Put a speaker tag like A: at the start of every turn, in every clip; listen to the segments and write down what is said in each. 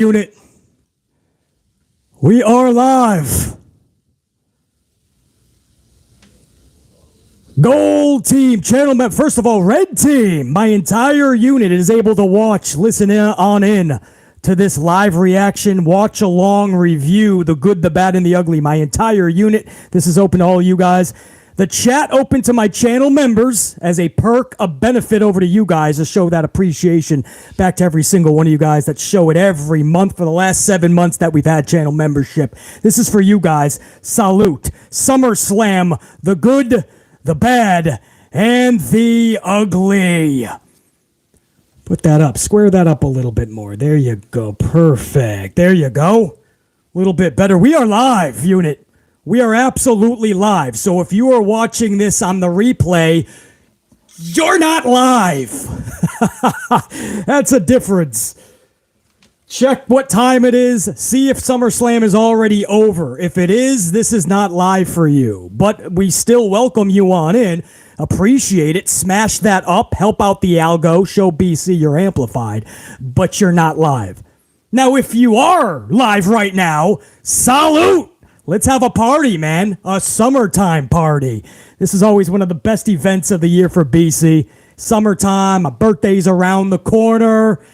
A: Unit. We are live. Gold team, channel member. First of all, red team. My entire unit is able to watch, listen in to this live reaction, watch along, review the good, the bad, and the ugly. My entire unit. This is open to all you guys. The chat open to my channel members as a perk, a benefit over to you guys to show that appreciation back to every single one of you guys that show it every month for the last 7 months that we've had channel membership. This is for you guys. Salute. SummerSlam, the good, the bad, and the ugly. Put that up. Square that up a little bit more. There you go. Perfect. There you go. A little bit better. We are live, unit. We are absolutely live. So if you are watching this on the replay, you're not live. That's a difference. Check what time it is. See if SummerSlam is already over. If it is, this is not live for you. But we still welcome you on in. Appreciate it. Smash that up. Help out the algo. Show BC you're amplified. But you're not live. Now, if you are live right now, salute. Let's have a party, man. A summertime party. This is always one of the best events of the year for BC. Summertime. My birthday's around the corner.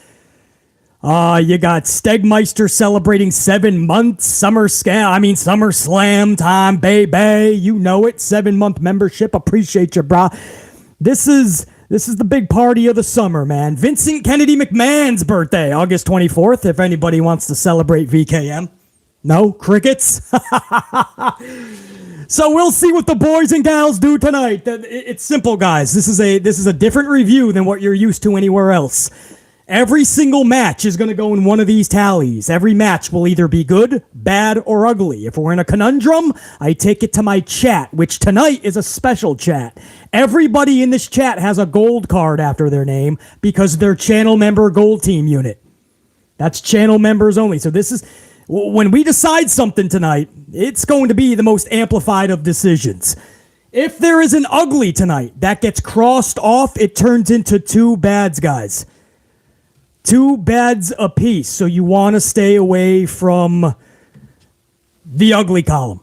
A: You got Stegmeister celebrating 7 months. SummerSlam time, baby. You know it. 7-month membership. Appreciate you, brah. This is the big party of the summer, man. Vincent Kennedy McMahon's birthday, August 24th, if anybody wants to celebrate VKM. No? Crickets? So we'll see what the boys and gals do tonight. It's simple, guys. This is a different review than what you're used to anywhere else. Every single match is going to go in one of these tallies. Every match will either be good, bad, or ugly. If we're in a conundrum, I take it to my chat, which tonight is a special chat. Everybody in this chat has a gold card after their name because they're channel member gold team unit. That's channel members only. So this is... when we decide something tonight, it's going to be the most amplified of decisions. If there is an ugly tonight, that gets crossed off, it turns into 2 bads, guys. 2 bads apiece. So you want to stay away from the ugly column.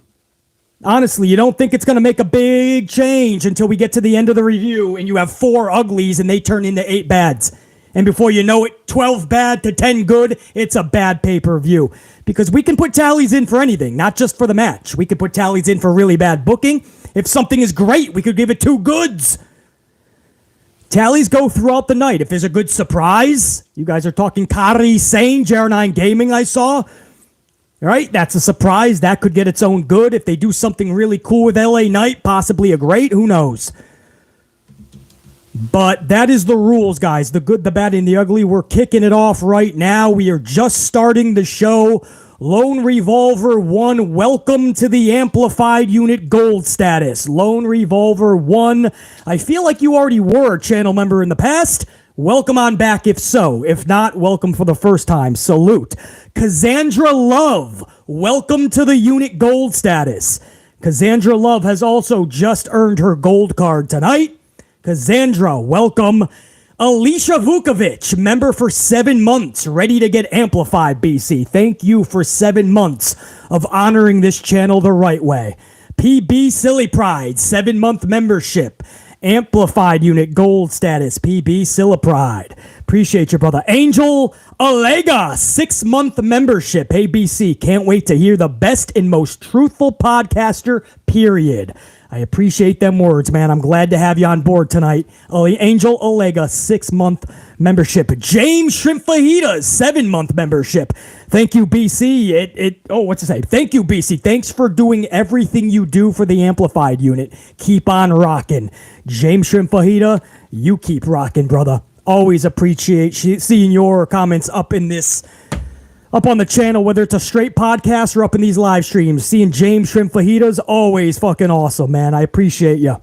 A: Honestly, you don't think it's going to make a big change until we get to the end of the review and you have 4 uglies and they turn into 8 bads. And before you know it, 12 bad to 10 good, it's a bad pay-per-view. Because we can put tallies in for anything, not just for the match. We could put tallies in for really bad booking. If something is great, we could give it 2 goods. Tallies go throughout the night. If there's a good surprise, you guys are talking Kari Sane, JR9 Gaming I saw. All right, that's a surprise. That could get its own good. If they do something really cool with LA Knight, possibly a great, who knows? But that is the rules, guys. The good, the bad, and the ugly. We're kicking it off right now. We are just starting the show. Lone Revolver 1, welcome to the Amplified Unit Gold status. Lone Revolver 1, I feel like you already were a channel member in the past. Welcome on back if so. If not, welcome for the first time. Salute. Cassandra Love, welcome to the Unit Gold status. Cassandra Love has also just earned her gold card tonight. Cassandra, welcome. Alicia Vukovic, member for 7 months, ready to get amplified, BC. Thank you for 7 months of honoring this channel the right way. PB Silly Pride, 7-month membership. Amplified Unit Gold status, PB Silly Pride. Appreciate you, brother. Angel Alega, 6-month membership. Hey, BC, can't wait to hear the best and most truthful podcaster, period. I appreciate them words, man. I'm glad to have you on board tonight. Angel Olega, 6-month membership. James Shrimp Fajitas, 7-month membership. Thank you, BC. What's it say? Thank you, BC. Thanks for doing everything you do for the Amplified Unit. Keep on rocking. James Shrimp Fajita, you keep rocking, brother. Always appreciate seeing your comments up on the channel, whether it's a straight podcast or up in these live streams. Seeing James Shrimp Fajitas, always fucking awesome, man. I appreciate you.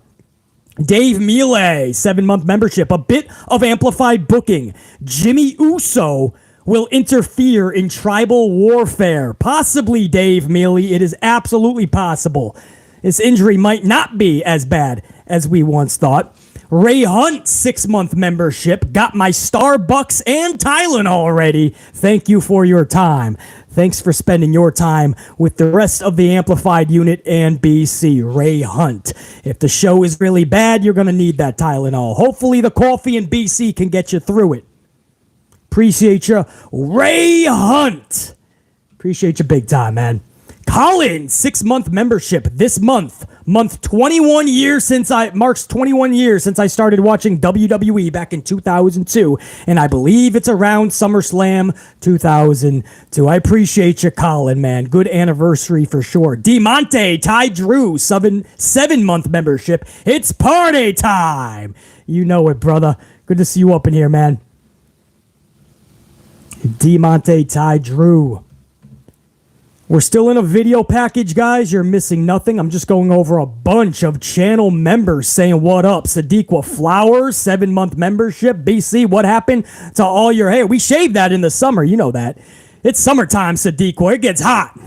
A: Dave Mealy, 7-month membership. A bit of amplified booking. Jimmy Uso will interfere in tribal warfare. Possibly, Dave Mealy. It is absolutely possible. This injury might not be as bad as we once thought. Ray Hunt, 6-month membership. Got my Starbucks and Tylenol already. Thank you for your time. Thanks for spending your time with the rest of the Amplified unit and BC. Ray Hunt. If the show is really bad, you're going to need that Tylenol. Hopefully the coffee and BC can get you through it. Appreciate you, Ray Hunt. Appreciate you big time, man. Colin, 6-month membership this month. Month 21 years since marks 21 years since I started watching WWE back in 2002. And I believe it's around SummerSlam 2002. I appreciate you, Colin, man. Good anniversary for sure. DeMonte, Ty Drew, 7-month membership. It's party time. You know it, brother. Good to see you up in here, man. DeMonte, Ty Drew. We're still in a video package, guys. You're missing nothing. I'm just going over a bunch of channel members saying what up. Sadiqua Flowers, 7-month membership. BC, what happened to all your hair? We shaved that in the summer. You know that. It's summertime, Sadiqua. It gets hot.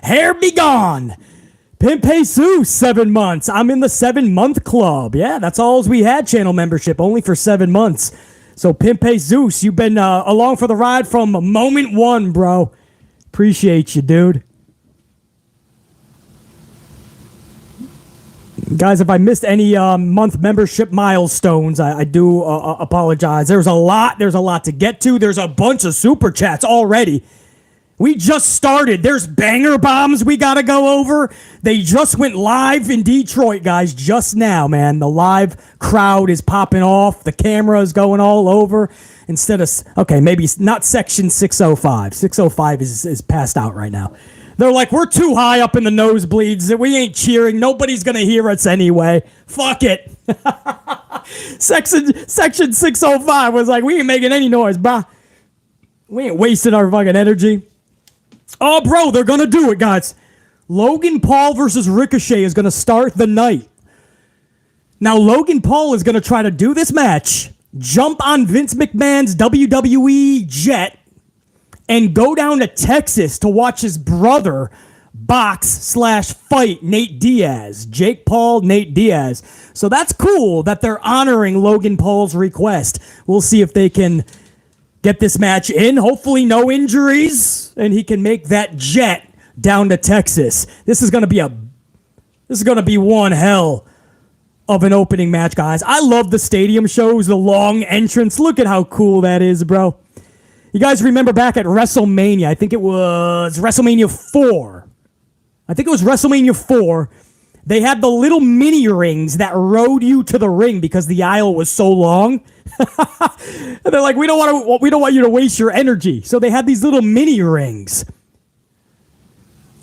A: Hair be gone. Pimp Jesus, 7 months. I'm in the 7-month club. Yeah, that's all we had, channel membership, only for 7 months. So Pimp Jesus, you've been along for the ride from moment one, bro. Appreciate you, dude. Guys, if I missed any month membership milestones, I do apologize. There's a lot to get to. There's a bunch of super chats already. We just started. There's banger bombs we got to go over. They just went live in Detroit, guys, just now, man. The live crowd is popping off. The camera is going all over. Instead of, okay, maybe not section 605. 605 is passed out right now. They're like, we're too high up in the nosebleeds. We ain't cheering. Nobody's going to hear us anyway. Fuck it. Section 605 was like, we ain't making any noise, bruh. We ain't wasting our fucking energy. Oh, bro, they're going to do it, guys. Logan Paul versus Ricochet is going to start the night. Now, Logan Paul is going to try to do this match, jump on Vince McMahon's WWE jet, and go down to Texas to watch his brother box/fight Nate Diaz. Jake Paul, Nate Diaz. So that's cool that they're honoring Logan Paul's request. We'll see if they can get this match in. Hopefully no injuries, and he can make that jet down to Texas. This is going to be one hell of an opening match, guys. I love the stadium shows, the long entrance. Look at how cool that is, bro. You guys remember back at WrestleMania, I think it was WrestleMania 4. They had the little mini rings that rode you to the ring because the aisle was so long. And they're like, we don't want you to waste your energy. So they had these little mini rings.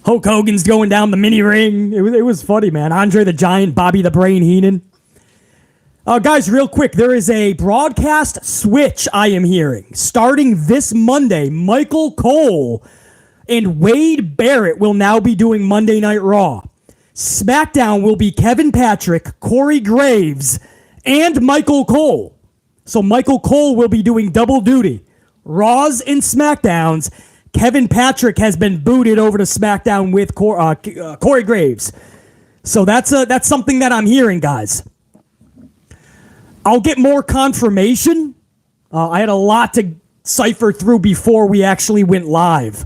A: Hulk Hogan's going down the mini ring. It was funny, man. Andre the Giant, Bobby the Brain Heenan. Guys, real quick, there is a broadcast switch I am hearing. Starting this Monday, Michael Cole and Wade Barrett will now be doing Monday Night Raw. SmackDown will be Kevin Patrick, Corey Graves, and Michael Cole. So Michael Cole will be doing double duty. Raws and SmackDowns. Kevin Patrick has been booted over to SmackDown with Corey Graves. So that's something that I'm hearing, guys. I'll get more confirmation. I had a lot to cipher through before we actually went live.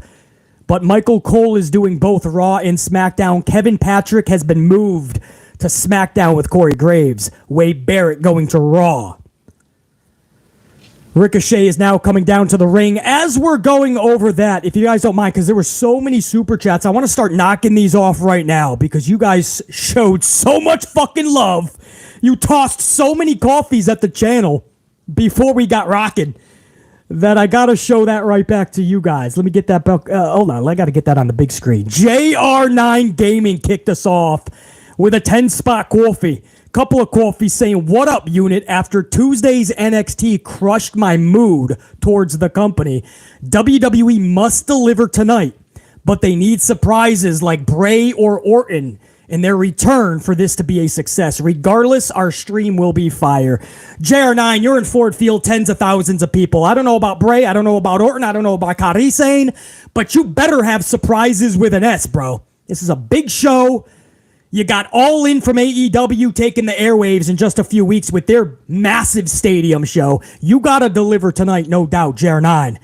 A: But Michael Cole is doing both Raw and SmackDown. Kevin Patrick has been moved to SmackDown with Corey Graves. Wade Barrett going to Raw. Ricochet is now coming down to the ring. As we're going over that, if you guys don't mind, because there were so many super chats, I want to start knocking these off right now because you guys showed so much fucking love. You tossed so many coffees at the channel before we got rocking that I got to show that right back to you guys. Let me get that back. Hold on. I got to get that on the big screen. JR9 Gaming kicked us off with a 10-spot coffee. Couple of coffees saying, what up, unit? After Tuesday's NXT crushed my mood towards the company, WWE must deliver tonight, but they need surprises like Bray or Orton in their return for this to be a success. Regardless, our stream will be fire. JR9, you're in Ford Field, tens of thousands of people. I don't know about Bray. I don't know about Orton. I don't know about Karisane, but you better have surprises with an S, bro. This is a big show. You got All In from AEW taking the airwaves in just a few weeks with their massive stadium show. You got to deliver tonight, no doubt, JR9. And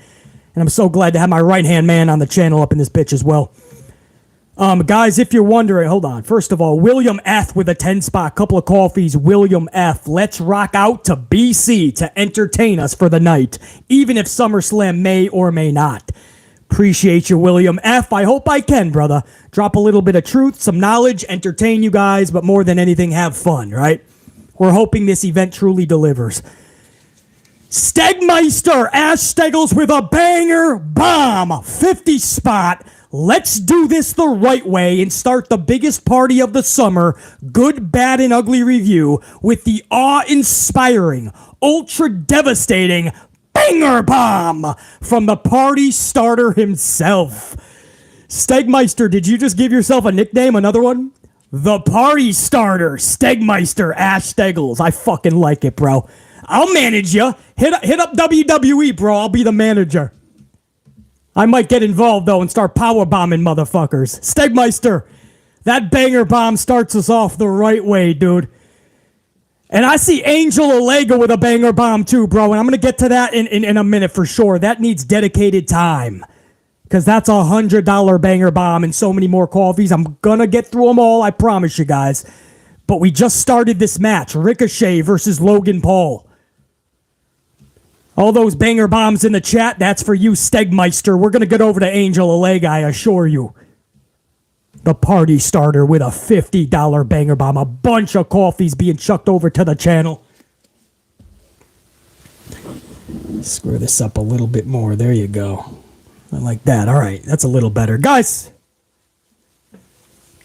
A: I'm so glad to have my right-hand man on the channel up in this bitch as well. Guys, if you're wondering, hold on. First of all, William F. with a 10-spot, couple of coffees. William F. Let's rock out to BC to entertain us for the night, even if SummerSlam may or may not. Appreciate you, William F. I hope I can, brother. Drop a little bit of truth, some knowledge, entertain you guys, but more than anything, have fun, right? We're hoping this event truly delivers. Stegmeister, Ash Steggles with a banger bomb, 50 spot. Let's do this the right way and start the biggest party of the summer, good, bad, and ugly review with the awe-inspiring, ultra-devastating banger bomb from the party starter himself. Stegmeister, did you just give yourself a nickname, another one? The party starter, Stegmeister, Ash Steggles. I fucking like it, bro. I'll manage you. Hit up WWE, bro. I'll be the manager. I might get involved, though, and start power bombing motherfuckers. Stegmeister, that banger bomb starts us off the right way, dude. And I see Angel Olega with a banger bomb, too, bro. And I'm going to get to that in a minute for sure. That needs dedicated time. Because that's a $100 banger bomb and so many more coffees. I'm going to get through them all, I promise you guys. But we just started this match. Ricochet versus Logan Paul. All those banger bombs in the chat, that's for you, Stegmeister. We're going to get over to Angel Olega, I assure you. The party starter with a $50 banger bomb. A bunch of coffees being chucked over to the channel. Square this up a little bit more. There you go. I like that. All right, that's a little better. Guys,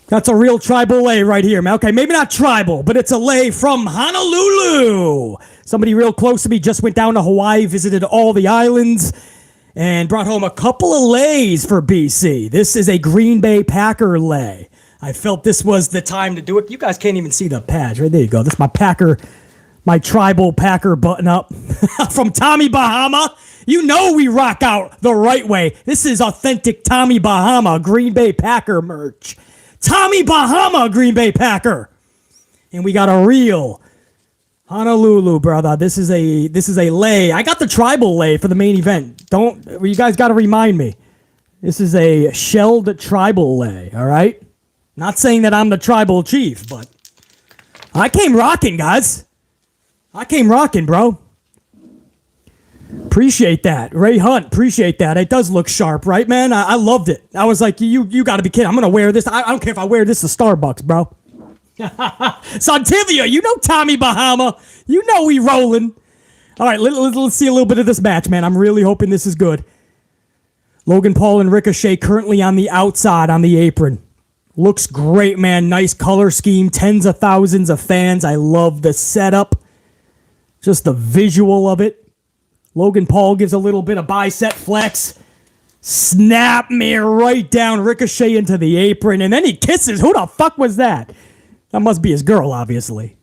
A: that's a real tribal lay right here, man. Okay, maybe not tribal, but it's a lay from Honolulu. Somebody real close to me just went down to Hawaii, visited all the islands, and brought home a couple of lays for BC. This is a Green Bay Packer lay. I felt this was the time to do it. You guys can't even see the patch. Right there you go. This is my Packer, my tribal Packer button up from Tommy Bahama. You know we rock out the right way. This is authentic Tommy Bahama Green Bay Packer merch. Tommy Bahama Green Bay Packer. And we got a real Honolulu, brother. This is a lay. I got the tribal lay for the main event. You guys got to remind me. This is a shelled tribal lay, all right? Not saying that I'm the tribal chief, but I came rocking, guys. I came rocking, bro. Appreciate that. Ray Hunt, appreciate that. It does look sharp, right, man? I loved it. I was like, you got to be kidding. I'm going to wear this. I don't care if I wear this to Starbucks, bro. Santivia, you know Tommy Bahama. You know we rolling. All right, let's see a little bit of this match, man. I'm really hoping this is good. Logan Paul and Ricochet currently on the outside on the apron. Looks great, man. Nice color scheme. Tens of thousands of fans. I love the setup. Just the visual of it. Logan Paul gives a little bit of bicep flex. Snap me right down. Ricochet into the apron. And then he kisses. Who the fuck was that? That must be his girl, obviously.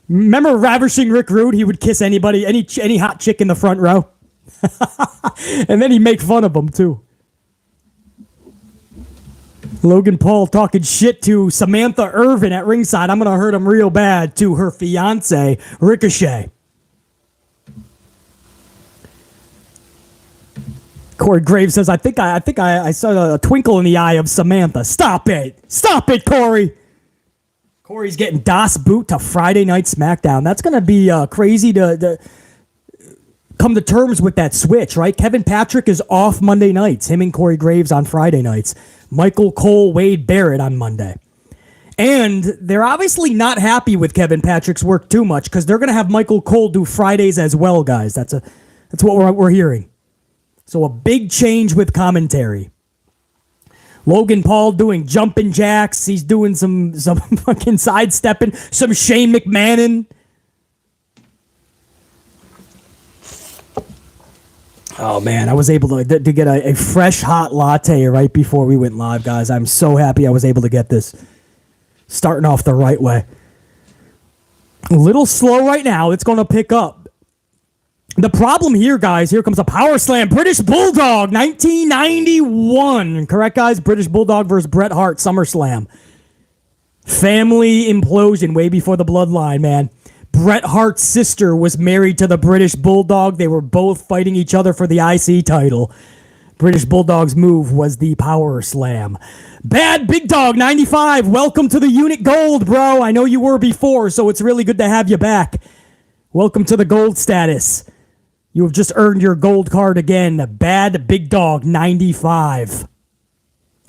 A: Remember Ravishing Rick Rude? He would kiss anybody, any hot chick in the front row. And then he'd make fun of them, too. Logan Paul talking shit to Samantha Irvin at ringside. I'm going to hurt him real bad to her fiance, Ricochet. Corey Graves says, I think I saw a twinkle in the eye of Samantha. Stop it. Stop it, Corey. Corey's getting Das Boot to Friday Night SmackDown. That's going to be crazy to come to terms with that switch, right? Kevin Patrick is off Monday nights. Him and Corey Graves on Friday nights. Michael Cole, Wade Barrett on Monday. And they're obviously not happy with Kevin Patrick's work too much because they're going to have Michael Cole do Fridays as well, guys. That's what we're hearing. So a big change with commentary. Logan Paul doing jumping jacks. He's doing some fucking sidestepping. Some Shane McMahon. Oh, man. I was able to get a fresh hot latte right before we went live, guys. I'm so happy I was able to get this. Starting off the right way. A little slow right now. It's going to pick up. The problem here, guys, here comes a power slam. British Bulldog, 1991. Correct, guys? British Bulldog versus Bret Hart, SummerSlam. Family implosion way before the bloodline, man. Bret Hart's sister was married to the British Bulldog. They were both fighting each other for the IC title. British Bulldog's move was the Power Slam. Bad Big Dog 95, welcome to the Unit Gold, bro. I know you were before, so it's really good to have you back. Welcome to the gold status. You have just earned your gold card again. Bad Big Dog 95.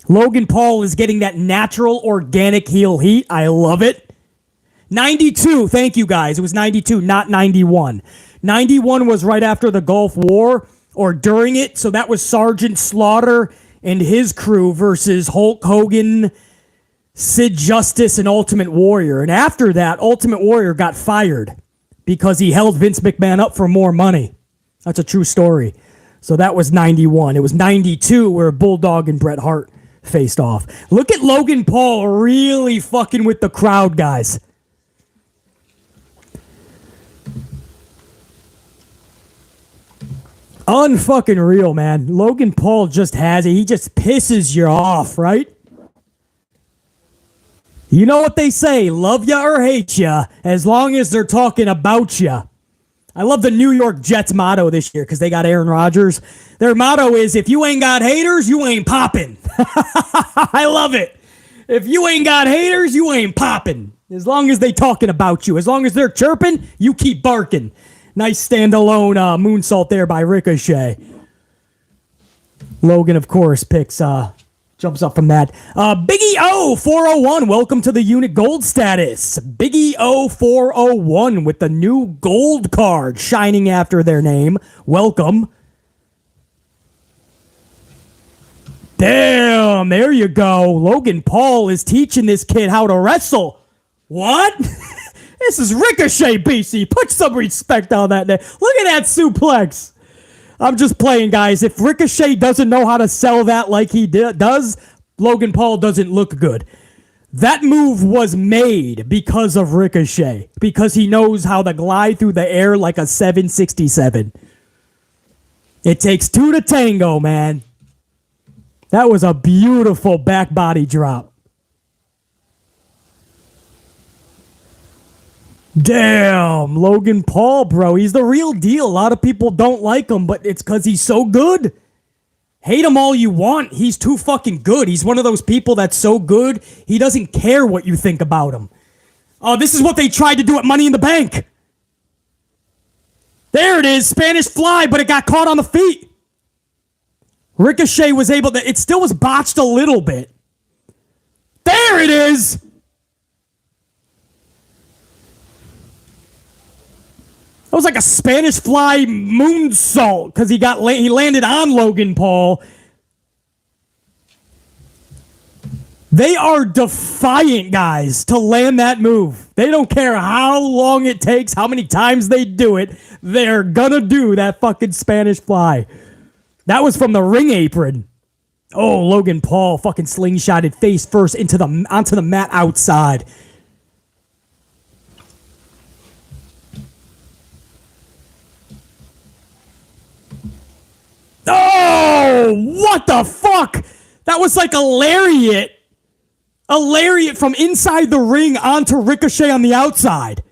A: Logan Paul is getting that natural, organic heel heat. I love it. 92, thank you guys. It was 92, not 91. 91 was right after the Gulf War, or during it, so that was Sergeant Slaughter and his crew versus Hulk Hogan, Sid Justice, and Ultimate Warrior. And after that, Ultimate Warrior got fired because he held Vince McMahon up for more money. That's a true story. So that was 91. It was 92 where Bulldog and Bret Hart faced off. Look at Logan Paul really fucking with the crowd, guys. Unfucking real, man. Logan Paul just has it. He just pisses you off, right? You know what they say, love ya or hate ya, as long as they're talking about ya. I love the New York Jets motto this year because they got Aaron Rodgers. Their motto is, if you ain't got haters, you ain't popping. I love it. If you ain't got haters, you ain't popping. As long as they talking about you. As long as they're chirping, you keep barking. Nice standalone moonsault there by Ricochet. Logan, of course, jumps up from that. Biggie O 401, welcome to the Unit Gold status. Biggie O 401 with the new gold card shining after their name. Welcome. Damn, there you go. Logan Paul is teaching this kid how to wrestle. What? This is Ricochet, BC. Put some respect on that name. Look at that suplex. I'm just playing, guys. If Ricochet doesn't know how to sell that like he does, Logan Paul doesn't look good. That move was made because of Ricochet, because he knows how to glide through the air like a 767. It takes two to tango, man. That was a beautiful back body drop. Damn, Logan Paul, bro. He's the real deal. A lot of people don't like him, but it's because he's so good. Hate him all you want. He's too fucking good. He's one of those people that's so good, he doesn't care what you think about him. Oh, this is what they tried to do at Money in the Bank. There it is. Spanish fly, but it got caught on the feet. Ricochet was able to... It still was botched a little bit. There it is. That was like a Spanish fly moonsault because he landed on Logan Paul. They are defiant, guys, to land that move. They don't care how long it takes, how many times they do it. They're gonna do that fucking Spanish fly. That was from the ring apron. Oh, Logan Paul fucking slingshotted face first onto the mat outside. Oh, what the fuck? That was like a lariat. A lariat from inside the ring onto Ricochet on the outside.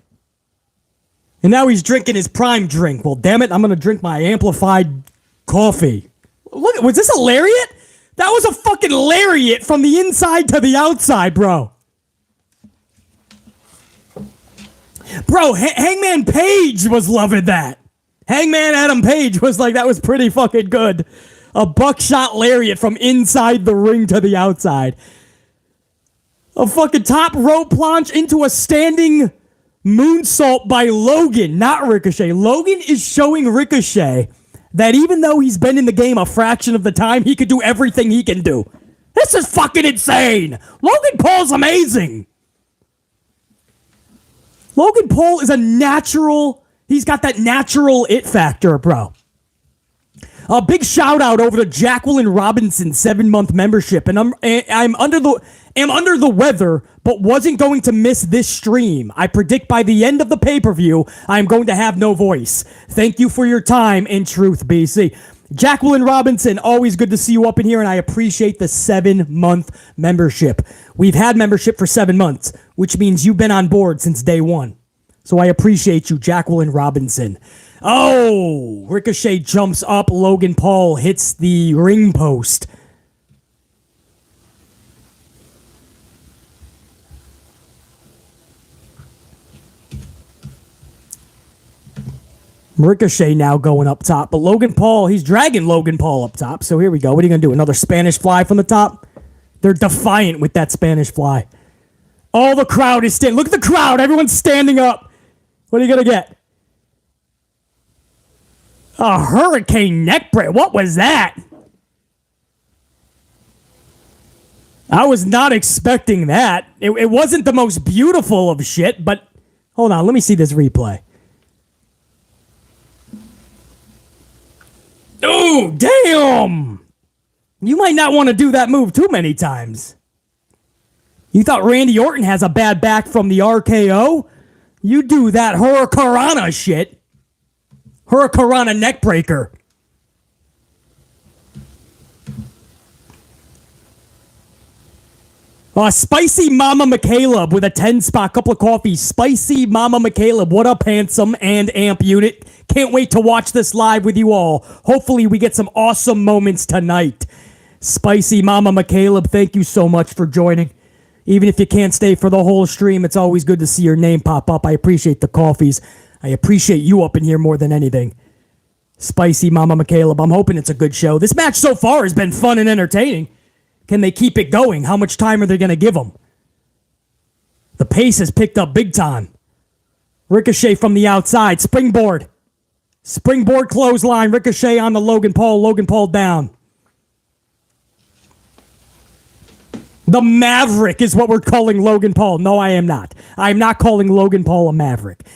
A: And now he's drinking his prime drink. Well, damn it, I'm going to drink my amplified coffee. Look, was this a lariat? That was a fucking lariat from the inside to the outside, bro. Bro, Hangman Page was loving that. Hangman Adam Page was like, that was pretty fucking good. A buckshot lariat from inside the ring to the outside. A fucking top rope planche into a standing moonsault by Logan, not Ricochet. Logan is showing Ricochet that even though he's been in the game a fraction of the time, he could do everything he can do. This is fucking insane. Logan Paul's amazing. Logan Paul is a natural... He's got that natural it factor, bro. A big shout out over to Jacqueline Robinson, 7-month membership, and I'm under the weather, but wasn't going to miss this stream. I predict by the end of the pay-per-view, I'm going to have no voice. Thank you for your time and truth, BC. Jacqueline Robinson, always good to see you up in here, and I appreciate the 7-month membership. We've had membership for 7 months, which means you've been on board since day one. So I appreciate you, Jacqueline Robinson. Oh, Ricochet jumps up. Logan Paul hits the ring post. Ricochet now going up top, but Logan Paul, he's dragging Logan Paul up top. So here we go. What are you going to do? Another Spanish fly from the top? They're defiant with that Spanish fly. All the crowd is standing. Look at the crowd. Everyone's standing up. What are you going to get? A hurricane neck break. What was that? I was not expecting that. It wasn't the most beautiful of shit, but hold on. Let me see this replay. Oh, damn! You might not want to do that move too many times. You thought Randy Orton has a bad back from the RKO? You do that Hurricanrana shit. Hurricanrana neck breaker. Spicy Mama McCaleb with a 10-spot, couple of coffees. Spicy Mama McCaleb, what up, handsome and amp unit? Can't wait to watch this live with you all. Hopefully we get some awesome moments tonight. Spicy Mama McCaleb, thank you so much for joining. Even if you can't stay for the whole stream, it's always good to see your name pop up. I appreciate the coffees. I appreciate you up in here more than anything. Spicy Mama McCaleb, I'm hoping it's a good show. This match so far has been fun and entertaining. Can they keep it going? How much time are they going to give them? The pace has picked up big time. Ricochet from the outside. Springboard. Springboard clothesline. Ricochet on the Logan Paul. Logan Paul down. The Maverick is what we're calling Logan Paul. No, I am not. I am not calling Logan Paul a Maverick.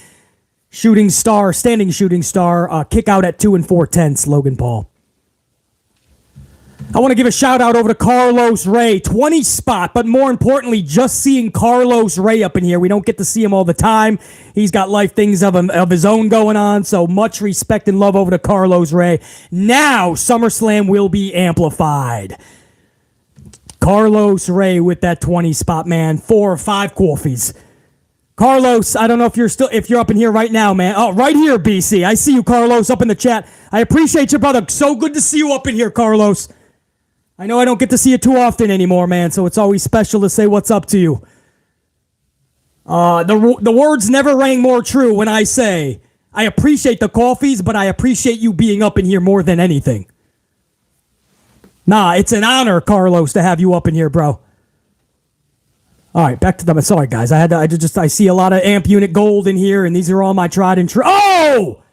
A: Shooting star. Standing shooting star. Kick out at 2 4/10. Logan Paul. I want to give a shout out over to Carlos Ray, 20 spot, but more importantly, just seeing Carlos Ray up in here. We don't get to see him all the time. He's got life things of his own going on, so much respect and love over to Carlos Ray. Now, SummerSlam will be amplified. Carlos Ray with that 20 spot, man. 4 or 5 coffees. Carlos, I don't know if you're up in here right now, man. Oh, right here, BC. I see you, Carlos, up in the chat. I appreciate you, brother. So good to see you up in here, Carlos. I know I don't get to see you too often anymore, man, so it's always special to say what's up to you. The words never rang more true when I say, I appreciate the coffees, but I appreciate you being up in here more than anything. Nah, it's an honor, Carlos, to have you up in here, bro. All right, back to them. Sorry, guys. I see a lot of amp unit gold in here, and these are all my tried and true. Oh!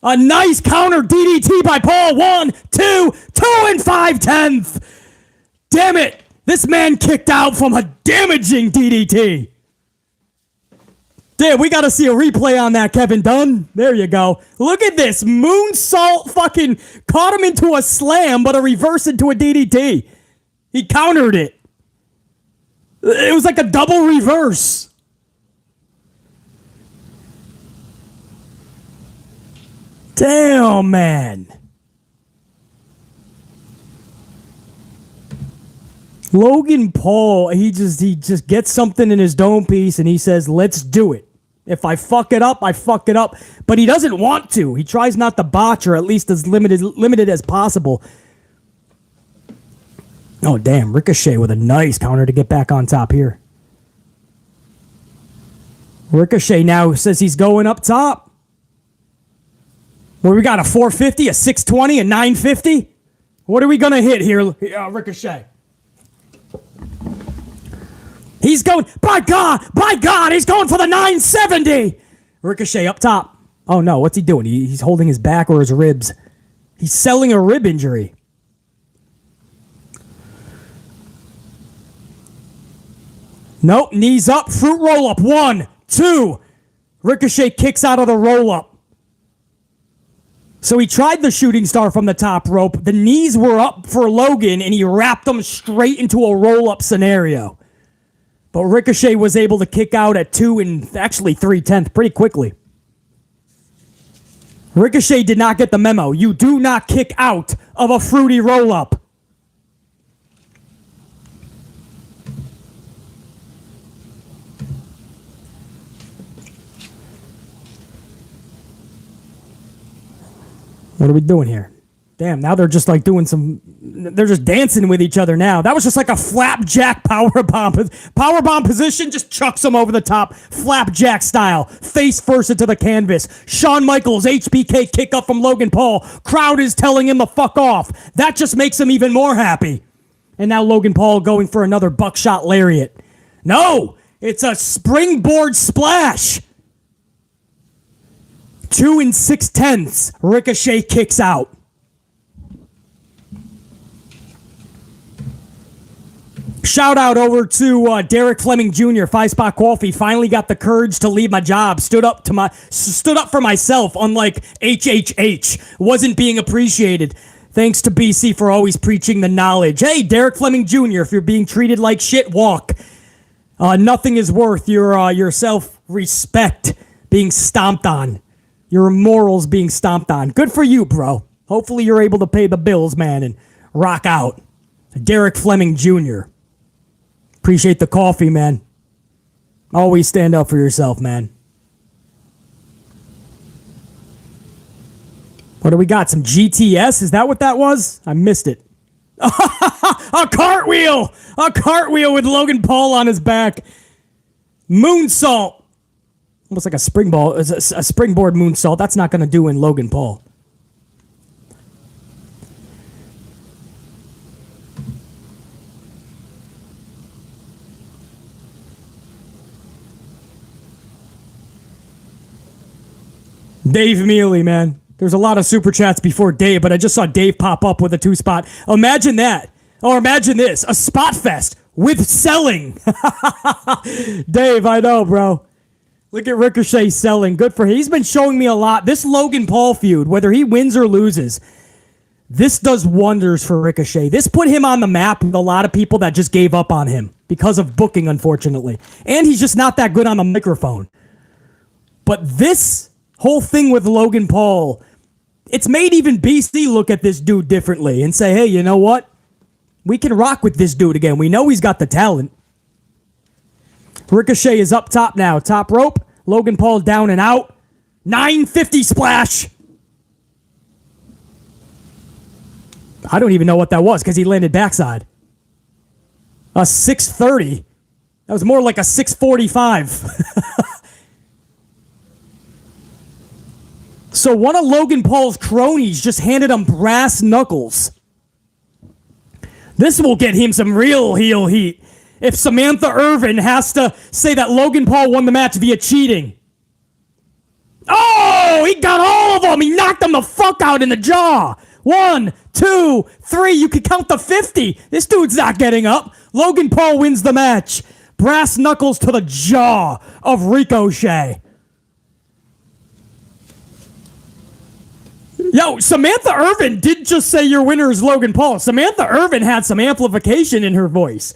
A: A nice counter DDT by Paul. 1, 2 5/10. Damn it. This man kicked out from a damaging DDT. Damn, we got to see a replay on that, Kevin Dunn. There you go. Look at this. Moonsault fucking caught him into a slam, but a reverse into a DDT. He countered it. It was like a double reverse. Damn, man. Logan Paul, he just gets something in his dome piece and he says, let's do it. If I fuck it up, I fuck it up. But he doesn't want to. He tries not to botch, or at least as limited as possible. Oh, damn. Ricochet with a nice counter to get back on top here. Ricochet now says he's going up top. Well, we got a 450, a 620, a 950. What are we going to hit here, Ricochet? He's going, by God, he's going for the 970. Ricochet up top. Oh, no, what's he doing? He's holding his back or his ribs. He's selling a rib injury. Nope, knees up, fruit roll up. 1, 2. Ricochet kicks out of the roll up. So he tried the shooting star from the top rope. The knees were up for Logan, and he wrapped them straight into a roll-up scenario. But Ricochet was able to kick out at 2 3/10 pretty quickly. Ricochet did not get the memo. You do not kick out of a fruity roll-up. What are we doing here? Damn, now they're just like doing they're just dancing with each other now. That was just like a flapjack powerbomb position, just chucks them over the top, flapjack style, face first into the canvas. Shawn Michaels, HBK kick up from Logan Paul. Crowd is telling him to fuck off. That just makes him even more happy. And now Logan Paul going for another buckshot lariat. No, it's a springboard splash. 2 6/10. Ricochet kicks out. Shout out over to Derek Fleming Jr., 5 Spot Coffee. Finally got the courage to leave my job. Stood up for myself, unlike HHH. Wasn't being appreciated. Thanks to BC for always preaching the knowledge. Hey, Derek Fleming Jr., if you're being treated like shit, walk. Nothing is worth your self-respect being stomped on. Your morals being stomped on. Good for you, bro. Hopefully you're able to pay the bills, man, and rock out. Derek Fleming Jr. Appreciate the coffee, man. Always stand up for yourself, man. What do we got? Some GTS? Is that what that was? I missed it. A cartwheel! A cartwheel with Logan Paul on his back. Moonsault. Almost like a springboard moonsault. That's not going to do in Logan Paul. Dave Mealy, man. There's a lot of super chats before Dave, but I just saw Dave pop up with a 2-spot. Imagine that. Or imagine this. A spot fest with selling. Dave, I know, bro. Look at Ricochet selling. Good for him. He's been showing me a lot. This Logan Paul feud, whether he wins or loses, this does wonders for Ricochet. This put him on the map with a lot of people that just gave up on him because of booking, unfortunately. And he's just not that good on the microphone. But this whole thing with Logan Paul, it's made even BC look at this dude differently and say, hey, you know what? We can rock with this dude again. We know he's got the talent. Ricochet is up top now. Top rope. Logan Paul down and out. 950 splash. I don't even know what that was because he landed backside. A 630. That was more like a 645. So one of Logan Paul's cronies just handed him brass knuckles. This will get him some real heel heat if Samantha Irvin has to say that Logan Paul won the match via cheating. Oh, he got all of them. He knocked them the fuck out in the jaw. 1, 2, 3. You could count to 50. This dude's not getting up. Logan Paul wins the match. Brass knuckles to the jaw of Ricochet. Yo, Samantha Irvin didn't just say your winner is Logan Paul. Samantha Irvin had some amplification in her voice.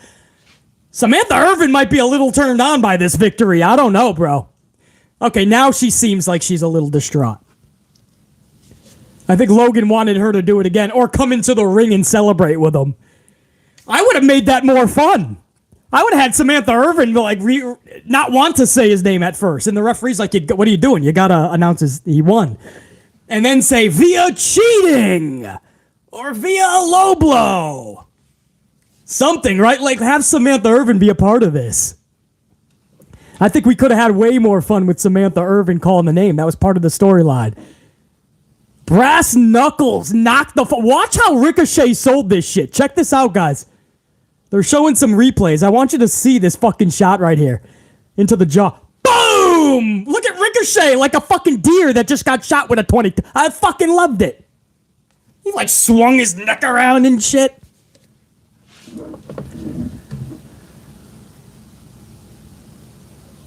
A: Samantha Irvin might be a little turned on by this victory. I don't know, bro. Okay, now she seems like she's a little distraught. I think Logan wanted her to do it again or come into the ring and celebrate with him. I would have made that more fun. I would have had Samantha Irvin not want to say his name at first. And the referee's like, what are you doing? You got to announce he won. And then say, via cheating or via a low blow. Something, right? Like, have Samantha Irvin be a part of this. I think we could have had way more fun with Samantha Irvin calling the name. That was part of the storyline. Brass knuckles knocked the... Watch how Ricochet sold this shit. Check this out, guys. They're showing some replays. I want you to see this fucking shot right here. Into the jaw. Boom! Look at Ricochet like a fucking deer that just got shot with a 22. I fucking loved it. He like swung his neck around and shit.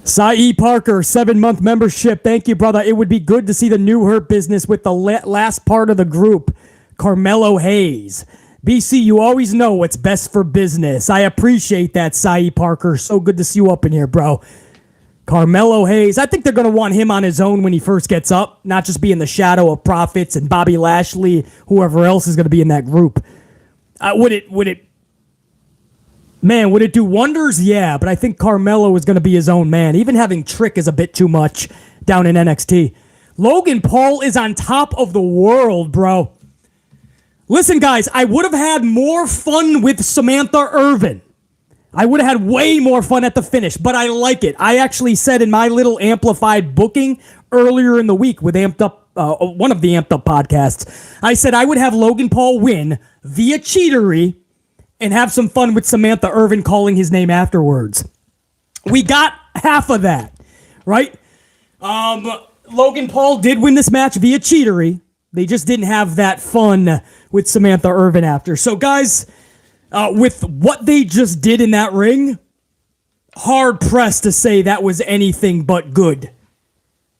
A: Sae Parker, 7-month membership. Thank you, brother. It would be good to see the new Hurt Business with the last part of the group. Carmelo Hayes. BC, you always know what's best for business. I appreciate that, Sae Parker. So good to see you up in here, bro. Carmelo Hayes. I think they're going to want him on his own when he first gets up, not just be in the shadow of Profits and Bobby Lashley, whoever else is going to be in that group. Would it do wonders? Yeah, but I think Carmelo is going to be his own man. Even having Trick is a bit too much down in NXT. Logan Paul is on top of the world, bro. Listen, guys, I would have had more fun with Samantha Irvin. I would have had way more fun at the finish, but I like it. I actually said in my little amplified booking earlier in the week with Amped Up, one of the Amped Up podcasts, I said I would have Logan Paul win via cheatery and have some fun with Samantha Irvin calling his name afterwards. We got half of that, right? Logan Paul did win this match via cheatery. They just didn't have that fun with Samantha Irvin after. So, guys, with what they just did in that ring, hard-pressed to say that was anything but good.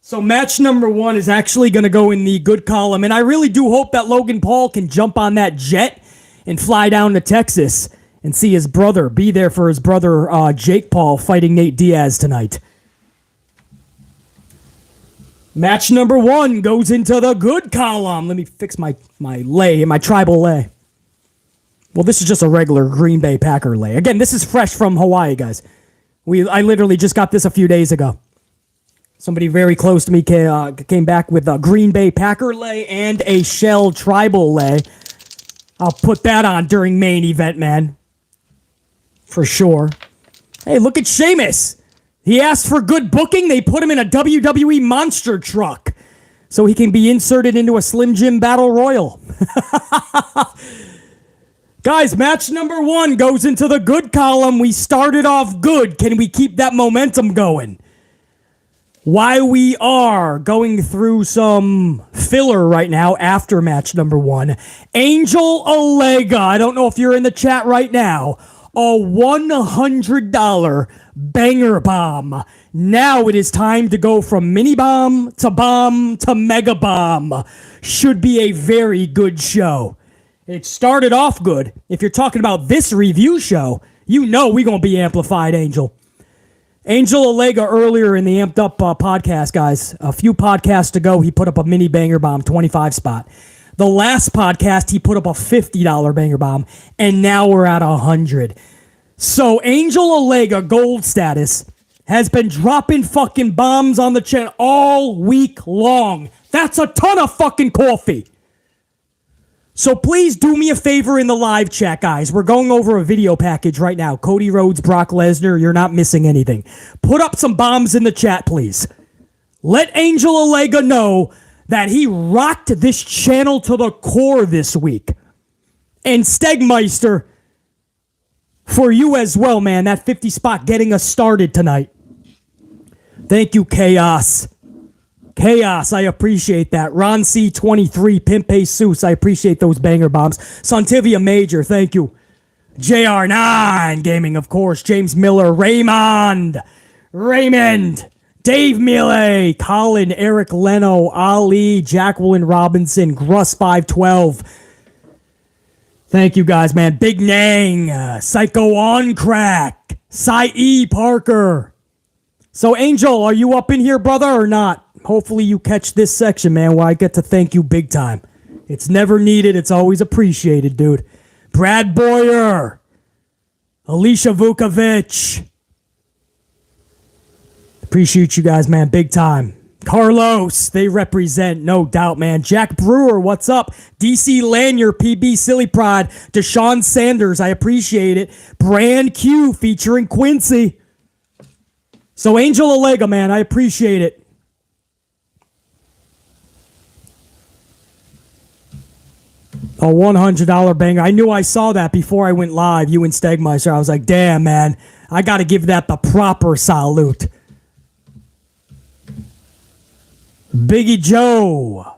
A: So match number 1 is actually going to go in the good column, and I really do hope that Logan Paul can jump on that jet and fly down to Texas and see his brother, be there for his brother Jake Paul fighting Nate Diaz tonight. Match number 1 goes into the good column. Let me fix my tribal lay. Well, this is just a regular Green Bay Packer lay. Again, this is fresh from Hawaii, guys. I literally just got this a few days ago. Somebody very close to me came back with a Green Bay Packer lay and a Shell tribal lay. I'll put that on during main event, man. For sure. Hey, look at Sheamus. He asked for good booking. They put him in a WWE monster truck so he can be inserted into a Slim Jim Battle Royal. Guys, match number 1 goes into the good column. We started off good. Can we keep that momentum going? While we are going through some filler right now after match number 1, Angel Olega, I don't know if you're in the chat right now, a $100 banger bomb. Now it is time to go from mini bomb to mega bomb. Should be a very good show. It started off good. If you're talking about this review show, you know we're going to be amplified, Angel. Angel Olega earlier in the Amped Up podcast, guys, a few podcasts ago, he put up a mini banger bomb, 25 spot. The last podcast, he put up a $50 banger bomb, and now we're at 100. So Angel Olega gold status has been dropping fucking bombs on the channel all week long. That's a ton of fucking coffee. So please do me a favor in the live chat, guys. We're going over a video package right now. Cody Rhodes, Brock Lesnar, you're not missing anything. Put up some bombs in the chat, please. Let Angel Olega know that he rocked this channel to the core this week. And Stegmeister, for you as well, man. That 50 spot getting us started tonight. Thank you, Chaos. Chaos, I appreciate that. Ron C23, Pimp Jesus, I appreciate those banger bombs. Santivia Major, thank you. JR9 Gaming, of course. James Miller, Raymond, Dave Mille, Colin, Eric Leno, Ali, Jacqueline Robinson, Gruss512. Thank you guys, man. Big Nang, Psycho on Crack, Cy Parker. So, Angel, are you up in here, brother, or not? Hopefully you catch this section, man, where I get to thank you big time. It's never needed. It's always appreciated, dude. Brad Boyer. Alicia Vukovic. Appreciate you guys, man, big time. Carlos, they represent, no doubt, man. Jack Brewer, what's up? DC Lanier, PB Silly Prod. Deshaun Sanders, I appreciate it. Brand Q featuring Quincy. So, Angel Olega, man, I appreciate it. A $100 banger. I knew I saw that before I went live, you and Stegmeister. I was like, damn, man, I got to give that the proper salute. Biggie Joe.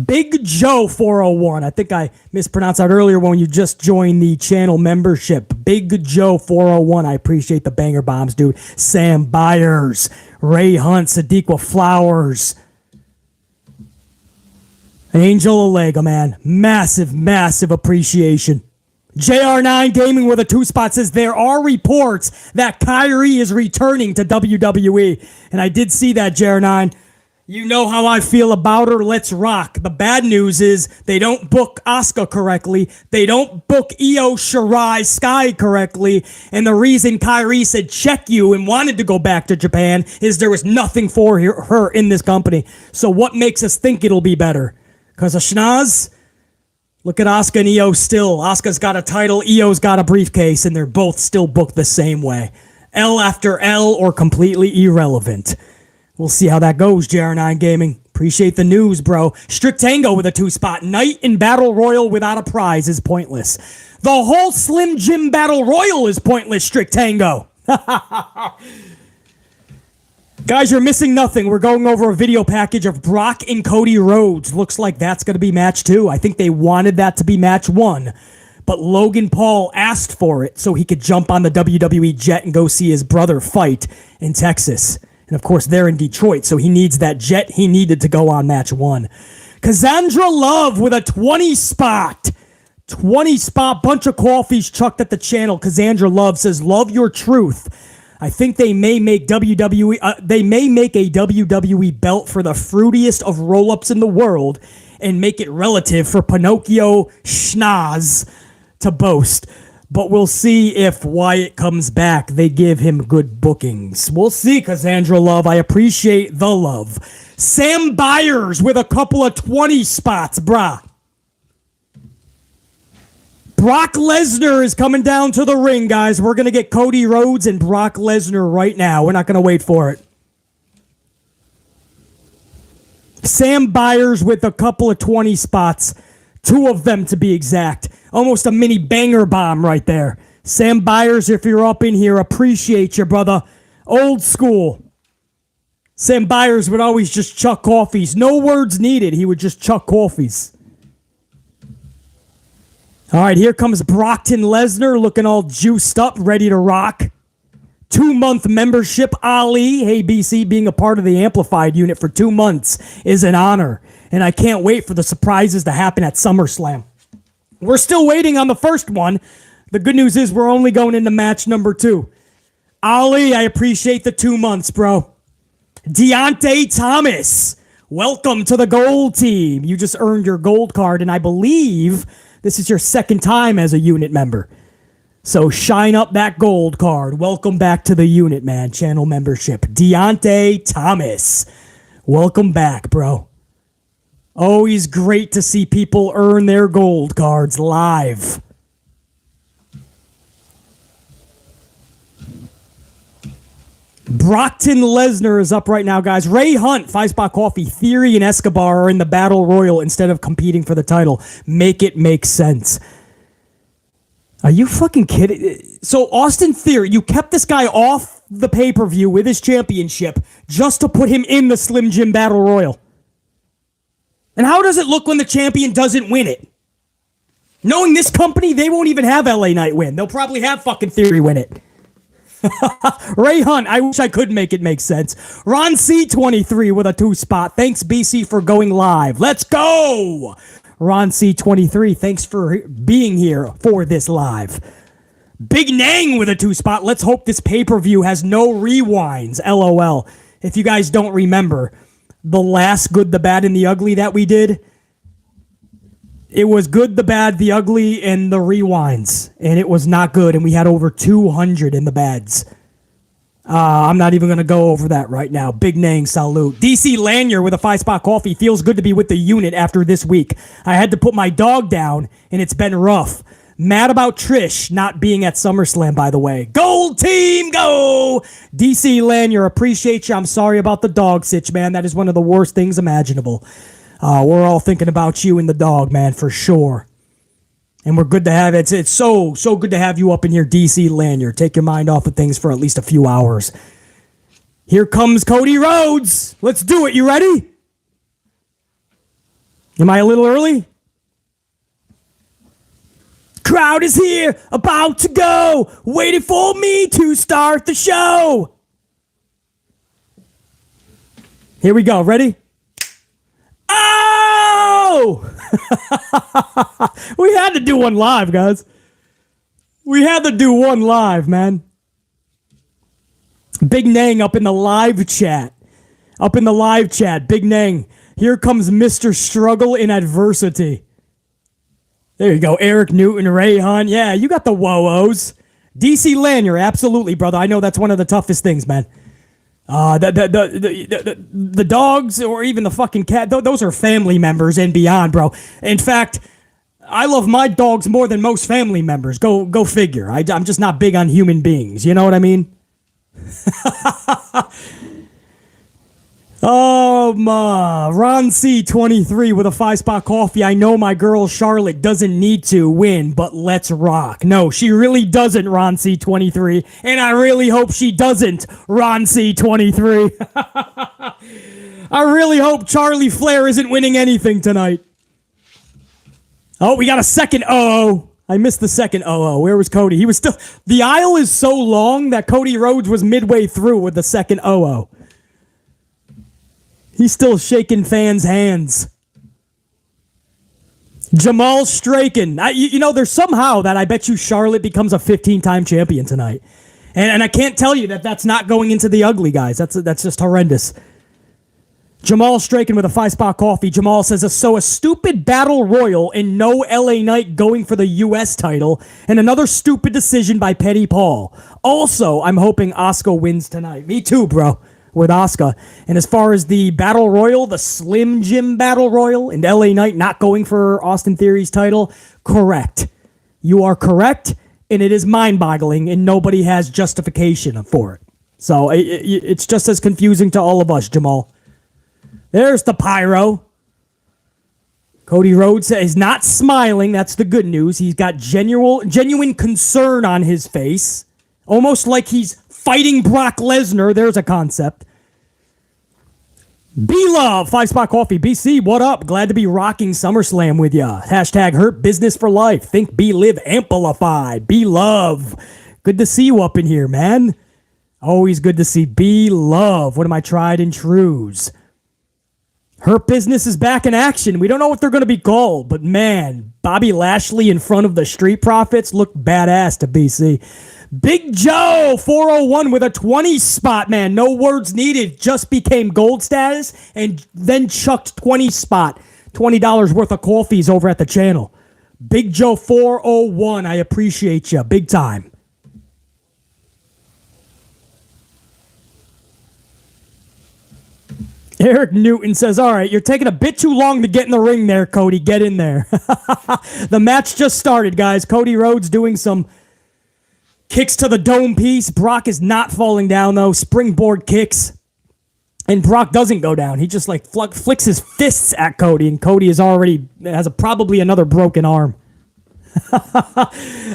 A: Big Joe 401. I think I mispronounced that earlier when you just joined the channel membership. Big Joe 401. I appreciate the banger bombs, dude. Sam Byers, Ray Hunt, Sadiqa Flowers. Angel Olega, man. Massive, massive appreciation. JR9 Gaming with a 2-spot says there are reports that Kyrie is returning to WWE. And I did see that, JR9. You know how I feel about her. Let's rock. The bad news is they don't book Asuka correctly. They don't book Io Shirai Sky correctly. And the reason Kyrie said check you and wanted to go back to Japan is there was nothing for her in this company. So what makes us think it'll be better? Because of Schnoz? Look at Asuka and Io still. Asuka's got a title. Io's got a briefcase. And they're both still booked the same way. L after L or completely irrelevant. We'll see how that goes, JR9 Gaming. Appreciate the news, bro. Strict Tango with a 2-spot. Night in Battle Royal without a prize is pointless. The whole Slim Jim Battle Royal is pointless, Strict Tango. Guys, you're missing nothing. We're going over a video package of Brock and Cody Rhodes. Looks like that's going to be match 2. I think they wanted that to be match 1. But Logan Paul asked for it so he could jump on the WWE jet and go see his brother fight in Texas. And, of course, they're in Detroit, so he needs that jet he needed to go on match 1. Cassandra Love with a 20-spot. 20-spot, bunch of coffees chucked at the channel. Cassandra Love says, love your truth. I think they may make WWE. They may make a WWE belt for the fruitiest of roll-ups in the world and make it relative for Pinocchio Schnoz to boast. But we'll see if Wyatt comes back. They give him good bookings. We'll see, Cassandra Love. I appreciate the love. Sam Byers with a couple of 20 spots, brah. Brock Lesnar is coming down to the ring, guys. We're going to get Cody Rhodes and Brock Lesnar right now. We're not going to wait for it. Sam Byers with a couple of 20 spots. 2 of them to be exact. Almost a mini banger bomb right there. Sam Byers, if you're up in here, appreciate you, brother. Old school. Sam Byers would always just chuck coffees. No words needed. He would just chuck coffees. All right, here comes Brockton Lesnar looking all juiced up, ready to rock. 2-month membership, Ali. Hey, BC, being a part of the Amplified unit for 2 months is an honor. And I can't wait for the surprises to happen at SummerSlam. We're still waiting on the first one. The good news is we're only going into match number 2. Ali, I appreciate the 2 months, bro. Deontay Thomas, welcome to the gold team. You just earned your gold card, and I believe this is your second time as a unit member. So shine up that gold card. Welcome back to the unit, man. Channel membership. Deontay Thomas, welcome back, bro. Always great to see people earn their gold cards live. Brockton Lesnar is up right now, guys. Ray Hunt, 5-spot coffee. Theory and Escobar are in the Battle Royal instead of competing for the title. Make it make sense. Are you fucking kidding? So Austin Theory, you kept this guy off the pay-per-view with his championship just to put him in the Slim Jim Battle Royal. And how does it look when the champion doesn't win it? Knowing this company, they won't even have LA Knight win. They'll probably have fucking Theory win it. Ray Hunt, I wish I could make it make sense. Ron C23 with a 2-spot. Thanks, BC, for going live. Let's go! Ron C23, thanks for being here for this live. Big Nang with a 2-spot. Let's hope this pay-per-view has no rewinds. LOL. If you guys don't remember, the last Good, the Bad, and the Ugly that we did, it was Good, the Bad, the Ugly, and the rewinds. And it was not good, and we had over 200 in the bads. I'm not even going to go over that right now. Big Nang, salute. DC Lanier with a 5-spot coffee. Feels good to be with the unit after this week. I had to put my dog down, and it's been rough. Mad about Trish not being at SummerSlam, by the way. Gold team, go! DC Lanier, appreciate you. I'm sorry about the dog sitch, man. That is one of the worst things imaginable. We're all thinking about you and the dog, man, for sure. And we're good to have it. It's so good to have you up in here, DC Lanier. Take your mind off of things for at least a few hours. Here comes Cody Rhodes. Let's do it. You ready? Am I a little early? Crowd is here, about to go, waiting for me to start the show. Here we go. Ready? Oh! We had to do one live, guys. We had to do one live, man. Big Nang up in the live chat. Big Nang. Here comes Mr. Struggle in Adversity. There you go. Eric Newton, Ray Hunt. Yeah, you got the whoa-ohs. DC Lanyard, absolutely, brother. I know that's one of the toughest things, man. The dogs or even the fucking cat, those are family members and beyond, bro. In fact, I love my dogs more than most family members. Go figure. I'm just not big on human beings. You know what I mean? Ron C23 with a 5-spot coffee. I know my girl Charlotte doesn't need to win, but let's rock. No, she really doesn't, Ron C23, and I really hope she doesn't, Ron C23. I really hope Charlie Flair isn't winning anything tonight. Oh, we got a second oh. I missed the second oh. Where was Cody? He was still... The aisle is so long that Cody Rhodes was midway through with the second oh. He's still shaking fans' hands. Jamal Straken. There's somehow that I bet you Charlotte becomes a 15-time champion tonight. And I can't tell you that that's not going into the ugly, guys. That's just horrendous. Jamal Straken with a 5-spot coffee. Jamal says, so a stupid battle royal and no LA Knight going for the U.S. title and another stupid decision by Petty Paul. Also, I'm hoping Asuka wins tonight. Me too, bro. With Asuka. And as far as the Battle Royal, the Slim Jim Battle Royal, and LA Knight not going for Austin Theory's title, correct. You are correct, and it is mind-boggling, and nobody has justification for it. So it's just as confusing to all of us, Jamal. There's the pyro. Cody Rhodes is not smiling. That's the good news. He's got genuine concern on his face, almost like he's fighting Brock Lesnar. There's a concept. B-Love, 5-spot coffee. BC, what up? Glad to be rocking SummerSlam with ya. Hashtag Hurt Business for Life. Think B-Live Amplified. B-Love. Good to see you up in here, man. Always good to see B-Love. One of my tried and trues. Hurt Business is back in action. We don't know what they're going to be called, but man, Bobby Lashley in front of the Street Profits looked badass to BC. Big Joe, 401 with a 20 spot, man. No words needed. Just became gold status and then chucked 20 spot. $20 worth of coffees over at the channel. Big Joe, 401. I appreciate you. Big time. Eric Newton says, all right, you're taking a bit too long to get in the ring there, Cody. Get in there. The match just started, guys. Cody Rhodes doing some kicks to the dome piece. Brock is not falling down, though. Springboard kicks. And Brock doesn't go down. He just like flicks his fists at Cody, and Cody has probably another broken arm.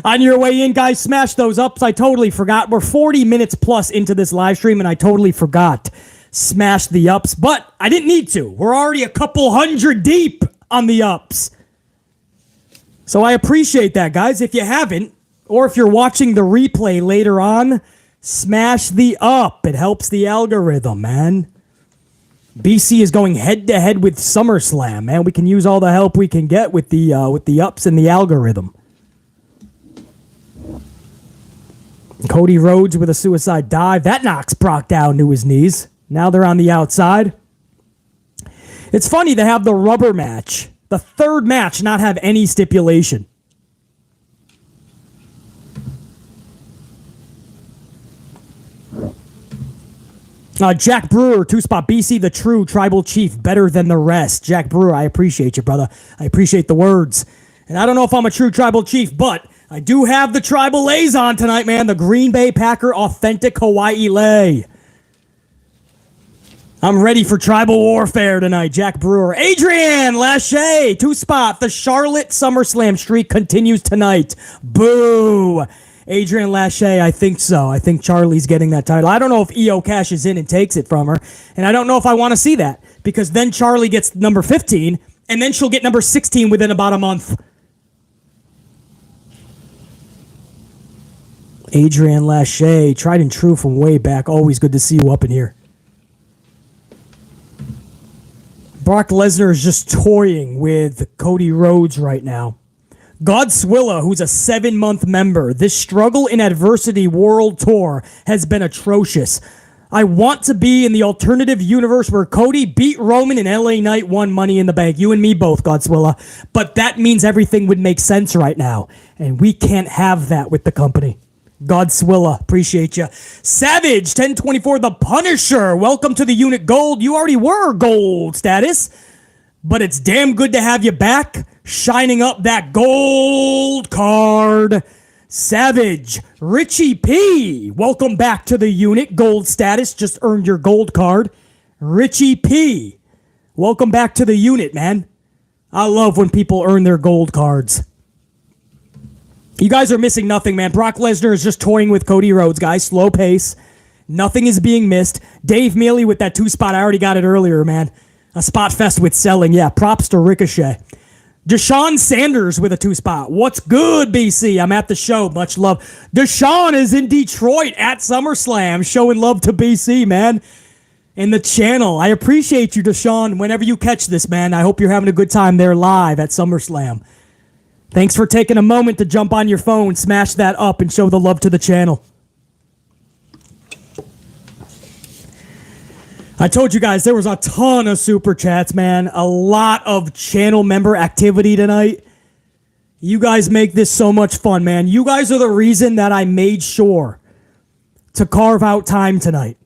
A: On your way in, guys, smash those ups. I totally forgot. We're 40 minutes plus into this live stream, and I totally forgot. Smash the ups, but I didn't need to. We're already a couple hundred deep on the ups. So I appreciate that, guys. If you haven't, or if you're watching the replay later on, smash the up. It helps the algorithm, man. BC is going head-to-head with SummerSlam, man. We can use all the help we can get with the ups and the algorithm. Cody Rhodes with a suicide dive. That knocks Brock down to his knees. Now they're on the outside. It's funny to have the rubber match, the third match, not have any stipulation. Jack Brewer, 2-spot BC, the true tribal chief, better than the rest. Jack Brewer, I appreciate you, brother. I appreciate the words. And I don't know if I'm a true tribal chief, but I do have the tribal lays on tonight, man. The Green Bay Packer authentic Hawaii lay. I'm ready for tribal warfare tonight. Jack Brewer. Adrian Lachey, 2-spot. The Charlotte SummerSlam streak continues tonight. Boo. Adrian Lachey, I think so. I think Charlie's getting that title. I don't know if Io cashes in and takes it from her. And I don't know if I want to see that. Because then Charlie gets number 15. And then she'll get number 16 within about a month. Adrian Lachey, tried and true from way back. Always good to see you up in here. Brock Lesnar is just toying with Cody Rhodes right now. Godswilla, who's a 7-month member. This struggle in adversity world tour has been atrocious. I want to be in the alternative universe where Cody beat Roman and LA Knight won Money in the Bank. You and me both, Godswilla. But that means everything would make sense right now. And we can't have that with the company. Godswilla, appreciate you. Savage, 1024, The Punisher. Welcome to the Unit Gold. You already were gold status, but it's damn good to have you back, shining up that gold card. Savage, Richie P. Welcome back to the Unit Gold status. Just earned your gold card. Richie P. Welcome back to the Unit, man. I love when people earn their gold cards. You guys are missing nothing, man. Brock Lesnar is just toying with Cody Rhodes, guys. Slow pace. Nothing is being missed. Dave Mealy with that 2-spot. I already got it earlier, man. A spot fest with selling. Yeah, props to Ricochet. Deshaun Sanders with a 2-spot. What's good, BC? I'm at the show. Much love. Deshaun is in Detroit at SummerSlam. Showing love to BC, man. In the channel. I appreciate you, Deshaun. Whenever you catch this, man, I hope you're having a good time there live at SummerSlam. Thanks for taking a moment to jump on your phone, smash that up, and show the love to the channel. I told you guys there was a ton of super chats, man. A lot of channel member activity tonight. You guys make this so much fun, man. You guys are the reason that I made sure to carve out time tonight.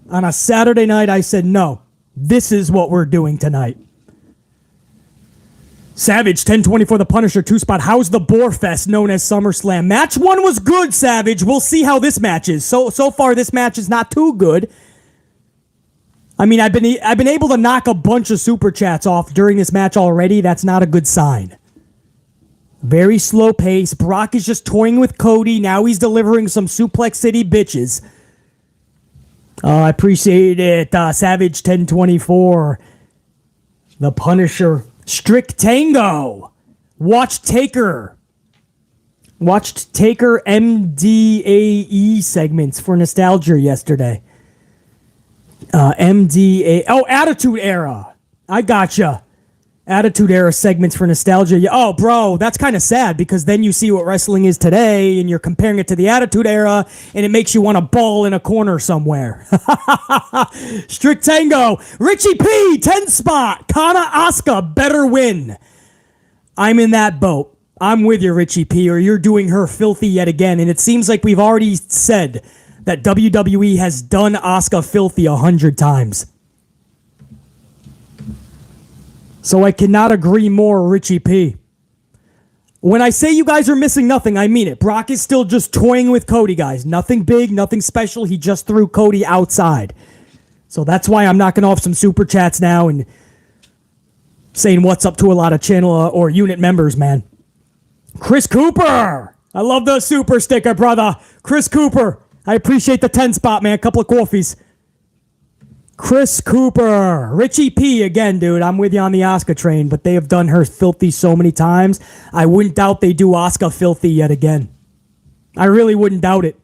A: On a Saturday night, I said, no, this is what we're doing tonight. Savage, 1024, The Punisher, 2-spot. How's the Boar Fest known as SummerSlam? Match 1 was good, Savage. We'll see how this match is. So far, this match is not too good. I mean, I've been able to knock a bunch of super chats off during this match already. That's not a good sign. Very slow pace. Brock is just toying with Cody. Now he's delivering some Suplex City bitches. I appreciate it. Savage, 1024, The Punisher. Strict Tango. Watched Taker MDAE segments for nostalgia yesterday. MDA. Oh, Attitude Era. I gotcha. Attitude Era segments for nostalgia. Oh, bro, that's kind of sad because then you see what wrestling is today and you're comparing it to the Attitude Era and it makes you want to ball in a corner somewhere. Strict Tango. Richie P, 10-spot. Kana Asuka, better win. I'm in that boat. I'm with you, Richie P, or you're doing her filthy yet again. And it seems like we've already said that WWE has done Asuka filthy 100 times. So I cannot agree more, Richie P. When I say you guys are missing nothing, I mean it. Brock is still just toying with Cody, guys. Nothing big, nothing special. He just threw Cody outside. So that's why I'm knocking off some super chats now and saying what's up to a lot of channel or unit members, man. Chris Cooper. I love the super sticker, brother. Chris Cooper. I appreciate the 10-spot, man. A couple of coffees. Chris Cooper. Richie P again, dude. I'm with you on the Asuka train, but they have done her filthy so many times. I wouldn't doubt they do Asuka filthy yet again. I really wouldn't doubt it.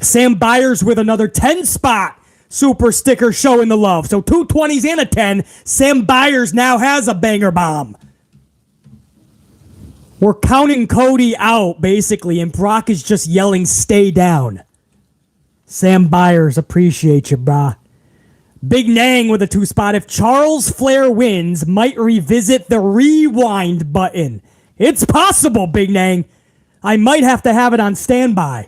A: Sam Byers with another 10-spot super sticker showing the love. So 2 20s and a 10. Sam Byers now has a banger bomb. We're counting Cody out, basically, and Brock is just yelling, stay down. Sam Byers, appreciate you, brah. Big Nang with a 2-spot. If Charles Flair wins, might revisit the rewind button. It's possible, Big Nang. I might have to have it on standby.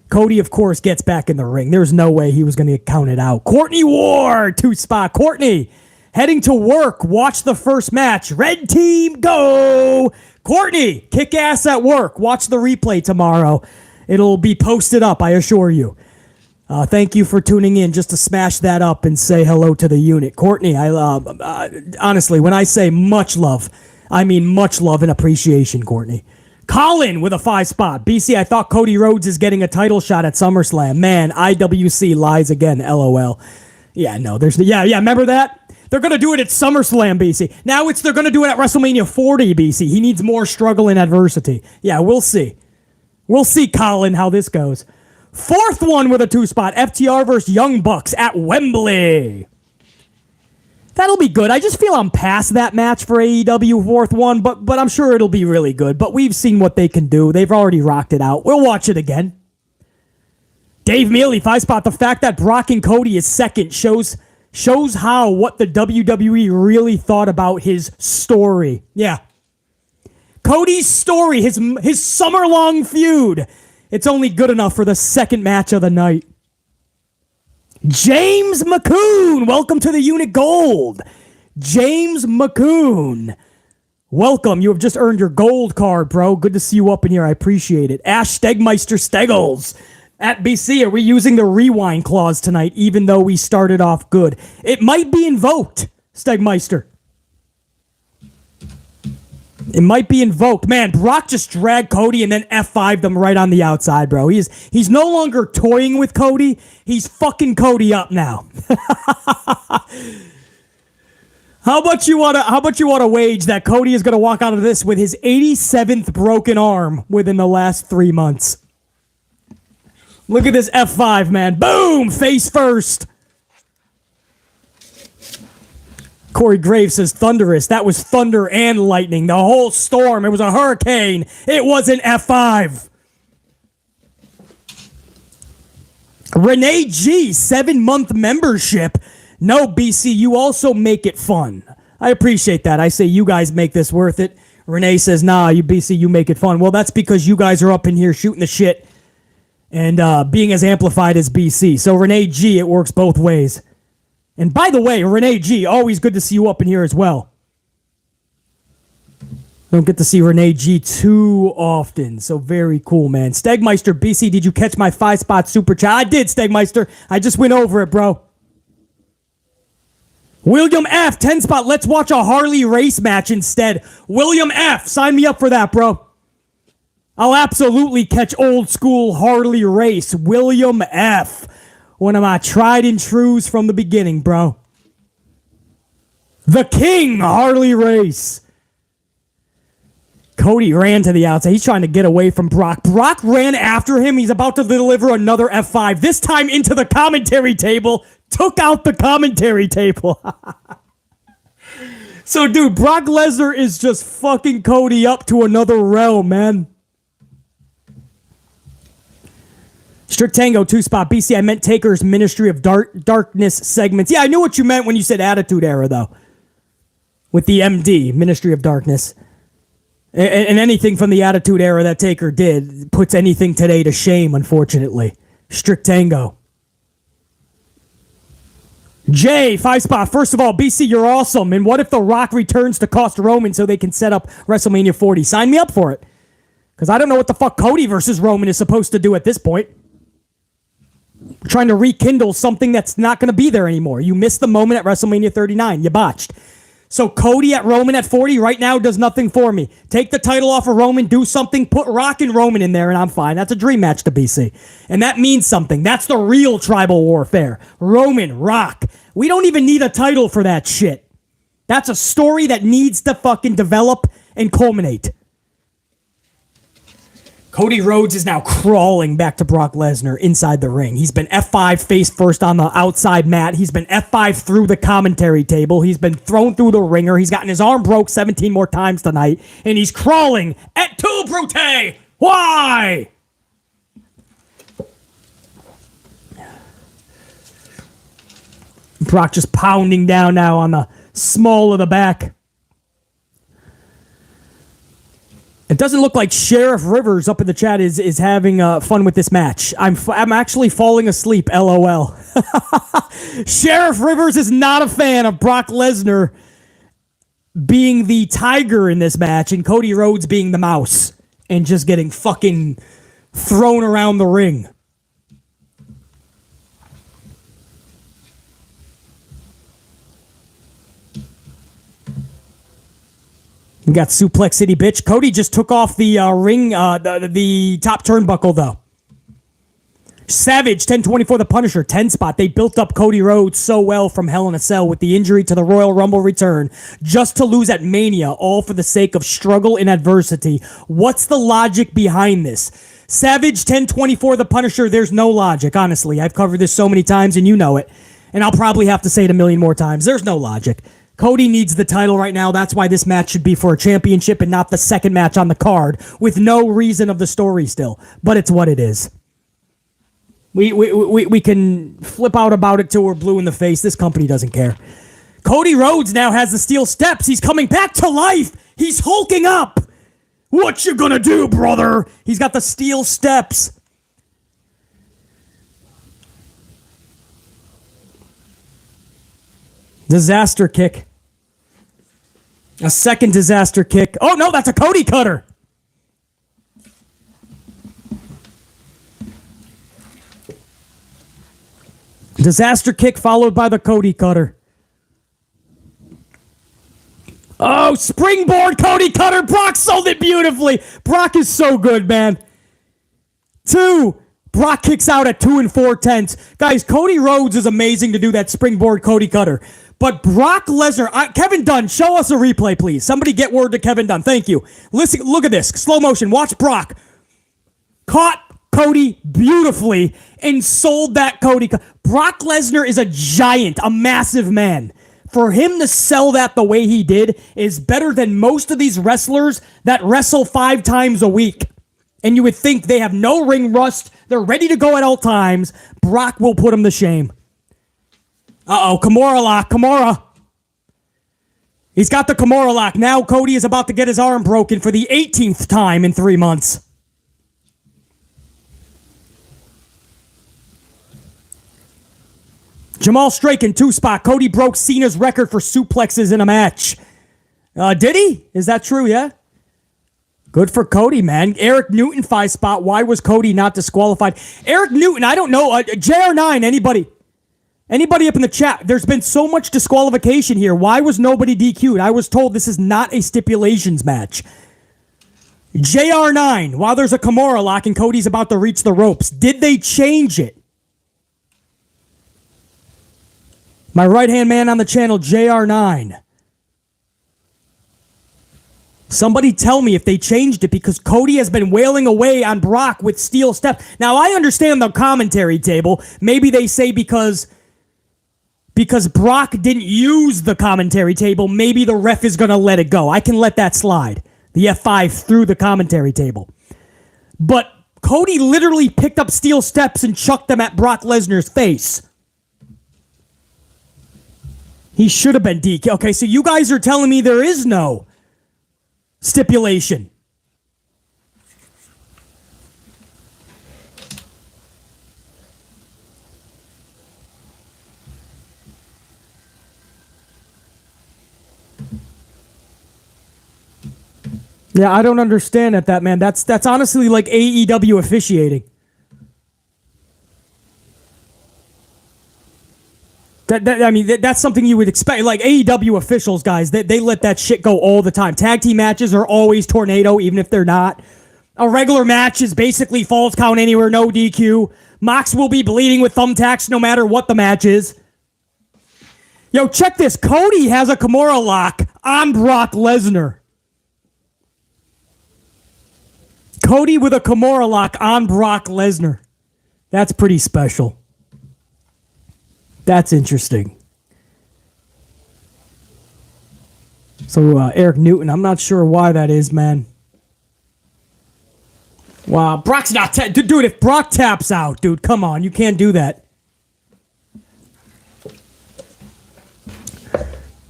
A: Cody, of course, gets back in the ring. There's no way he was going to get counted out. Courtney Ward, 2-spot. Courtney, heading to work. Watch the first match. Red team, go. Courtney, kick ass at work. Watch the replay tomorrow. It'll be posted up, I assure you. Thank you for tuning in just to smash that up and say hello to the unit. Courtney, honestly, when I say much love, I mean much love and appreciation, Courtney. Colin with a 5-spot. BC, I thought Cody Rhodes is getting a title shot at SummerSlam. Man, IWC lies again, LOL. Yeah, no, remember that? They're going to do it at SummerSlam, BC. Now they're going to do it at WrestleMania 40, BC. He needs more struggle and adversity. Yeah, we'll see. We'll see, Colin, how this goes. 4th one with a 2-spot. FTR versus Young Bucks at Wembley. That'll be good. I just feel I'm past that match for AEW fourth one, but I'm sure it'll be really good. But we've seen what they can do. They've already rocked it out. We'll watch it again. Dave Mealy, 5 spot. The fact that Brock and Cody is second shows how what the WWE really thought about his story. Yeah. Cody's story, his summer-long feud. It's only good enough for the second match of the night. James McCoon, welcome to the Unit Gold. James McCoon, welcome. You have just earned your gold card, bro. Good to see you up in here. I appreciate it. Ash Stegmeister Steggles at BC. Are we using the rewind clause tonight, even though we started off good? It might be invoked, Stegmeister. It might be invoked. Man, Brock just dragged Cody and then F5'd them right on the outside, bro. He's no longer toying with Cody. He's fucking Cody up now. How about you want to wager that Cody is going to walk out of this with his 87th broken arm within the last 3 months? Look at this F5, man. Boom! Face first. Corey Graves says thunderous. That was thunder and lightning. The whole storm. It was a hurricane. It wasn't F5. Renee G, 7-month membership. No, BC, you also make it fun. I appreciate that. I say you guys make this worth it. Renee says, nah, you BC, you make it fun. Well, that's because you guys are up in here shooting the shit and being as amplified as BC. So Renee G, it works both ways. And by the way, Renee G, always good to see you up in here as well. Don't get to see Renee G too often, so very cool, man. Stegmeister, BC, did you catch my 5-spot super chat? I did, Stegmeister. I just went over it, bro. William F, 10-spot. Let's watch a Harley race match instead. William F, sign me up for that, bro. I'll absolutely catch old school Harley race. William F, one of my tried and trues from the beginning, bro. The King Harley race. Cody ran to the outside. He's trying to get away from Brock. Brock ran after him. He's about to deliver another F5. This time into the commentary table. Took out the commentary table. So, dude, Brock Lesnar is just fucking Cody up to another realm, man. Strict Tango, 2-spot. BC, I meant Taker's Ministry of Darkness segments. Yeah, I knew what you meant when you said Attitude Era, though. With the MD, Ministry of Darkness. And anything from the Attitude Era that Taker did puts anything today to shame, unfortunately. Strict Tango. Jay, 5-spot. First of all, BC, you're awesome. And what if The Rock returns to cost Roman so they can set up WrestleMania 40? Sign me up for it. Because I don't know what the fuck Cody versus Roman is supposed to do at this point. We're trying to rekindle something that's not going to be there anymore. You missed the moment at WrestleMania 39. You botched. So Cody at Roman at 40 right now does nothing for me. Take the title off of Roman, do something, put Rock and Roman in there, and I'm fine. That's a dream match to BC. And that means something. That's the real tribal warfare. Roman, Rock. We don't even need a title for that shit. That's a story that needs to fucking develop and culminate. Cody Rhodes is now crawling back to Brock Lesnar inside the ring. He's been F5 face first on the outside mat. He's been F5 through the commentary table. He's been thrown through the ringer. He's gotten his arm broke 17 more times tonight. And he's crawling at 2 Brute. Why? Brock just pounding down now on the small of the back. It doesn't look like Sheriff Rivers up in the chat is having fun with this match. I'm actually falling asleep, LOL. Sheriff Rivers is not a fan of Brock Lesnar being the tiger in this match and Cody Rhodes being the mouse and just getting fucking thrown around the ring. We got Suplex City, bitch. Cody just took off the ring, the top turnbuckle, though. Savage, 1024, the Punisher, 10-spot. They built up Cody Rhodes so well from Hell in a Cell with the injury to the Royal Rumble return, just to lose at Mania, all for the sake of struggle and adversity. What's the logic behind this? Savage, 1024, the Punisher, there's no logic, honestly. I've covered this so many times, and you know it. And I'll probably have to say it a million more times. There's no logic. Cody needs the title right now. That's why this match should be for a championship and not the second match on the card with no reason of the story still. But it's what it is. We can flip out about it till we're blue in the face. This company doesn't care. Cody Rhodes now has the steel steps. He's coming back to life. He's hulking up. What you gonna do, brother? He's got the steel steps. Disaster kick. A second disaster kick. Oh, no, that's a Cody cutter. Disaster kick followed by the Cody cutter. Oh, springboard Cody cutter. Brock sold it beautifully. Brock is so good, man. 2. Brock kicks out at 2 4/10. Guys, Cody Rhodes is amazing to do that springboard Cody cutter. But Brock Lesnar, Kevin Dunn, show us a replay, please. Somebody get word to Kevin Dunn. Thank you. Listen, look at this. Slow motion. Watch Brock. Caught Cody beautifully and sold that Cody. Brock Lesnar is a giant, a massive man. For him to sell that the way he did is better than most of these wrestlers that wrestle 5 times a week. And you would think they have no ring rust. They're ready to go at all times. Brock will put him to shame. Uh-oh, Kimura lock. Kimura. He's got the Kimura lock. Now Cody is about to get his arm broken for the 18th time in 3 months. Jamal Straken, 2-spot. Cody broke Cena's record for suplexes in a match. Did he? Is that true? Yeah. Good for Cody, man. Eric Newton, 5-spot. Why was Cody not disqualified? Eric Newton, I don't know. JR9, anybody? Anybody up in the chat? There's been so much disqualification here. Why was nobody DQ'd? I was told this is not a stipulations match. JR9, while there's a Kimura lock and Cody's about to reach the ropes, did they change it? My right-hand man on the channel, JR9. Somebody tell me if they changed it, because Cody has been wailing away on Brock with steel steps. Now, I understand the commentary table. Maybe they say because Brock didn't use the commentary table, maybe the ref is going to let it go. I can let that slide. The F5 through the commentary table. But Cody literally picked up steel steps and chucked them at Brock Lesnar's face. He should have been DQ. Okay, so you guys are telling me there is no stipulation. Yeah, I don't understand that, man. That's honestly like AEW officiating. That's something you would expect. Like AEW officials, guys, they let that shit go all the time. Tag team matches are always tornado, even if they're not. A regular match is basically falls count anywhere, no DQ. Mox will be bleeding with thumbtacks no matter what the match is. Yo, check this. Cody has a Kimura lock on Brock Lesnar. Cody with a Kimura lock on Brock Lesnar. That's pretty special. That's interesting. So, Eric Newton, I'm not sure why that is, man. Wow, Brock's not... dude, if Brock taps out, dude, come on. You can't do that.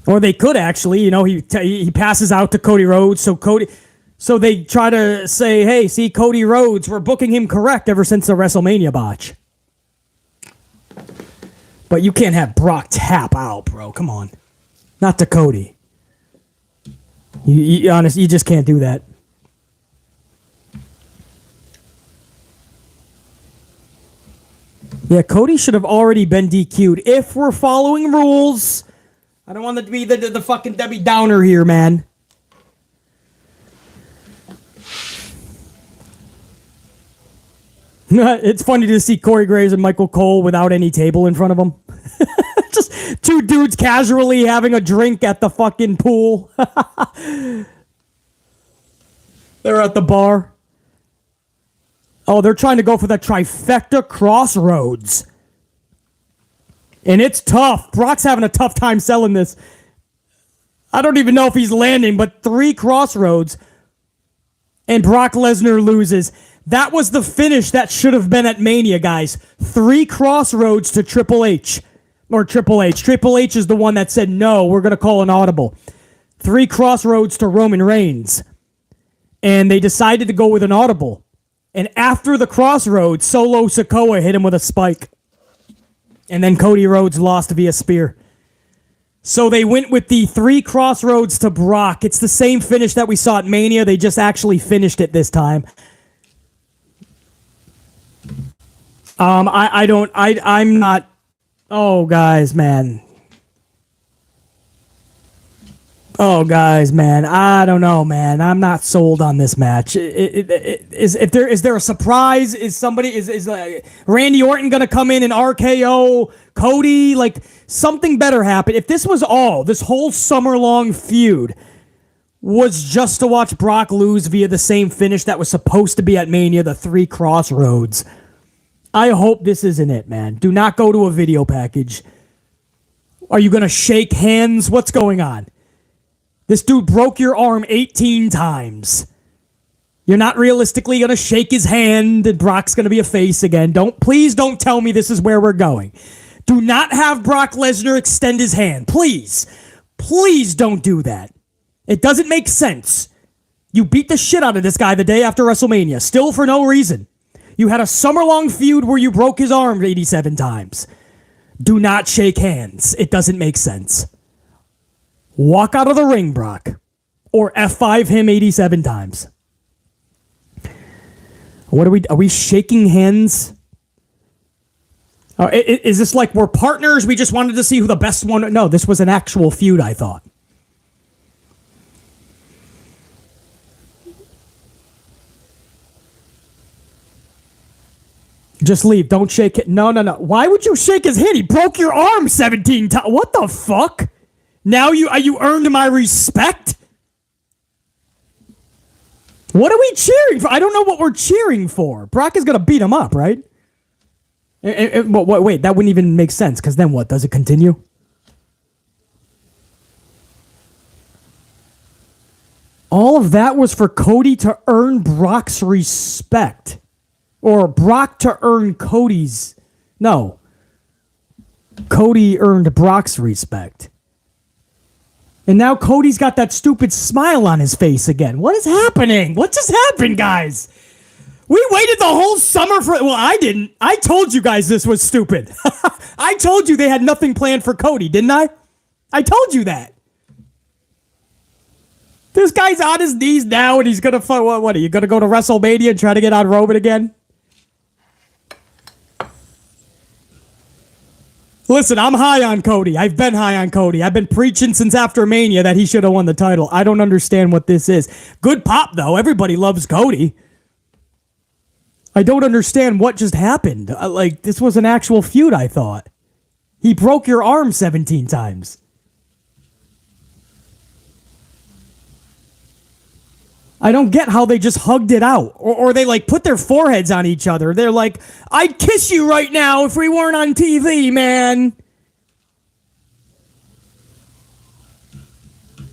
A: Or they could, actually. You know, he passes out to Cody Rhodes, so they try to say, hey, see, Cody Rhodes, we're booking him correct ever since the WrestleMania botch. But you can't have Brock tap out, bro. Come on. Not to Cody. You just can't do that. Yeah, Cody should have already been DQ'd. If we're following rules. I don't want it to be the fucking Debbie Downer here, man. It's funny to see Corey Graves and Michael Cole without any table in front of them. Just two dudes casually having a drink at the fucking pool. They're at the bar. Oh, they're trying to go for the trifecta crossroads. And it's tough. Brock's having a tough time selling this. I don't even know if he's landing, but 3 crossroads and Brock Lesnar loses. That was the finish that should have been at Mania, guys. 3 crossroads to Triple H. Or Triple H. Triple H is the one that said, no, we're going to call an audible. 3 crossroads to Roman Reigns. And they decided to go with an audible. And after the crossroads, Solo Sikoa hit him with a spike. And then Cody Rhodes lost via spear. So they went with the 3 crossroads to Brock. It's the same finish that we saw at Mania. They just actually finished it this time. I'm not. Oh, guys, man. I don't know, man. I'm not sold on this match. Is there a surprise? Is Randy Orton gonna come in and RKO Cody? Like, something better happen. If this was this whole summer-long feud was just to watch Brock lose via the same finish that was supposed to be at Mania, the 3 crossroads, I hope this isn't it, man. Do not go to a video package. Are you gonna shake hands? What's going on? This dude broke your arm 18 times. You're not realistically going to shake his hand and Brock's going to be a face again. Please don't tell me this is where we're going. Do not have Brock Lesnar extend his hand. Please. Please don't do that. It doesn't make sense. You beat the shit out of this guy the day after WrestleMania, still for no reason. You had a summer-long feud where you broke his arm 87 times. Do not shake hands. It doesn't make sense. Walk out of the ring, Brock. Or F5 him 87 times. Are we shaking hands? Is this like we're partners? We just wanted to see who the best one... No, this was an actual feud, I thought. Just leave. Don't shake it. No. Why would you shake his hand? He broke your arm 17 times. What the fuck? Now you earned my respect? What are we cheering for? I don't know what we're cheering for. Brock is going to beat him up, right? Wait, that wouldn't even make sense, because then what? Does it continue? All of that was for Cody to earn Brock's respect. Or Brock to earn Cody's... No. Cody earned Brock's respect. And now Cody's got that stupid smile on his face again. What is happening? What just happened, guys? We waited the whole summer for... Well, I didn't. I told you guys this was stupid. I told you they had nothing planned for Cody, didn't I? I told you that. This guy's on his knees now, and he's going to... What are you going to go to WrestleMania and try to get on Roman again? Listen, I'm high on Cody. I've been high on Cody. I've been preaching since after Mania that he should have won the title. I don't understand what this is. Good pop, though. Everybody loves Cody. I don't understand what just happened. This was an actual feud, I thought. He broke your arm 17 times. I don't get how they just hugged it out. Or they, put their foreheads on each other. They're like, I'd kiss you right now if we weren't on TV, man.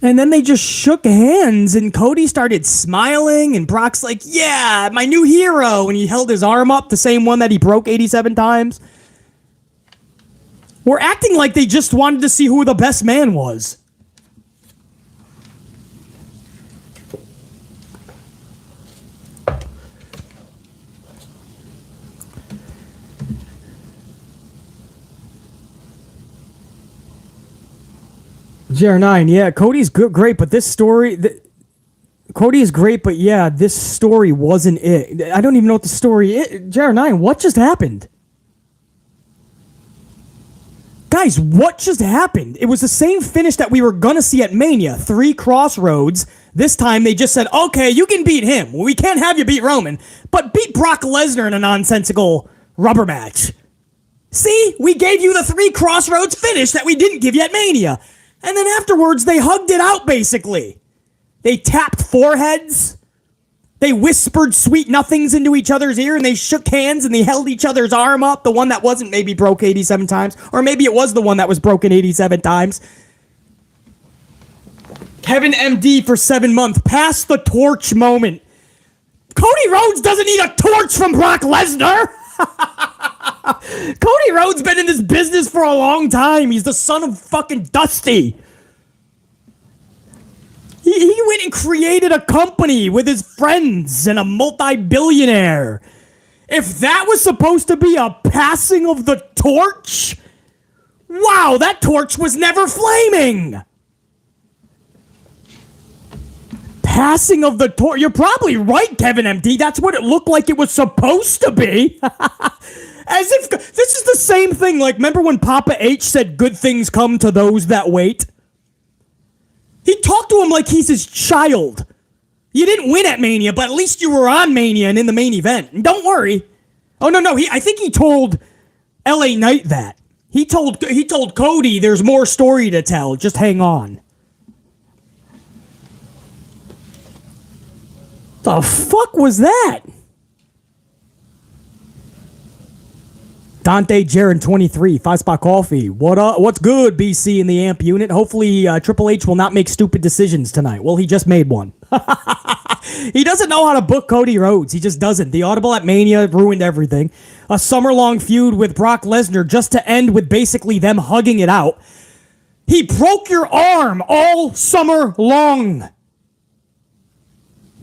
A: And then they just shook hands, and Cody started smiling, and Brock's like, yeah, my new hero. And he held his arm up, the same one that he broke 87 times. We're acting like they just wanted to see who the best man was. JR9, yeah, Cody's great, but this story... Cody is great, but yeah, this story wasn't it. I don't even know what the story is. JR9, what just happened? Guys, what just happened? It was the same finish that we were going to see at Mania. 3 crossroads. This time they just said, okay, you can beat him. Well, we can't have you beat Roman, but beat Brock Lesnar in a nonsensical rubber match. See? We gave you the 3 crossroads finish that we didn't give you at Mania. And then afterwards, they hugged it out, basically. They tapped foreheads. They whispered sweet nothings into each other's ear, and they shook hands, and they held each other's arm up. The one that wasn't maybe broke 87 times. Or maybe it was the one that was broken 87 times. Kevin MD for 7 months. Pass the torch moment. Cody Rhodes doesn't need a torch from Brock Lesnar. Cody Rhodes been in this business for a long time. He's the son of fucking Dusty. He went and created a company with his friends and a multi-billionaire. If that was supposed to be a passing of the torch, wow, that torch was never flaming. Passing of the torch. You're probably right, Kevin MD. That's what it looked like it was supposed to be. As if this is the same thing. Like, remember when Papa H said good things come to those that wait? He talked to him like he's his child. You didn't win at Mania, but at least you were on Mania and in the main event. And don't worry. Oh, no. I think he told LA Knight that. He told Cody there's more story to tell. Just hang on. The fuck was that? Dante Jaron 23, 5-spot coffee. What up? What's good, BC in the AMP unit? Hopefully Triple H will not make stupid decisions tonight. Well, he just made one. He doesn't know how to book Cody Rhodes. He just doesn't. The Audible at Mania ruined everything. A summer-long feud with Brock Lesnar just to end with basically them hugging it out. He broke your arm all summer long.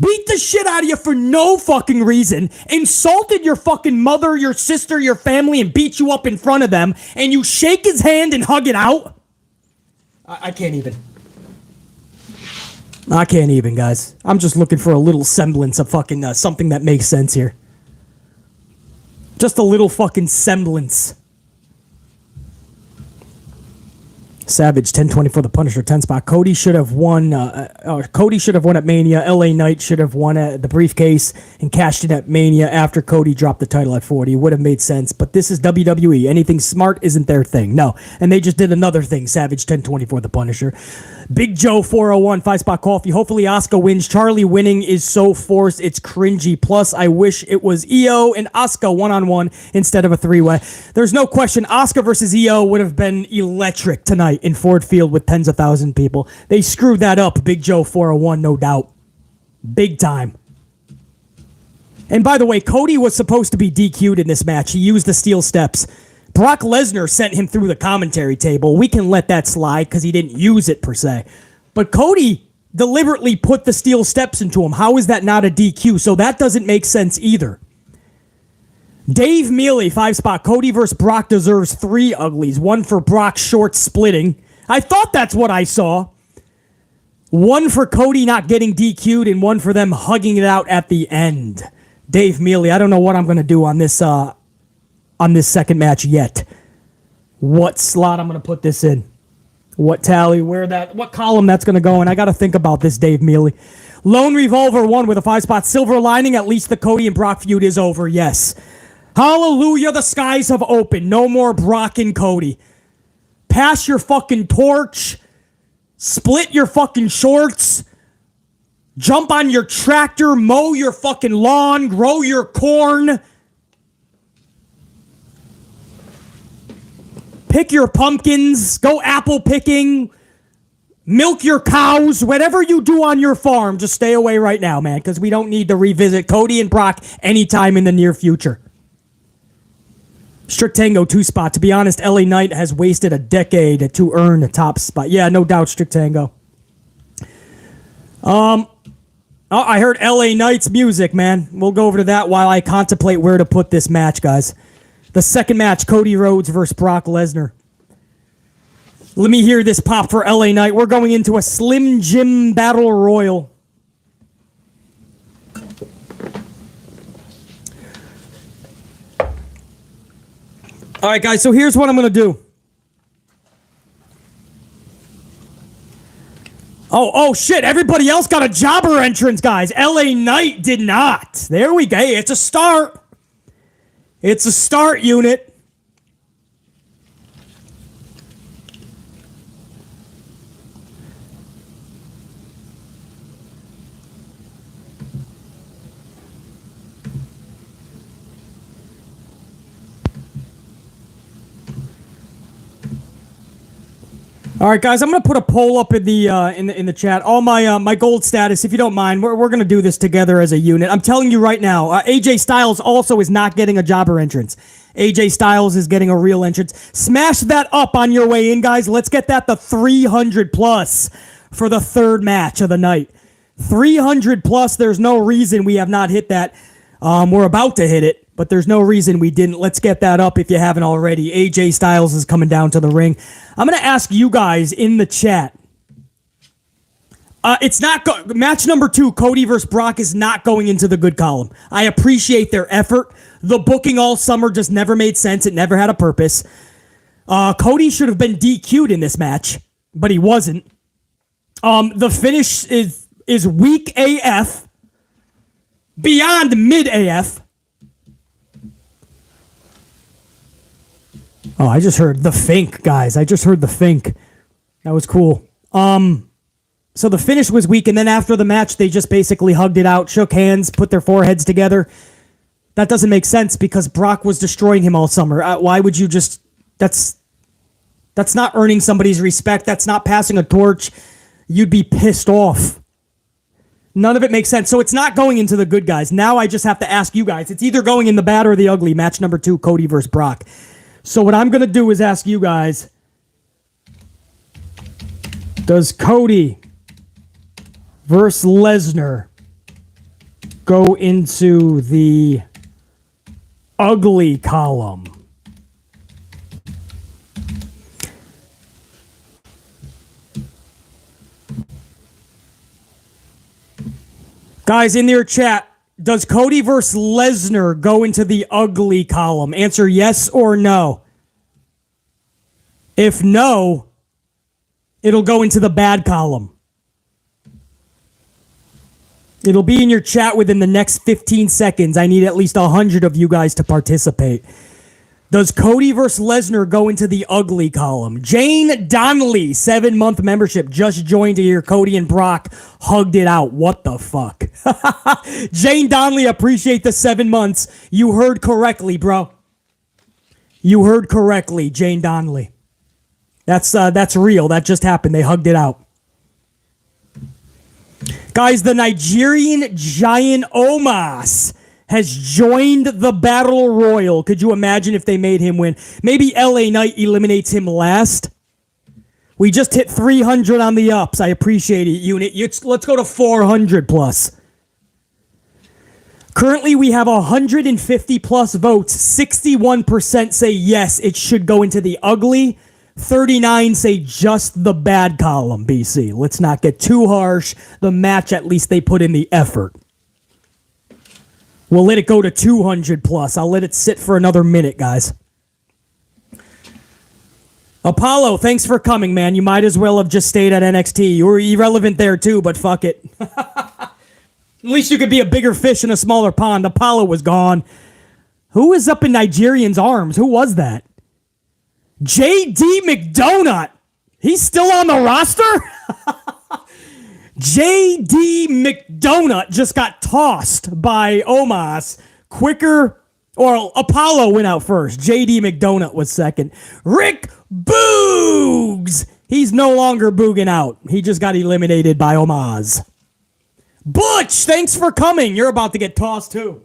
A: Beat the shit out of you for no fucking reason, insulted your fucking mother, your sister, your family, and beat you up in front of them, and you shake his hand and hug it out? I can't even. I can't even, guys. I'm just looking for a little semblance of fucking something that makes sense here. Just a little fucking semblance. Savage 1020 for the Punisher 10 spot. Cody should have won. Cody should have won at Mania. LA Knight should have won at the briefcase and cashed in at Mania after Cody dropped the title at 40. It would have made sense, but this is WWE. Anything smart isn't their thing. No, and they just did another thing. Savage 1020 for the Punisher. Big Joe 401 5-spot coffee. Hopefully Asuka wins. Charlie winning is so forced it's cringy. Plus, I wish it was Io and Asuka one-on-one instead of a three-way. There's no question Asuka versus Io would have been electric tonight in Ford Field with tens of thousands of people. They screwed that up, Big Joe 401, no doubt. Big time. And by the way, Cody was supposed to be DQ'd in this match. He used the steel steps. Brock Lesnar sent him through the commentary table. We can let that slide because he didn't use it per se. But Cody deliberately put the steel steps into him. How is that not a DQ? So that doesn't make sense either. Dave Mealy, 5-spot. Cody versus Brock deserves 3 uglies. 1 for Brock short splitting. I thought that's what I saw. 1 for Cody not getting DQ'd and 1 for them hugging it out at the end. Dave Mealy, I don't know what I'm going to do on this second match yet. What slot I'm going to put this in. What tally, what column that's going to go in. I got to think about this, Dave Mealy. Lone Revolver 1 with a 5-spot. Silver lining, at least the Cody and Brock feud is over, yes. Hallelujah, the skies have opened. No more Brock and Cody. Pass your fucking torch. Split your fucking shorts. Jump on your tractor. Mow your fucking lawn. Grow your corn. Pick your pumpkins. Go apple picking. Milk your cows. Whatever you do on your farm, just stay away right now, man, because we don't need to revisit Cody and Brock anytime in the near future. Strict Tango 2-spot. To be honest, LA Knight has wasted a decade to earn a top spot. Yeah, no doubt, Strict Tango. I heard LA Knight's music, man. We'll go over to that while I contemplate where to put this match, guys. The second match, Cody Rhodes versus Brock Lesnar. Let me hear this pop for LA Knight. We're going into a Slim Jim Battle Royal. All right, guys, so here's what I'm going to do. Oh, shit, everybody else got a jobber entrance, guys. LA Knight did not. There we go. Hey, it's a start. It's a start, unit. All right, guys, I'm gonna put a poll up in the chat. All my gold status, if you don't mind, we're gonna do this together as a unit. I'm telling you right now, AJ Styles also is not getting a jobber entrance. AJ Styles is getting a real entrance. Smash that up on your way in, guys. Let's get that to 300 plus for the third match of the night. 300 plus. There's no reason we have not hit that. We're about to hit it, but there's no reason we didn't. Let's get that up if you haven't already. AJ Styles is coming down to the ring. I'm going to ask you guys in the chat. It's not match number 2, Cody versus Brock, is not going into the good column. I appreciate their effort. The booking all summer just never made sense. It never had a purpose. Cody should have been DQ'd in this match, but he wasn't. The finish is weak AF. Beyond mid AF. Oh, I just heard the fink, guys. I just heard the fink. That was cool. So the finish was weak, and then after the match, they just basically hugged it out, shook hands, put their foreheads together. That doesn't make sense because Brock was destroying him all summer. Why would you just... That's not earning somebody's respect. That's not passing a torch. You'd be pissed off. None of it makes sense. So it's not going into the good guys. Now I just have to ask you guys. It's either going in the bad or the ugly. Match number 2, Cody versus Brock. So what I'm going to do is ask you guys, does Cody versus Lesnar go into the ugly column? Guys, in your chat, does Cody versus Lesnar go into the ugly column? Answer yes or no. If no, it'll go into the bad column. It'll be in your chat within the next 15 seconds. I need at least 100 of you guys to participate. Does Cody versus Lesnar go into the ugly column? Jane Donnelly, 7-month membership, just joined to hear Cody and Brock hugged it out. What the fuck? Jane Donnelly, appreciate the 7 months. You heard correctly, bro. You heard correctly, Jane Donnelly. That's real. That just happened. They hugged it out. Guys, the Nigerian giant Omos has joined the Battle Royal. Could you imagine if they made him win? Maybe LA Knight eliminates him last. We just hit 300 on the ups. I appreciate it, unit. Let's go to 400 plus. Currently, we have 150 plus votes. 61% say yes, it should go into the ugly. 39 say just the bad column, BC. Let's not get too harsh. The match, at least they put in the effort. We'll let it go to 200 plus. I'll let it sit for another minute, guys. Apollo, thanks for coming, man. You might as well have just stayed at NXT. You were irrelevant there too, but fuck it. At least you could be a bigger fish in a smaller pond. Apollo was gone. Who is up in Nigerian's arms? Who was that? J.D. McDonut. He's still on the roster? J.D. McDonut just got tossed by Omos quicker, or Apollo went out first. J.D. McDonut was second. Rick Boogs. He's no longer booging out. He just got eliminated by Omos. Butch, thanks for coming. You're about to get tossed too.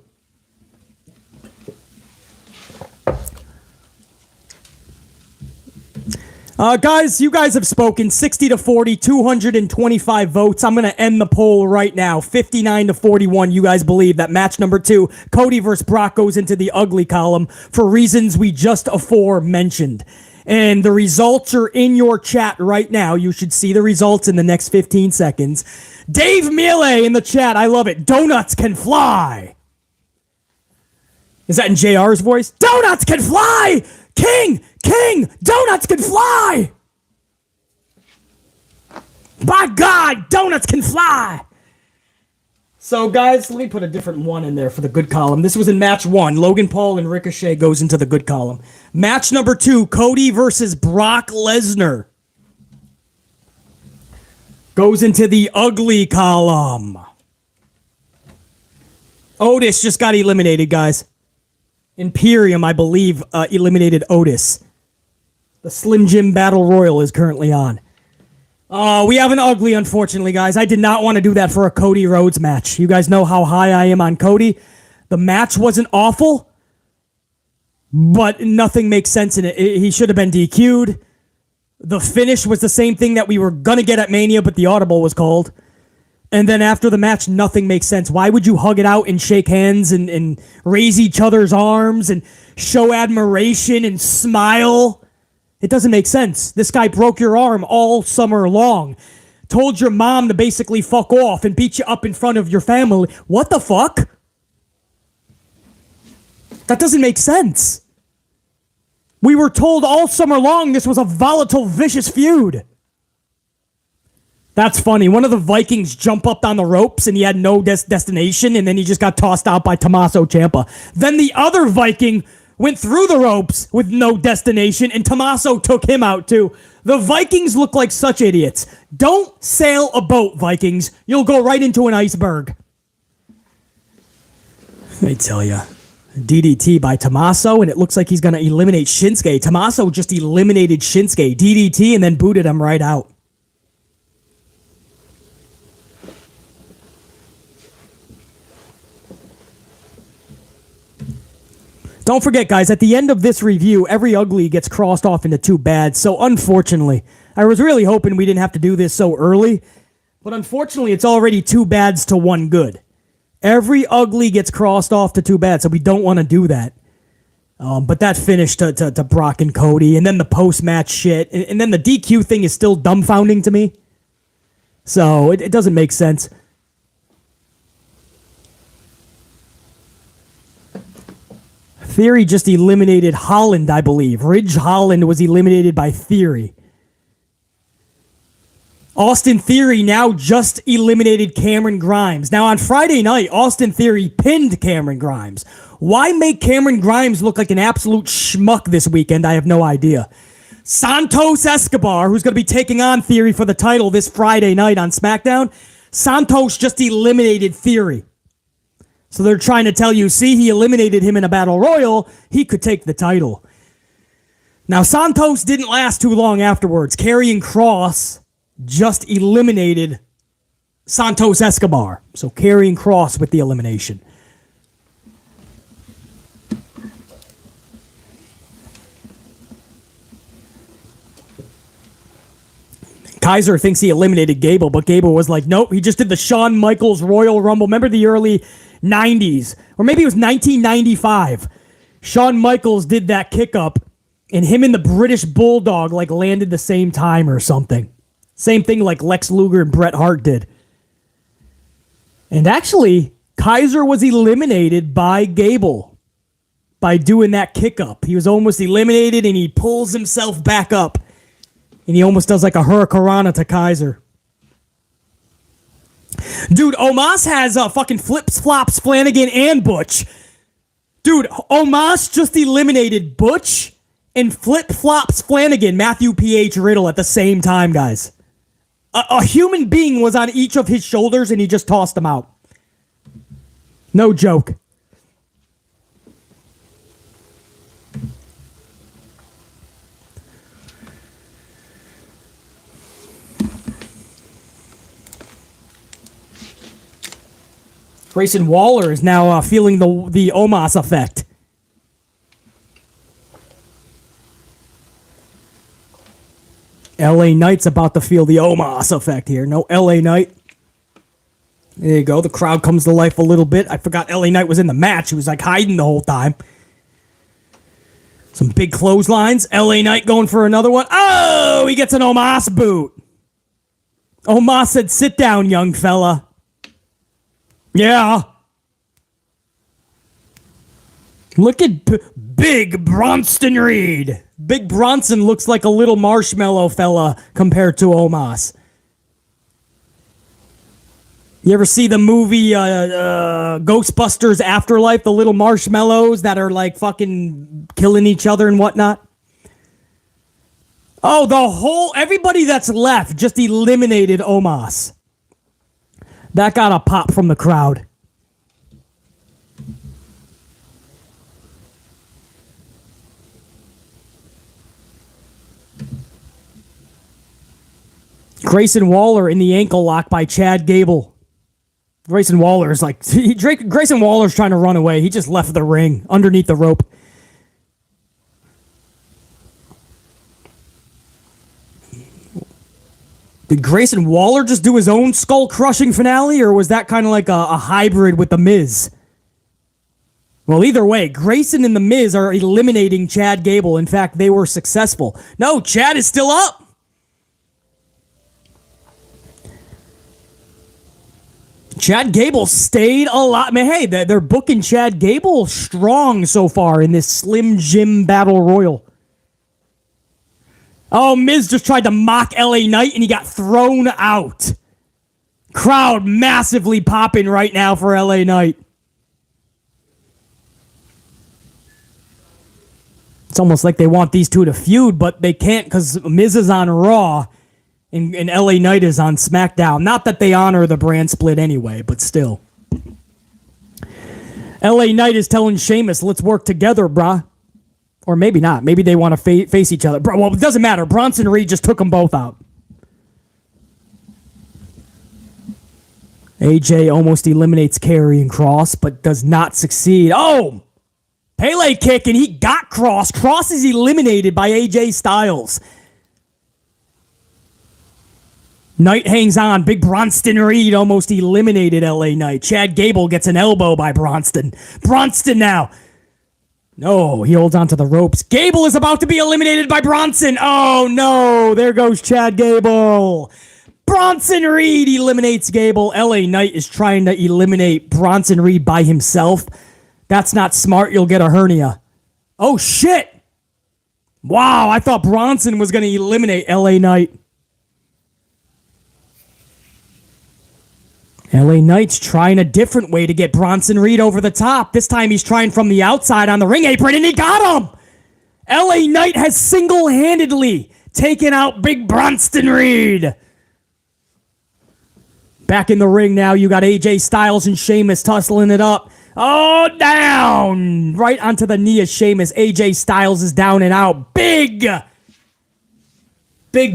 A: Guys, you guys have spoken 60 to 40, 225 votes. I'm going to end the poll right now. 59 to 41. You guys believe that match number 2, Cody versus Brock, goes into the ugly column for reasons we just aforementioned. And the results are in your chat right now. You should see the results in the next 15 seconds. Dave Melee in the chat. I love it. Donuts can fly. Is that in JR's voice? Donuts can fly! King! Donuts can fly! By God, donuts can fly! So, guys, let me put a different one in there for the good column. This was in match 1. Logan Paul and Ricochet goes into the good column. Match number 2, Cody versus Brock Lesnar, goes into the ugly column. Otis just got eliminated, guys. Imperium, I believe, eliminated Otis. The Slim Jim Battle Royal is currently on. We have an ugly, unfortunately, guys. I did not want to do that for a Cody Rhodes match. You guys know how high I am on Cody. The match wasn't awful, but nothing makes sense in it. He should have been DQ'd. The finish was the same thing that we were going to get at Mania, but the audible was called. And then after the match, nothing makes sense. Why would you hug it out and shake hands and raise each other's arms and show admiration and smile? It doesn't make sense. This guy broke your arm all summer long. Told your mom to basically fuck off and beat you up in front of your family. What the fuck? That doesn't make sense. We were told all summer long this was a volatile, vicious feud. That's funny. One of the Vikings jumped up on the ropes and he had no destination, and then he just got tossed out by Tommaso Ciampa. Then the other Viking went through the ropes with no destination, and Tommaso took him out too. The Vikings look like such idiots. Don't sail a boat, Vikings. You'll go right into an iceberg. I tell ya. DDT by Tommaso, and it looks like he's going to eliminate Shinsuke. Tommaso just eliminated Shinsuke. DDT and then booted him right out. Don't forget, guys, at the end of this review, every ugly gets crossed off into two bads. So, unfortunately, I was really hoping we didn't have to do this so early. But unfortunately, it's already two bads to one good. Every ugly gets crossed off to two bads, so we don't want to do that. But that finish to Brock and Cody, and then the post-match shit, and then the DQ thing is still dumbfounding to me. So, it doesn't make sense. Theory just eliminated Holland, I believe. Ridge Holland was eliminated by Theory. Austin Theory now just eliminated Cameron Grimes. Now on Friday night, Austin Theory pinned Cameron Grimes. Why make Cameron Grimes look like an absolute schmuck this weekend? I have no idea. Santos Escobar, who's going to be taking on Theory for the title this Friday night on SmackDown, Santos just eliminated Theory. So they're trying to tell you, see, he eliminated him in a battle royal. He could take the title. Now, Santos didn't last too long afterwards. Karrion Kross just eliminated Santos Escobar. So Karrion Kross with the elimination. Kaiser thinks he eliminated Gable, but Gable was like, nope, he just did the Shawn Michaels Royal Rumble. Remember the early 90s, or maybe it was 1995. Shawn Michaels did that kick up, and him and the British Bulldog like landed the same time or something. Same thing like Lex Luger and Bret Hart did. And actually, Kaiser was eliminated by Gable by doing that kick up. He was almost eliminated, and he pulls himself back up, and he almost does like a Hurricanrana to Kaiser. Dude, Omos has fucking Flips, Flops, Flanagan, and Butch. Dude, Omos just eliminated Butch and Flip, Flops, Flanagan, Matthew P.H. Riddle at the same time, guys. A human being was on each of his shoulders, and he just tossed them out. No joke. Grayson Waller is now feeling the Omos effect. LA Knight's about to feel the Omos effect here. No LA Knight. There you go. The crowd comes to life a little bit. I forgot LA Knight was in the match. He was like hiding the whole time. Some big clotheslines. LA Knight going for another one. Oh, he gets an Omos boot. Omos said, sit down, young fella. Yeah. Look at Big Bronson Reed. Big Bronson looks like a little marshmallow fella compared to Omos. You ever see the movie Ghostbusters Afterlife? The little marshmallows that are like fucking killing each other and whatnot? Oh, everybody that's left just eliminated Omos. That got a pop from the crowd. Grayson Waller in the ankle lock by Chad Gable. Grayson Waller's like, Grayson Waller's trying to run away. He just left the ring underneath the rope. Did Grayson Waller just do his own skull-crushing finale, or was that kind of like a hybrid with The Miz? Well, either way, Grayson and The Miz are eliminating Chad Gable. In fact, they were successful. No, Chad is still up. Chad Gable stayed alive. Man, hey, they're booking Chad Gable strong so far in this Slim Jim Battle Royal. Oh, Miz just tried to mock LA Knight and he got thrown out. Crowd massively popping right now for LA Knight. It's almost like they want these two to feud, but they can't because Miz is on Raw and LA Knight is on SmackDown. Not that they honor the brand split anyway, but still. LA Knight is telling Sheamus, let's work together, brah. Or maybe not. Maybe they want to face each other. Well, it doesn't matter. Bronson Reed just took them both out. AJ almost eliminates Karrion Kross, but does not succeed. Oh! Pele kick, and he got Kross. Kross is eliminated by AJ Styles. Knight hangs on. Big Bronson Reed almost eliminated LA Knight. Chad Gable gets an elbow by Bronson. Bronson now. No, he holds on to the ropes. Gable is about to be eliminated by Bronson. Oh, no. There goes Chad Gable. Bronson Reed eliminates Gable. LA Knight is trying to eliminate Bronson Reed by himself. That's not smart. You'll get a hernia. Oh, shit. Wow, I thought Bronson was going to eliminate LA Knight. LA Knight's trying a different way to get Bronson Reed over the top. This time he's trying from the outside on the ring apron, and he got him! LA Knight has single-handedly taken out Big Bronson Reed. Back in the ring now, you got AJ Styles and Sheamus tussling it up. Oh, down! Right onto the knee of Sheamus. AJ Styles is down and out. Big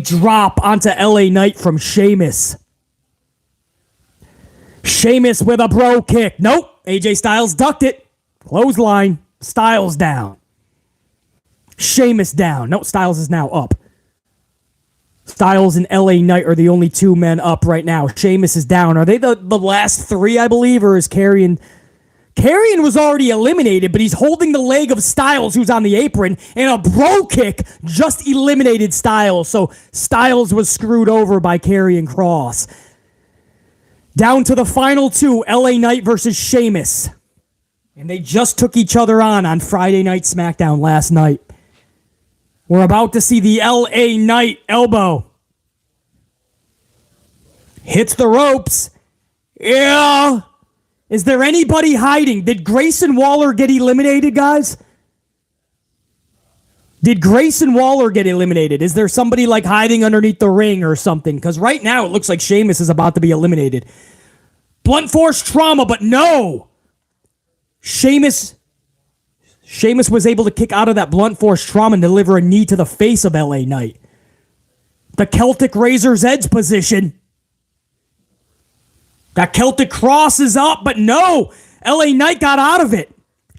A: drop onto LA Knight from Sheamus. Sheamus with a bro kick. Nope. AJ Styles ducked it. Clothesline. Styles down. Sheamus down. No, Styles is now up. Styles and LA Knight are the only two men up right now. Sheamus is down. Are they the last three, I believe, or is Karrion? Karrion was already eliminated, but he's holding the leg of Styles, who's on the apron, and a bro kick just eliminated Styles. So Styles was screwed over by Karrion Kross. Down to the final two, LA Knight versus Sheamus. And they just took each other on Friday Night SmackDown last night. We're about to see the LA Knight elbow. Hits the ropes. Yeah. Is there anybody hiding? Did Grayson Waller get eliminated, guys? Did Grayson Waller get eliminated? Is there somebody like hiding underneath the ring or something? Because right now it looks like Sheamus is about to be eliminated. Blunt force trauma, but no. Sheamus was able to kick out of that blunt force trauma and deliver a knee to the face of LA Knight. The Celtic Razor's Edge position. That Celtic Cross is up, but no. LA Knight got out of it.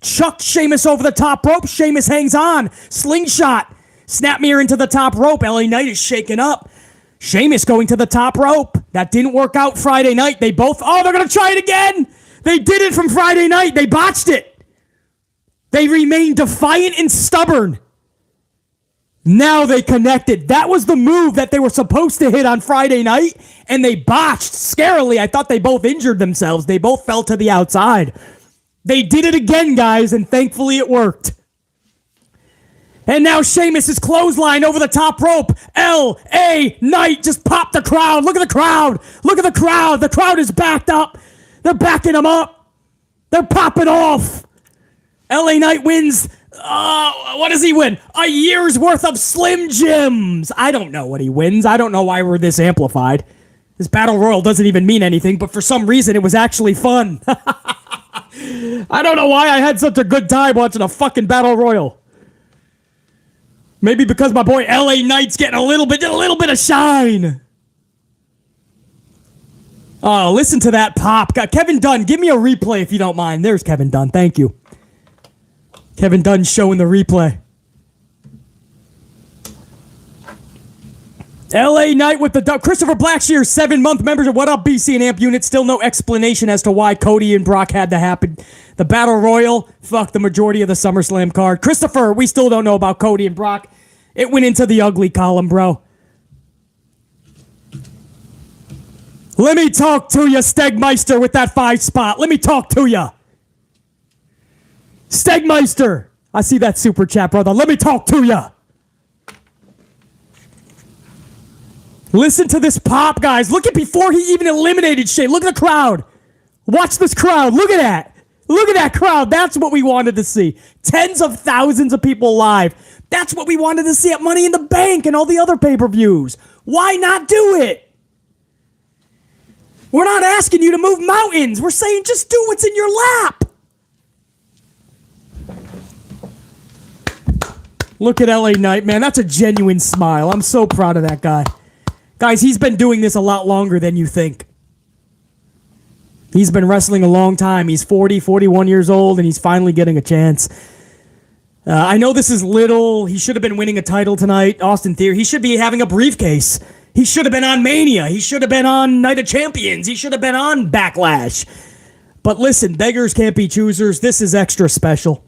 A: Chucked Sheamus over the top rope. Sheamus hangs on. Slingshot. Snapmare into the top rope. LA Knight is shaken up. Sheamus going to the top rope. That didn't work out Friday night. They're going to try it again. They did it from Friday night. They botched it. They remained defiant and stubborn. Now they connected. That was the move that they were supposed to hit on Friday night, and they botched. Scarily, I thought they both injured themselves. They both fell to the outside. They did it again, guys, and thankfully it worked. And now Sheamus is clothesline over the top rope. L.A. Knight just popped the crowd. Look at the crowd. Look at the crowd. The crowd is backed up. They're backing him up. They're popping off. L.A. Knight wins. What does he win? A year's worth of Slim Jims. I don't know what he wins. I don't know why we're this amplified. This Battle Royal doesn't even mean anything, but for some reason it was actually fun. I don't know why I had such a good time watching a fucking Battle Royal. Maybe because my boy L.A. Knight's getting a little bit of shine. Oh, listen to that pop. Kevin Dunn, give me a replay if you don't mind. There's Kevin Dunn. Thank you. Kevin Dunn showing the replay. LA Knight with the Christopher Blackshear 7-month membership. What up, BC and Amp unit? Still no explanation as to why Cody and Brock had to happen. The Battle Royal, fuck the majority of the SummerSlam card. Christopher, we still don't know about Cody and Brock. It went into the ugly column, bro. Let me talk to you, Stegmeister, with that 5 spot. Let me talk to you. Stegmeister. I see that super chat, brother. Let me talk to you. Listen to this pop, guys. Look at before he even eliminated Shay. Look at the crowd. Watch this crowd. Look at that. Look at that crowd. That's what we wanted to see. Tens of thousands of people live. That's what we wanted to see at Money in the Bank and all the other pay-per-views. Why not do it? We're not asking you to move mountains. We're saying just do what's in your lap. Look at LA Knight, man. That's a genuine smile. I'm so proud of that guy. Guys, he's been doing this a lot longer than you think. He's been wrestling a long time. He's 40, 41 years old, and he's finally getting a chance. I know this is little. He should have been winning a title tonight. Austin Theory. He should be having a briefcase. He should have been on Mania. He should have been on Night of Champions. He should have been on Backlash. But listen, beggars can't be choosers. This is extra special.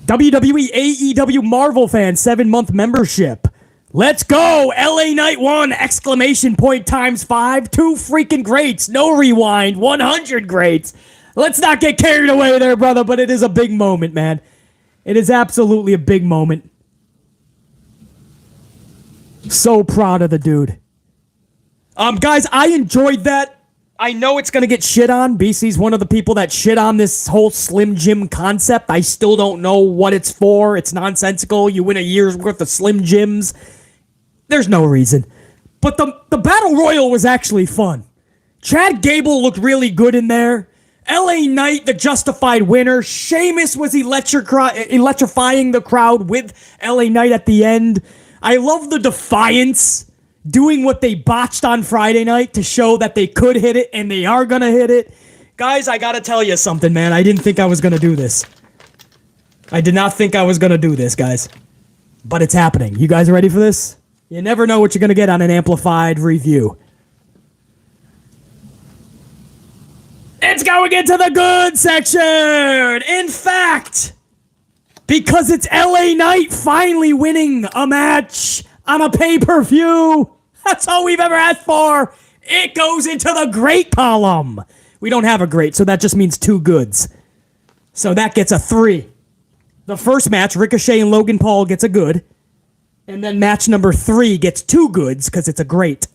A: WWE AEW Marvel fan 7-month membership. Let's go! LA Knight 1! Exclamation point times 5. 2 freaking greats. No rewind. 100 greats. Let's not get carried away there, brother, but it is a big moment, man. It is absolutely a big moment. So proud of the dude. Guys, I enjoyed that. I know it's going to get shit on. BC's one of the people that shit on this whole Slim Jim concept. I still don't know what it's for. It's nonsensical. You win a year's worth of Slim Jims. There's no reason. But the Battle Royal was actually fun. Chad Gable looked really good in there. LA Knight, the justified winner. Sheamus was electrifying the crowd with LA Knight at the end. I love the Defiance doing what they botched on Friday night to show that they could hit it and they are going to hit it. Guys, I got to tell you something, man. I didn't think I was going to do this. I did not think I was going to do this, guys. But it's happening. You guys ready for this? You never know what you're going to get on an amplified review. It's going into the good section. In fact, because it's LA Knight finally winning a match on a pay-per-view. That's all we've ever asked for. It goes into the great column. We don't have a great, so that just means 2 goods. So that gets a 3. The first match, Ricochet and Logan Paul, gets a good. And then match number 3 gets 2 goods because it's a great.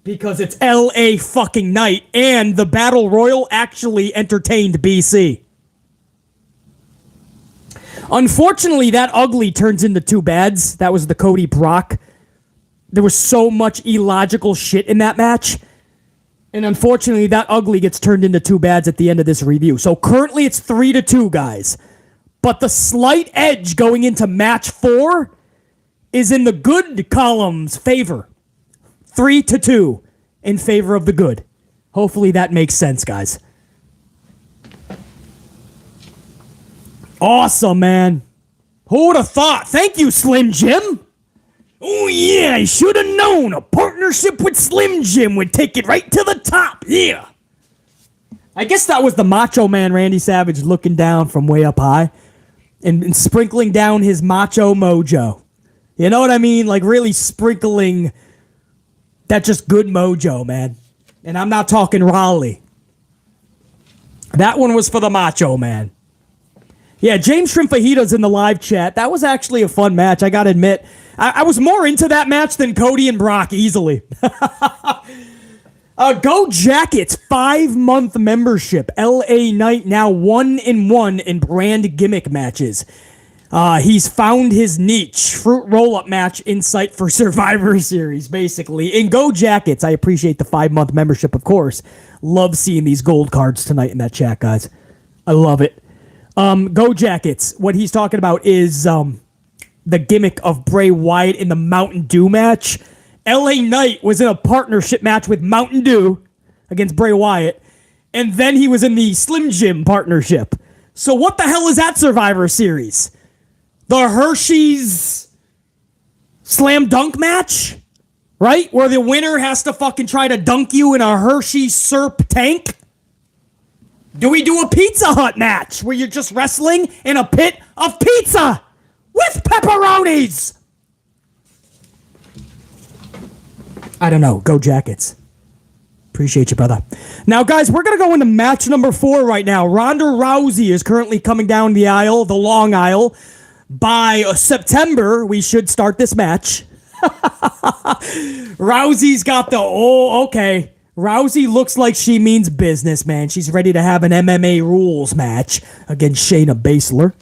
A: Because it's LA fucking Knight, and the Battle Royal actually entertained BC. Unfortunately, that ugly turns into 2 bads. That was the Cody Brock. There was so much illogical shit in that match. And unfortunately, that ugly gets turned into 2 bads at the end of this review. So currently it's 3-2, guys. But the slight edge going into match 4 is in the good column's favor. 3-2 in favor of the good. Hopefully that makes sense, guys. Awesome, man. Who would have thought? Thank you, Slim Jim. Oh, yeah, I should have known. A partnership with Slim Jim would take it right to the top. Yeah. I guess that was the Macho Man Randy Savage looking down from way up high and sprinkling down his macho mojo. You know what I mean? Like really sprinkling that just good mojo, man. And I'm not talking Raleigh. That one was for the Macho Man. Yeah, James Shrimp Fajitas in the live chat. That was actually a fun match, I gotta admit. I was more into that match than Cody and Brock, easily. Go Jackets, 5-month membership. LA Knight now 1-1 in brand gimmick matches. He's found his niche. Fruit roll-up match insight for Survivor Series, basically. And Go Jackets, I appreciate the 5-month membership, of course. Love seeing these gold cards tonight in that chat, guys. I love it. Go Jackets, what he's talking about is the gimmick of Bray Wyatt in the Mountain Dew match. LA Knight was in a partnership match with Mountain Dew against Bray Wyatt, and then he was in the Slim Jim partnership. So what the hell is that Survivor Series? The Hershey's slam dunk match? Right? Where the winner has to fucking try to dunk you in a Hershey Syrup tank? Do we do a Pizza Hut match where you're just wrestling in a pit of pizza with pepperonis? I don't know. Go Jackets. Appreciate you, brother. Now, guys, we're going to go into match number 4 right now. Ronda Rousey is currently coming down the aisle, the long aisle. By September, we should start this match. Rousey's got the, okay. Rousey looks like she means business, man. She's ready to have an MMA rules match against Shayna Baszler.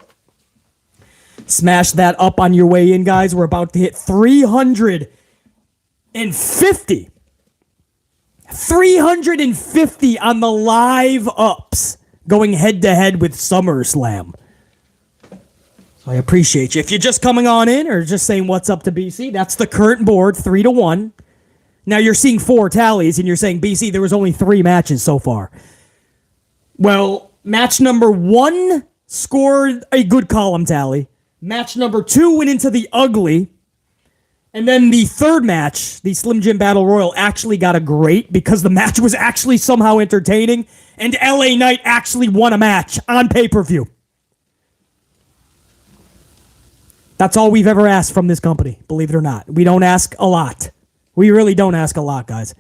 A: Smash that up on your way in, guys. We're about to hit 350. 350 on the live ups going head to head with SummerSlam. So I appreciate you. If you're just coming on in or just saying what's up to BC, that's the current board, 3-1. Now you're seeing 4 tallies and you're saying, BC, there was only 3 matches so far. Well, match number 1 scored a good column tally. Match number 2 went into the ugly. And then the third match, the Slim Jim Battle Royal, actually got a great because the match was actually somehow entertaining and LA Knight actually won a match on pay-per-view. That's all we've ever asked from this company, believe it or not. We don't ask a lot. We really don't ask a lot, guys.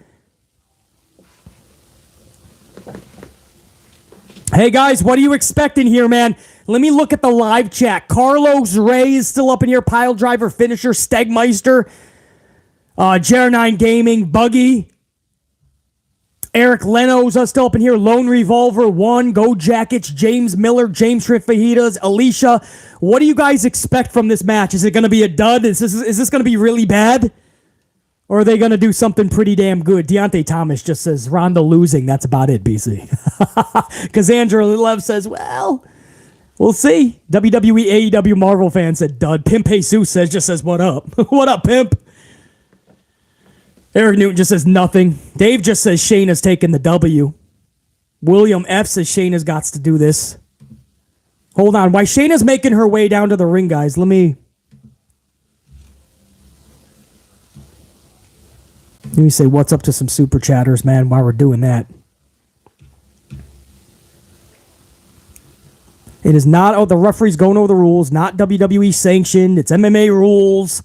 A: Hey, guys, what are you expecting here, man? Let me look at the live chat. Carlos Ray is still up in here. Pile Driver, Finisher, Stegmeister, Jer9 Gaming, Buggy. Eric Leno's still up in here. Lone Revolver 1, Go Jackets, James Miller, James Fajitas, Alicia. What do you guys expect from this match? Is it going to be a dud? Is this going to be really bad? Or are they going to do something pretty damn good? Deontay Thomas just says, Ronda losing. That's about it, BC. Cassandra Lev says, well, we'll see. WWE AEW Marvel fan said dud. Pimp Jesus just says, what up? What up, Pimp? Eric Newton just says nothing. Dave just says Shayna's taking the W. William F says Shayna's got to do this. Hold on. While Shayna's making her way down to the ring, guys, let me say what's up to some super chatters, man, while we're doing that. It is not, the referee's going over the rules, not WWE sanctioned. It's MMA rules.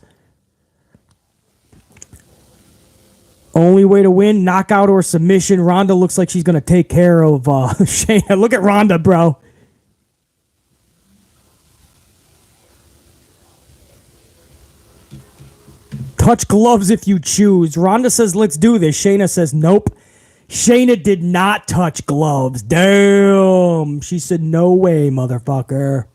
A: Only way to win, knockout or submission. Ronda looks like she's going to take care of Shayna. Look at Ronda, bro. Touch gloves if you choose. Ronda says, let's do this. Shayna says, nope. Shayna did not touch gloves. Damn. She said, no way, motherfucker.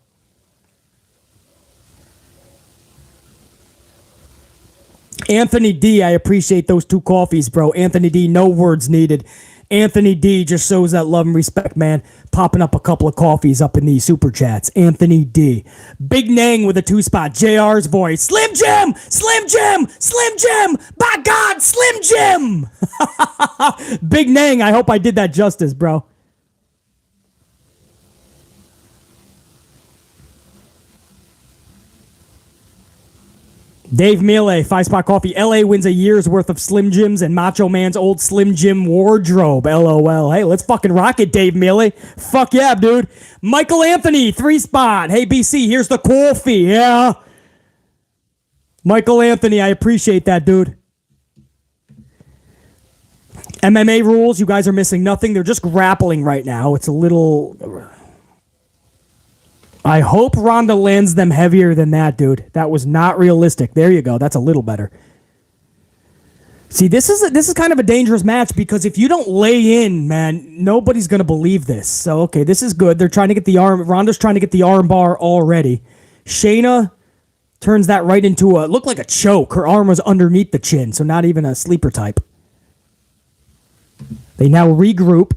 A: Anthony D, I appreciate those 2 coffees, bro. Anthony D, no words needed. Anthony D just shows that love and respect, man. Popping up a couple of coffees up in these super chats. Anthony D. Big Nang with a 2-spot. JR's voice. Slim Jim! Slim Jim! Slim Jim! By God, Slim Jim! Big Nang, I hope I did that justice, bro. Dave Mealy, 5-spot coffee. LA wins a year's worth of Slim Jims and Macho Man's old Slim Jim wardrobe. LOL. Hey, let's fucking rock it, Dave Mealy. Fuck yeah, dude. Michael Anthony, 3-spot. Hey, BC, here's the coffee. Yeah. Michael Anthony, I appreciate that, dude. MMA rules, you guys are missing nothing. They're just grappling right now. It's a little... I hope Ronda lands them heavier than that, dude. That was not realistic. There you go. That's a little better. See, this is kind of a dangerous match because if you don't lay in, man, nobody's going to believe this. So, okay, this is good. They're trying to get the arm. Ronda's trying to get the arm bar already. Shayna turns that right into looked like a choke. Her arm was underneath the chin, so not even a sleeper type. They now regroup.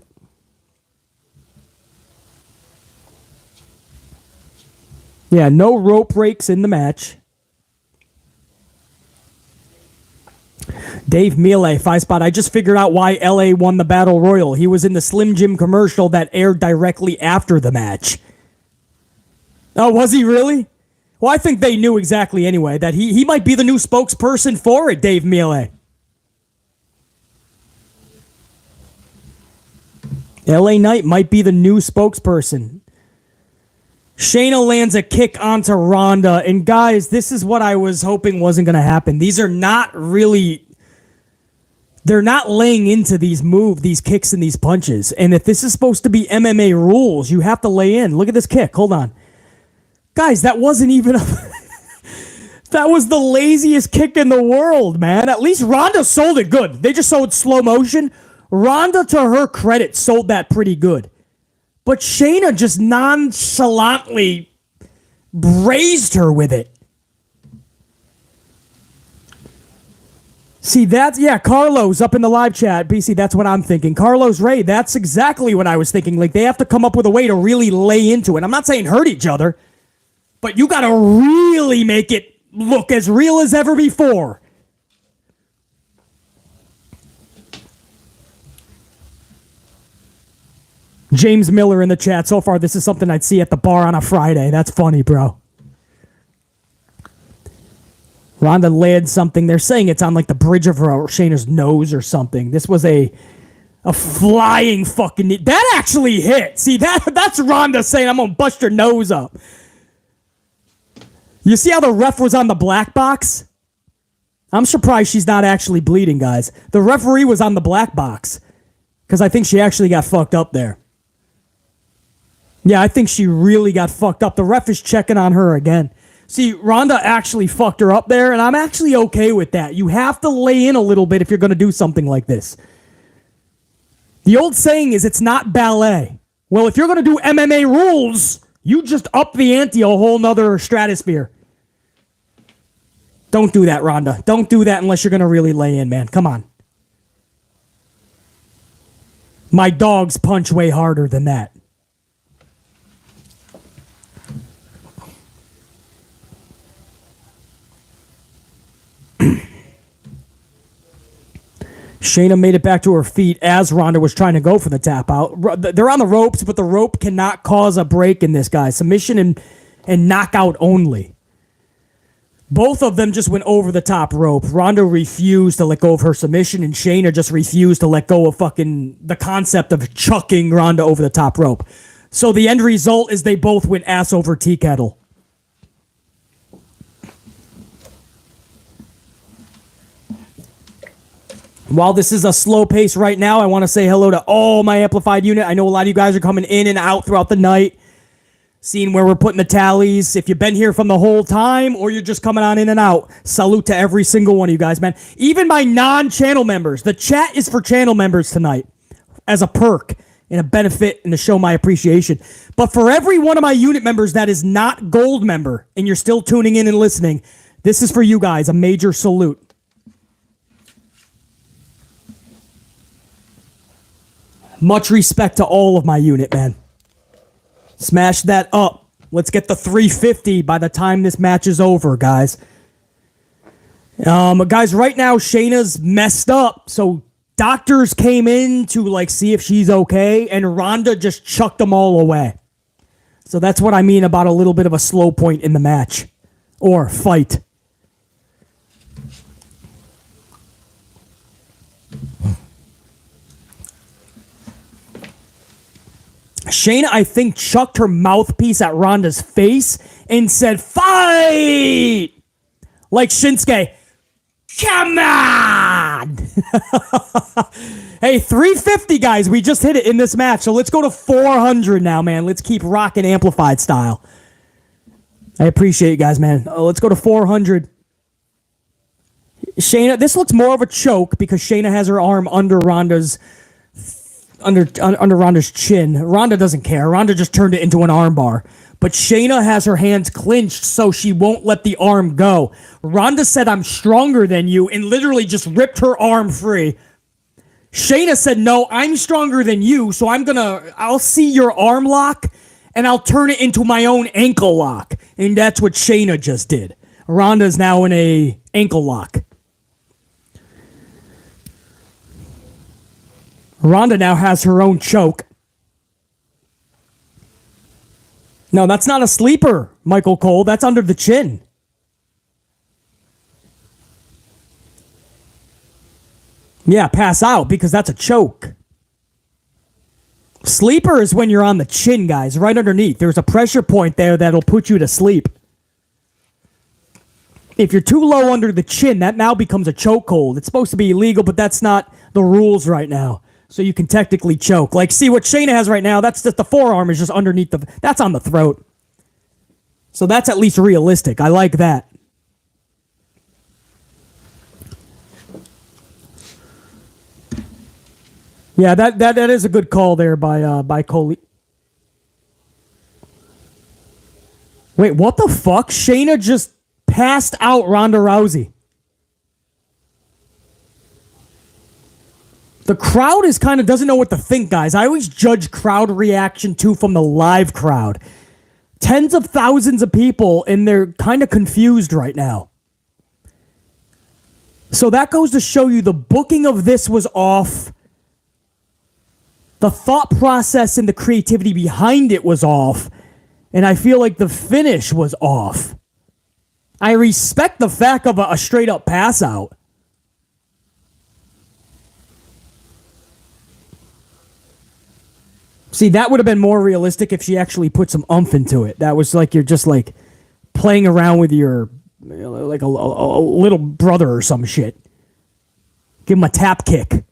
A: Yeah, no rope breaks in the match. Dave Mealy, 5-spot. I just figured out why LA won the Battle Royal. He was in the Slim Jim commercial that aired directly after the match. Oh, was he really? Well, I think they knew exactly anyway that he might be the new spokesperson for it, Dave Mealy. LA Knight might be the new spokesperson. Shayna lands a kick onto Ronda. And guys, this is what I was hoping wasn't going to happen. These are not really... They're not laying into these kicks and these punches. And if this is supposed to be MMA rules, you have to lay in. Look at this kick. Hold on. Guys, that wasn't even that was the laziest kick in the world, man. At least Ronda sold it good. They just sold slow motion. Ronda, to her credit, sold that pretty good. But Shayna just nonchalantly raised her with it. See, Carlos up in the live chat. BC, that's what I'm thinking. Carlos Ray, that's exactly what I was thinking. Like, they have to come up with a way to really lay into it. I'm not saying hurt each other, but you got to really make it look as real as ever before. James Miller in the chat. So far, this is something I'd see at the bar on a Friday. That's funny, bro. Ronda laid something. They're saying it's on like the bridge of Shayna's nose or something. This was a flying fucking knee. That actually hit. See, that's Ronda saying, I'm going to bust your nose up. You see how the ref was on the black box? I'm surprised she's not actually bleeding, guys. The referee was on the black box because I think she actually got fucked up there. Yeah, I think she really got fucked up. The ref is checking on her again. See, Ronda actually fucked her up there, and I'm actually okay with that. You have to lay in a little bit if you're going to do something like this. The old saying is it's not ballet. Well, if you're going to do MMA rules, you just up the ante a whole nother stratosphere. Don't do that, Ronda. Don't do that unless you're going to really lay in, man. Come on. My dogs punch way harder than that. Shayna made it back to her feet as Ronda was trying to go for the tap out. They're on the ropes, but the rope cannot cause a break in this, guy. Submission and knockout only. Both of them just went over the top rope. Ronda refused to let go of her submission, and Shayna just refused to let go of the concept of chucking Ronda over the top rope. So the end result is they both went ass over tea kettle. While this is a slow pace right now, I want to say hello to all my amplified unit. I know a lot of you guys are coming in and out throughout the night, seeing where we're putting the tallies. If you've been here from the whole time or you're just coming on in and out, salute to every single one of you guys, man. Even my non-channel members. The chat is for channel members tonight as a perk and a benefit and to show my appreciation. But for every one of my unit members that is not gold member and you're still tuning in and listening, this is for you guys, a major salute. Much respect to all of my unit, man. Smash that up. Let's get the 350 by the time this match is over, guys. Guys, right now, Shayna's messed up. So doctors came in to see if she's okay, and Ronda just chucked them all away. So that's what I mean about a little bit of a slow point in the match. Or fight. Shayna, I think, chucked her mouthpiece at Ronda's face and said, fight! Like Shinsuke, come on! Hey, 350, guys. We just hit it in this match. So let's go to 400 now, man. Let's keep rocking amplified style. I appreciate you guys, man. Let's go to 400. Shayna, this looks more of a choke because Shayna has her arm under Ronda's under Ronda's chin. Ronda doesn't care. Ronda just turned it into an armbar. But Shayna has her hands clinched so she won't let the arm go. Ronda said, I'm stronger than you, and literally just ripped her arm free. Shayna said, no, I'm stronger than you, so I'll see your arm lock, and I'll turn it into my own ankle lock. And that's what Shayna just did. Ronda's now in a ankle lock. Ronda now has her own choke. No, that's not a sleeper, Michael Cole. That's under the chin. Yeah, pass out because that's a choke. Sleeper is when you're on the chin, guys, right underneath. There's a pressure point there that'll put you to sleep. If you're too low under the chin, that now becomes a chokehold. It's supposed to be illegal, but that's not the rules right now. So you can technically choke. Like, see what Shayna has right now, that's just the forearm is just underneath that's on the throat. So that's at least realistic. I like that. Yeah, that is a good call there by Coley. Wait, what the fuck? Shayna just passed out Ronda Rousey. The crowd is kind of doesn't know what to think, guys. I always judge crowd reaction too from the live crowd. Tens of thousands of people, and they're kind of confused right now. So that goes to show you the booking of this was off. The thought process and the creativity behind it was off. And I feel like the finish was off. I respect the fact of a straight up pass out. See, that would have been more realistic if she actually put some oomph into it. That was like you're just like playing around with your, like a little brother or some shit. Give him a tap kick.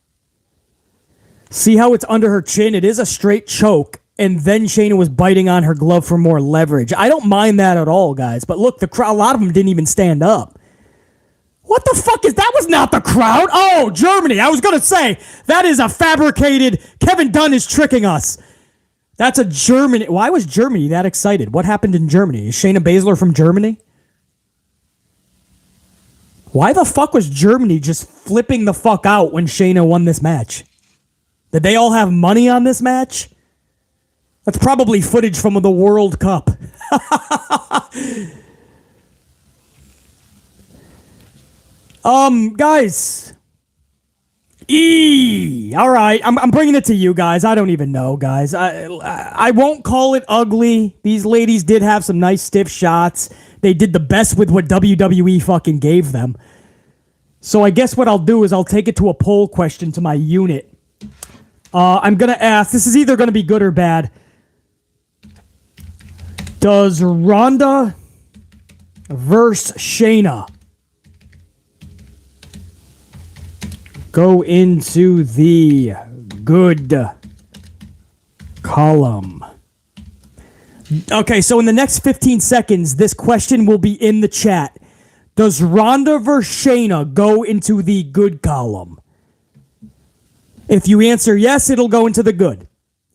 A: See how it's under her chin? It is a straight choke. And then Shayna was biting on her glove for more leverage. I don't mind that at all, guys. But look, the crowd, a lot of them didn't even stand up. What the fuck is that? Was not the crowd. Oh, Germany. I was going to say, that is a fabricated, Kevin Dunn is tricking us. That's a Germany. Why was Germany that excited? What happened in Germany? Is Shayna Baszler from Germany? Why the fuck was Germany just flipping the fuck out when Shayna won this match? Did they all have money on this match? That's probably footage from the World Cup. Guys. All right, I'm bringing it to you guys. I don't even know, guys. I won't call it ugly. These ladies did have some nice stiff shots. They did the best with what WWE fucking gave them. So I guess what I'll do is I'll take it to a poll question to my unit. I'm going to ask, this is either going to be good or bad. Does Ronda versus Shayna go into the good column? Okay, so in the next 15 seconds, this question will be in the chat. Does Ronda versus Shayna go into the good column? If you answer yes, it'll go into the good.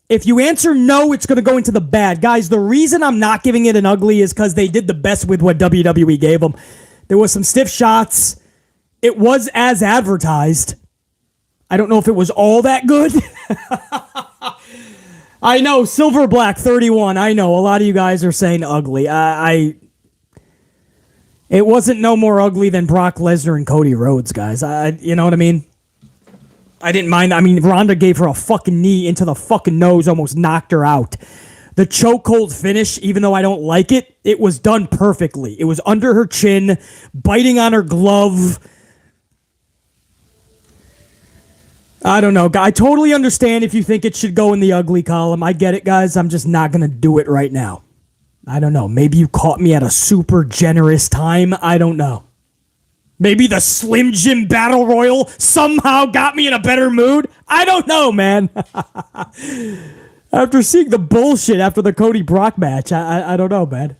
A: If you answer no, it's going to go into the bad. Guys, the reason I'm not giving it an ugly is because they did the best with what WWE gave them. There was some stiff shots. It was as advertised. I don't know if it was all that good. I know, Silver Black 31. I know, a lot of you guys are saying ugly. It wasn't no more ugly than Brock Lesnar and Cody Rhodes, guys. You know what I mean? I didn't mind. I mean, Ronda gave her a fucking knee into the fucking nose, almost knocked her out. The chokehold finish, even though I don't like it, it was done perfectly. It was under her chin, biting on her glove. I don't know. I totally understand if you think it should go in the ugly column. I get it, guys. I'm just not going to do it right now. I don't know. Maybe you caught me at a super generous time. I don't know. Maybe the Slim Jim Battle Royal somehow got me in a better mood. I don't know, man. After seeing the bullshit after the Cody Brock match, I don't know, man.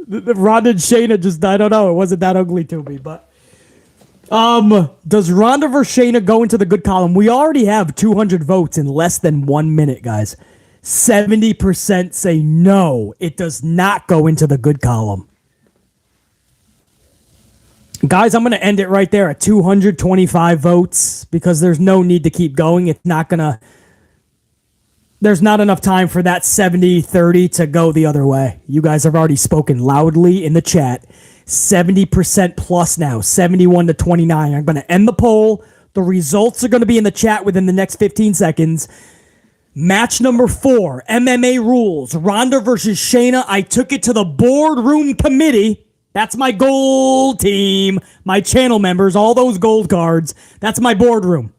A: The Ronda and Shayna just, I don't know. It wasn't that ugly to me, but. Does Ronda versus Shayna go into the good column? We already have 200 votes in less than 1 minute, guys. 70% say no, it does not go into the good column. Guys, I'm going to end it right there at 225 votes because there's no need to keep going. It's not going to... There's not enough time for that 70-30 to go the other way. You guys have already spoken loudly in the chat. 70% plus now, 71 to 29. I'm going to end the poll. The results are going to be in the chat within the next 15 seconds. Match number 4, MMA rules. Ronda versus Shayna. I took it to the boardroom committee. That's my gold team. My channel members, all those gold cards. That's my boardroom.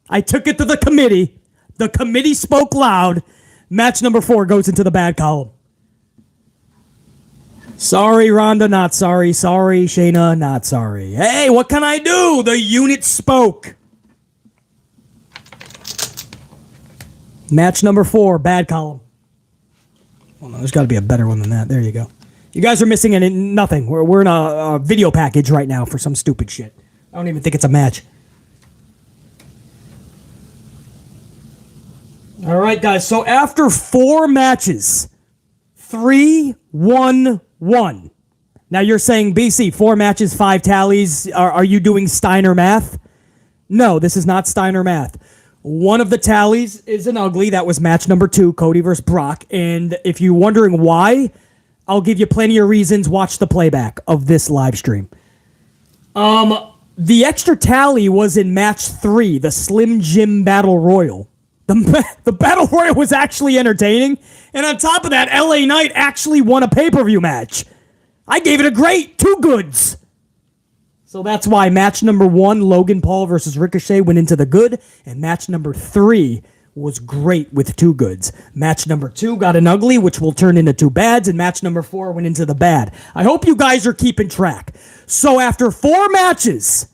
A: I took it to the committee. The committee spoke loud. Match number 4 goes into the bad column. Sorry, Ronda, not sorry. Sorry, Shayna, not sorry. Hey, what can I do? The unit spoke. Match number 4, bad column. Well, no, there's got to be a better one than that. There you go. You guys are missing nothing. We're in a video package right now for some stupid shit. I don't even think it's a match. All right, guys. So after 4 matches, 3-1-1. Now you're saying, BC, 4 matches, 5 tallies. Are you doing Steiner math? No, this is not Steiner math. One of the tallies is an ugly. That was match number 2, Cody versus Brock. And if you're wondering why, I'll give you plenty of reasons. Watch the playback of this live stream. The extra tally was in match 3, the Slim Jim Battle Royal. The Battle Royal was actually entertaining. And on top of that, LA Knight actually won a pay-per-view match. I gave it a great 2 goods. So that's why match number 1, Logan Paul versus Ricochet, went into the good. And match number 3 was great with 2 goods. Match number 2 got an ugly, which will turn into 2 bads. And match number 4 went into the bad. I hope you guys are keeping track. So after 4 matches...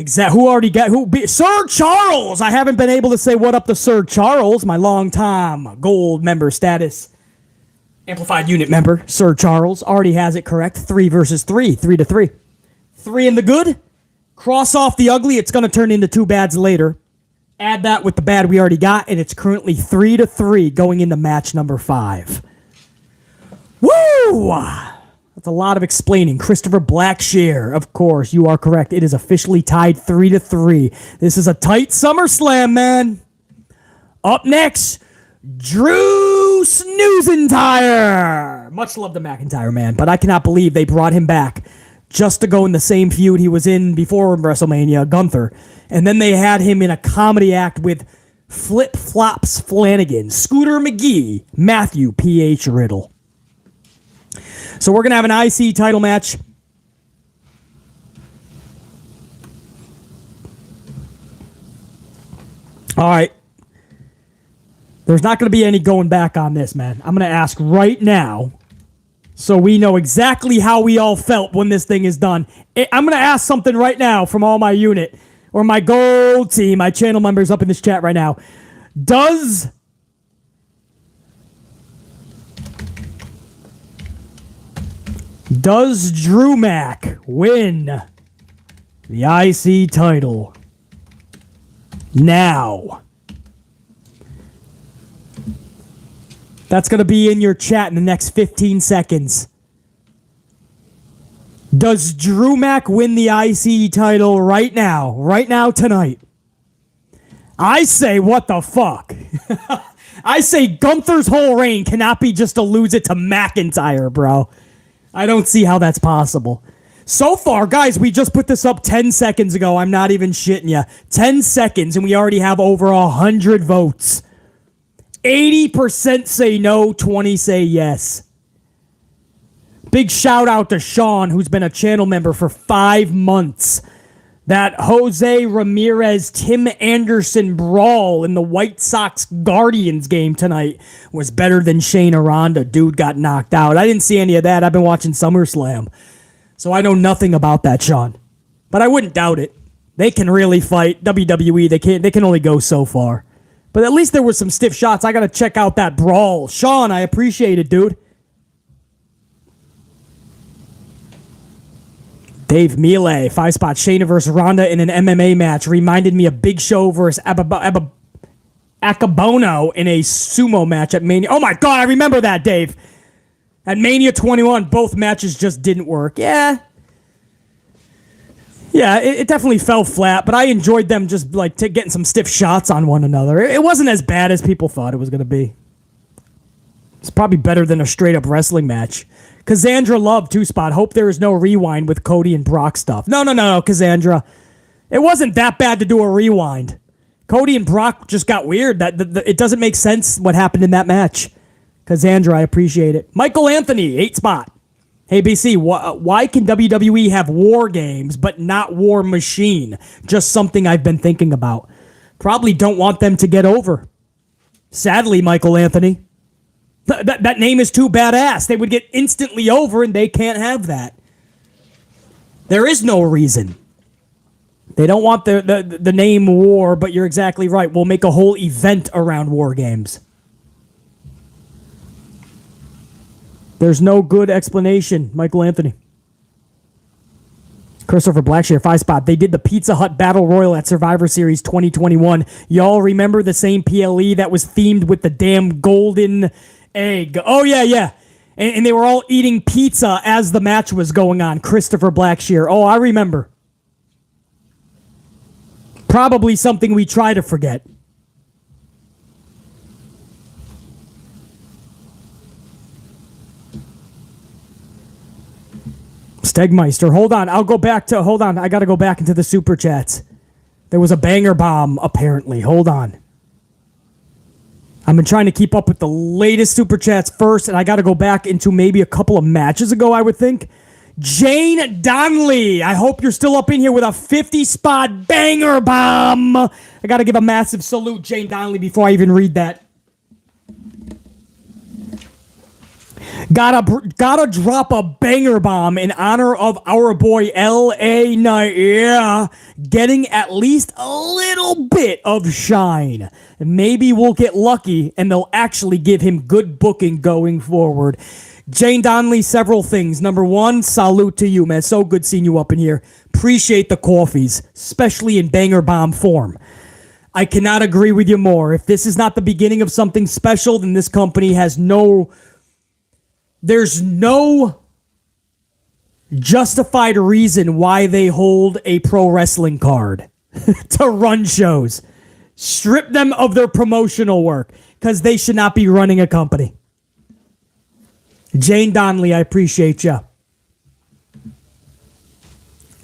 A: Sir Charles! I haven't been able to say what up to Sir Charles, my long-time gold member status. Amplified unit member, Sir Charles, already has it correct. 3 versus 3, 3-3. 3 in the good. Cross off the ugly, it's going to turn into 2 bads later. Add that with the bad we already got, and it's currently 3-3 going into match number 5. Woo! That's a lot of explaining. Christopher Blackshear, of course, you are correct. It is officially tied 3-3. This is a tight SummerSlam, man. Up next, Drew Snoozentire. Much love to McIntyre, man, but I cannot believe they brought him back just to go in the same feud he was in before WrestleMania, Gunther. And then they had him in a comedy act with Flip Flops Flanagan, Scooter McGee, Matthew P.H. Riddle. So we're going to have an IC title match. All right. There's not going to be any going back on this, man. I'm going to ask right now so we know exactly how we all felt when this thing is done. I'm going to ask something right now from all my unit or my gold team, my channel members up in this chat right now. Does Drew Mac win the IC title now? That's going to be in your chat in the next 15 seconds. Does Drew Mac win the IC title right now? Right now, tonight? I say, what the fuck? I say Gunther's whole reign cannot be just to lose it to McIntyre, bro. I don't see how that's possible. So far, guys, we just put this up 10 seconds ago. I'm not even shitting you. 10 seconds, and we already have over 100 votes. 80% say no, 20 say yes. Big shout out to Sean, who's been a channel member for 5 months. That Jose Ramirez, Tim Anderson brawl in the White Sox Guardians game tonight was better than Shayna Ronda. Dude got knocked out. I didn't see any of that. I've been watching SummerSlam. So I know nothing about that, Sean. But I wouldn't doubt it. They can really fight. WWE, they can only go so far. But at least there was some stiff shots. I got to check out that brawl. Sean, I appreciate it, dude. Dave Melee, 5-spot Shayna versus Ronda in an MMA match. Reminded me of Big Show versus Akabono in a sumo match at Mania. Oh my God, I remember that, Dave. At Mania 21, both matches just didn't work. Yeah, it definitely fell flat, but I enjoyed them just like getting some stiff shots on one another. It wasn't as bad as people thought it was going to be. It's probably better than a straight-up wrestling match. Cassandra Love, 2-spot. Hope there is no rewind with Cody and Brock stuff. No, Cassandra. It wasn't that bad to do a rewind. Cody and Brock just got weird. It doesn't make sense what happened in that match. Cassandra, I appreciate it. Michael Anthony, 8 spot. Hey, BC, why can WWE have War Games but not War Machine? Just something I've been thinking about. Probably don't want them to get over. Sadly, Michael Anthony. That name is too badass. They would get instantly over, and they can't have that. There is no reason. They don't want the name War, but you're exactly right. We'll make a whole event around War Games. There's no good explanation, Michael Anthony. Christopher Blackshare, 5 spot. They did the Pizza Hut Battle Royal at Survivor Series 2021. Y'all remember the same PLE that was themed with the damn golden egg? Oh, yeah. And they were all eating pizza as the match was going on. Christopher Blackshear. Oh, I remember. Probably something we try to forget. Stegmeister, hold on. I got to go back into the super chats. There was a banger bomb, apparently. Hold on. I've been trying to keep up with the latest super chats first, and I got to go back into maybe a couple of matches ago, I would think. Jane Donnelly, I hope you're still up in here with a 50-spot banger bomb. I got to give a massive salute, Jane Donnelly, before I even read that. Gotta drop a banger bomb in honor of our boy L.A. Knight. Yeah, getting at least a little bit of shine. Maybe we'll get lucky and they'll actually give him good booking going forward. Jane Donnelly, several things. Number one, salute to you, man. So good seeing you up in here. Appreciate the coffees, especially in banger bomb form. I cannot agree with you more. If this is not the beginning of something special, then this company has there's no justified reason why they hold a pro wrestling card to run shows. Strip them of their promotional work because they should not be running a company. Jane Donnelly, I appreciate you.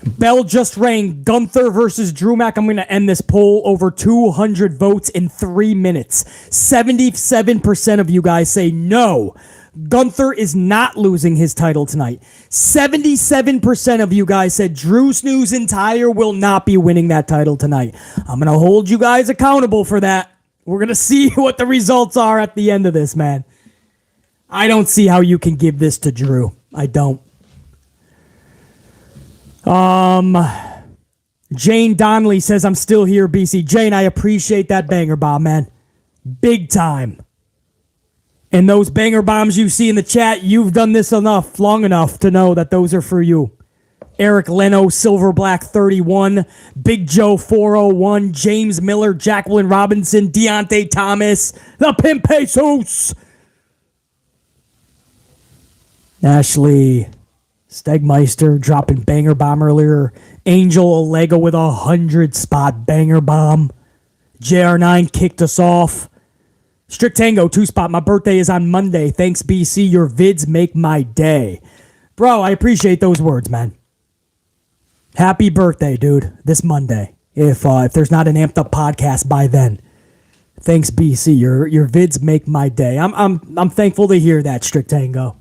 A: Bell just rang Gunther versus Drew Mac. I'm going to end this poll over 200 votes in 3 minutes. 77% of you guys say no. Gunther is not losing his title tonight. 77% of you guys said Drew Snooze-Entire will not be winning that title tonight. I'm going to hold you guys accountable for that. We're going to see what the results are at the end of this, man. I don't see how you can give this to Drew. I don't. Jane Donnelly says, I'm still here, BC. Jane, I appreciate that banger bomb, man. Big time. And those banger bombs you see in the chat, you've done this long enough to know that those are for you. Eric Leno, Silver Black 31, Big Joe 401, James Miller, Jacqueline Robinson, Deontay Thomas, the Pimp Jesus. Ashley Stegmeister dropping banger bomb earlier. Angel Alego with 100-spot banger bomb. JR9 kicked us off. Strict Tango, 2-spot. My birthday is on Monday. Thanks, BC. Your vids make my day. Bro, I appreciate those words, man. Happy birthday, dude. This Monday. If there's not an amped up podcast by then. Thanks, BC. Your vids make my day. I'm thankful to hear that, Strict Tango.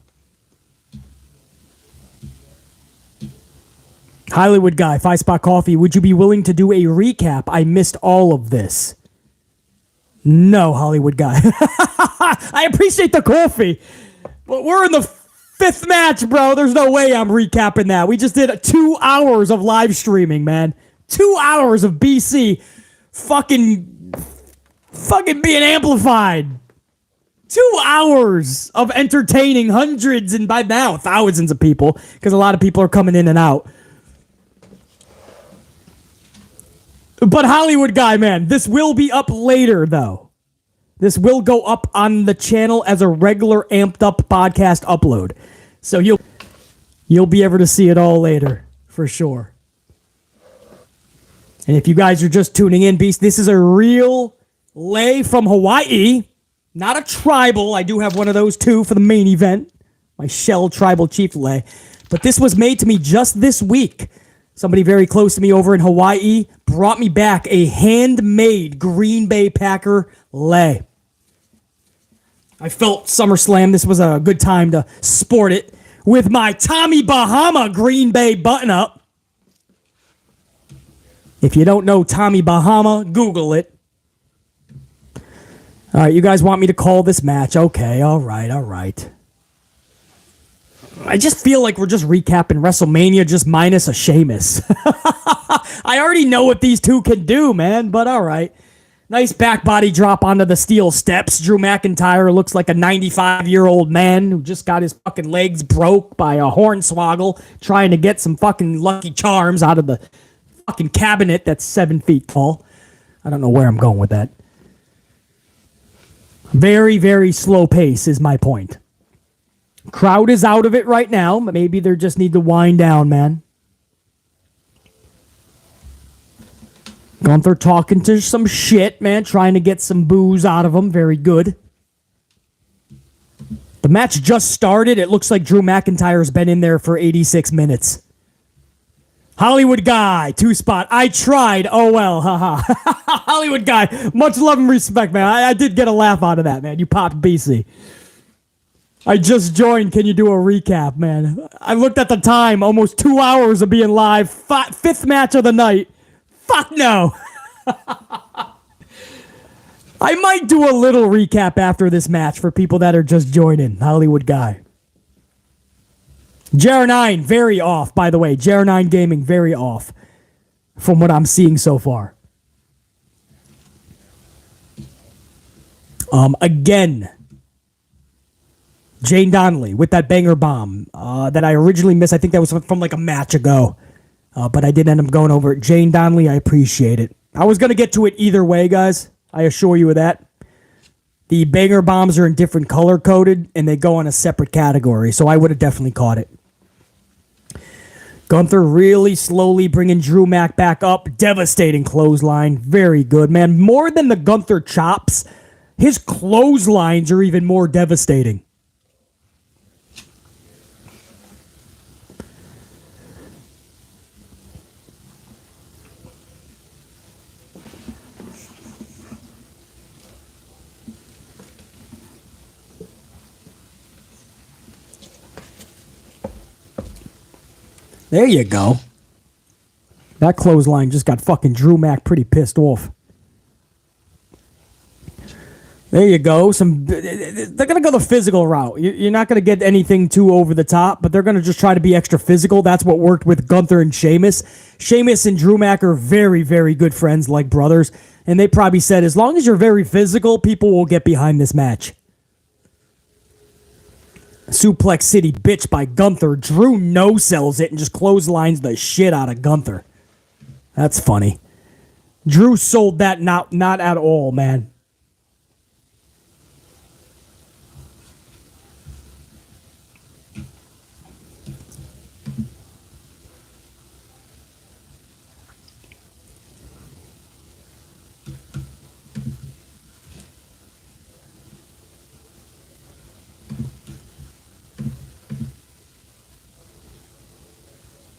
A: Hollywood Guy, 5-spot coffee. Would you be willing to do a recap? I missed all of this. No, Hollywood Guy. I appreciate the coffee, but we're in the 5th match, bro. There's no way I'm recapping that. We just did 2 hours of live streaming, man. 2 hours of BC fucking being amplified. 2 hours of entertaining hundreds and by now thousands of people because a lot of people are coming in and out. But Hollywood Guy, man, this will be up later, though. This will go up on the channel as a regular amped up podcast upload. So you'll be able to see it all later, for sure. And if you guys are just tuning in, Beast, this is a real lay from Hawaii. Not a tribal. I do have one of those, too, for the main event. My Shell Tribal Chief lay. But this was made to me just this week. Somebody very close to me over in Hawaii brought me back a handmade Green Bay Packer lei. I felt SummerSlam, this was a good time to sport it with my Tommy Bahama Green Bay button-up. If you don't know Tommy Bahama, Google it. All right, you guys want me to call this match? Okay, all right. I just feel like we're just recapping WrestleMania just minus a Sheamus. I already know what these two can do, man, but all right. Nice back body drop onto the steel steps. Drew McIntyre looks like a 95-year-old man who just got his fucking legs broke by a hornswoggle trying to get some fucking Lucky Charms out of the fucking cabinet that's 7 feet tall. I don't know where I'm going with that. Very, very slow pace is my point. Crowd is out of it right now. Maybe they just need to wind down, man. Gunther talking to some shit, man, trying to get some booze out of him. Very good. The match just started. It looks like Drew McIntyre's been in there for 86 minutes. Hollywood guy, 2-spot. I tried. Oh, well, haha. Hollywood guy, much love and respect, man. I did get a laugh out of that, man. You popped BC. I just joined. Can you do a recap, man? I looked at the time. Almost 2 hours of being live. Fifth match of the night. Fuck no. I might do a little recap after this match for people that are just joining. Hollywood guy. JR9, very off, by the way. JR9 Gaming, very off from what I'm seeing so far. Again, Jane Donnelly with that banger bomb that I originally missed. I think that was from like a match ago. But I did end up going over it. Jane Donnelly, I appreciate it. I was going to get to it either way, guys. I assure you of that. The banger bombs are in different color coded, and they go on a separate category, so I would have definitely caught it. Gunther really slowly bringing Drew Mac back up. Devastating clothesline. Very good, man. More than the Gunther chops, his clotheslines are even more devastating. There you go. That clothesline just got fucking Drew Mac pretty pissed off. There you go. They're going to go the physical route. You're not going to get anything too over the top, but they're going to just try to be extra physical. That's what worked with Gunther and Sheamus. Sheamus and Drew Mac are very, very good friends, like brothers, and they probably said, as long as you're very physical, people will get behind this match. Suplex City bitch by Gunther. Drew no-sells it and just clotheslines the shit out of Gunther. That's funny. Drew sold that not at all, man.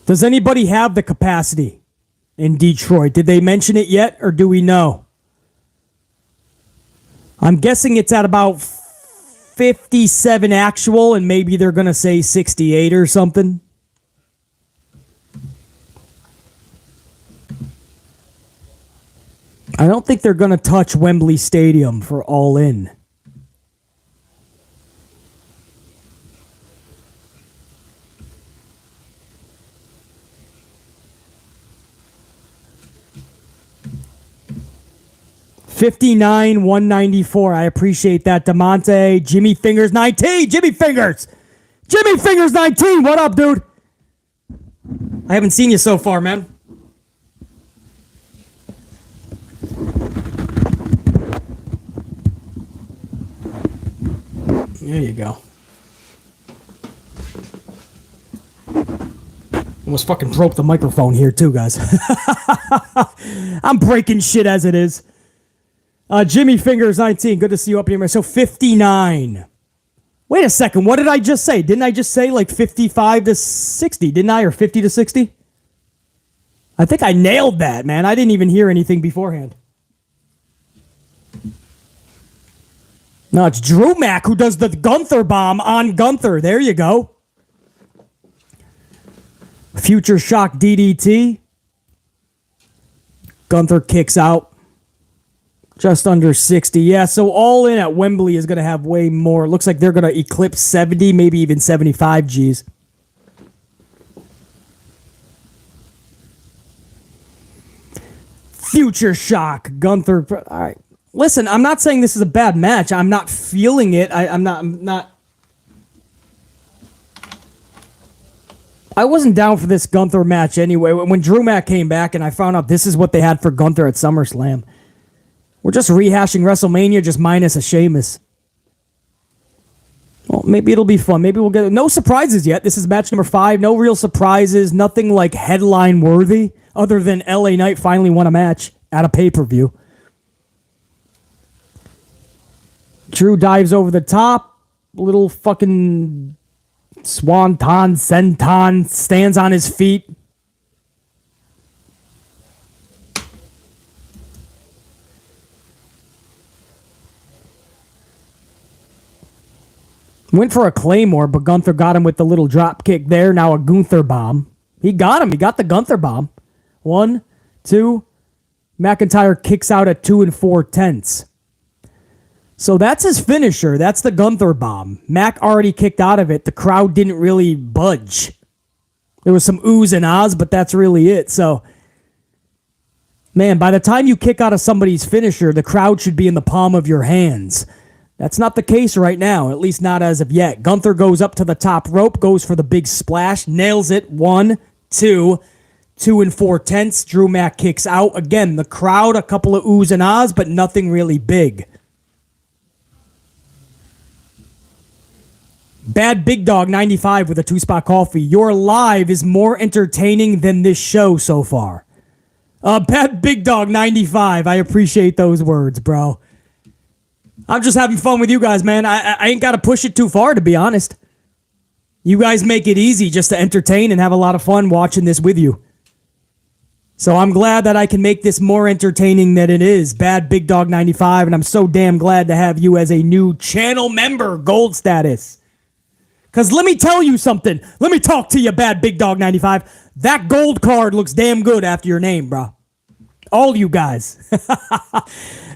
A: Does anybody have the capacity in Detroit? Did they mention it yet, or do we know? I'm guessing it's at about 57 actual, and maybe they're going to say 68 or something. I don't think they're going to touch Wembley Stadium for All In. $59, $194. I appreciate that, DeMonte. Jimmy Fingers 19. Jimmy Fingers 19. What up, dude? I haven't seen you so far, man. There you go. Almost fucking broke the microphone here, too, guys. I'm breaking shit as it is. Jimmy Fingers 19. Good to see you up here, man. So 59. Wait a second. What did I just say? Didn't I just say like 55 to 60? Didn't I? Or 50 to 60? I think I nailed that, man. I didn't even hear anything beforehand. No, it's Drew Mack who does the Gunther bomb on Gunther. There you go. Future Shock DDT. Gunther kicks out. Just under 60. Yeah, so All In at Wembley is going to have way more. Looks like they're going to eclipse 70, maybe even 75 Gs. Future Shock. Gunther. All right. Listen, I'm not saying this is a bad match. I'm not feeling it. I'm not. I wasn't down for this Gunther match anyway. When Drew Mack came back and I found out this is what they had for Gunther at SummerSlam. We're just rehashing WrestleMania, just minus a Sheamus. Well, maybe it'll be fun. Maybe we'll get no surprises yet. This is match number 5. No real surprises. Nothing like headline worthy other than LA Knight finally won a match at a pay-per-view. Drew dives over the top. Little fucking swanton, senton, stands on his feet. Went for a Claymore, but Gunther got him with the little drop kick there. Now a Gunther bomb. He got him. He got the Gunther bomb. 1, 2. McIntyre kicks out at 2 4/10. So that's his finisher. That's the Gunther bomb. Mac already kicked out of it. The crowd didn't really budge. There was some oohs and ahs, but that's really it. So, man, by the time you kick out of somebody's finisher, the crowd should be in the palm of your hands. That's not the case right now, at least not as of yet. Gunther goes up to the top rope, goes for the big splash, nails it. 1, 2, 2 4/10. Drew Mack kicks out. Again, the crowd, a couple of oohs and ahs, but nothing really big. Bad Big Dog 95 with a 2-spot coffee. Your live is more entertaining than this show so far. Bad Big Dog 95. I appreciate those words, bro. I'm just having fun with you guys, man. I ain't got to push it too far, to be honest. You guys make it easy just to entertain and have a lot of fun watching this with you. So I'm glad that I can make this more entertaining than it is. Bad Big Dog 95, and I'm so damn glad to have you as a new channel member, gold status. Because let me tell you something. Let me talk to you, Bad Big Dog 95. That gold card looks damn good after your name, bro. All you guys.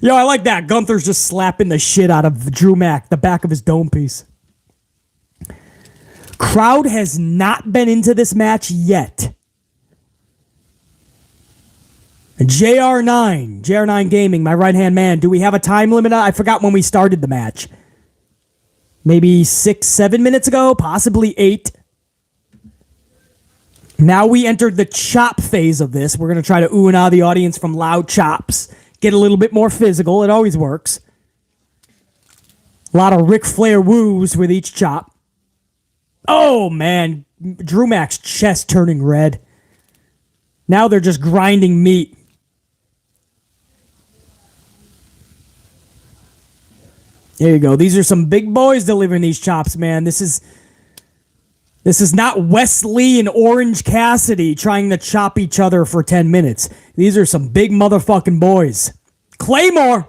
A: Yo, I like that. Gunther's just slapping the shit out of Drew Mack, the back of his dome piece. Crowd has not been into this match yet. JR9 Gaming, my right-hand man. Do we have a time limit? I forgot when we started the match. Maybe 6, 7 minutes ago, possibly 8. Now we entered the chop phase of this. We're going to try to ooh and ah the audience from loud chops. Get a little bit more physical. It always works. A lot of Ric Flair woos with each chop. Oh, man. Drew Mack's chest turning red. Now they're just grinding meat. There you go. These are some big boys delivering these chops, man. This is not Wesley and Orange Cassidy trying to chop each other for 10 minutes. These are some big motherfucking boys. Claymore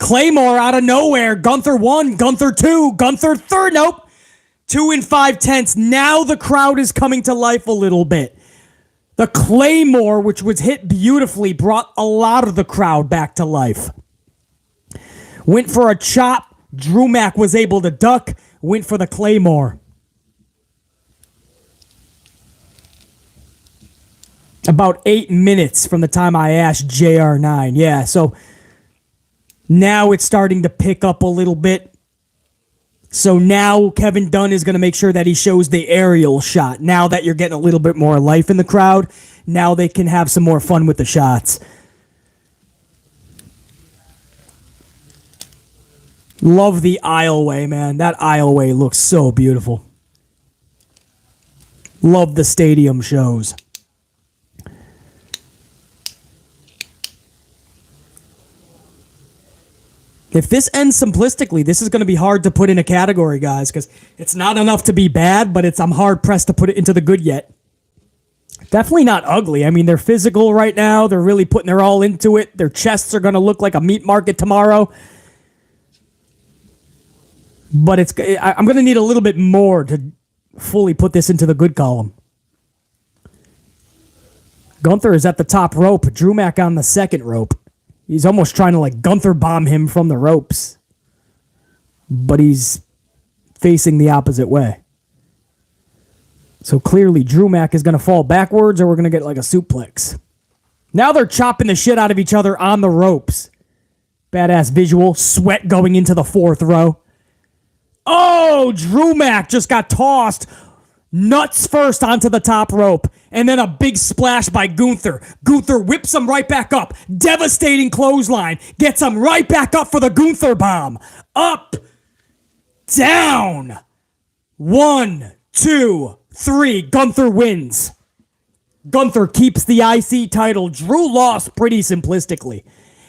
A: out of nowhere. Gunther 1, Gunther 2, Gunther 3. Nope. 2 5/10. Now the crowd is coming to life a little bit. The Claymore, which was hit beautifully, brought a lot of the crowd back to life. Went for a chop. Drew Mack was able to duck. Went for the Claymore. About 8 minutes from the time I asked JR9. Yeah, so now it's starting to pick up a little bit. So now Kevin Dunn is going to make sure that he shows the aerial shot. Now that you're getting a little bit more life in the crowd, now they can have some more fun with the shots. Love the aisleway, man. That aisleway looks so beautiful. Love the stadium shows. If this ends simplistically, this is going to be hard to put in a category, guys, because it's not enough to be bad, but I'm hard pressed to put it into the good yet. Definitely not ugly. I mean, they're physical right now. They're really putting their all into it. Their chests are going to look like a meat market tomorrow. But I'm going to need a little bit more to fully put this into the good column. Gunther is at the top rope. Drew Mac on the second rope. He's almost trying to like Gunther bomb him from the ropes. But he's facing the opposite way. So clearly Drew Mac is going to fall backwards or we're going to get like a suplex. Now they're chopping the shit out of each other on the ropes. Badass visual. Sweat going into the fourth row. Oh, Drew Mac just got tossed nuts first onto the top rope. And then a big splash by Gunther. Gunther whips him right back up. Devastating clothesline. Gets him right back up for the Gunther bomb. Up. Down. 1, 2, 3. Gunther wins. Gunther keeps the IC title. Drew lost pretty simplistically.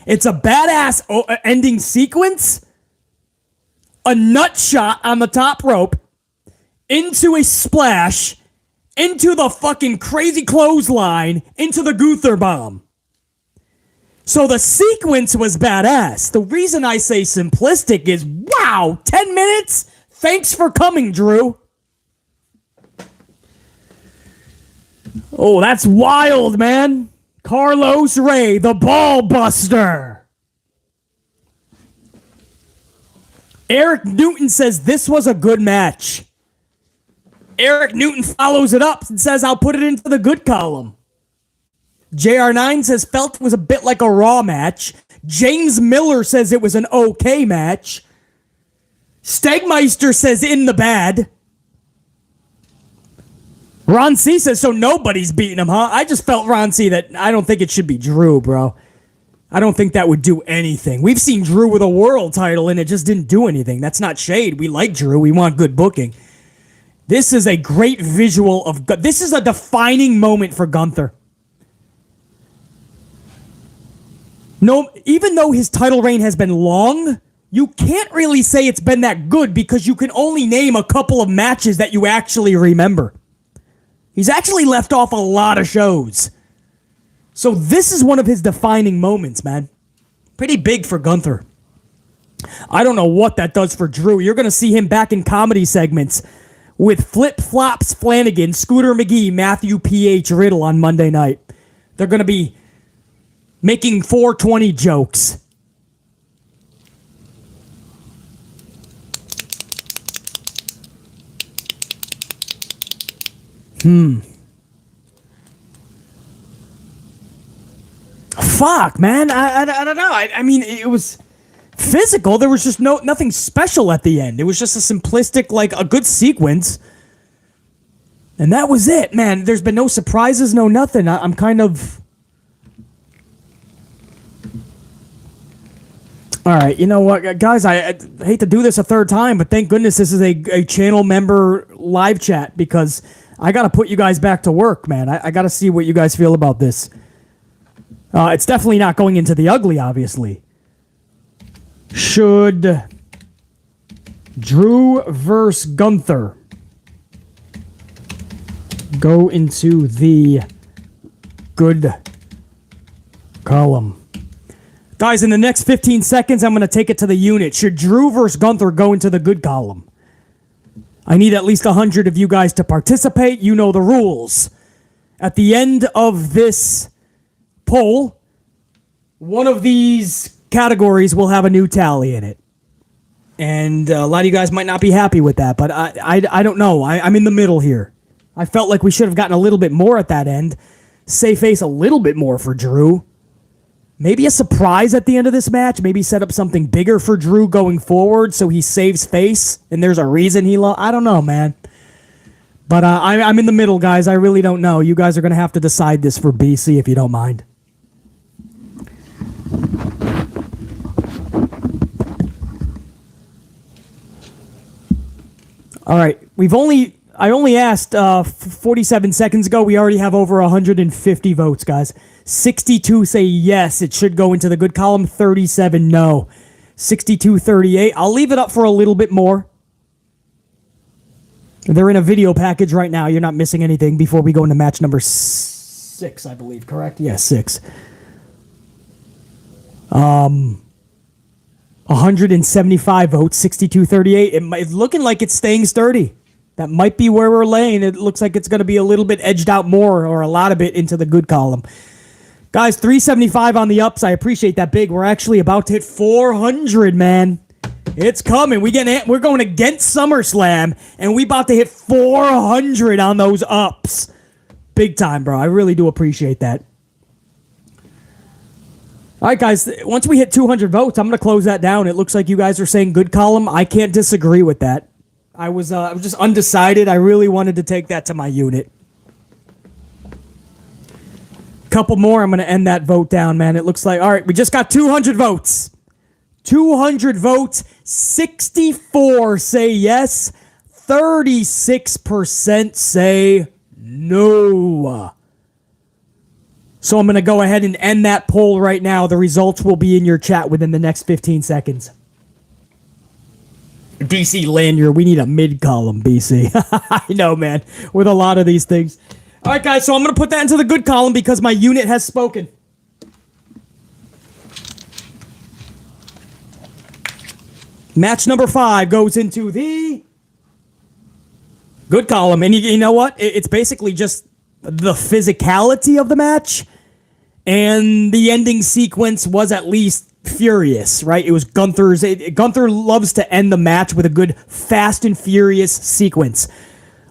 A: It's a badass ending sequence. A nut shot on the top rope. Into a splash. Into the fucking crazy clothesline. Into the Gunther bomb. So the sequence was badass. The reason I say simplistic is, wow, 10 minutes? Thanks for coming, Drew. Oh, that's wild, man. Carlos Ray, the ball buster. Eric Newton says this was a good match. Eric Newton follows it up and says, I'll put it into the good column. JR9 says felt was a bit like a Raw match. James Miller says it was an okay match. Stegmeister says in the bad. Ron C says, so nobody's beating him, huh? I just felt, Ron C, that I don't think it should be Drew, bro. I don't think that would do anything. We've seen Drew with a world title, and it just didn't do anything. That's not shade. We like Drew. We want good booking. This is a great visual of... This is a defining moment for Gunther. No, even though his title reign has been long, you can't really say it's been that good because you can only name a couple of matches that you actually remember. He's actually left off a lot of shows. So this is one of his defining moments, man. Pretty big for Gunther. I don't know what that does for Drew. You're going to see him back in comedy segments with Flip Flops Flanagan, Scooter McGee, Matthew P.H. Riddle on Monday night. They're going to be making 420 jokes. Fuck, man. I don't know. I mean, it was physical. There was just nothing special at the end. It was just a simplistic, like, a good sequence. And that was it, man. There's been no surprises, no nothing. I'm kind of... All right, you know what, guys, I hate to do this a third time, but thank goodness this is a channel member live chat because I got to put you guys back to work, man. I got to see what you guys feel about this. It's definitely not going into the ugly, obviously. Should Drew versus Gunther go into the good column? Guys, in the next 15 seconds, I'm going to take it to the unit. Should Drew versus Gunther go into the good column? I need at least 100 of you guys to participate. You know the rules. At the end of this poll, one of these categories will have a new tally in it. And a lot of you guys might not be happy with that, but I don't know. I'm in the middle here. I felt like we should have gotten a little bit more at that end. Save face a little bit more for Drew. Maybe a surprise at the end of this match. Maybe set up something bigger for Drew going forward so he saves face and there's a reason he lost. I don't know, man. But I'm in the middle, guys. I really don't know. You guys are going to have to decide this for BC if you don't mind. All right. I only asked 47 seconds ago. We already have over 150 votes, guys. 62 say yes, it should go into the good column. 37 no. 62-38. I'll leave it up for a little bit more. They're in a video package right now. You're not missing anything before we go into match number 6, I believe, correct? Yes, 6. 175 votes, 62-38. It's looking like it's staying sturdy. That might be where we're laying. It looks like it's going to be a little bit edged out more, or a lot of it into the good column. Guys, 375 on the ups. I appreciate that big. We're actually about to hit 400, man. It's coming. We're going against SummerSlam, and we about to hit 400 on those ups. Big time, bro. I really do appreciate that. All right, guys. Once we hit 200 votes, I'm going to close that down. It looks like you guys are saying good column. I can't disagree with that. I was just undecided. I really wanted to take that to my unit. Couple more. I'm going to end that vote down, man. It looks like, all right, we just got 200 votes. 200 votes. 64 say yes. 36% say no. So I'm going to go ahead and end that poll right now. The results will be in your chat within the next 15 seconds. BC Lanyard, we need a mid-column, BC. I know, man, with a lot of these things. All right, guys, so I'm going to put that into the good column because my unit has spoken. Match number 5 goes into the good column. And you know what? It's basically just the physicality of the match. And the ending sequence was at least furious, right? It was Gunther's. Gunther loves to end the match with a good fast and furious sequence.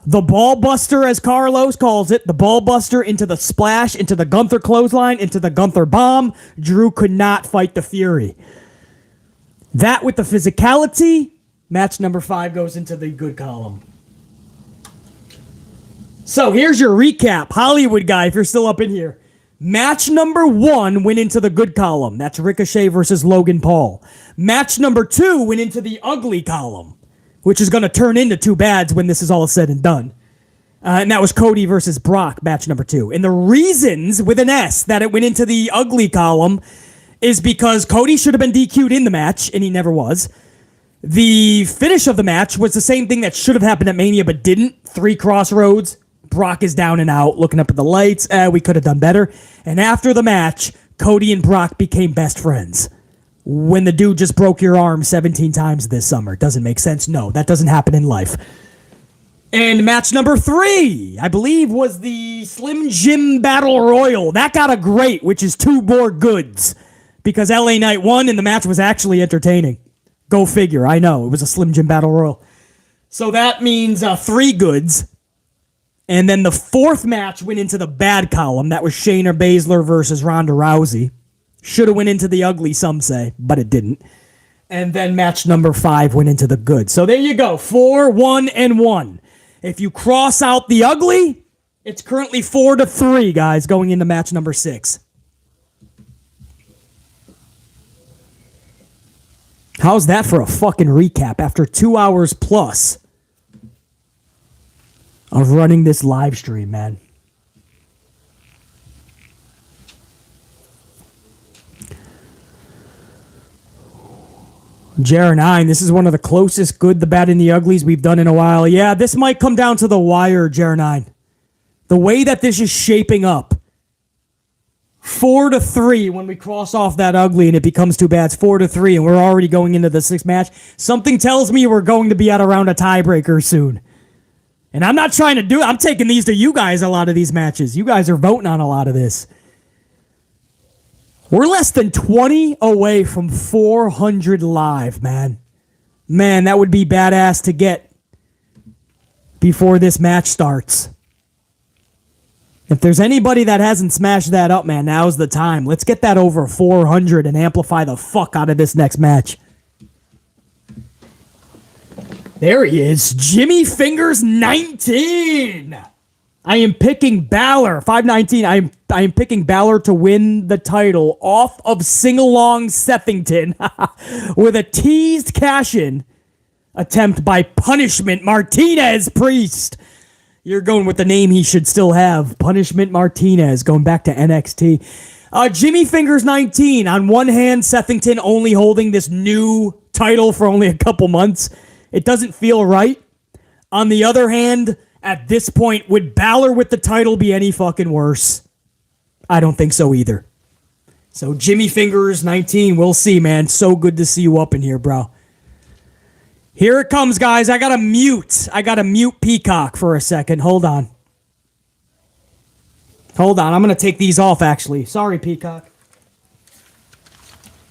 A: The ball buster, as Carlos calls it, the ball buster into the splash, into the Gunther clothesline, into the Gunther bomb. Drew could not fight the Fury. That with the physicality, match number 5 goes into the good column. So here's your recap. Hollywood guy, if you're still up in here. Match number 1 went into the good column. That's Ricochet versus Logan Paul. Match number 2 went into the ugly column, which is going to turn into 2 bads when this is all said and done. And that was Cody versus Brock, match number 2. And the reasons, with an S, that it went into the ugly column is because Cody should have been DQ'd in the match, and he never was. The finish of the match was the same thing that should have happened at Mania, but didn't. 3 crossroads. Brock is down and out, looking up at the lights. We could have done better. And after the match, Cody and Brock became best friends. When the dude just broke your arm 17 times this summer. Doesn't make sense. No, that doesn't happen in life. And match number 3, I believe, was the Slim Jim Battle Royal. That got a great, which is 2 more goods. Because LA Knight won and the match was actually entertaining. Go figure. I know. It was a Slim Jim Battle Royal. So that means 3 goods. And then the 4th match went into the bad column. That was Shayna Baszler versus Ronda Rousey. Should have went into the ugly, some say, but it didn't. And then match number 5 went into the good. So there you go. 4, 1, and 1. If you cross out the ugly, it's currently 4-3, guys, going into match number 6. How's that for a fucking recap after 2 hours plus of running this live stream, man? JR9, this is one of the closest good, the bad, and the uglies we've done in a while. Yeah, this might come down to the wire, JR9. The way that this is shaping up. 4-3 when we cross off that ugly and it becomes 2 bads. 4-3 and we're already going into the 6th match. Something tells me we're going to be at around a tiebreaker soon. And I'm not trying to do it. I'm taking these to you guys, a lot of these matches. You guys are voting on a lot of this. We're less than 20 away from 400 live, man. Man, that would be badass to get before this match starts. If there's anybody that hasn't smashed that up, man, now's the time. Let's get that over 400 and amplify the fuck out of this next match. There he is. Jimmy Fingers 19. I am picking Balor. 519. I am picking Balor to win the title off of Sing-Along Sethington with a teased cash-in attempt by Punishment Martinez Priest. You're going with the name he should still have. Punishment Martinez, going back to NXT. Jimmy Fingers 19. On one hand, Sethington only holding this new title for only a couple months. It doesn't feel right. On the other hand, at this point, would Balor with the title be any fucking worse? I don't think so either. So Jimmy Fingers 19, we'll see, man. So good to see you up in here, bro. Here it comes, guys. I gotta mute Peacock for a second. Hold on. I'm gonna take these off, actually. Sorry, Peacock.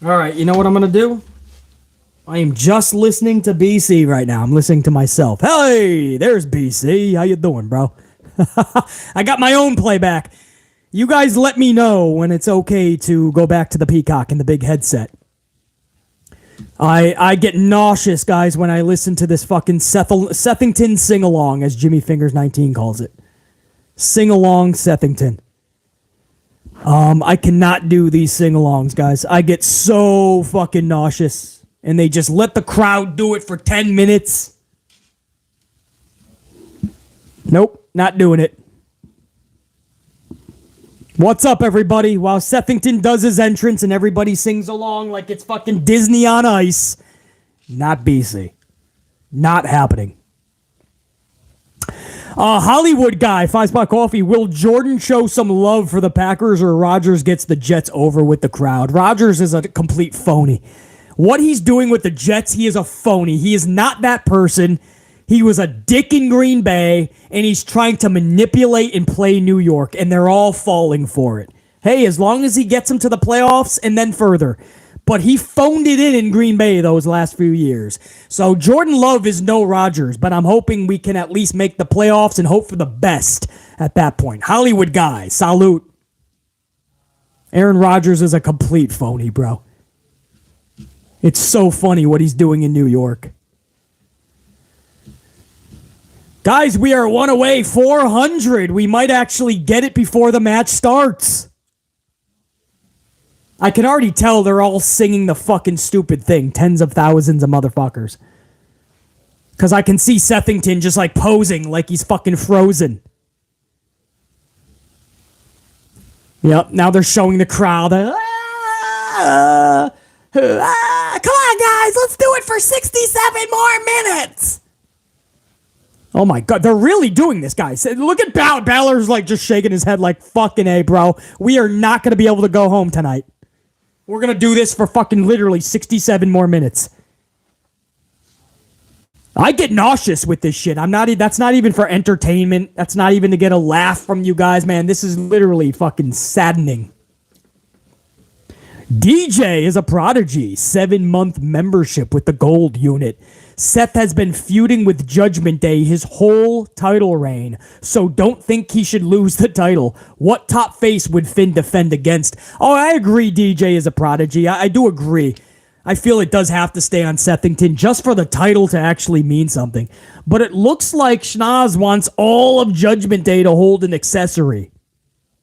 A: All right, you know what I'm gonna do? I am just listening to BC right now. I'm listening to myself. Hey, there's BC. How you doing, bro? I got my own playback. You guys let me know when it's okay to go back to the Peacock and the big headset. I get nauseous, guys, when I listen to this fucking Sethington sing-along, as Jimmy Fingers 19 calls it. Sing-along Sethington. I cannot do these sing-alongs, guys. I get so fucking nauseous. And they just let the crowd do it for 10 minutes. Nope, not doing it. What's up, everybody? While Sethington does his entrance and everybody sings along like it's fucking Disney on Ice, not BC. Not happening. Hollywood guy, 5-Spot Coffee. Will Jordan show some love for the Packers or Rodgers gets the Jets over with the crowd? Rodgers is a complete phony. What he's doing with the Jets, he is a phony. He is not that person. He was a dick in Green Bay, and he's trying to manipulate and play New York, and they're all falling for it. Hey, as long as he gets them to the playoffs and then further. But he phoned it in Green Bay those last few years. So Jordan Love is no Rodgers, but I'm hoping we can at least make the playoffs and hope for the best at that point. Hollywood guy, salute. Aaron Rodgers is a complete phony, bro. It's so funny what he's doing in New York. Guys, we are one away, 400. We might actually get it before the match starts. I can already tell they're all singing the fucking stupid thing. Tens of thousands of motherfuckers. Because I can see Sethington just like posing like he's fucking frozen. Yep, now they're showing the crowd. Come on, guys, let's do it for 67 more minutes. Oh my God, they're really doing this, guys. Look at Balor. Balor's like just shaking his head like fucking A, bro. We are not going to be able to go home tonight. We're going to do this for fucking literally 67 more minutes. I get nauseous with this shit. That's not even for entertainment. That's not even to get a laugh from you guys, man. This is literally fucking saddening. DJ is a prodigy. 7-month membership with the gold unit. Seth has been feuding with Judgment Day his whole title reign, so don't think he should lose the title. What top face would Finn defend against? Oh, I agree DJ is a prodigy. I do agree. I feel it does have to stay on Sethington just for the title to actually mean something. But it looks like Schnoz wants all of Judgment Day to hold an accessory.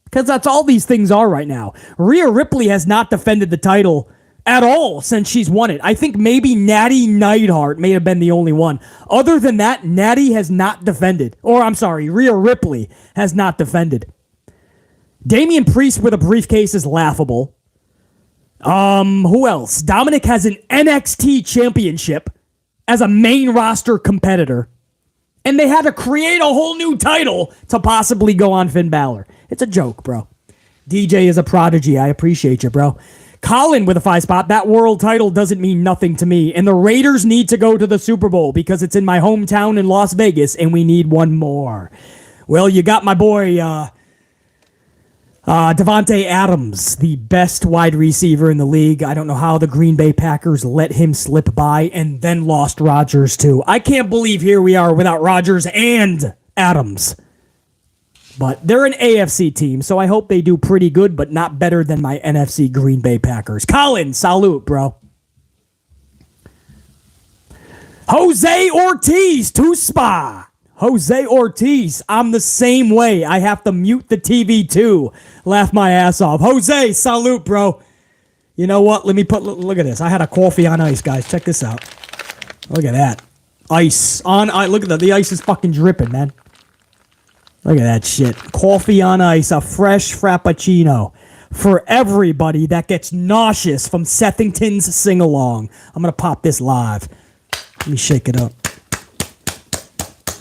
A: Because that's all these things are right now. Rhea Ripley has not defended the title at all since she's won it. I think maybe Natty Neidhart may have been the only one. Other than that, Natty has not defended. Or, I'm sorry, Rhea Ripley has not defended. Damian Priest with a briefcase is laughable. Who else? Dominic has an NXT championship as a main roster competitor. And they had to create a whole new title to possibly go on Finn Balor. It's a joke, bro. DJ is a prodigy. I appreciate you, bro. Colin with a 5-spot. That world title doesn't mean nothing to me. And the Raiders need to go to the Super Bowl because it's in my hometown in Las Vegas and we need one more. Well, you got my boy, Devontae Adams, the best wide receiver in the league. I don't know how the Green Bay Packers let him slip by and then lost Rodgers too. I can't believe here we are without Rodgers and Adams. But they're an AFC team, so I hope they do pretty good, but not better than my NFC Green Bay Packers. Colin, salute, bro. Jose Ortiz to Spa. Jose Ortiz, I'm the same way. I have to mute the TV too. Laugh my ass off. Jose, salute, bro. You know what? Look at this. I had a coffee on ice, guys. Check this out. Look at that. Ice on ice. Look at that. The ice is fucking dripping, man. Look at that shit. Coffee on ice, a fresh frappuccino for everybody that gets nauseous from Sethington's sing-along. I'm going to pop this live. Let me shake it up.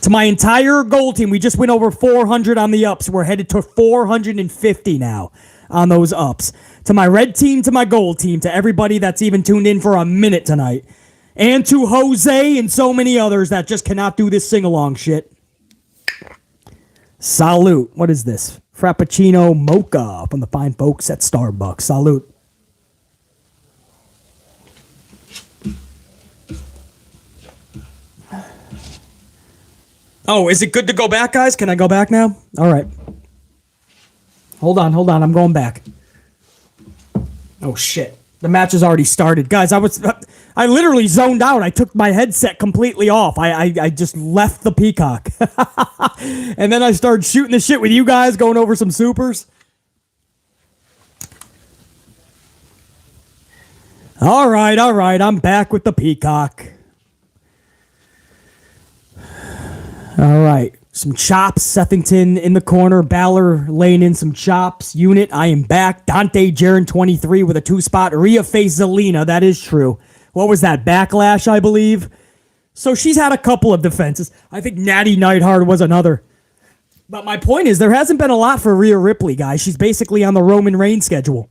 A: To my entire gold team, we just went over 400 on the ups. We're headed to 450 now on those ups. To my red team, to my gold team, to everybody that's even tuned in for a minute tonight. And to Jose and so many others that just cannot do this sing-along shit. Salute. What is this? Frappuccino Mocha from the fine folks at Starbucks. Salute. Oh, is it good to go back, guys? Can I go back now? All right. Hold on. I'm going back. Oh, shit. The match has already started. Guys, I literally zoned out. I took my headset completely off. I just left the Peacock. And then I started shooting the shit with you guys, going over some supers. All right. I'm back with the Peacock. All right. Some chops. Sethington in the corner. Balor laying in some chops. Unit, I am back. Dante Jarren 23 with a 2-spot. Rhea faced Zelina. That is true. What was that? Backlash, I believe. So she's had a couple of defenses. I think Natty Neidhart was another. But my point is, there hasn't been a lot for Rhea Ripley, guys. She's basically on the Roman Reigns schedule.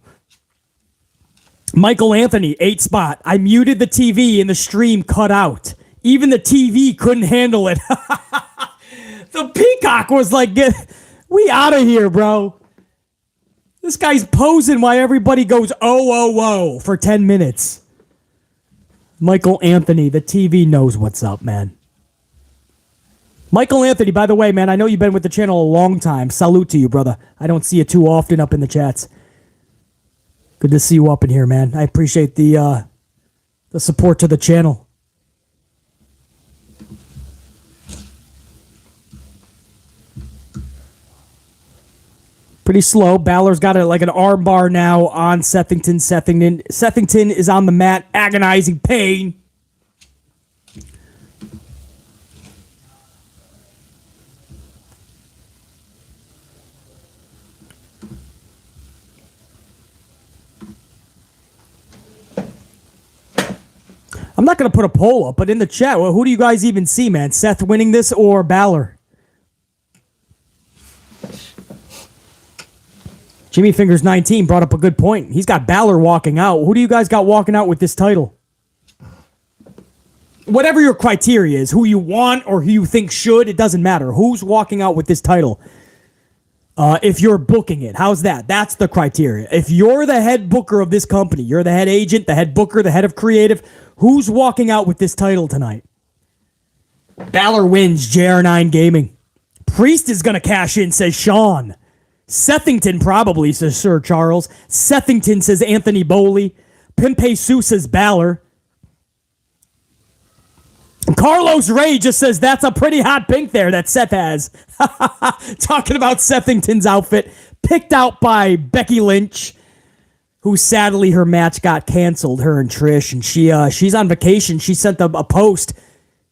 A: Michael Anthony, 8-spot. I muted the TV and the stream cut out. Even the TV couldn't handle it. The Peacock was like, we out of here, bro. This guy's posing while everybody goes, oh, for 10 minutes. Michael Anthony, the TV knows what's up, man. Michael Anthony, by the way, man, I know you've been with the channel a long time. Salute to you, brother. I don't see you too often up in the chats. Good to see you up in here, man. I appreciate the support to the channel. Pretty slow. Balor's got like an arm bar now on Sethington. Sethington is on the mat, agonizing pain. I'm not going to put a poll up, but in the chat, well, who do you guys even see, man? Seth winning this or Balor? Jimmy Fingers 19 brought up a good point. He's got Balor walking out. Who do you guys got walking out with this title? Whatever your criteria is, who you want or who you think should, it doesn't matter. Who's walking out with this title? If you're booking it, how's that? That's the criteria. If you're the head booker of this company, you're the head agent, the head booker, the head of creative, who's walking out with this title tonight? Balor wins, JR9 Gaming. Priest is going to cash in, says Sean. Sethington probably, says Sir Charles. Sethington, says Anthony Bowley. Pimpe Sue, says Balor. Carlos Ray just says that's a pretty hot pink there that Seth has. Talking about Sethington's outfit, picked out by Becky Lynch, who sadly her match got canceled, her and Trish, and she's on vacation. She sent a post,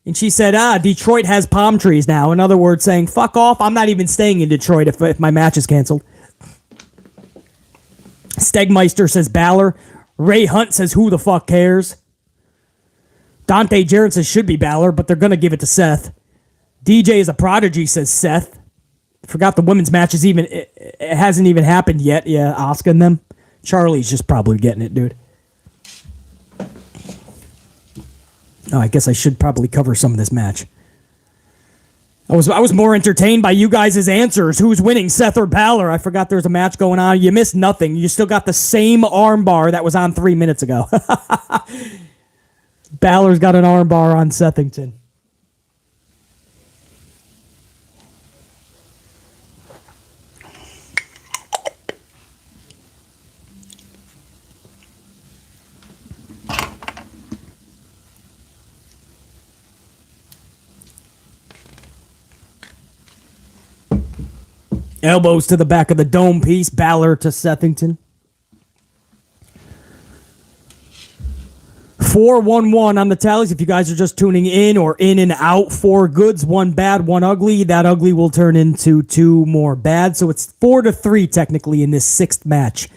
A: and she said, Detroit has palm trees now. In other words, saying, fuck off, I'm not even staying in Detroit if my match is canceled. Stegmeister says Balor. Ray Hunt says, who the fuck cares? Dante Jarren says should be Balor, but they're going to give it to Seth. DJ is a prodigy, says Seth. Forgot the women's match is it hasn't even happened yet. Yeah, Asuka and them. Charlie's just probably getting it, dude. Oh, I guess I should probably cover some of this match. I was more entertained by you guys' answers. Who's winning, Seth or Balor? I forgot there's a match going on. You missed nothing. You still got the same armbar that was on 3 minutes ago. Balor's got an armbar on Sethington. Elbows to the back of the dome piece. Balor to Sethington. 4-1-1 on the tallies. If you guys are just tuning in or in and out, 4 goods, 1 bad, 1 ugly. That ugly will turn into 2 more bad. So it's 4-3 technically in this 6th match.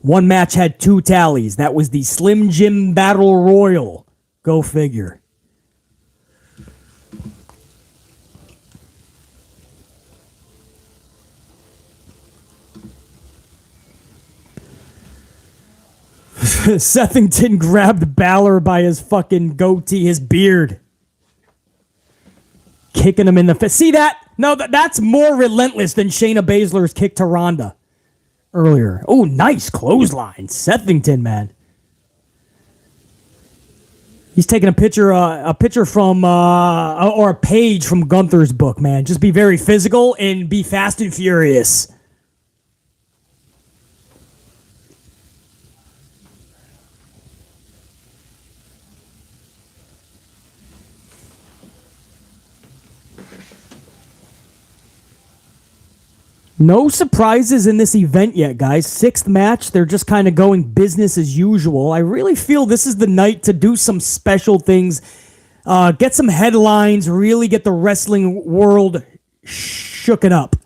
A: One match had 2 tallies. That was the Slim Jim Battle Royal. Go figure. Sethington grabbed Balor by his fucking goatee, his beard. Kicking him in the face. See that? No, that's more relentless than Shayna Baszler's kick to Ronda earlier. Oh, nice clothesline. Sethington, man. He's taking a picture from, or a page from Gunther's book, man. Just be very physical and be fast and furious. No surprises in this event yet, guys. 6th match. They're just kind of going business as usual. I really feel this is the night to do some special things, get some headlines, really get the wrestling world shooken up.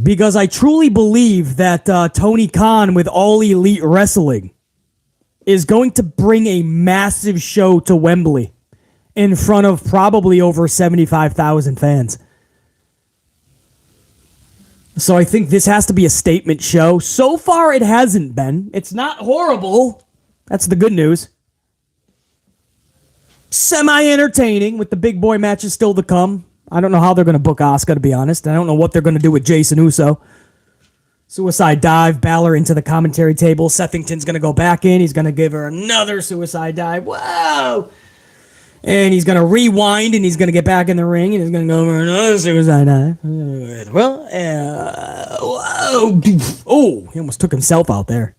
A: Because I truly believe that Tony Khan with All Elite Wrestling is going to bring a massive show to Wembley in front of probably over 75,000 fans. So I think this has to be a statement show. So far, it hasn't been. It's not horrible. That's the good news. Semi-entertaining with the big boy matches still to come. I don't know how they're going to book Asuka, to be honest. I don't know what they're going to do with Jason Uso. Suicide dive, Balor into the commentary table. Sethington's going to go back in. He's going to give her another suicide dive. Whoa! And he's going to rewind, and he's going to get back in the ring, and he's going to go over another suicide dive. Well, whoa. Oh, he almost took himself out there.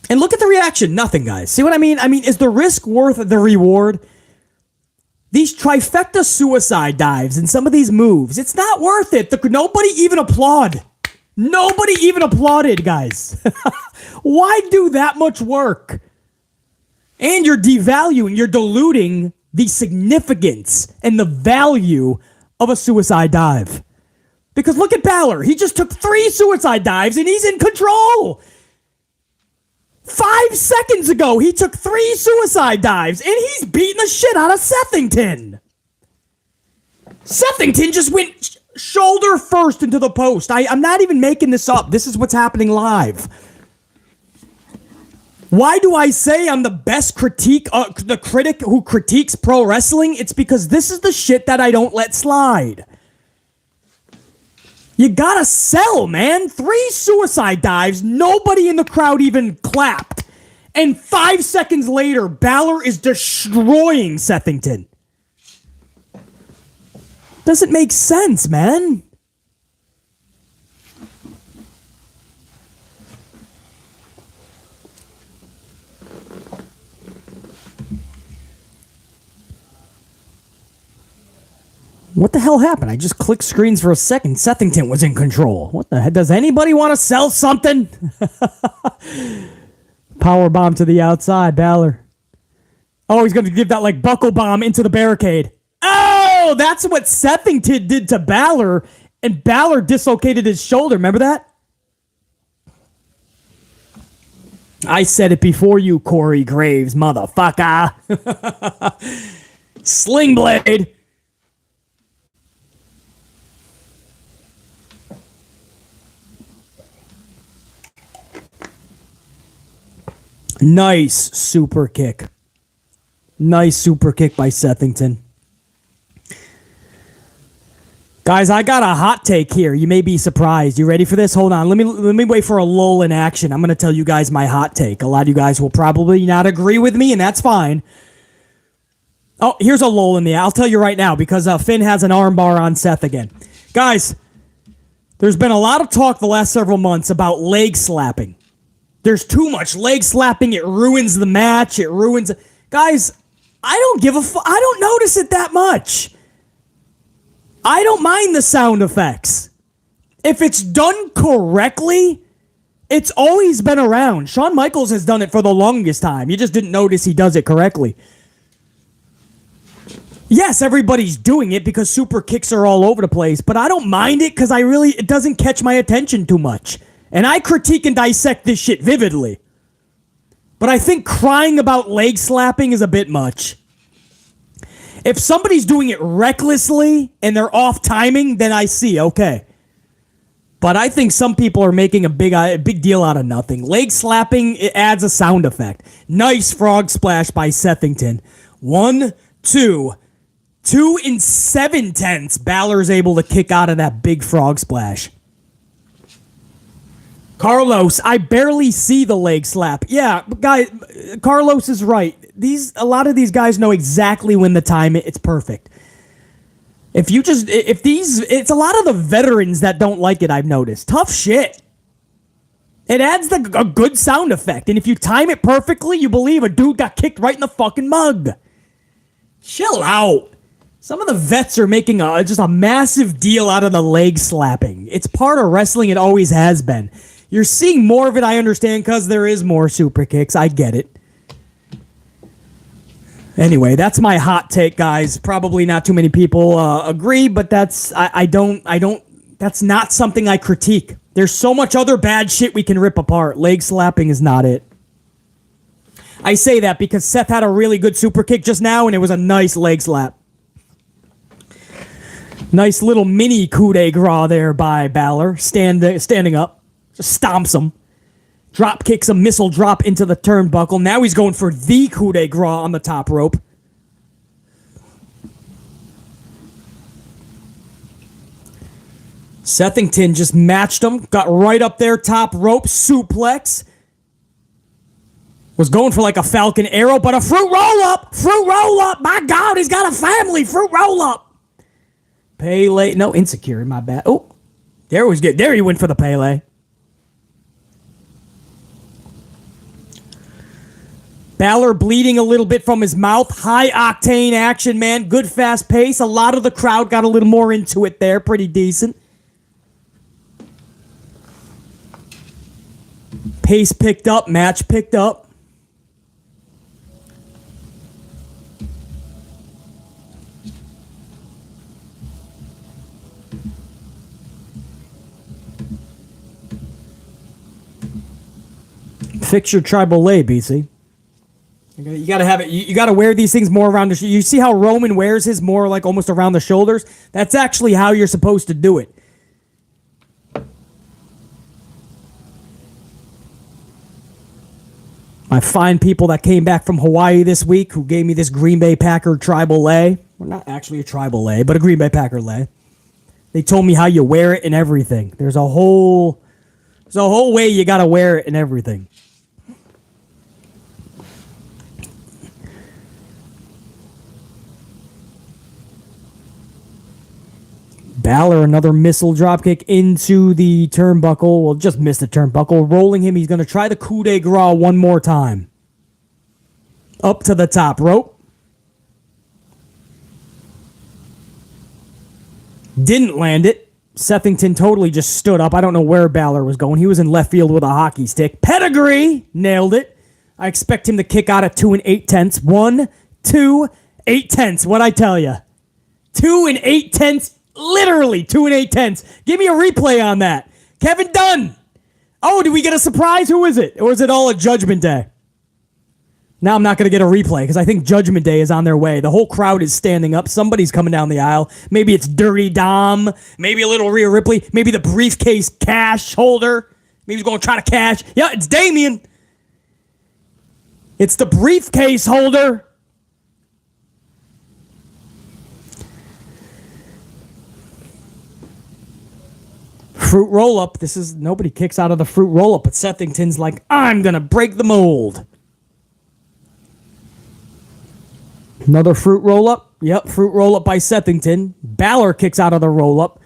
A: And look at the reaction. Nothing, guys. See what I mean? I mean, is the risk worth the reward? These trifecta suicide dives and some of these moves, it's not worth it. Nobody even applauded. Nobody even applauded, guys. Why do that much work? And you're devaluing, you're diluting the significance and the value of a suicide dive. Because look at Balor. He just took 3 suicide dives and he's in control. 5 seconds ago, he took 3 suicide dives and he's beating the shit out of Sethington. Sethington just went shoulder first into the post. I'm not even making this up. This is what's happening live. Why do I say I'm the best the critic who critiques pro wrestling? It's because this is the shit that I don't let slide. You gotta sell, man. 3 suicide dives, nobody in the crowd even clapped. And 5 seconds later, Balor is destroying Sethington. Doesn't make sense, man. What the hell happened? I just clicked screens for a second. Sethington was in control. What the heck? Does anybody want to sell something? Power bomb to the outside, Balor. Oh, he's going to give that like buckle bomb into the barricade. Oh, that's what Sethington did to Balor, and Balor dislocated his shoulder. Remember that? I said it before you, Corey Graves, motherfucker. Sling blade. Nice super kick. Nice super kick by Sethington. Guys, I got a hot take here. You may be surprised. You ready for this? Hold on. Let me wait for a lull in action. I'm going to tell you guys my hot take. A lot of you guys will probably not agree with me, and that's fine. Oh, here's a lull in the... I'll tell you right now, because Finn has an armbar on Seth again. Guys, there's been a lot of talk the last several months about leg slapping. There's too much leg slapping. It ruins the match. It ruins... Guys, I don't give a fuck. I don't notice it that much. I don't mind the sound effects. If it's done correctly, it's always been around. Shawn Michaels has done it for the longest time. You just didn't notice he does it correctly. Yes, everybody's doing it because super kicks are all over the place, but I don't mind it because it doesn't catch my attention too much. And I critique and dissect this shit vividly. But I think crying about leg slapping is a bit much. If somebody's doing it recklessly and they're off timing, then I see, okay. But I think some people are making a big deal out of nothing. Leg slapping, it adds a sound effect. Nice frog splash by Sethington. 1, 2, 2 and 7/10. Balor's able to kick out of that big frog splash. Carlos, I barely see the leg slap. Yeah, guys, Carlos is right. A lot of these guys know exactly when to time it. It's perfect. It's a lot of the veterans that don't like it, I've noticed. Tough shit. It adds a good sound effect. And if you time it perfectly, you believe a dude got kicked right in the fucking mug. Chill out. Some of the vets are making just a massive deal out of the leg slapping. It's part of wrestling. It always has been. You're seeing more of it, I understand, because there is more super kicks. I get it. Anyway, that's my hot take, guys. Probably not too many people agree, but that's not something I critique. There's so much other bad shit we can rip apart. Leg slapping is not it. I say that because Seth had a really good super kick just now, and it was a nice leg slap. Nice little mini coup de grace there by Balor, standing up. Just stomps him. Drop kicks a missile drop into the turnbuckle. Now he's going for the coup de grace on the top rope. Sethington just matched him. Got right up there, top rope, suplex. Was going for like a Falcon Arrow, but a fruit roll-up! Fruit roll-up! My God, he's got a family! Fruit roll-up! Pele. No, insecure, my bad. Oh, there was good. There he went for the Pele. Balor bleeding a little bit from his mouth. High octane action, man. Good fast pace. A lot of the crowd got a little more into it there. Pretty decent. Pace picked up. Match picked up. Fix your tribal lay, BC. You gotta have it. You gotta wear these things more around the. You see how Roman wears his more like almost around the shoulders? That's actually how you're supposed to do it. I find people that came back from Hawaii this week who gave me this Green Bay Packer tribal lay. Well, not actually a tribal lay, but a Green Bay Packer lay. They told me how you wear it and everything. There's a whole way you gotta wear it and everything. Balor, another missile dropkick into the turnbuckle. Well, just missed the turnbuckle. Rolling him. He's going to try the coup de grace one more time. Up to the top rope. Didn't land it. Sethington totally just stood up. I don't know where Balor was going. He was in left field with a hockey stick. Pedigree. Nailed it. I expect him to kick out at 2 8/10. 1, 2, 8/10. What'd I tell you? 2 8/10. Literally 2 8/10. Give me a replay on that. Kevin Dunn. Oh, did we get a surprise? Who is it? Or is it all a Judgment Day? Now I'm not going to get a replay because I think Judgment Day is on their way. The whole crowd is standing up. Somebody's coming down the aisle. Maybe it's Dirty Dom. Maybe a little Rhea Ripley. Maybe the briefcase cash holder. Maybe he's going to try to cash. Yeah, it's Damien. It's the briefcase holder. Fruit roll-up. Nobody kicks out of the fruit roll-up, but Sethington's like, I'm going to break the mold. Another fruit roll-up. Yep, fruit roll-up by Sethington. Balor kicks out of the roll-up.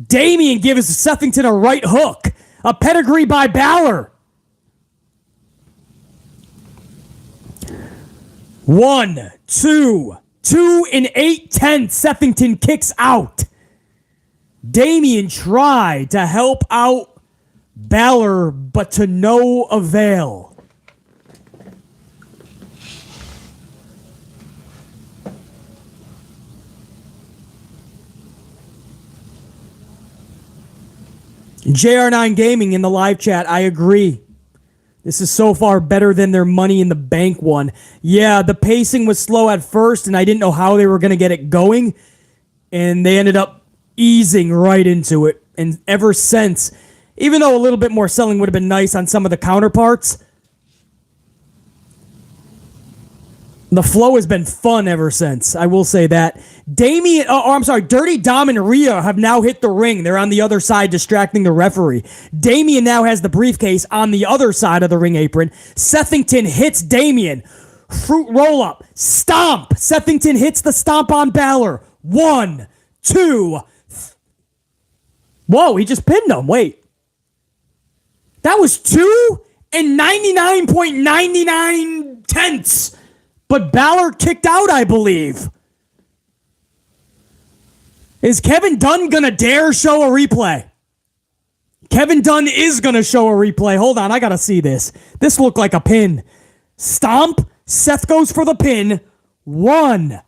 A: Damien gives Sethington a right hook. A pedigree by Balor. 1, 2, 2 8/10. Sethington kicks out. Damien tried to help out Balor, but to no avail. JR9 Gaming in the live chat, I agree. This is so far better than their Money in the Bank one. Yeah, the pacing was slow at first, and I didn't know how they were going to get it going, and they ended up easing right into it. And ever since, even though a little bit more selling would have been nice on some of the counterparts, the flow has been fun ever since. I will say that. Dirty Dom and Rhea have now hit the ring. They're on the other side distracting the referee. Damian now has the briefcase on the other side of the ring apron. Sethington hits Damian. Fruit roll-up. Stomp. Sethington hits the stomp on Balor. 1, 2. Whoa, he just pinned him. Wait. That was 2 and 99.99 tenths. But Balor kicked out, I believe. Is Kevin Dunn going to dare show a replay? Kevin Dunn is going to show a replay. Hold on, I got to see this. This looked like a pin. Stomp. Seth goes for the pin. 1,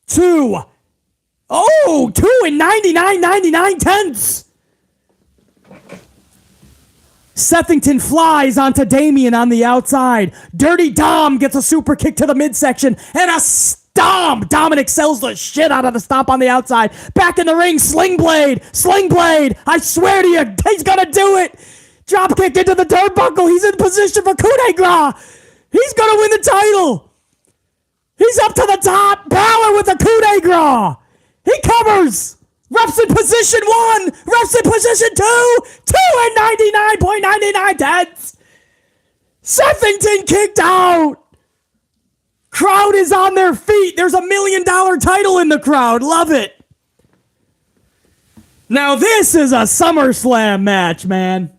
A: 2. Oh, 2 and 99.99 tenths. Sethington flies onto Damian on the outside. Dirty Dom gets a super kick to the midsection and a stomp. Dominic sells the shit out of the stomp on the outside. Back in the ring, Sling Blade. I swear to you, he's gonna do it. Drop kick into the turnbuckle. He's in position for coup de grace. He's gonna win the title. He's up to the top. Balor with a coup de grace. He covers. Refs in position 1. Refs in position 2. 2 and 99.99 tenths. Sethington kicked out. Crowd is on their feet. There's $1 million title in the crowd. Love it. Now this is a SummerSlam match, man.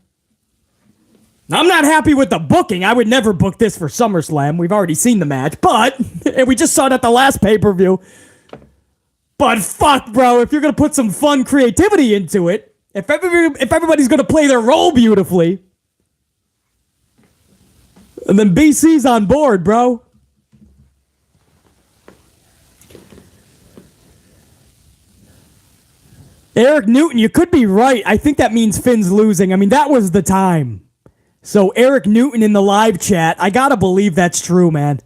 A: I'm not happy with the booking. I would never book this for SummerSlam. We've already seen the match, but and we just saw it at the last pay-per-view. But fuck, bro, if you're going to put some fun creativity into it, if everybody's going to play their role beautifully, and then BC's on board, bro. Eric Newton, you could be right. I think that means Finn's losing. I mean, that was the time. So Eric Newton in the live chat, I got to believe that's true, man.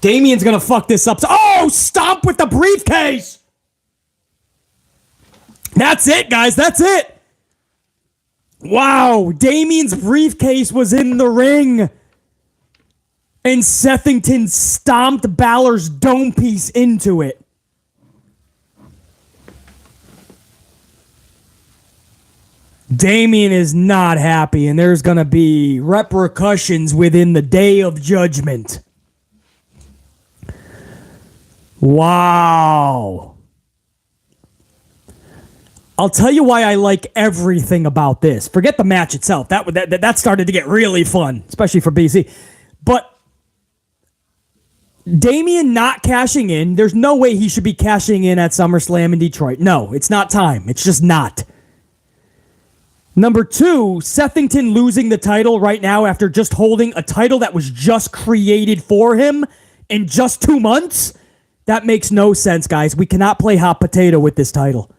A: Damian's going to fuck this up. Oh, stomp with the briefcase. That's it, guys. That's it. Wow. Damian's briefcase was in the ring. And Sethington stomped Balor's dome piece into it. Damian is not happy, and there's going to be repercussions within the Day of Judgment. Wow. I'll tell you why I like everything about this. Forget the match itself. That started to get really fun, especially for BC. But Damian not cashing in, there's no way he should be cashing in at SummerSlam in Detroit. No, it's not time. It's just not. Number 2, Sethington losing the title right now after just holding a title that was just created for him in just 2 months. That makes no sense, guys. We cannot play hot potato with this title.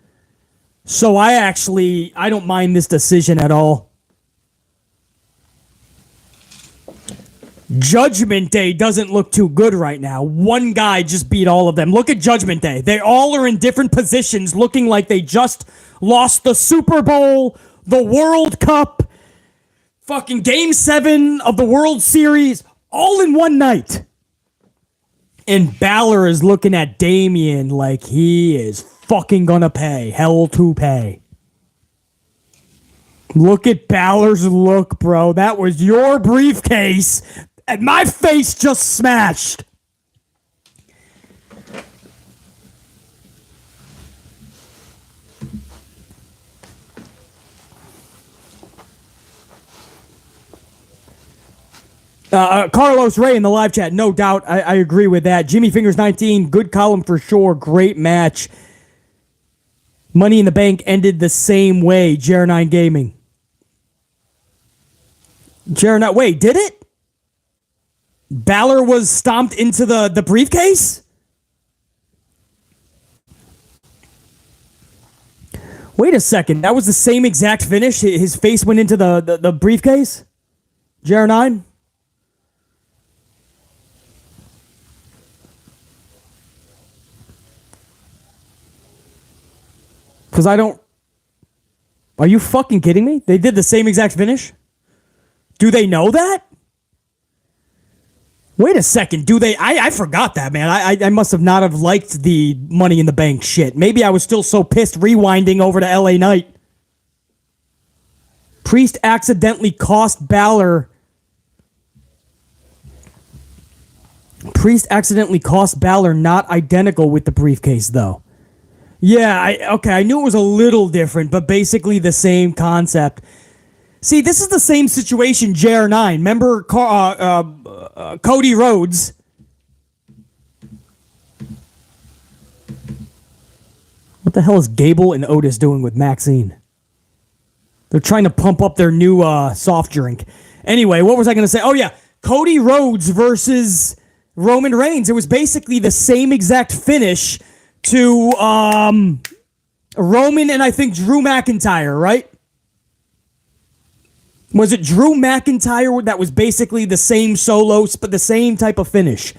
A: So I don't mind this decision at all. Judgment Day doesn't look too good right now. One guy just beat all of them. Look at Judgment Day. They all are in different positions, looking like they just lost the Super Bowl, the World Cup, fucking Game 7 of the World Series, all in one night. And Balor is looking at Damian like he is fucking gonna pay. Hell to pay. Look at Balor's look, bro. That was your briefcase. And my face just smashed. Carlos Ray in the live chat, no doubt. I agree with that. Jimmy Fingers 19, good column for sure. Great match. Money in the Bank ended the same way. Jer9 Gaming. Wait, did it? Balor was stomped into the briefcase? Wait a second. That was the same exact finish? His face went into the briefcase? Jer9? Because I don't Are you fucking kidding me? They did the same exact finish? Do they know that? Wait a second. Do they? I forgot that, man. I must have not have liked the Money in the Bank shit. Maybe I was still so pissed rewinding over to LA Knight. Priest accidentally cost Balor. Priest accidentally cost Balor, not identical with the briefcase, though. Yeah, I knew it was a little different, but basically the same concept. See, this is the same situation, JR9. Remember Cody Rhodes? What the hell is Gable and Otis doing with Maxine? They're trying to pump up their new soft drink. Anyway, what was I going to say? Oh, yeah. Cody Rhodes versus Roman Reigns. It was basically the same exact finish to Roman and I think Drew McIntyre, right? Was it Drew McIntyre that was basically the same solo, but the same type of finish?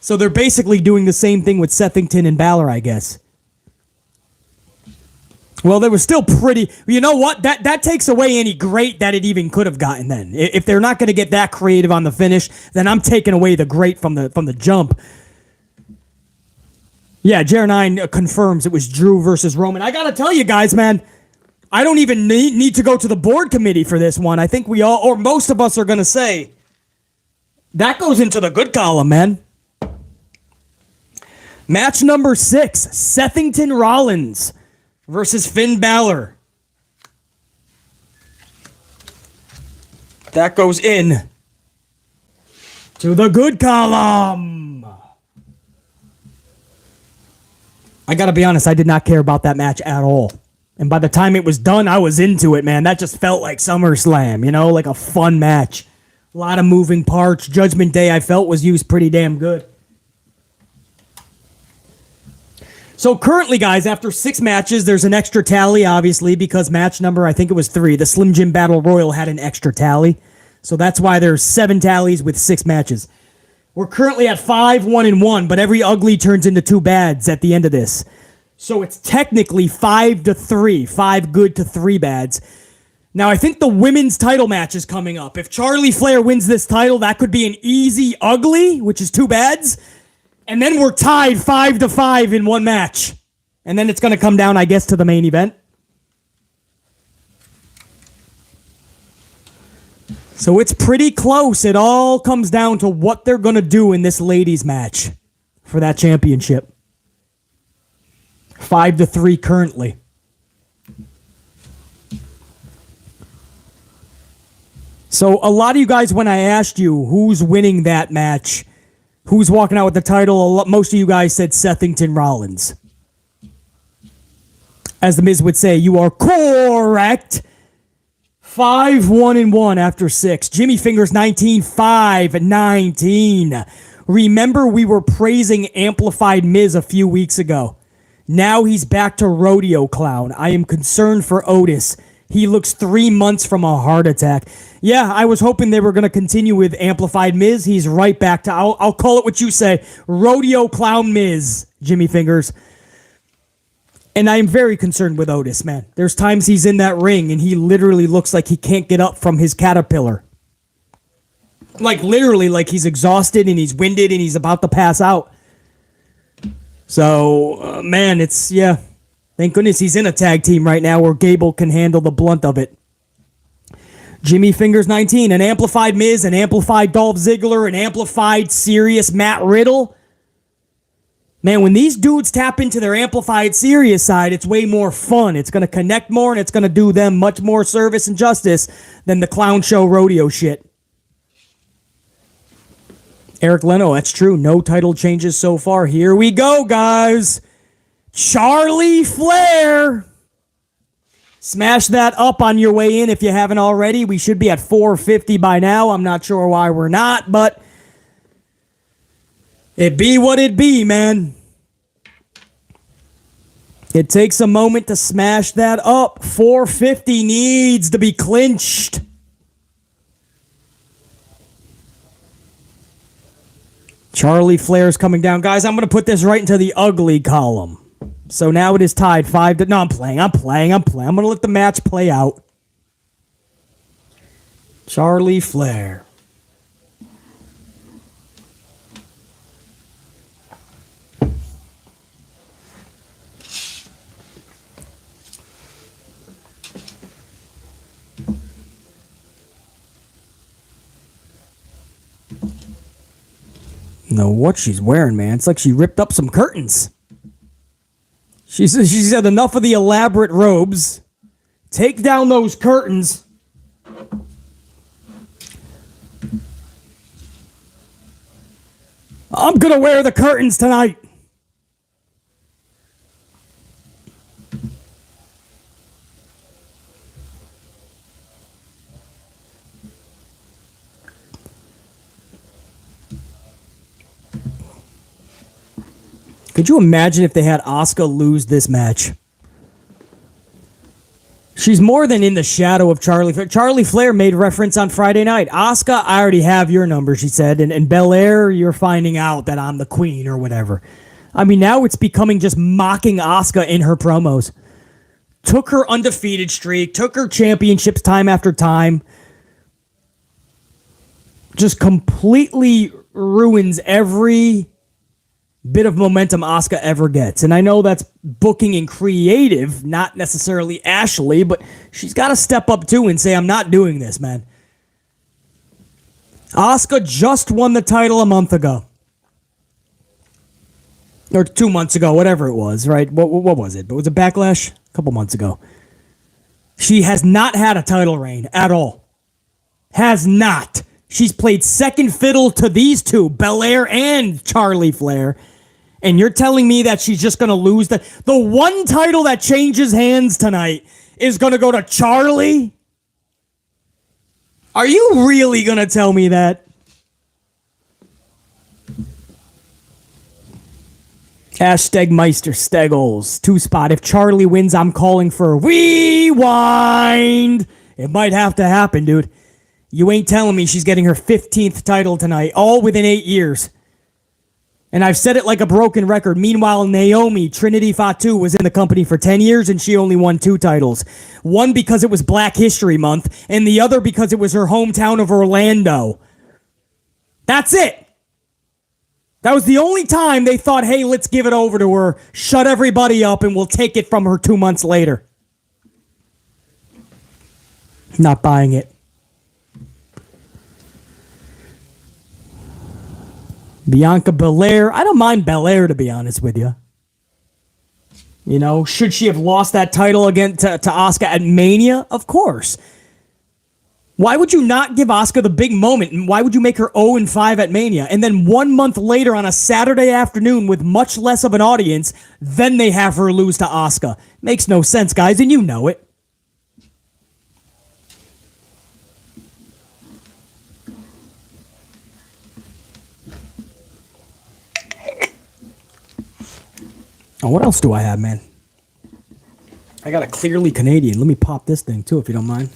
A: So they're basically doing the same thing with Sethington and Balor, I guess. Well, they were still pretty. You know what? That takes away any great that it even could have gotten then. If they're not going to get that creative on the finish, then I'm taking away the great from the jump. Yeah, JR9 confirms it was Drew versus Roman. I got to tell you guys, man, I don't even need to go to the board committee for this one. I think we all, or most of us, are going to say that goes into the good column, man. Match number 6, Sethington Rollins versus Finn Balor. That goes in to the good column. I gotta be honest, I did not care about that match at all. And by the time it was done, I was into it, man. That just felt like SummerSlam, you know, like a fun match. A lot of moving parts. Judgment Day, I felt, was used pretty damn good. So currently, guys, after 6 matches, there's an extra tally, obviously, because match number, I think it was 3, the Slim Jim Battle Royal had an extra tally. So that's why there's 7 tallies with 6 matches. We're currently at 5, 1, and 1, but every ugly turns into 2 bads at the end of this. So it's technically 5 to 3, 5 good to 3 bads. Now, I think the women's title match is coming up. If Charlie Flair wins this title, that could be an easy ugly, which is 2 bads. And then we're tied 5 to 5 in one match. And then it's going to come down, I guess, to the main event. So it's pretty close. It all comes down to what they're going to do in this ladies match for that championship. 5 to 3 currently. So a lot of you guys, when I asked you who's winning that match, who's walking out with the title, most of you guys said Sethington Rollins. As the Miz would say, you are correct. 5, 1, and 1 after 6. Jimmy Fingers 19, 5, 19. Remember, we were praising Amplified Miz a few weeks ago. Now he's back to Rodeo Clown. I am concerned for Otis. He looks 3 months from a heart attack. Yeah, I was hoping they were going to continue with Amplified Miz. He's right back to, I'll call it what you say, Rodeo Clown Miz, Jimmy Fingers. And I am very concerned with Otis, man. There's times he's in that ring and he literally looks like he can't get up from his caterpillar. Like literally, like he's exhausted and he's winded and he's about to pass out. So, man, it's, yeah. Thank goodness he's in a tag team right now where Gable can handle the blunt of it. Jimmy Fingers 19, an amplified Miz, an amplified Dolph Ziggler, an amplified serious Matt Riddle. Man, when these dudes tap into their amplified serious side, it's way more fun. It's going to connect more and it's going to do them much more service and justice than the clown show rodeo shit. Eric Leno, that's true. No title changes so far. Here we go, guys. Charlie Flair. Smash that up on your way in if you haven't already. We should be at 450 by now. I'm not sure why we're not, but it be what it be, man. It takes a moment to smash that up. 450 needs to be clinched. Charlie Flair's coming down. Guys, I'm going to put this right into the ugly column. So now it is tied 5 to... No, I'm playing. I'm going to let the match play out. Charlie Flair. Know what she's wearing, man. It's like she ripped up some curtains. She said enough of the elaborate robes. Take down those curtains. I'm going to wear the curtains tonight. Could you imagine if they had Asuka lose this match? She's more than in the shadow of Charlie Flair. Charlie Flair made reference on Friday night. Asuka, I already have your number, she said. And Belair, you're finding out that I'm the queen or whatever. I mean, now it's becoming just mocking Asuka in her promos. Took her undefeated streak, took her championships time after time. Just completely ruins every bit of momentum Asuka ever gets. And I know that's booking and creative, not necessarily Ashley, but she's got to step up too and say, I'm not doing this, man. Asuka just won the title a month ago. Or 2 months ago, whatever it was, right? What was it? But was it Backlash? A couple months ago. She has not had a title reign at all. Has not. She's played second fiddle to these two, Belair and Charlie Flair. And you're telling me that she's just going to lose the one title that changes hands tonight is going to go to Charlie? Are you really going to tell me that? Stegmeister Steggles, 2-spot. If Charlie wins, I'm calling for rewind. It might have to happen, dude. You ain't telling me she's getting her 15th title tonight, all within 8 years. And I've said it like a broken record. Meanwhile, Naomi, Trinity Fatu, was in the company for 10 years and she only won 2 titles. One because it was Black History Month, and the other because it was her hometown of Orlando. That's it. That was the only time they thought, hey, let's give it over to her, shut everybody up, and we'll take it from her 2 months later. Not buying it. Bianca Belair. I don't mind Belair, to be honest with you. You know, should she have lost that title again to Asuka at Mania? Of course. Why would you not give Asuka the big moment? And why would you make her 0-5 at Mania? And then 1 month later on a Saturday afternoon with much less of an audience, then they have her lose to Asuka. Makes no sense, guys, and you know it. Oh, what else do I have, man? I got a Clearly Canadian. Let me pop this thing, too, if you don't mind.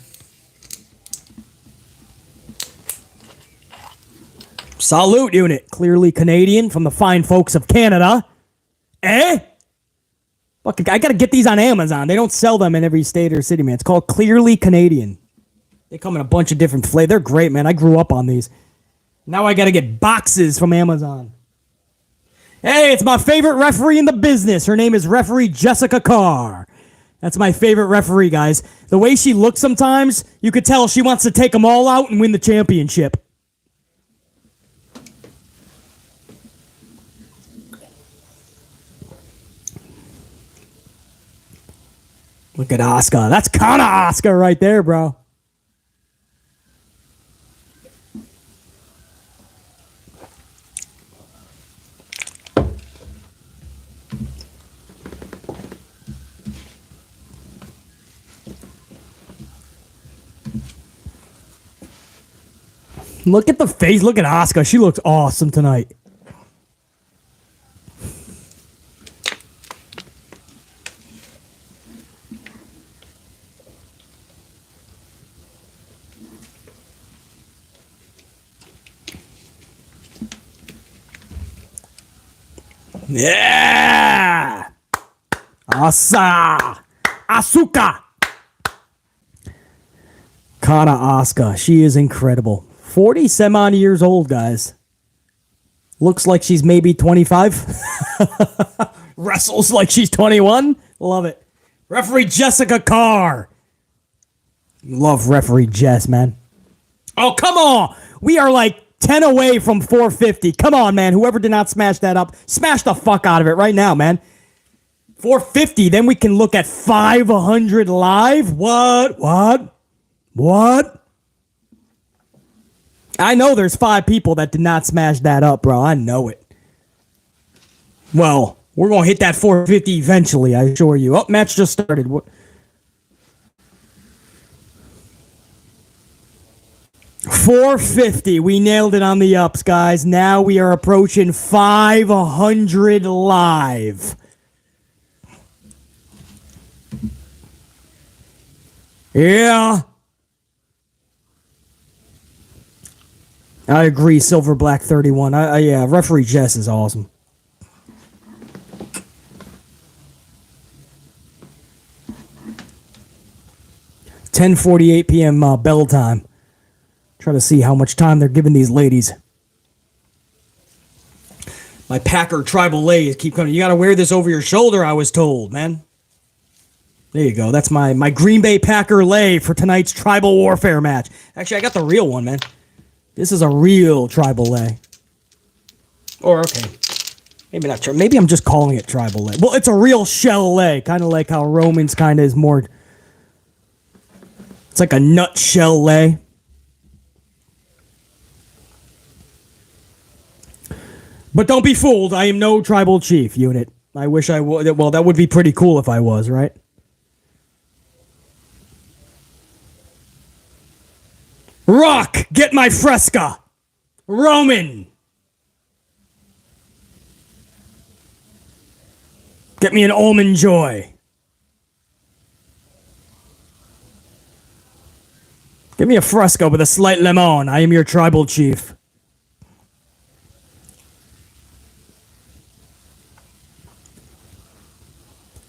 A: Salute, unit. Clearly Canadian from the fine folks of Canada. Fuck, I gotta get these on Amazon. They don't sell them in every state or city, man. It's called Clearly Canadian. They come in a bunch of different flavors. They're great, man. I grew up on these. Now I gotta get boxes from Amazon. Hey, it's my favorite referee in the business. Her name is referee Jessica Carr. That's my favorite referee, guys. The way she looks sometimes, you could tell she wants to take them all out and win the championship. Look at Asuka. That's kind of Asuka right there, bro. Look at the face. Look at Asuka. She looks awesome tonight. Yeah! Asuka. Kana Asuka. She is incredible. 40 some odd years old, guys. Looks like she's maybe 25. Wrestles like she's 21. Love it. Referee Jessica Carr. Love referee Jess, man. Oh, come on. We are like 10 away from 450. Come on, man. Whoever did not smash that up, smash the fuck out of it right now, man. 450, then we can look at 500 live. What? I know there's 5 people that did not smash that up, bro. I know it. Well, we're going to hit that 450 eventually, I assure you. Oh, match just started. What? 450. We nailed it on the ups, guys. Now we are approaching 500 live. Yeah. I agree, Silver Black 31. Yeah, referee Jess is awesome. $10:48 p.m. Bell time. Try to see how much time they're giving these ladies. My Packer tribal lays keep coming. You got to wear this over your shoulder, I was told, man. There you go. That's my Green Bay Packer lay for tonight's tribal warfare match. Actually, I got the real one, man. This is a real tribal lay. Or, okay. Maybe not true. Maybe I'm just calling it tribal lay. Well, it's a real shell lay. Kind of like how Romans kind of is more... It's like a nutshell lay. But don't be fooled. I am no tribal chief unit. I wish I would. Well, that would be pretty cool if I was, right? Rock, get my fresca. Roman. Get me an almond joy. Give me a fresca with a slight lemon. I am your tribal chief.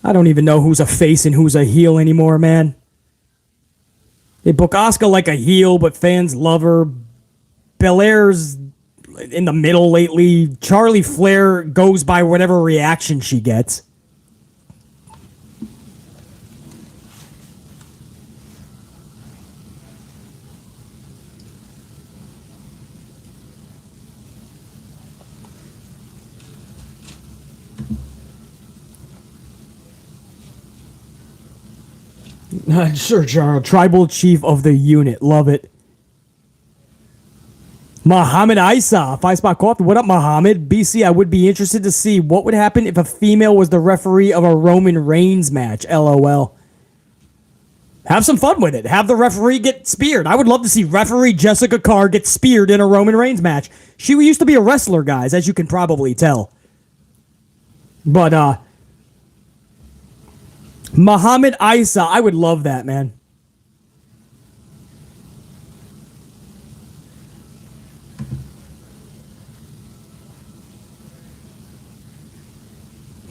A: I don't even know who's a face and who's a heel anymore, man. They book Asuka like a heel, but fans love her. Belair's in the middle lately. Charlie Flair goes by whatever reaction she gets. Sure, Charles. Tribal chief of the unit. Love it. Muhammad Isa, 5-spot coffee. What up, Muhammad? BC, I would be interested to see what would happen if a female was the referee of a Roman Reigns match. LOL. Have some fun with it. Have the referee get speared. I would love to see referee Jessica Carr get speared in a Roman Reigns match. She used to be a wrestler, guys, as you can probably tell. But, Muhammad Isa, I would love that, man.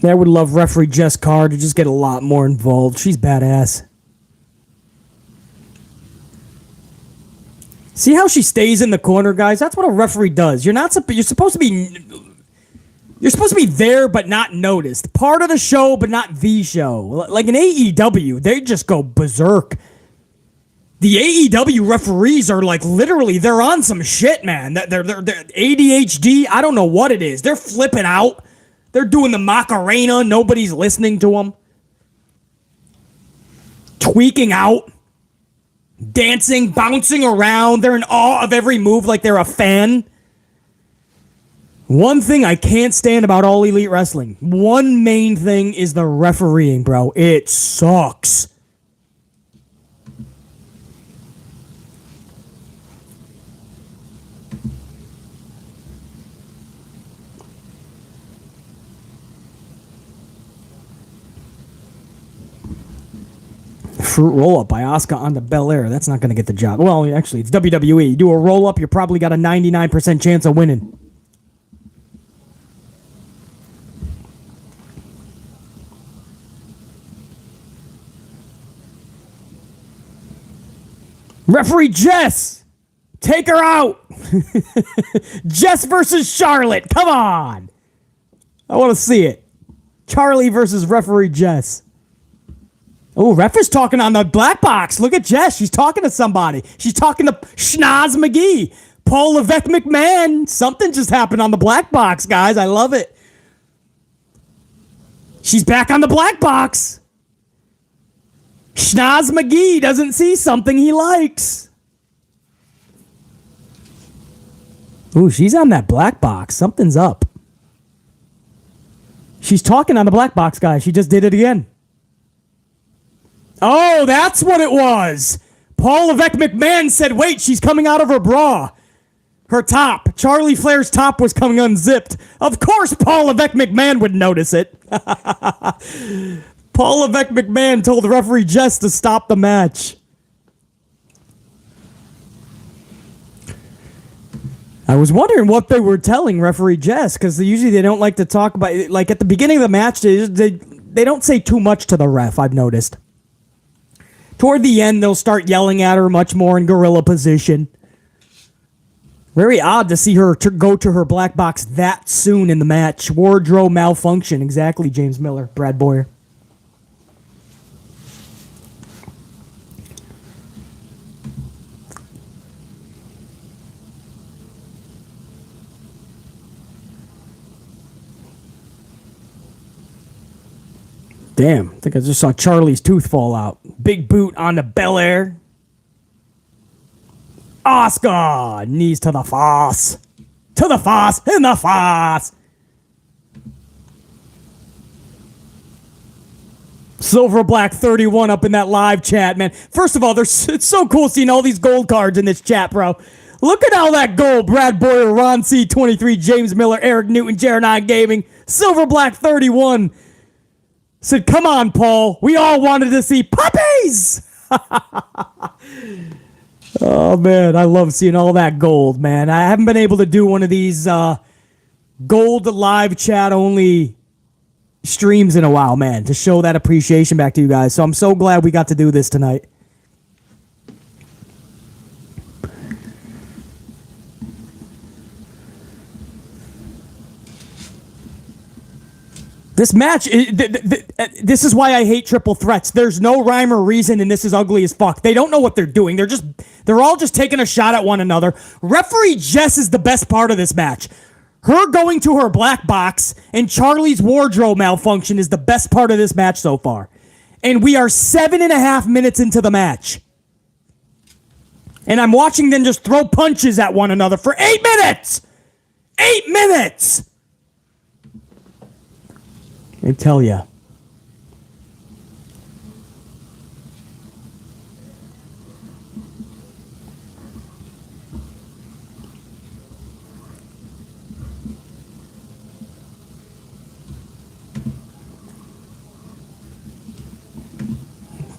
A: I would love referee Jess Carr to just get a lot more involved. She's badass. See how she stays in the corner, guys? That's what a referee does. You're supposed to be there but not noticed. Part of the show but not the show. Like in AEW, they just go berserk. The AEW referees are like literally, they're on some shit, man. They're ADHD. I don't know what it is. They're flipping out. They're doing the Macarena. Nobody's listening to them. Tweaking out. Dancing, bouncing around. They're in awe of every move like they're a fan. One thing I can't stand about All Elite Wrestling, one main thing is the refereeing, bro. It sucks. Fruit roll-up by Asuka on the Belair. That's not going to get the job. Well, actually, it's WWE. You do a roll-up, you probably got a 99% chance of winning. Referee Jess, take her out. Jess versus Charlotte. Come on. I want to see it. Charlie versus referee Jess. Oh, ref is talking on the black box. Look at Jess. She's talking to somebody. She's talking to Schnoz McGee. Paul Levesque McMahon. Something just happened on the black box, guys. I love it. She's back on the black box. Schnoz McGee doesn't see something he likes. Ooh, she's on that black box. Something's up. She's talking on the black box, guys. She just did it again. Oh, that's what it was. Paul Levesque McMahon said, wait, she's coming out of her bra. Her top. Charlie Flair's top was coming unzipped. Of course Paul Levesque McMahon would notice it. Paul Levesque McMahon told referee Jess to stop the match. I was wondering what they were telling referee Jess, because usually they don't like to talk about it. Like at the beginning of the match, they don't say too much to the ref, I've noticed. Toward the end, they'll start yelling at her much more in gorilla position. Very odd to see her go to her black box that soon in the match. Wardrobe malfunction. Exactly, James Miller, Brad Boyer. Damn, I think I just saw Charlie's tooth fall out. Big boot on the Belair. Asuka! Knees to the foss. To the foss, in the foss! Silver Black 31 up in that live chat, man. First of all, it's so cool seeing all these gold cards in this chat, bro. Look at all that gold. Brad Boyer, Ron C23, James Miller, Eric Newton, Jared Gaming. Silver Black 31. Said, come on, Paul. We all wanted to see puppies. Oh, man. I love seeing all that gold, man. I haven't been able to do one of these gold live chat only streams in a while, man, to show that appreciation back to you guys. So I'm so glad we got to do this tonight. This match, this is why I hate triple threats. There's no rhyme or reason, and this is ugly as fuck. They don't know what they're doing. They're all just taking a shot at one another. Referee Jess is the best part of this match. Her going to her black box and Charlie's wardrobe malfunction is the best part of this match so far. And we are 7.5 minutes into the match. And I'm watching them just throw punches at one another for 8 minutes! 8 minutes! I tell ya.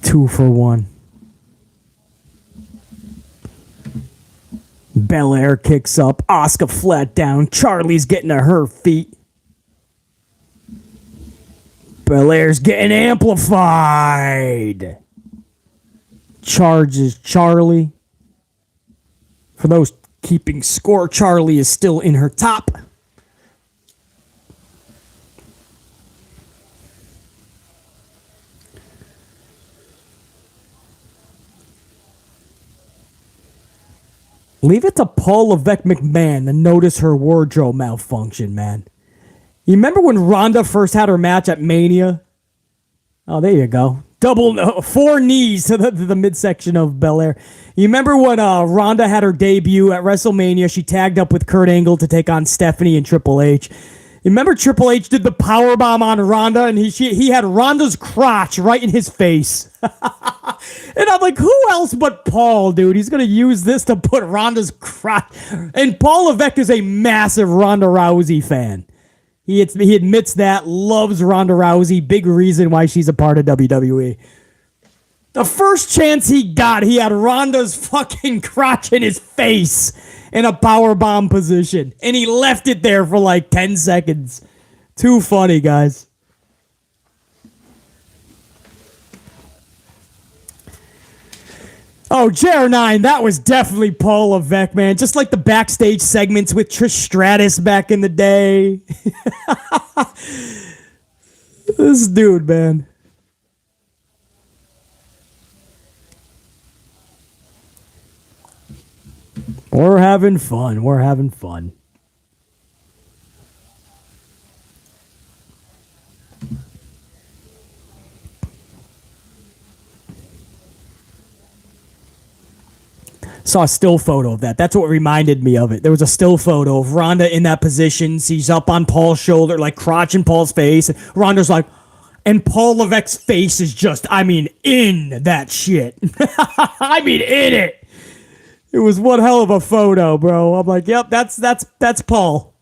A: Two for one. Belair kicks up. Asuka flat down. Charlie's getting to her feet. Belair's getting amplified. Charges Charlie. For those keeping score, Charlie is still in her top. Leave it to Paul Levesque McMahon to notice her wardrobe malfunction, man. You remember when Ronda first had her match at Mania? Oh, there you go. Four knees to the midsection of Belair. You remember when Ronda had her debut at WrestleMania? She tagged up with Kurt Angle to take on Stephanie and Triple H. You remember Triple H did the powerbomb on Ronda, and he had Ronda's crotch right in his face. And I'm like, who else but Paul, dude? He's going to use this to put Ronda's crotch. And Paul Levesque is a massive Ronda Rousey fan. He admits that, loves Ronda Rousey, big reason why she's a part of WWE. The first chance he got, he had Ronda's fucking crotch in his face in a powerbomb position. And he left it there for like 10 seconds. Too funny, guys. Oh, JR9, that was definitely Paul Levesque, man. Just like the backstage segments with Trish Stratus back in the day. This dude, man. We're having fun. We're having fun. Saw a still photo of that. That's what reminded me of it. There was a still photo of Ronda in that position. She's up on Paul's shoulder, like crotch in Paul's face. And Ronda's like, and Paul Levesque's face is just, I mean, in that shit. I mean, in it. It was one hell of a photo, bro. I'm like, yep, that's Paul.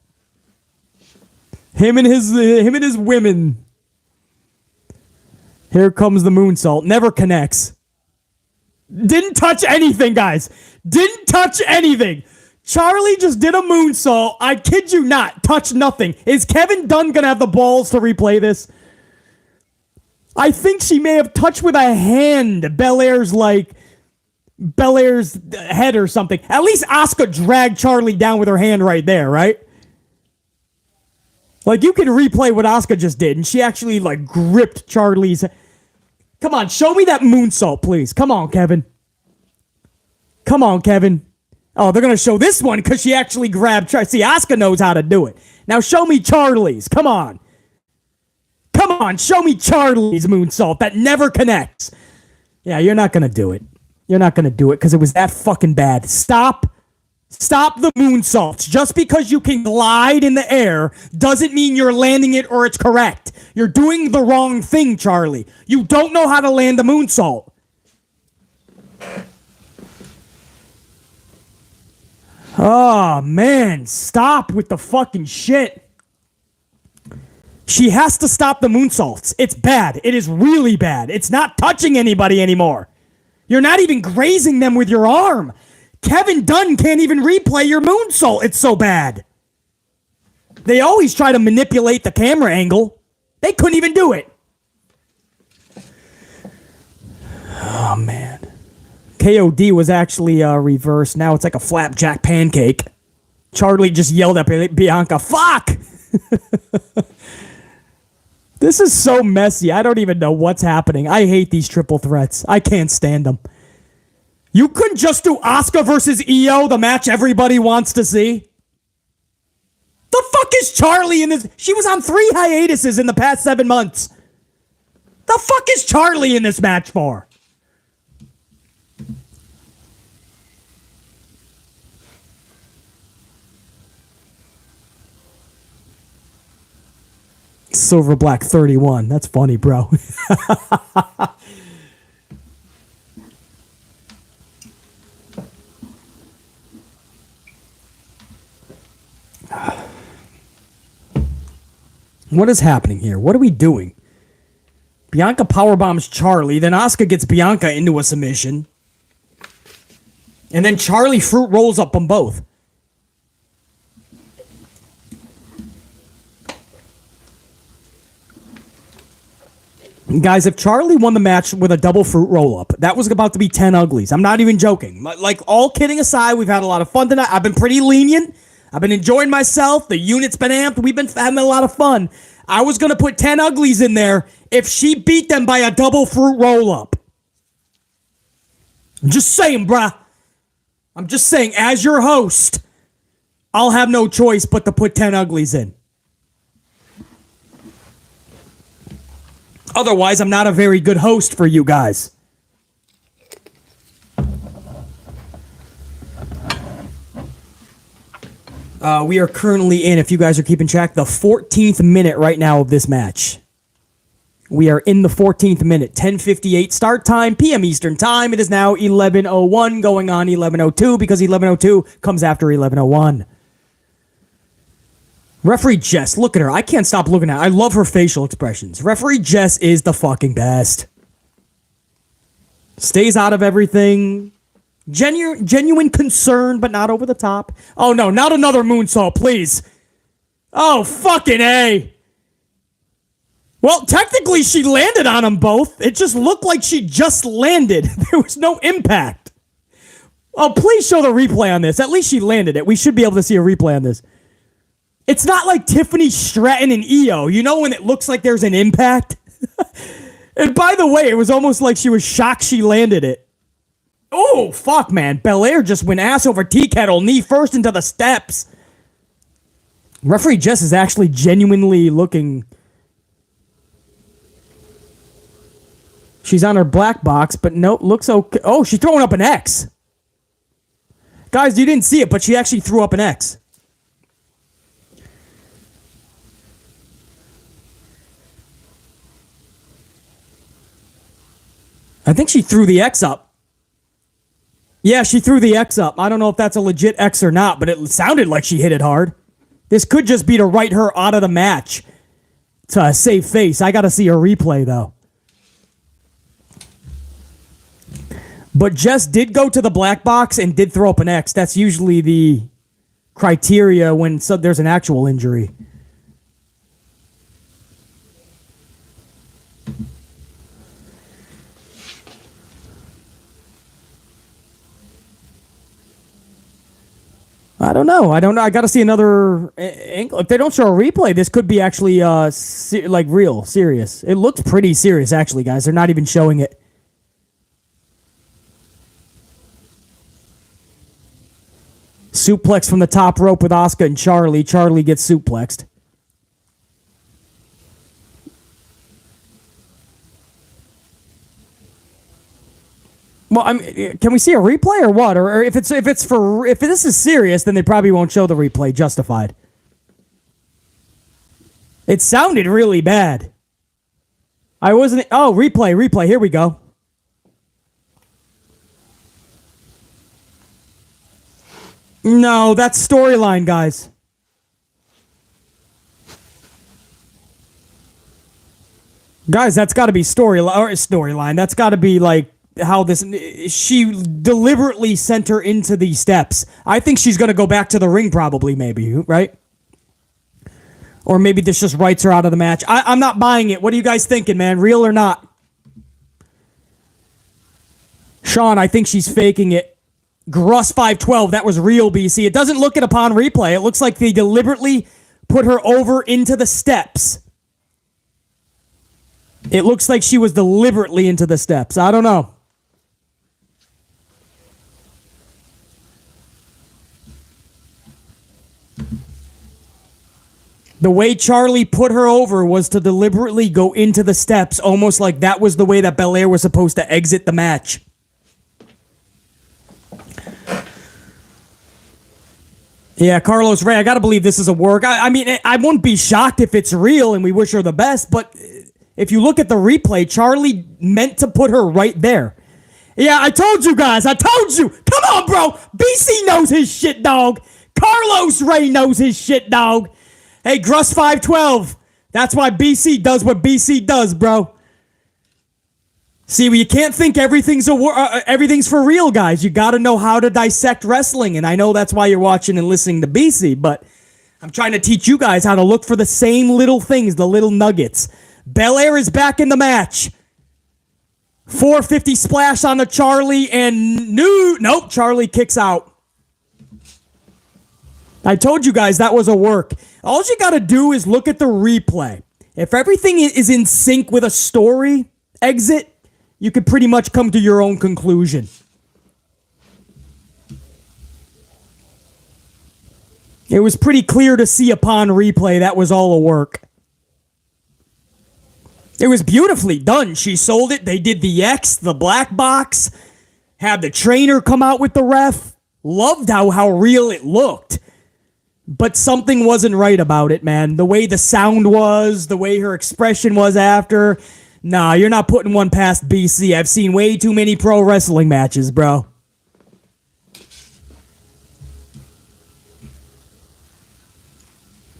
A: Him and his women. Here comes the moonsault. Never connects. Didn't touch anything, guys. Didn't touch anything. Charlie just did a moonsault. I kid you not. Touched nothing. Is Kevin Dunn going to have the balls to replay this? I think she may have touched with a hand Belair's head or something. At least Asuka dragged Charlie down with her hand right there, right? Like, you can replay what Asuka just did, and she actually, like, gripped Charlie's. Come on, show me that moonsault, please. Come on, Kevin. Come on, Kevin. Oh, they're going to show this one because she actually grabbed Charlie. See, Asuka knows how to do it. Now show me Charlie's. Come on. Come on, show me Charlie's moonsault that never connects. Yeah, you're not going to do it. You're not going to do it because it was that fucking bad. Stop the moonsaults. Just because you can glide in the air doesn't mean you're landing it or it's correct. You're doing the wrong thing, Charlie. You don't know how to land a moonsault. Oh, man. Stop with the fucking shit. She has to stop the moonsaults. It's bad. It is really bad. It's not touching anybody anymore. You're not even grazing them with your arm. Kevin Dunn can't even replay your moonsault. It's so bad. They always try to manipulate the camera angle. They couldn't even do it. Oh, man. KOD was actually reversed. Now it's like a flapjack pancake. Charlie just yelled at Bianca, fuck! This is so messy. I don't even know what's happening. I hate these triple threats. I can't stand them. You couldn't just do Asuka versus Io, the match everybody wants to see? The fuck is Charlie in this? She was on 3 hiatuses in the past 7 months. The fuck is Charlie in this match for? Silver Black 31. That's funny, bro. What is happening here? What are we doing? Bianca powerbombs Charlie, then Asuka gets Bianca into a submission. And then Charlie fruit rolls up them both. Guys, if Charlie won the match with a double fruit roll-up, that was about to be 10 uglies. I'm not even joking. Like, all kidding aside, we've had a lot of fun tonight. I've been pretty lenient. I've been enjoying myself. The unit's been amped. We've been having a lot of fun. I was going to put 10 uglies in there if she beat them by a double fruit roll-up. I'm just saying, bruh. I'm just saying, as your host, I'll have no choice but to put 10 uglies in. Otherwise, I'm not a very good host for you guys. We are currently in, if you guys are keeping track, the 14th minute right now of this match. We are in the 14th minute, 10:58 start time, PM Eastern time. It is now 11:01 going on 11:02 because 11:02 comes after 11:01. Referee Jess, look at her. I can't stop looking at her. I love her facial expressions. Referee Jess is the fucking best. Stays out of everything. Genuine concern, but not over the top. Oh, no, not another moonsault, please. Oh, fucking A. Well, technically, she landed on them both. It just looked like she just landed. There was no impact. Oh, please show the replay on this. At least she landed it. We should be able to see a replay on this. It's not like Tiffany Stratton and Io. You know when it looks like there's an impact? And by the way, it was almost like she was shocked she landed it. Oh, fuck, man. Belair just went ass over tea kettle, knee first into the steps. Referee Jess is actually genuinely looking. She's on her black box, but nope, looks okay. Oh, she's throwing up an X. Guys, you didn't see it, but she actually threw up an X. I think she threw the X up. Yeah, she threw the X up. I don't know if that's a legit X or not, but it sounded like she hit it hard. This could just be to write her out of the match to save face. I got to see her replay, though. But Jess did go to the black box and did throw up an X. That's usually the criteria when there's an actual injury. I don't know. I got to see another angle. If they don't show a replay, this could be actually like real, serious. It looks pretty serious, actually, guys. They're not even showing it. Suplex from the top rope with Asuka and Charlie. Charlie gets suplexed. Well, I mean, can we see a replay or what? Or if this is serious, then they probably won't show the replay. Justified. It sounded really bad. I wasn't. Oh, replay. Here we go. No, that's storyline, guys. Guys, that's got to be storyline. That's got to be like how this. She deliberately sent her into these steps. I think she's going to go back to the ring, probably, maybe, right? Or maybe this just writes her out of the match. I'm not buying it. What are you guys thinking, man? Real or not? Sean, I think she's faking it. Gruss 512, that was real, BC. It doesn't look it upon replay. It looks like they deliberately put her over into the steps. It looks like she was deliberately into the steps. I don't know. The way Charlie put her over was to deliberately go into the steps, almost like that was the way that Belair was supposed to exit the match. Yeah, Carlos Ray, I gotta believe this is a work. I mean, I wouldn't be shocked if it's real and we wish her the best, but if you look at the replay, Charlie meant to put her right there. Yeah, I told you guys. I told you. Come on, bro. BC knows his shit, dog. Carlos Ray knows his shit, dog. Hey, Gruss 512. That's why BC does what BC does, bro. See, you can't think everything's for real, guys. You got to know how to dissect wrestling, and I know that's why you're watching and listening to BC, but I'm trying to teach you guys how to look for the same little things, the little nuggets. Belair is back in the match. 450 splash on the Charlie, and nope, Charlie kicks out. I told you guys that was a work. All you got to do is look at the replay. If everything is in sync with a story exit, you could pretty much come to your own conclusion. It was pretty clear to see upon replay that was all a work. It was beautifully done. She sold it. They did the X, the black box, had the trainer come out with the ref. Loved how real it looked. But something wasn't right about it, man. The way the sound was, the way her expression was after. Nah, you're not putting one past BC. I've seen way too many pro wrestling matches, bro.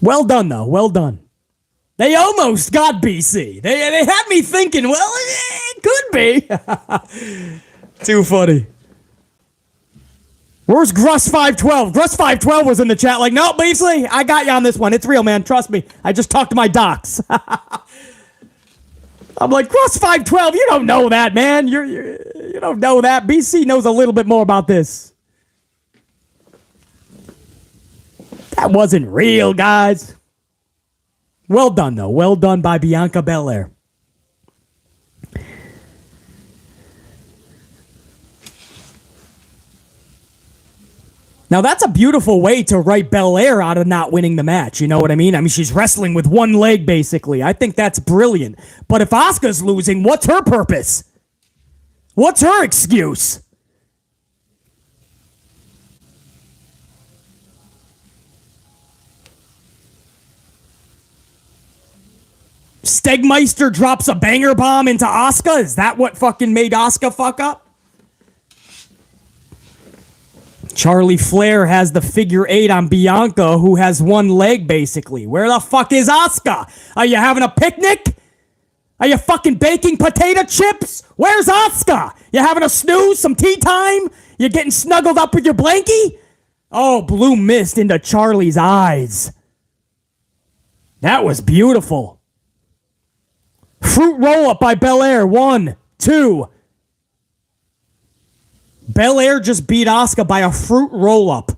A: Well done, though. Well done. They almost got BC. They had me thinking, well, it could be. Too funny. Where's Gruss 512? Gruss 512 was in the chat like, no, BC, I got you on this one. It's real, man. Trust me. I just talked to my docs. I'm like, Gruss 512, you don't know that, man. You don't know that. BC knows a little bit more about this. That wasn't real, guys. Well done, though. Well done by Bianca Belair. Now, that's a beautiful way to write Belair out of not winning the match. You know what I mean? I mean, she's wrestling with one leg, basically. I think that's brilliant. But if Asuka's losing, what's her purpose? What's her excuse? Stegmeister drops a banger bomb into Asuka? Is that what fucking made Asuka fuck up? Charlie Flair has the figure 8 on Bianca, who has one leg, basically. Where the fuck is Asuka? Are you having a picnic? Are you fucking baking potato chips? Where's Asuka? You having a snooze? Some tea time? You getting snuggled up with your blankie? Oh, blue mist into Charlie's eyes. That was beautiful. Fruit roll-up by Belair. 1, 2. Belair just beat Asuka by a fruit roll-up.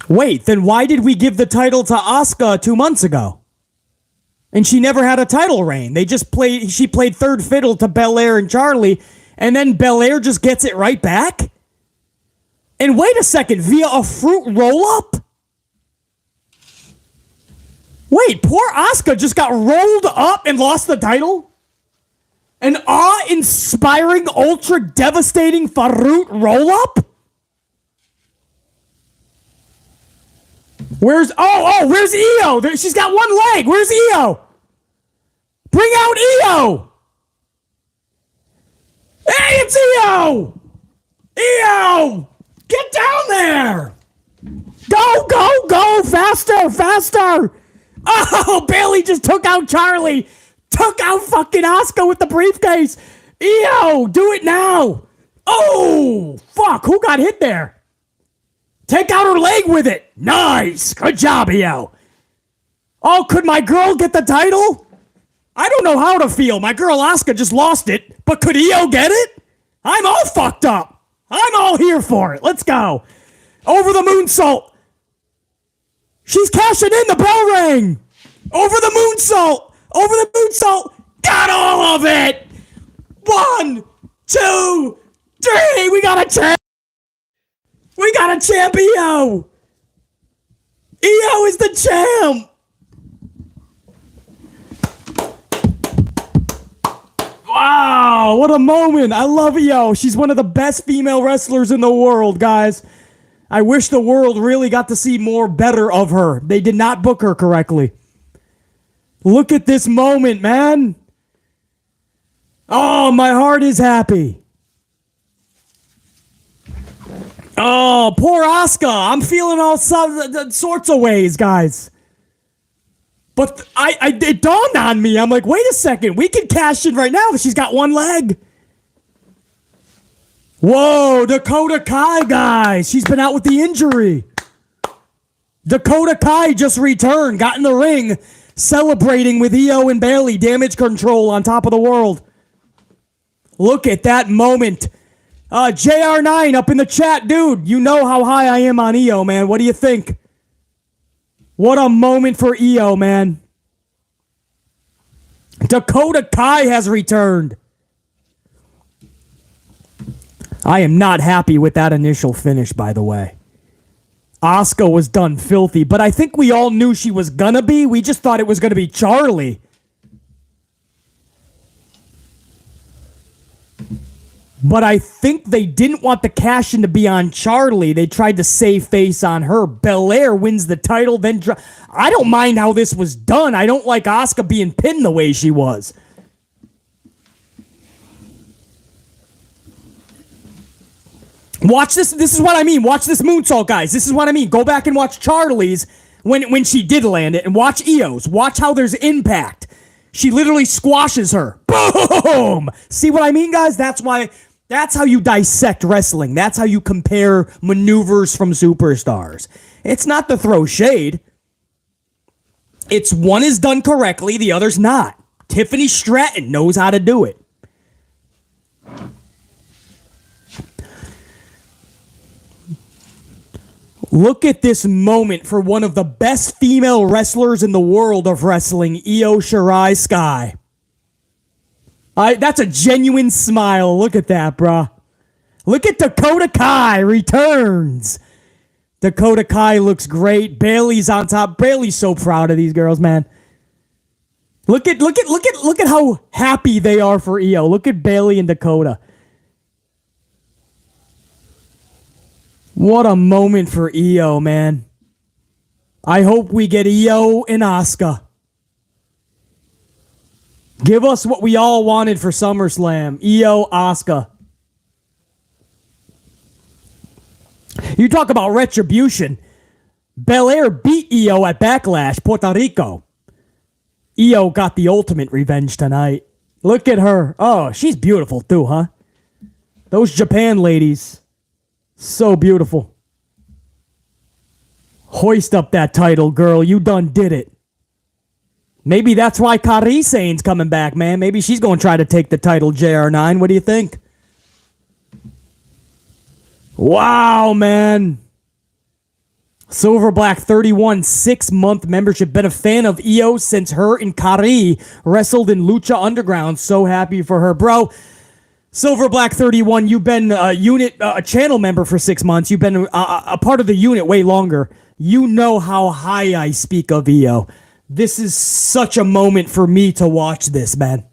A: Wait, then why did we give the title to Asuka 2 months ago? And she never had a title reign. She played third fiddle to Belair and Charlie, and then Belair just gets it right back? And wait a second, via a fruit roll-up? Wait, poor Asuka just got rolled up and lost the title? An awe-inspiring, ultra-devastating fruit roll-up? Where's Io? She's got one leg. Where's Io? Bring out Io! Hey, it's Io! Io! Get down there! Go! Faster! Oh, Bailey just took out Charlie. Took out fucking Asuka with the briefcase. Io, do it now. Oh, fuck. Who got hit there? Take out her leg with it. Nice. Good job, Io. Oh, could my girl get the title? I don't know how to feel. My girl Asuka just lost it. But could Io get it? I'm all fucked up. I'm all here for it. Let's go. Over the moonsault. She's cashing in the bell ring. Over the moonsault. Got all of it. 1, 2, 3. We got a champ. Io. Io is the champ. Wow, what a moment. I love Io. She's one of the best female wrestlers in the world, guys. I wish the world really got to see better of her. They did not book her correctly. Look at this moment, man. Oh, my heart is happy. Oh, poor Asuka. I'm feeling all sorts of ways, guys. But it dawned on me. I'm like, wait a second. We can cash in right now. She's got one leg. Whoa, Dakota Kai, guys. She's been out with the injury. Dakota Kai just returned, got in the ring, celebrating with Io and Bailey. Damage control on top of the world. Look at that moment. JR9 up in the chat. Dude, you know how high I am on Io, man. What do you think? What a moment for Io, man. Dakota Kai has returned. I am not happy with that initial finish, by the way. Asuka was done filthy, but I think we all knew she was gonna be. We just thought it was gonna be Charlie. But I think they didn't want the cash-in to be on Charlie. They tried to save face on her. Belair wins the title, then... I don't mind how this was done. I don't like Asuka being pinned the way she was. Watch this. This is what I mean. Watch this moonsault, guys. This is what I mean. Go back and watch Charlie's when she did land it, and watch Io's. Watch how there's impact. She literally squashes her. Boom! See what I mean, guys? That's how you dissect wrestling. That's how you compare maneuvers from superstars. It's not to throw shade. It's one is done correctly, the other's not. Tiffany Stratton knows how to do it. Look at this moment for one of the best female wrestlers in the world of wrestling, Io Shirai Sky. That's a genuine smile. Look at that, bruh. Look at Dakota Kai returns. Dakota Kai looks great. Bayley's on top. Bayley's so proud of these girls, man. Look at how happy they are for Io. Look at Bayley and Dakota. What a moment for Io, man. I hope we get Io and Asuka. Give us what we all wanted for SummerSlam. Io, Asuka. You talk about retribution. Belair beat Io at Backlash, Puerto Rico. Io got the ultimate revenge tonight. Look at her. Oh, she's beautiful too, huh? Those Japan ladies. So beautiful. Hoist up that title, girl. You done did it. Maybe that's why Kairi Sane's coming back, man. Maybe she's going to try to take the title, JR9. What do you think? Wow, man. Silver Black 31, 6-month membership. Been a fan of Io since her and Kairi wrestled in Lucha Underground. So happy for her, bro. Silver Black 31, you've been a channel member for 6 months. You've been a part of the unit way longer. You know how high I speak of Io. This is such a moment for me to watch this, man.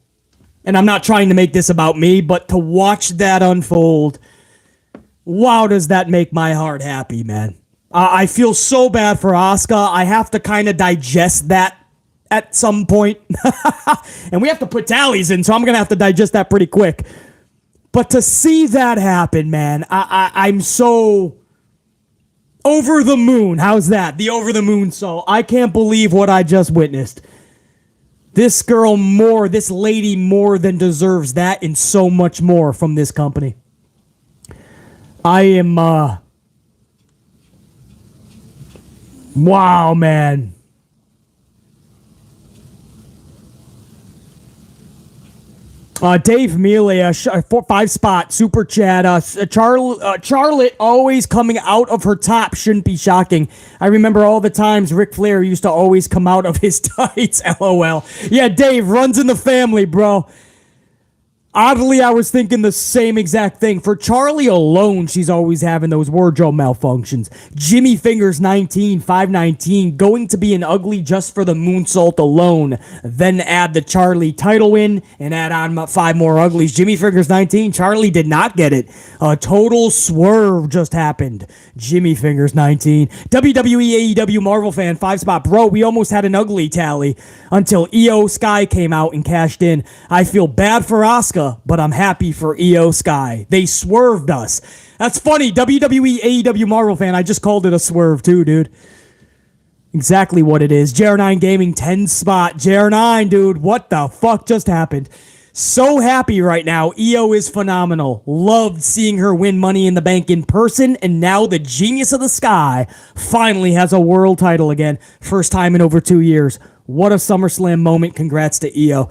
A: And I'm not trying to make this about me, but to watch that unfold, wow, does that make my heart happy, man. I feel so bad for Asuka. I have to kind of digest that at some point. And we have to put tallies in, so I'm going to have to digest that pretty quick. But to see that happen, man, I'm so over the moon. How's that? The over the moon soul. I can't believe what I just witnessed. This girl this lady more than deserves that and so much more from this company. I am, wow, man. Dave Mealy, 5-spot super chat. Charlotte always coming out of her top shouldn't be shocking. I remember all the times Ric Flair used to always come out of his tights. LOL. Yeah, Dave, runs in the family, bro. Oddly, I was thinking the same exact thing. For Charlie alone, she's always having those wardrobe malfunctions. Jimmy Fingers 19, 519, going to be an ugly just for the moonsault alone. Then add the Charlie title win and add on 5 more uglies. Jimmy Fingers 19, Charlie did not get it. A total swerve just happened. Jimmy Fingers 19. WWE AEW Marvel fan, 5-spot. Bro, we almost had an ugly tally until Io Sky came out and cashed in. I feel bad for Asuka, but I'm happy for Io Sky. They swerved us. That's funny. WWE AEW Marvel fan. I just called it a swerve too, dude. Exactly what it is. JR9 Gaming 10 spot. JR9, dude. What the fuck just happened? So happy right now. Io is phenomenal. Loved seeing her win Money in the Bank in person, and now the Genius of the Sky finally has a world title again. First time in over 2 years. What a SummerSlam moment. Congrats to Io.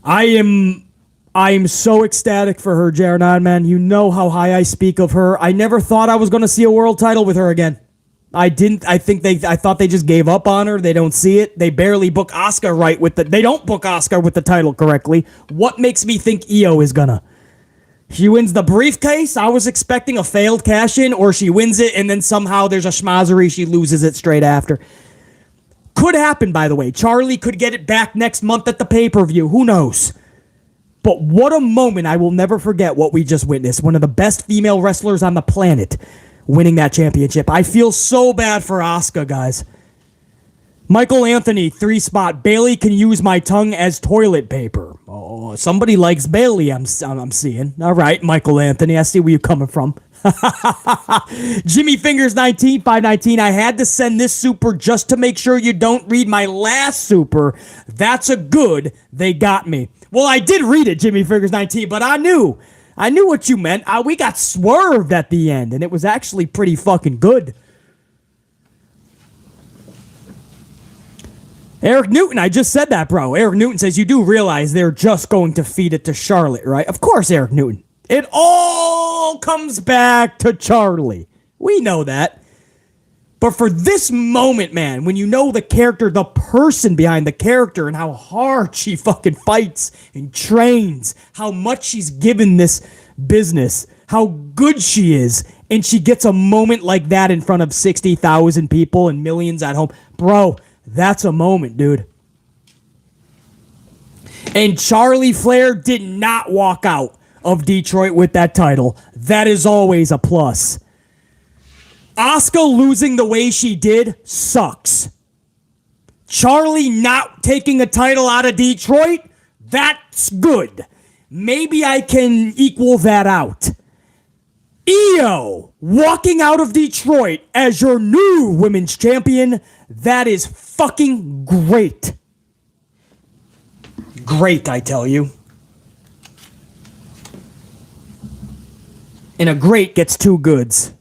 A: I am so ecstatic for her, JR9, man. You know how high I speak of her. I never thought I was going to see a world title with her again. I didn't. I thought they just gave up on her. They don't see it. They barely book Asuka right with they don't book Asuka with the title correctly. What makes me think Io is gonna? She wins the briefcase. I was expecting a failed cash-in, or she wins it and then somehow there's a schmazzery. She loses it straight after. Could happen, by the way. Charlie could get it back next month at the pay-per-view. Who knows? But what a moment. I will never forget what we just witnessed. One of the best female wrestlers on the planet winning that championship. I feel so bad for Asuka, guys. Michael Anthony, 3-spot. Bayley can use my tongue as toilet paper. Oh, somebody likes Bayley, I'm seeing. All right, Michael Anthony, I see where you're coming from. Jimmy Fingers 19, 519. I had to send this super just to make sure you don't read my last super. That's a good. They got me. Well, I did read it, Jimmy Fingers 19, but I knew what you meant. We got swerved at the end, and it was actually pretty fucking good. Eric Newton, I just said that, bro. Eric Newton says, you do realize they're just going to feed it to Charlotte, right? Of course, Eric Newton. It all comes back to Charlie. We know that. But for this moment, man, when you know the character, the person behind the character, and how hard she fucking fights and trains, how much she's given this business, how good she is, and she gets a moment like that in front of 60,000 people and millions at home. Bro, that's a moment, dude. And Charlie Flair did not walk out of Detroit with that title. That is always a plus. Asuka losing the way she did sucks. Charlie not taking a title out of Detroit, that's good. Maybe I can equal that out. Io walking out of Detroit as your new women's champion, that is fucking great. Great, I tell you. And a great gets two goods.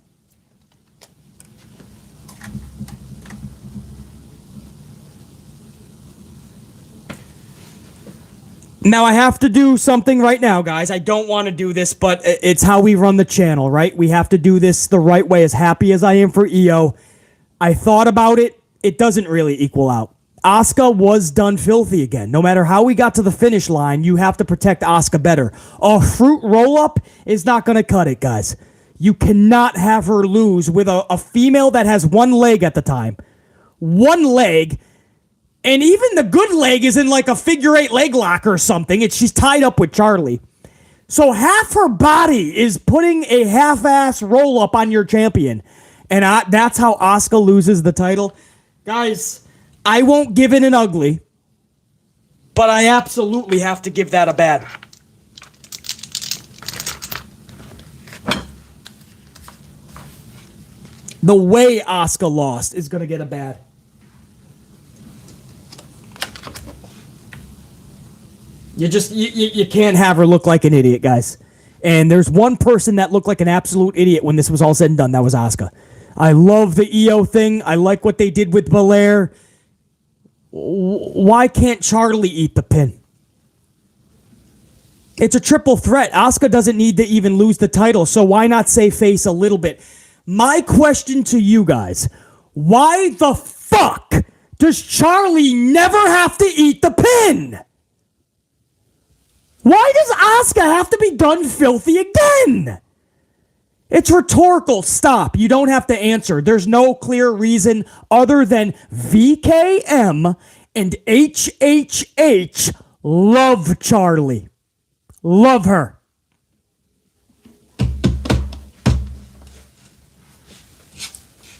A: Now, I have to do something right now, guys. I don't want to do this, but it's how we run the channel, right? We have to do this the right way. As happy as I am for Io, I thought about it. It doesn't really equal out. Asuka was done filthy again. No matter how we got to the finish line, you have to protect Asuka better. A fruit roll-up is not going to cut it, guys. You cannot have her lose with a female that has one leg at the time. One leg. And even the good leg is in like a figure eight leg lock or something. She's tied up with Charlie. So half her body is putting a half-ass roll-up on your champion. And that's how Asuka loses the title. Guys, I won't give it an ugly, but I absolutely have to give that a bad. The way Asuka lost is going to get a bad. You can't have her look like an idiot, guys. And there's one person that looked like an absolute idiot when this was all said and done. That was Asuka. I love the Io thing. I like what they did with Belair. Why can't Charlie eat the pin? It's a triple threat. Asuka doesn't need to even lose the title, so why not save face a little bit? My question to you guys, why the fuck does Charlie never have to eat the pin? Why does Asuka have to be done filthy again? It's rhetorical. Stop. You don't have to answer. There's no clear reason other than VKM and HHH love Charlie. Love her.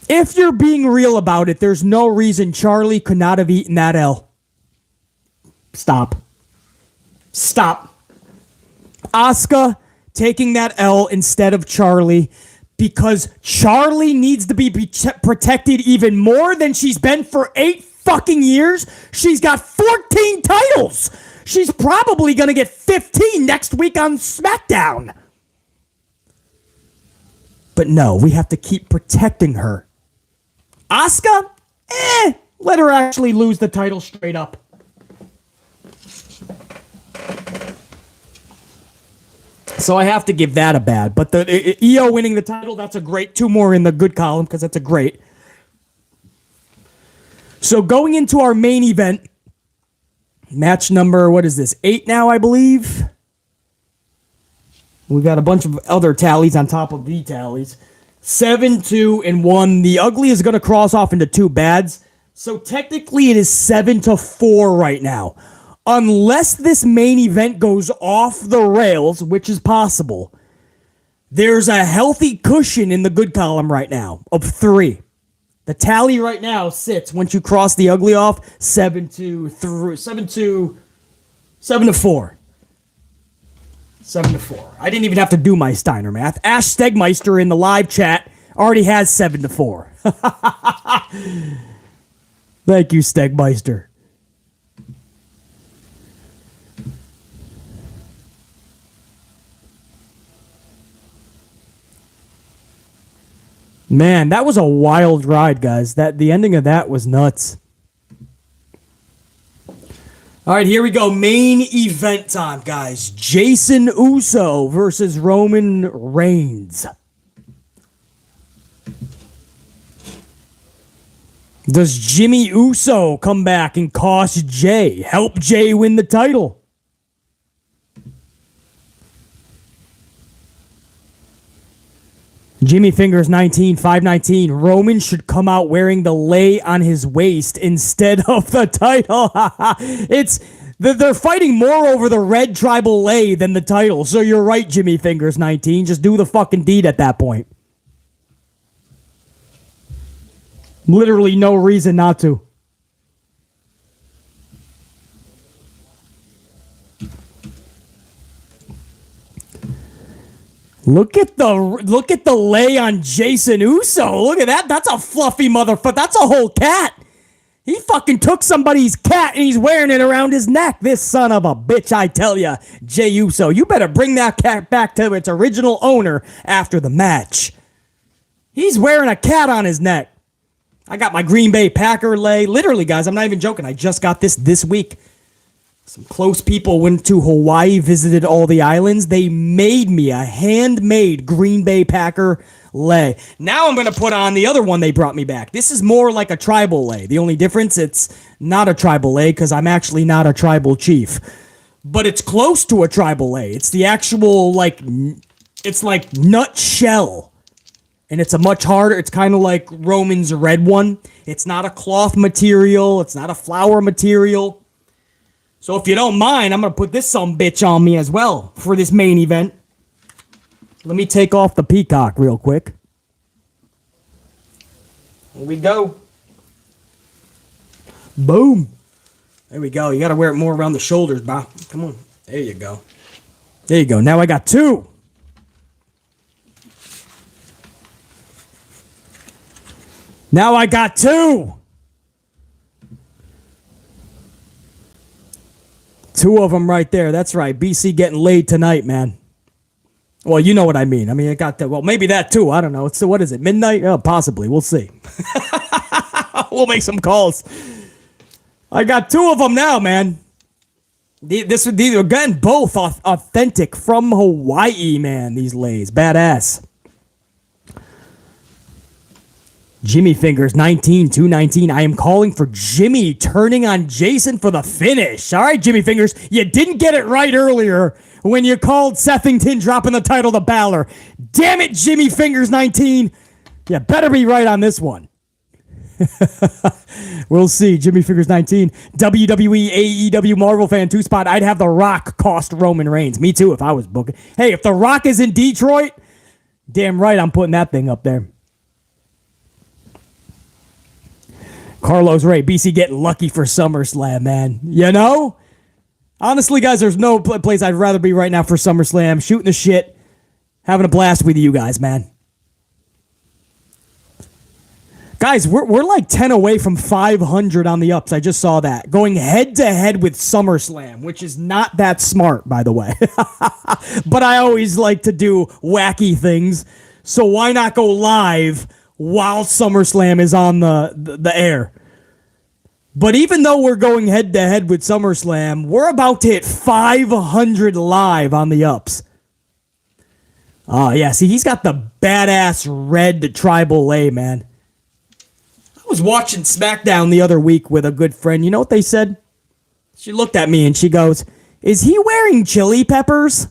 A: If you're being real about it, there's no reason Charlie could not have eaten that L. Stop. Stop. Asuka taking that L instead of Charlie because Charlie needs to be protected even more than she's been for 8 fucking years. She's got 14 titles. She's probably going to get 15 next week on SmackDown. But no, we have to keep protecting her. Asuka? Let her actually lose the title straight up. So I have to give that a bad. But the Io winning the title, that's a great. 2 more in the good column because that's a great. So going into our main event, match number, what is this, 8 now, I believe? We got a bunch of other tallies on top of the tallies. 7, 2, and 1. The ugly is going to cross off into 2 bads. So technically it is 7-4 right now. Unless this main event goes off the rails, which is possible, there's a healthy cushion in the good column right now of 3. The tally right now sits, once you cross the ugly off, 7-4. 7-4. I didn't even have to do my Steiner math. Ash Stegmeister in the live chat already has 7-4. Thank you, Stegmeister. Man, that was a wild ride, guys. The ending of that was nuts. All right, here we go. Main event time, guys. Jason Uso versus Roman Reigns. Does Jimmy Uso come back and cost Jey? Help Jey win the title? Jimmy Fingers 19, 519. Roman should come out wearing the lei on his waist instead of the title. They're fighting more over the red tribal lei than the title. So you're right, Jimmy Fingers 19. Just do the fucking deed at that point. Literally no reason not to. Look at the lei on Jason Uso. Look at that. That's a fluffy motherfucker. That's a whole cat. He fucking took somebody's cat and he's wearing it around his neck. This son of a bitch, I tell ya, Jey Uso. You better bring that cat back to its original owner after the match. He's wearing a cat on his neck. I got my Green Bay Packer lei. Literally, guys, I'm not even joking. I just got this week. Some close people went to Hawaii, visited all the islands. They made me a handmade Green Bay Packer lei. Now I'm going to put on the other one they brought me back. This is more like a tribal lei. The only difference, it's not a tribal lei because I'm actually not a tribal chief. But it's close to a tribal lei. It's the actual, it's like nutshell. And it's a much harder, it's kind of like Roman's red one. It's not a cloth material. It's not a flower material. So if you don't mind, I'm going to put this sumbitch on me as well for this main event. Let me take off the peacock real quick. Here we go. Boom. There we go. You got to wear it more around the shoulders, Bob. Come on. There you go. There you go. Now I got two. Now I got two. Two of them right there. That's right. BC getting laid tonight, man. Well, you know what I mean. I mean, I got that. Well, maybe that too. I don't know. What is it? Midnight? Oh, possibly. We'll see. We'll make some calls. I got two of them now, man. These again, both authentic from Hawaii, man. These leis. Badass. Jimmy Fingers 19, 219. I am calling for Jimmy turning on Jason for the finish. All right, Jimmy Fingers, you didn't get it right earlier when you called Sethington dropping the title to Balor. Damn it, Jimmy Fingers 19. You better be right on this one. We'll see. Jimmy Fingers 19. WWE, AEW, Marvel fan 2 spot. I'd have The Rock cost Roman Reigns. Me too if I was booking. Hey, if The Rock is in Detroit, damn right I'm putting that thing up there. Carlos Ray, BC getting lucky for SummerSlam, man. You know? Honestly, guys, there's no place I'd rather be right now for SummerSlam. Shooting the shit. Having a blast with you guys, man. Guys, we're like 10 away from 500 on the ups. I just saw that. Going head-to-head with SummerSlam, which is not that smart, by the way. But I always like to do wacky things. So why not go live while SummerSlam is on the air? But even though we're going head-to-head with SummerSlam, we're about to hit 500 live on the ups. Oh, yeah. See, he's got the badass red tribal lei, man. I was watching SmackDown the other week with a good friend. You know what they said? She looked at me and she goes, "Is he wearing chili peppers?"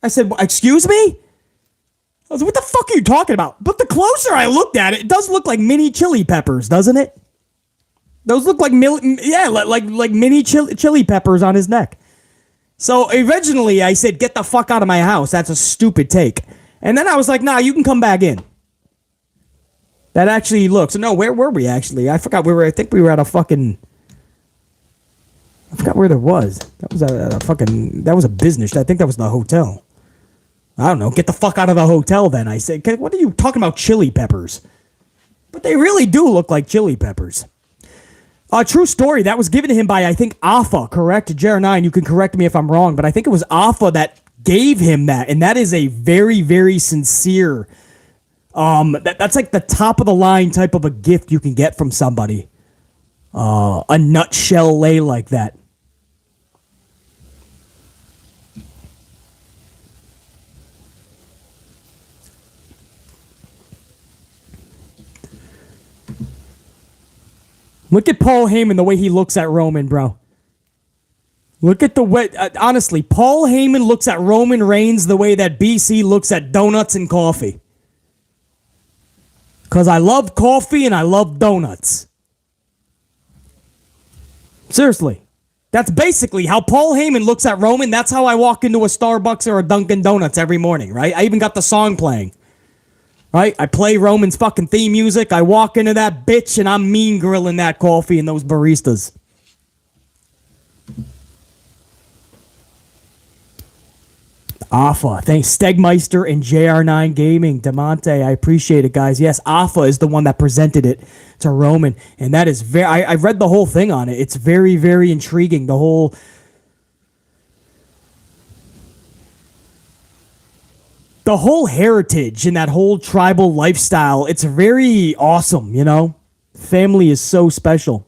A: I said, "Excuse me?" I was like, "What the fuck are you talking about?" But the closer I looked at it, it does look like mini chili peppers, doesn't it? Those look like like mini chili peppers on his neck. So originally I said, "Get the fuck out of my house. That's a stupid take." And then I was like, "Nah, you can come back in." That actually looks. No, where were we actually? I forgot I think we were at a fucking. I forgot where there was. That was that was a business. I think that was the hotel. I don't know. Get the fuck out of the hotel then. I said, "What are you talking about chili peppers?" But they really do look like chili peppers. True story. That was given to him by, I think, Alpha, correct? Jer9, you can correct me if I'm wrong, but I think it was Alpha that gave him that. And that is a very, very sincere, that's like the top of the line type of a gift you can get from somebody. A nutshell lei like that. Look at Paul Heyman, the way he looks at Roman, bro. Look at the way, honestly, Paul Heyman looks at Roman Reigns the way that BC looks at donuts and coffee. Because I love coffee and I love donuts. Seriously. That's basically how Paul Heyman looks at Roman. That's how I walk into a Starbucks or a Dunkin' Donuts every morning, right? I even got the song playing. Right? I play Roman's fucking theme music. I walk into that bitch and I'm mean grilling that coffee and those baristas. Alpha. Thanks, Stegmeister and JR9 Gaming. DeMonte, I appreciate it, guys. Yes, Alpha is the one that presented it to Roman. And that is very... I read the whole thing on it. It's very, very intriguing. The whole heritage and that whole tribal lifestyle, it's very awesome, you know? Family is so special.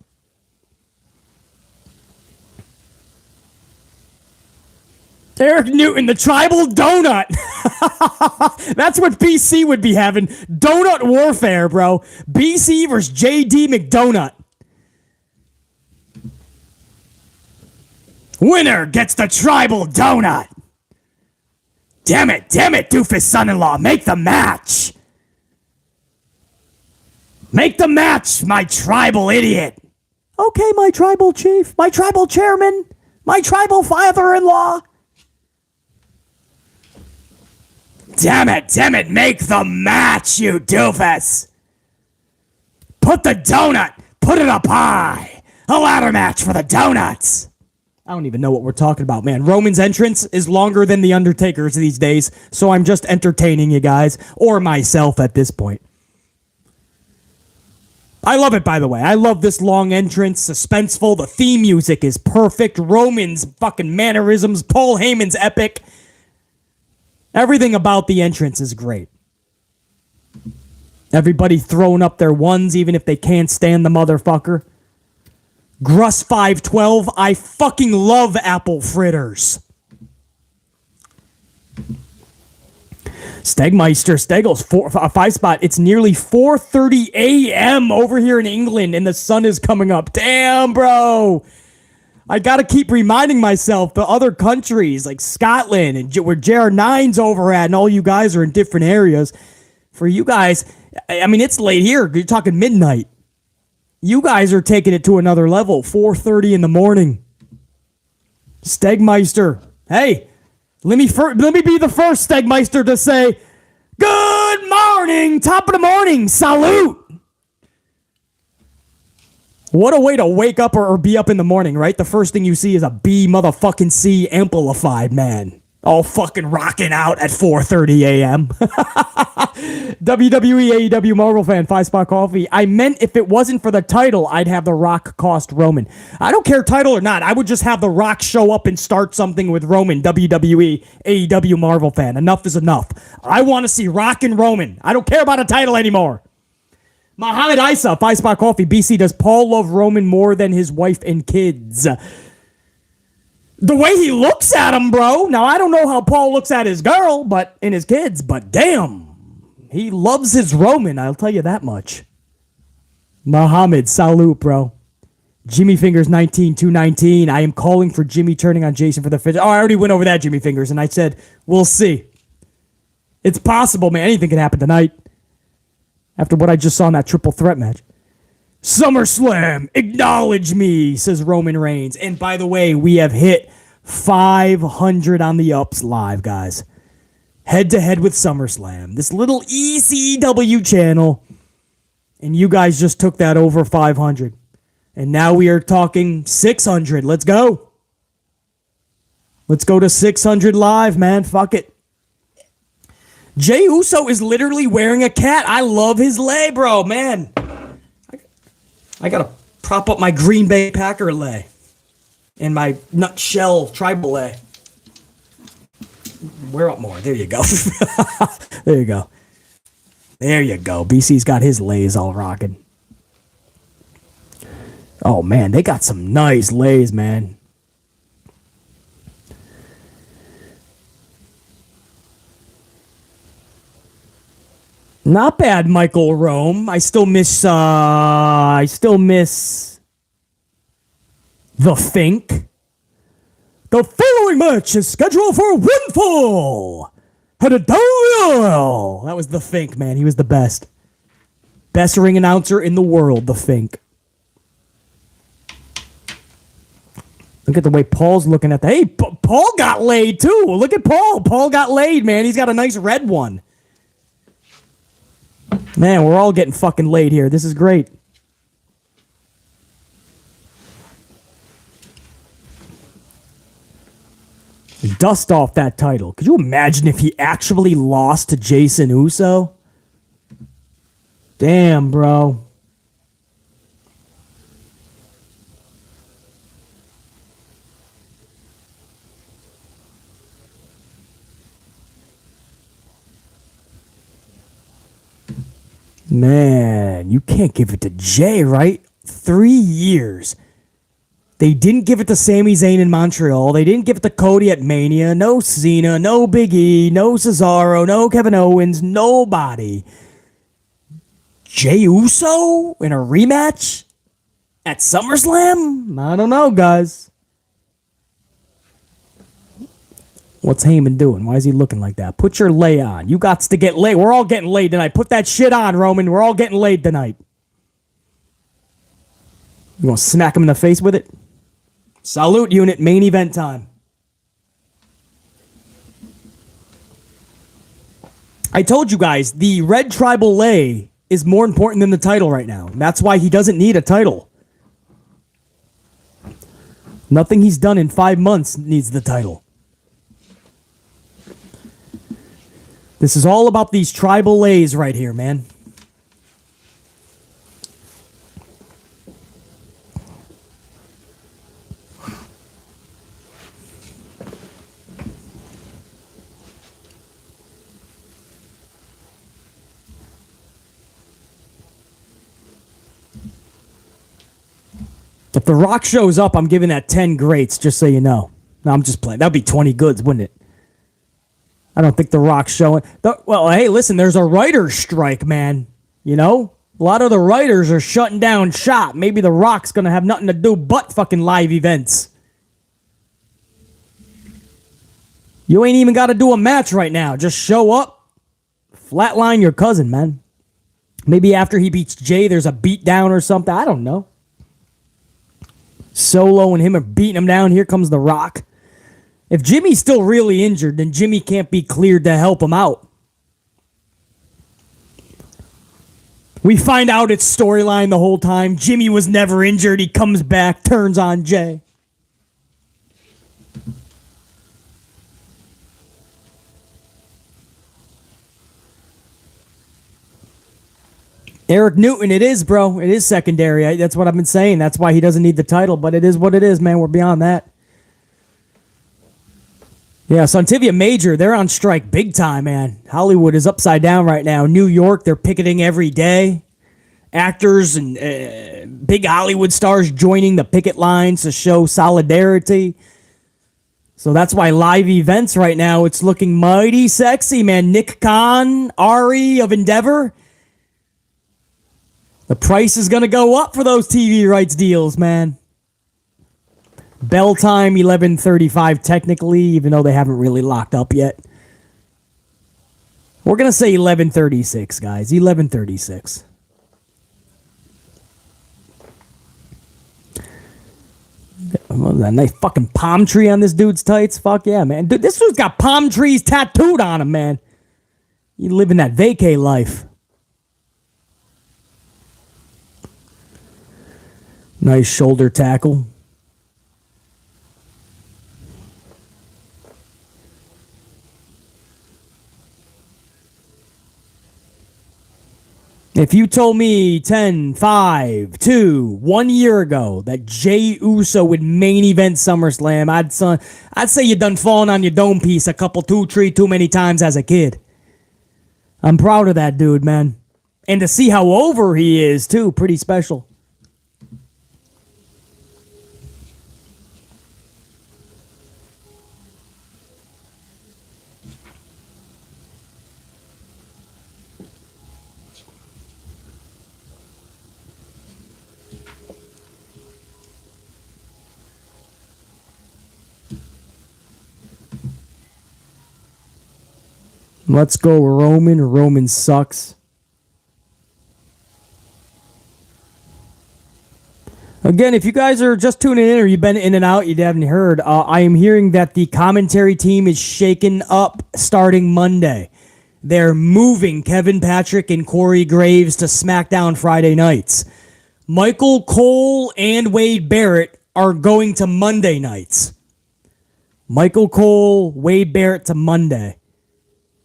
A: Eric Newton, the tribal donut. That's what BC would be having. Donut warfare, bro. BC versus JD McDonut. Winner gets the tribal donut. Damn it, doofus son-in-law, make the match. Make the match, my tribal idiot. Okay, my tribal chief, my tribal chairman, my tribal father-in-law. Damn it, make the match, you doofus. Put the donut, put it up high. A ladder match for the donuts. I don't even know what we're talking about, man. Roman's entrance is longer than The Undertaker's these days, so I'm just entertaining you guys, or myself at this point. I love it, by the way. I love this long entrance, suspenseful. The theme music is perfect. Roman's fucking mannerisms. Paul Heyman's epic. Everything about the entrance is great. Everybody throwing up their ones, even if they can't stand the motherfucker. Gruss 512, I fucking love apple fritters. Steggel's 5 spot. It's nearly 4:30 a.m. over here in England, and the sun is coming up. Damn, bro. I gotta keep reminding myself the other countries like Scotland and where JR9's over at, and all you guys are in different areas. For you guys, I mean, it's late here. You're talking midnight. You guys are taking it to another level. 4:30 in the morning. Stegmeister. Hey, let me be the first Stegmeister to say, good morning, top of the morning, salute. What a way to wake up or be up in the morning, right? The first thing you see is a B motherfucking C amplified, man. All fucking rocking out at 4:30 a.m. WWE AEW Marvel fan, 5 spot coffee. I meant if it wasn't for the title, I'd have The Rock cost Roman. I don't care title or not. I would just have The Rock show up and start something with Roman. WWE AEW Marvel fan. Enough is enough. I want to see Rock and Roman. I don't care about a title anymore. Muhammad Isa, 5 spot coffee. BC, does Paul love Roman more than his wife and kids? The way he looks at him, bro. Now, I don't know how Paul looks at his girl, but in his kids, but damn. He loves his Roman, I'll tell you that much. Muhammad, salute, bro. Jimmy Fingers 19219. I am calling for Jimmy turning on Jason for the finish. Oh, I already went over that, Jimmy Fingers, and I said, we'll see. It's possible, man. Anything can happen tonight. After what I just saw in that triple threat match. SummerSlam, acknowledge me, says Roman Reigns. And by the way, we have hit 500 on the ups live, guys. Head to head with SummerSlam. This little ECW channel. And you guys just took that over 500. And now we are talking 600. Let's go. Let's go to 600 live, man. Fuck it. Jey Uso is literally wearing a cat. I love his lay, bro, man. I gotta prop up my Green Bay Packer lay and my nutshell tribal lay. Wear up more. There you go. There you go. There you go. BC's got his lays all rocking. Oh, man, they got some nice lays, man. Not bad, Michael Rome. I still miss the Fink. The following match is scheduled for one fall. That was the Fink, man. He was the best. Best ring announcer in the world, the Fink. Look at the way Paul's looking at that. Hey, Paul got laid too. Look at Paul. Paul got laid, man. He's got a nice red one. Man, we're all getting fucking laid here. This is great. Dust off that title. Could you imagine if he actually lost to Jason Uso? Damn, bro. Man, you can't give it to Jey, right? 3 years. They didn't give it to Sami Zayn in Montreal. They didn't give it to Cody at Mania. No Cena, no Big E, no Cesaro, no Kevin Owens, nobody. Jey Uso in a rematch at SummerSlam? I don't know, guys. What's Heyman doing? Why is he looking like that? Put your lay on. You got to get laid. We're all getting laid tonight. Put that shit on, Roman. We're all getting laid tonight. You want to smack him in the face with it? Salute, unit. Main event time. I told you guys, the red tribal lay is more important than the title right now. That's why he doesn't need a title. Nothing he's done in 5 months needs the title. This is all about these tribal lays right here, man. If The Rock shows up, I'm giving that 10 greats, just so you know. No, I'm just playing. That'd be 20 goods, wouldn't it? I don't think The Rock's showing. Well, hey, listen, there's a writer's strike, man. You know? A lot of the writers are shutting down shop. Maybe The Rock's going to have nothing to do but fucking live events. You ain't even got to do a match right now. Just show up, flatline your cousin, man. Maybe after he beats Jey, there's a beatdown or something. I don't know. Solo and him are beating him down. Here comes The Rock. If Jimmy's still really injured, then Jimmy can't be cleared to help him out. We find out it's storyline the whole time. Jimmy was never injured. He comes back, turns on Jey. Eric Newton, it is, bro. It is secondary. That's what I've been saying. That's why he doesn't need the title, but it is what it is, man. We're beyond that. Yeah, Sontivia Major, they're on strike big time, man. Hollywood is upside down right now. New York, they're picketing every day. Actors and big Hollywood stars joining the picket lines to show solidarity. So that's why live events right now, it's looking mighty sexy, man. Nick Khan, Ari of Endeavor. The price is going to go up for those TV rights deals, man. Bell time, 11:35 technically, even though they haven't really locked up yet. We're going to say 11:36, guys. 11:36. That nice fucking palm tree on this dude's tights. Fuck yeah, man. Dude, this dude's got palm trees tattooed on him, man. You living that vacay life. Nice shoulder tackle. If you told me 10, 5, 2, 1 year ago that Jey Uso would main event SummerSlam, I'd say you done fallen on your dome piece a couple, 2, 3 too many times as a kid. I'm proud of that dude, man. And to see how over he is, too, pretty special. Let's go Roman. Roman sucks. Again, if you guys are just tuning in or you've been in and out, you haven't heard, I am hearing that the commentary team is shaken up starting Monday. They're moving Kevin Patrick and Corey Graves to SmackDown Friday nights. Michael Cole and Wade Barrett are going to Monday nights. Michael Cole, Wade Barrett to Monday.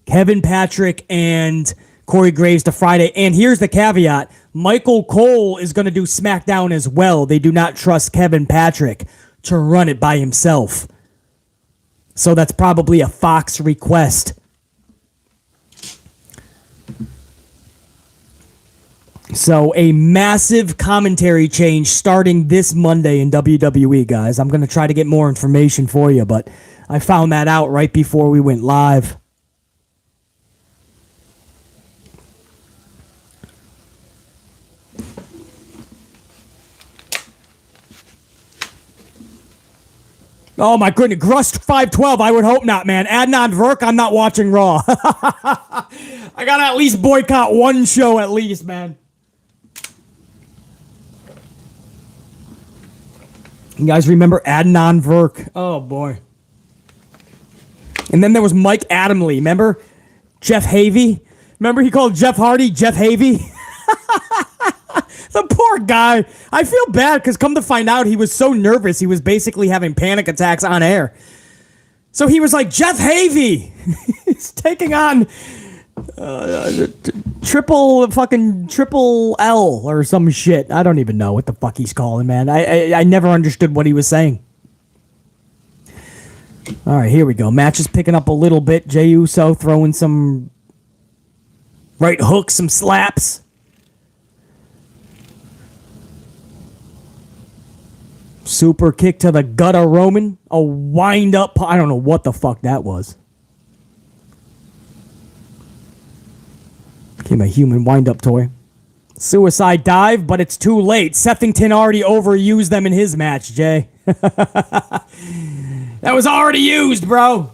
A: Kevin Patrick and Corey Graves to Friday. And here's the caveat. Michael Cole is going to do SmackDown as well. They do not trust Kevin Patrick to run it by himself. So that's probably a Fox request. So a massive commentary change starting this Monday in WWE, guys. I'm going to try to get more information for you, but I found that out right before we went live. Oh my goodness, Grust 512, I would hope not, man. Adnan Virk, I'm not watching Raw. I gotta at least boycott one show at least, man. You guys remember Adnan Virk? Oh boy. And then there was Mike Adamle, remember? Jeff Havey? Remember he called Jeff Hardy Jeff Havey? The poor guy. I feel bad because come to find out he was so nervous he was basically having panic attacks on air. So he was like, Jeff Havey. He's taking on triple L or some shit. I don't even know what the fuck he's calling, man. I never understood what he was saying. All right, here we go. Match is picking up a little bit. Jey Uso throwing some right hooks, some slaps. Super kick to the gut of Roman. A wind up. I don't know what the fuck that was. Became a human wind up toy. Suicide dive, but it's too late. Sethington already overused them in his match, Jay. That was already used, bro.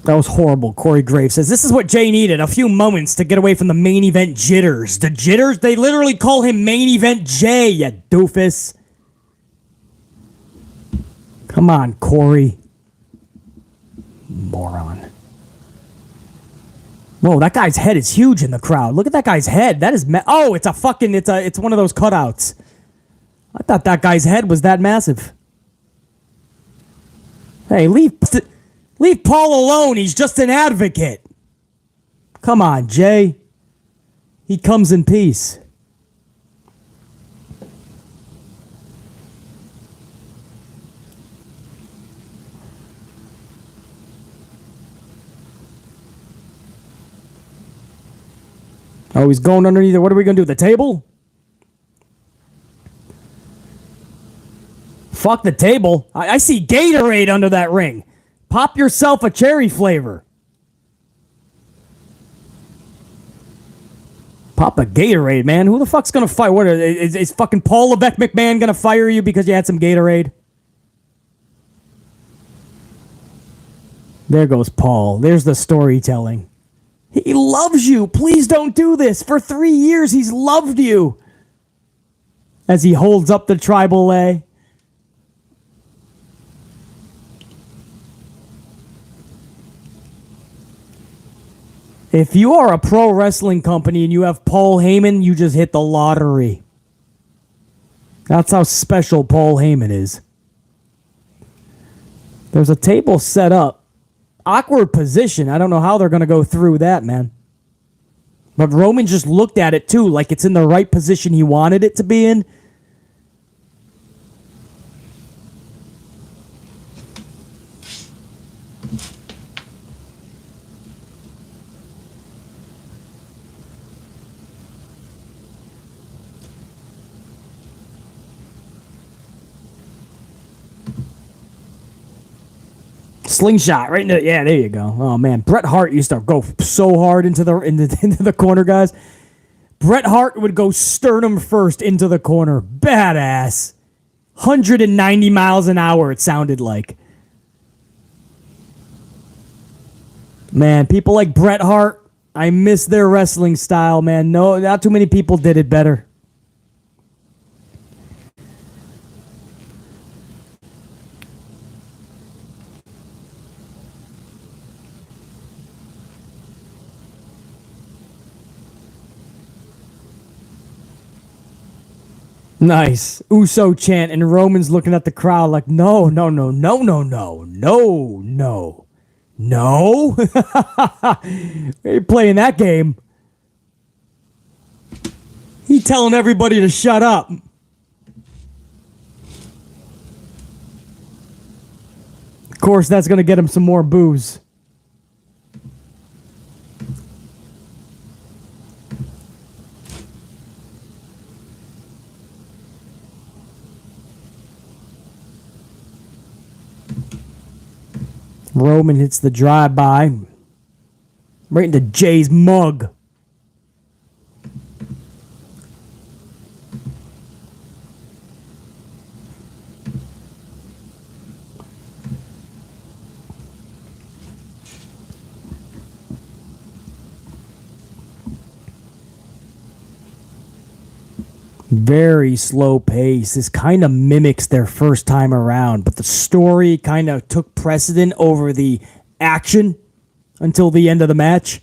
A: That was horrible. Corey Graves says, this is what Jay needed. A few moments to get away from the main event jitters. The jitters? They literally call him main event Jay, you doofus. Come on, Corey. Moron. Whoa, that guy's head is huge in the crowd. Look at that guy's head. That is... oh, it's a fucking... It's one of those cutouts. I thought that guy's head was that massive. Hey, leave Paul alone. He's just an advocate. Come on, Jay. He comes in peace. Oh, he's going underneath it. What are we going to do? The table? Fuck the table. I see Gatorade under that ring. Pop yourself a cherry flavor. Pop a Gatorade, man. Who the fuck's going to fight? What is fucking Paul Levesque McMahon going to fire you because you had some Gatorade? There goes Paul. There's the storytelling. He loves you. Please don't do this. For 3 years, he's loved you. As he holds up the tribal A. If you are a pro wrestling company and you have Paul Heyman, you just hit the lottery. That's how special Paul Heyman is. There's a table set up. Awkward position. I don't know how they're going to go through that, man. But Roman just looked at it, too, like it's in the right position he wanted it to be in. Slingshot right into, yeah, there you go. Oh man, Bret Hart used to go so hard into the corner, guys. Bret Hart would go sternum first into the corner. Badass. 190 miles an hour, it sounded like. Man, people like Bret Hart, I miss their wrestling style, man. No, not too many people did it better. Nice. Uso chant, and Roman's looking at the crowd like, no, no, no, no, no, no, no, no, no. You're playing that game. He telling everybody to shut up. Of course, that's going to get him some more boos. Roman hits the drive-by. Right into Jay's mug. Very slow pace. This kind of mimics their first time around, but the story kind of took precedent over the action until the end of the match.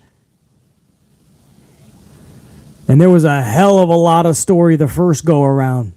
A: And there was a hell of a lot of story the first go around.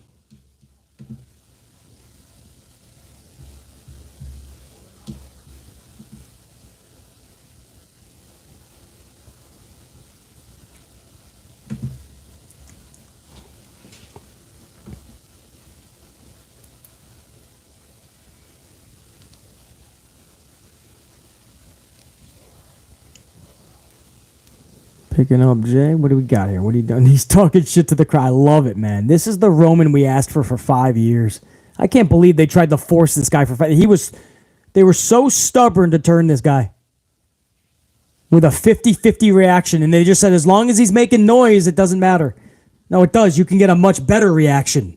A: Picking up Jay. What do we got here? What are you doing? He's talking shit to the crowd. I love it, man. This is the Roman we asked for 5 years. I can't believe they tried to force this guy for 5 years. They were so stubborn to turn this guy with a 50-50 reaction, and they just said, as long as he's making noise, it doesn't matter. No, it does. You can get a much better reaction.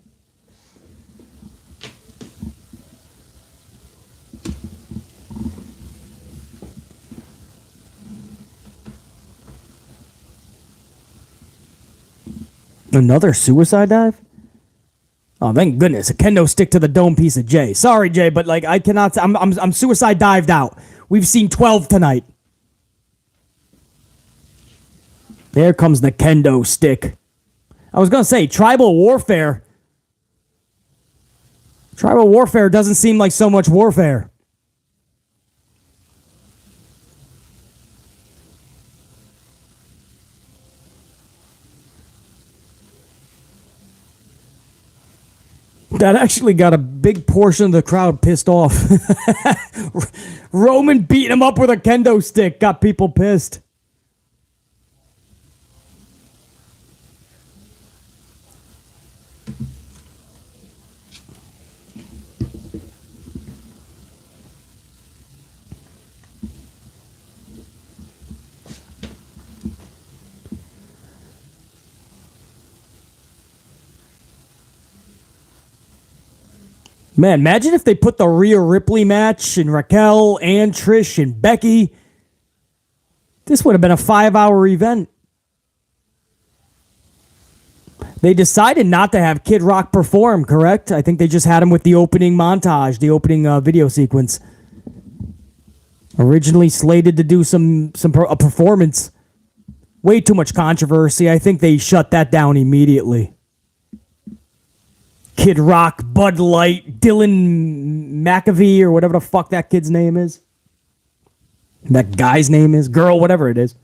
A: Another suicide dive? Oh, thank goodness. A kendo stick to the dome piece of Jay. Sorry, Jay, but like I cannot. I'm suicide dived out. We've seen 12 tonight. There comes the kendo stick. I was gonna say tribal warfare. Tribal warfare doesn't seem like so much warfare. That actually got a big portion of the crowd pissed off. Roman beating him up with a kendo stick got people pissed. Man, imagine if they put the Rhea Ripley match and Raquel and Trish and Becky. This would have been a 5-hour event. They decided not to have Kid Rock perform, correct? I think they just had him with the opening montage, the opening video sequence. Originally slated to do a performance. Way too much controversy. I think they shut that down immediately. Kid Rock, Bud Light, Dylan McAfee, or whatever the fuck that kid's name is. That guy's name is. Girl, whatever it is.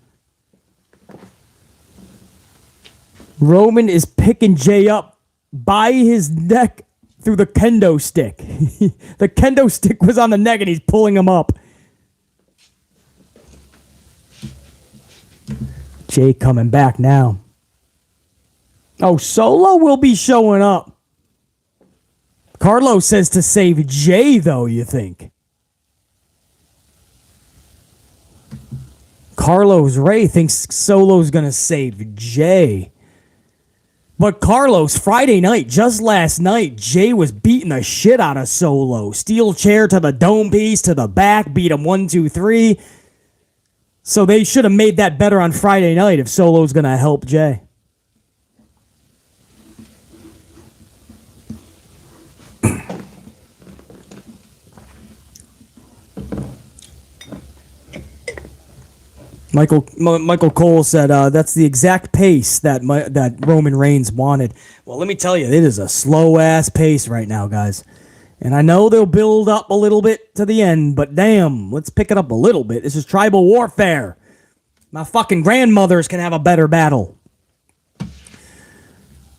A: Roman is picking Jay up by his neck through the kendo stick. The kendo stick was on the neck and he's pulling him up. Jay coming back now. Oh, Solo will be showing up. Carlos says to save Jay, though, you think? Carlos Ray thinks Solo's going to save Jey. But Carlos, Friday night, just last night, Jey was beating the shit out of Solo. Steel chair to the dome piece, to the back, beat him 1, 2, 3. So they should have made that better on Friday night if Solo's going to help Jey. Michael Cole said that's the exact pace that Roman Reigns wanted. Well, let me tell you, it is a slow-ass pace right now, guys. And I know they'll build up a little bit to the end, but damn, let's pick it up a little bit. This is tribal warfare. My fucking grandmothers can have a better battle.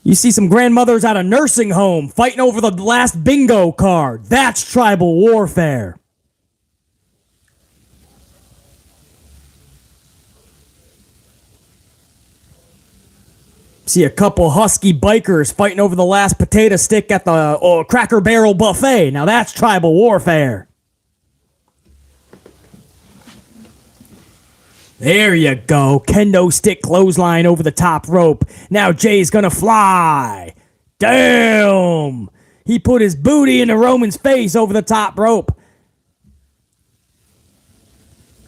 A: You see some grandmothers at a nursing home fighting over the last bingo card. That's tribal warfare. See a couple husky bikers fighting over the last potato stick at the Cracker Barrel buffet. Now that's tribal warfare. There you go. Kendo stick clothesline over the top rope. Now Jay's gonna fly. Damn. He put his booty into Roman's face over the top rope.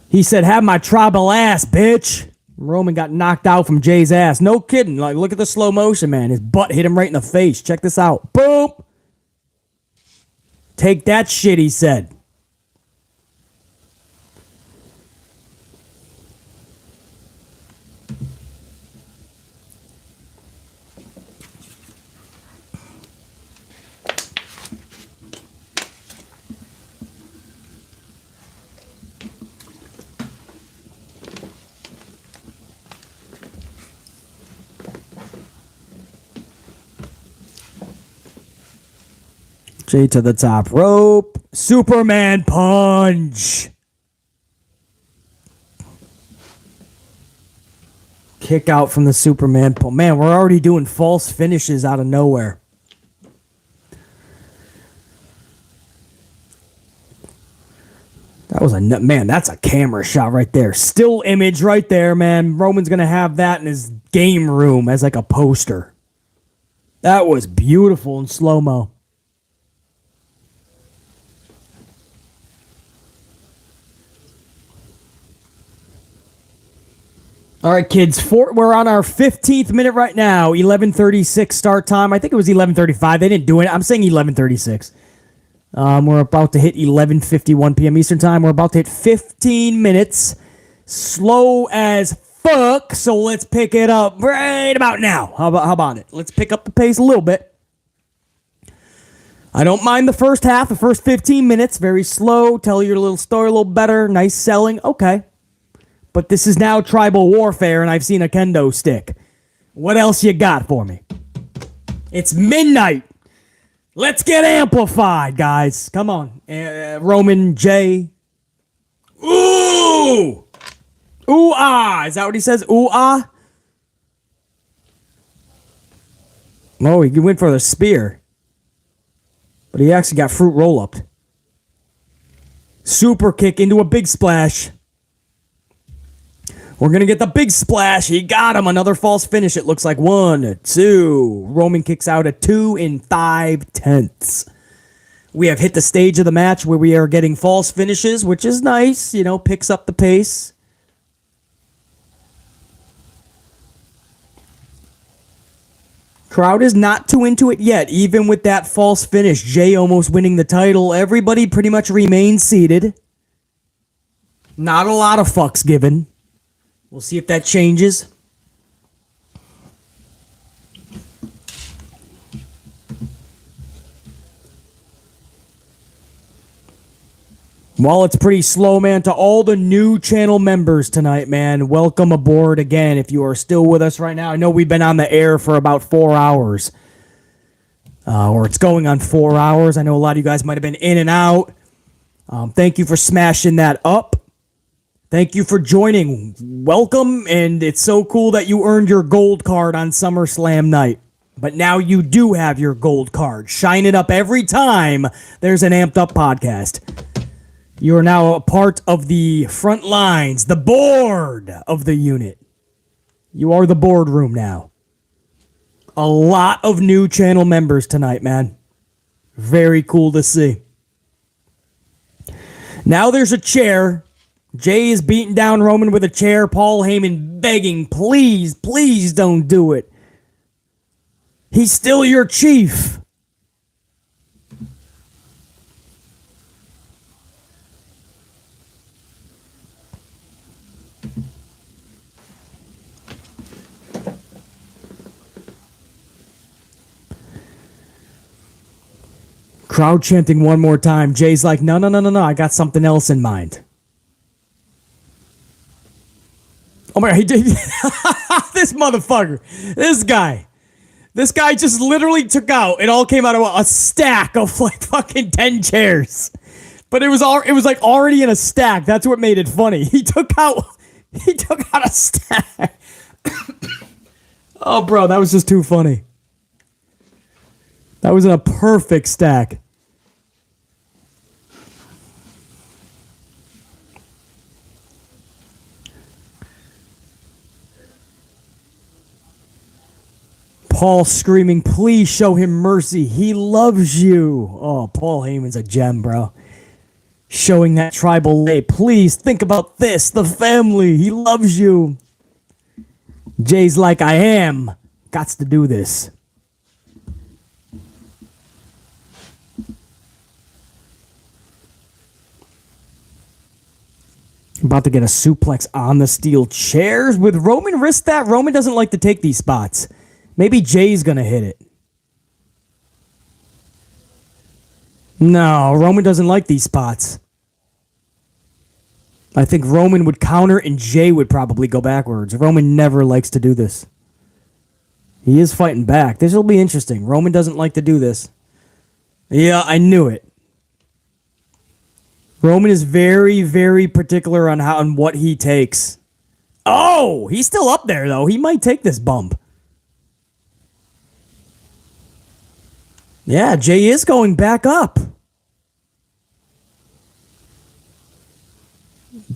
A: He said, have my tribal ass, bitch. Roman got knocked out from Jay's ass. No kidding. Like, look at the slow motion, man. His butt hit him right in the face. Check this out. Boom. Take that shit, he said. Jay to the top rope. Superman punch. Kick out from the Superman punch. Man, we're already doing false finishes out of nowhere. That was man, that's a camera shot right there. Still image right there, man. Roman's going to have that in his game room as like a poster. That was beautiful in slow-mo. All right, kids, we're on our 15th minute right now, 11:36 start time. I think it was 11:35. They didn't do it. I'm saying 11:36. We're about to hit 11:51 p.m. Eastern time. We're about to hit 15 minutes. Slow as fuck, so let's pick it up right about now. How about it? Let's pick up the pace a little bit. I don't mind the first half, the first 15 minutes. Very slow. Tell your little story a little better. Nice selling. Okay. But this is now tribal warfare, and I've seen a kendo stick. What else you got for me? It's midnight. Let's get amplified, guys. Come on. Roman, Jay. Ooh! Ooh-ah! Is that what he says? Ooh-ah? Oh, he went for the spear. But he actually got fruit roll-up. Super kick into a big splash. We're going to get the big splash. He got him. Another false finish. It looks like 1, 2. Roman kicks out at 2 5/10. We have hit the stage of the match where we are getting false finishes, which is nice. You know, picks up the pace. Crowd is not too into it yet. Even with that false finish, Jay almost winning the title. Everybody pretty much remains seated. Not a lot of fucks given. We'll see if that changes. Well, it's pretty slow, man. To all the new channel members tonight, man, welcome aboard again if you are still with us right now. I know we've been on the air for about 4 hours. Or it's going on 4 hours. I know a lot of you guys might have been in and out. Thank you for smashing that up. Thank you for joining. Welcome, and it's so cool that you earned your gold card on SummerSlam night. But now you do have your gold card. Shine it up every time there's an Amped Up podcast. You are now a part of the front lines, the board of the unit. You are the boardroom now. A lot of new channel members tonight, man. Very cool to see. Now there's a chair. Jey is beating down Roman with a chair. Paul Heyman begging, please, please don't do it. He's still your chief. Crowd chanting one more time. Jay's like, no, I got something else in mind. Oh my God, he did. This motherfucker. This guy just literally took out, it all came out of a stack of like fucking 10 chairs. But it was like already in a stack. That's what made it funny. He took out a stack. Oh, bro, that was just too funny. That was in a perfect stack. Paul screaming, please show him mercy. He loves you. Oh, Paul Heyman's a gem, bro. Showing that tribal lay. Please think about this. The family. He loves you. Jay's like, I am. Gots to do this. About to get a suplex on the steel chairs. With Roman risk that? Roman doesn't like to take these spots. Maybe Jay's going to hit it. No, Roman doesn't like these spots. I think Roman would counter and Jay would probably go backwards. Roman never likes to do this. He is fighting back. This will be interesting. Roman doesn't like to do this. Yeah, I knew it. Roman is very, very particular on what he takes. Oh, he's still up there, though. He might take this bump. Yeah, Jay is going back up.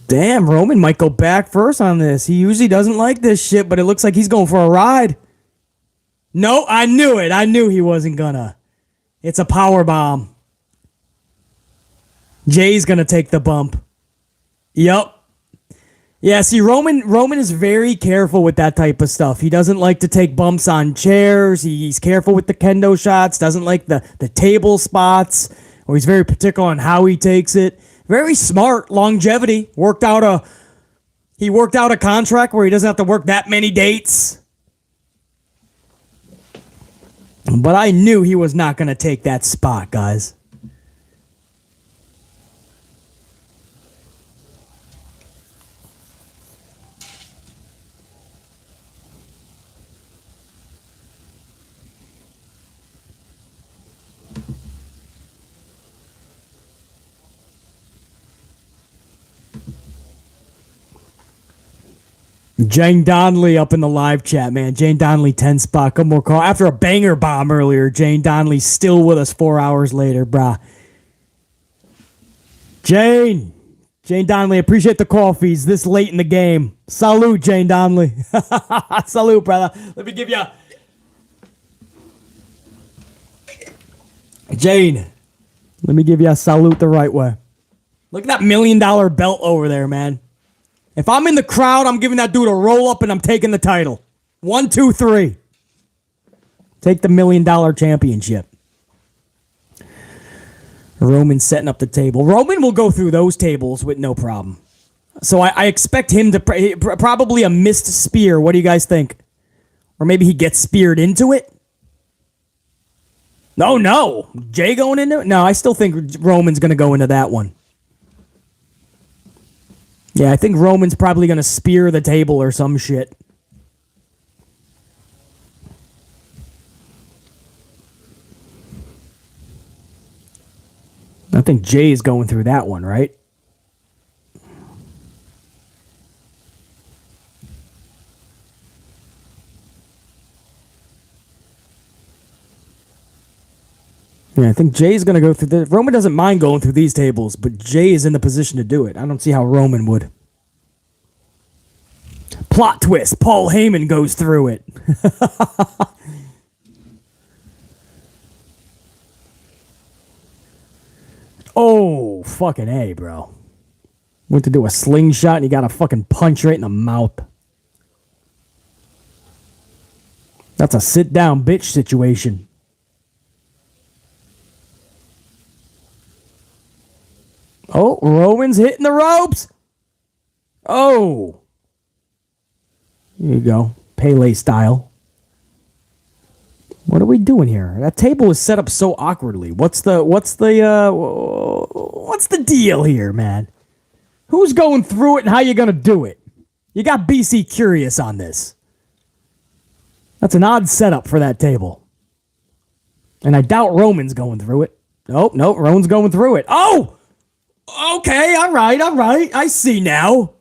A: Damn, Roman might go back first on this. He usually doesn't like this shit, but it looks like he's going for a ride. No, I knew it. I knew he wasn't gonna. It's a power bomb. Jay's gonna take the bump. Yep. Yeah, see, Roman is very careful with that type of stuff. He doesn't like to take bumps on chairs. He's careful with the kendo shots. Doesn't like the table spots. Or he's very particular on how he takes it. Very smart. Longevity. He worked out a contract where he doesn't have to work that many dates. But I knew he was not going to take that spot, guys. Jane Donnelly up in the live chat, man. Jane Donnelly 10 spot. Come more call. After a banger bomb earlier, Jane Donnelly still with us 4 hours later, brah. Jane Donnelly, appreciate the call fees this late in the game. Salute, Jane Donnelly. Salute, brother. Let me give you Jane, let me give you a salute the right way. Look at that $1 million belt over there, man. If I'm in the crowd, I'm giving that dude a roll up and I'm taking the title. 1, 2, 3. Take the $1 million championship. Roman setting up the table. Roman will go through those tables with no problem. So I expect him to probably a missed spear. What do you guys think? Or maybe he gets speared into it? No. Jay going into it? No, I still think Roman's going to go into that one. Yeah, I think Roman's probably going to spear the table or some shit. I think Jay's going through that one, right? Yeah, I think Jay's going to go through the... Roman doesn't mind going through these tables, but Jay is in the position to do it. I don't see how Roman would. Plot twist. Paul Heyman goes through it. Oh, fucking A, bro. Went to do a slingshot and he got a fucking punch right in the mouth. That's a sit-down bitch situation. Oh, Roman's hitting the ropes. Oh. Here you go. Pele style. What are we doing here? That table is set up so awkwardly. What's the deal here, man? Who's going through it and how you gonna do it? You got BC curious on this. That's an odd setup for that table. And I doubt Roman's going through it. Oh, no, Roman's going through it. Oh! Okay, all right. I see now.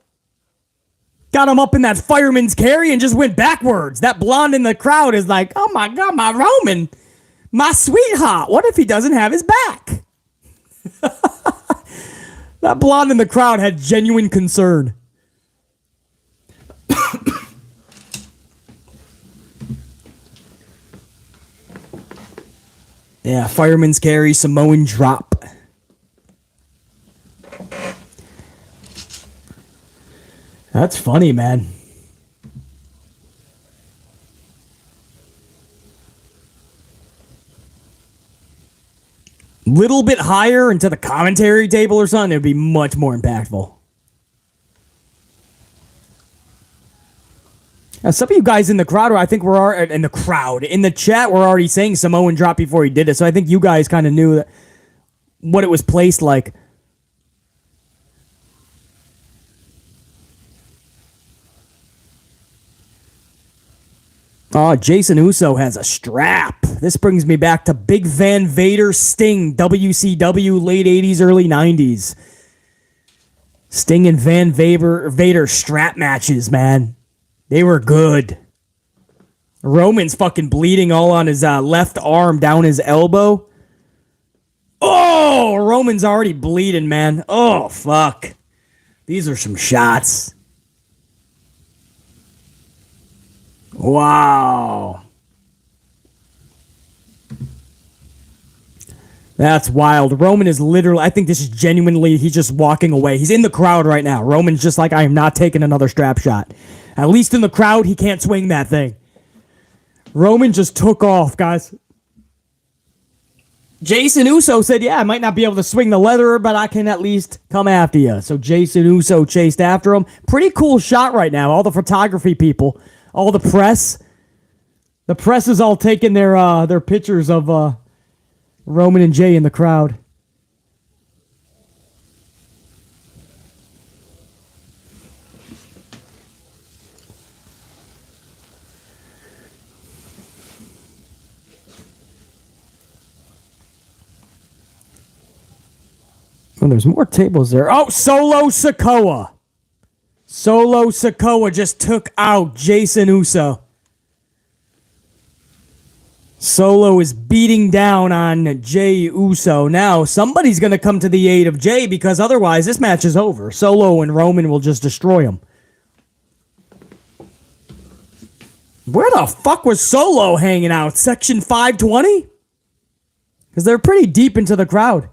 A: Got him up in that fireman's carry and just went backwards. That blonde in the crowd is like, oh my God, my Roman, my sweetheart. What if he doesn't have his back? That blonde in the crowd had genuine concern. Yeah, fireman's carry, Samoan drop. That's funny, man. Little bit higher into the commentary table or something, it would be much more impactful. Now, some of you guys in the crowd, or I think in the chat, were already saying Samoan drop before he did it, so I think you guys kind of knew what it was placed like. Oh, Jason Uso has a strap. This brings me back to Big Van Vader Sting, WCW, late 80s, early 90s. Sting and Van Vader strap matches, man. They were good. Roman's fucking bleeding all on his left arm, down his elbow. Oh, Roman's already bleeding, man. Oh, fuck. These are some shots. Wow. That's wild. Roman is literally, I think this is genuinely, he's just walking away. He's in the crowd right now. Roman's just like, I am not taking another strap shot. At least in the crowd, he can't swing that thing. Roman just took off, guys. Jason Uso said, yeah, I might not be able to swing the leather, but I can at least come after you. So Jason Uso chased after him. Pretty cool shot right now. All the photography people. All the press. The press is all taking their pictures of Roman and Jey in the crowd. Oh, there's more tables there. Oh, Solo Sikoa. Solo Sikoa just took out Jason Uso. Solo is beating down on Jey Uso. Now, somebody's going to come to the aid of Jey because otherwise this match is over. Solo and Roman will just destroy him. Where the fuck was Solo hanging out? Section 520? Because they're pretty deep into the crowd.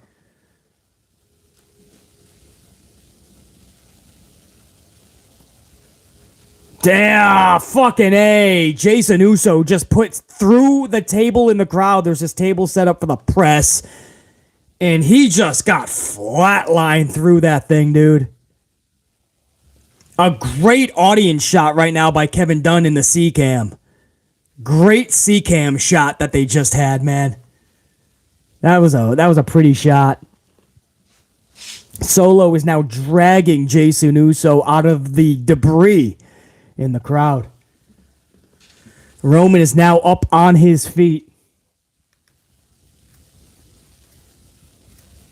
A: Damn, fucking A. Jason Uso just put through the table in the crowd. There's this table set up for the press. And he just got flatlined through that thing, dude. A great audience shot right now by Kevin Dunn in the C-Cam. Great C-Cam shot that they just had, man. That was a pretty shot. Solo is now dragging Jason Uso out of the debris in the crowd. Roman is now up on his feet.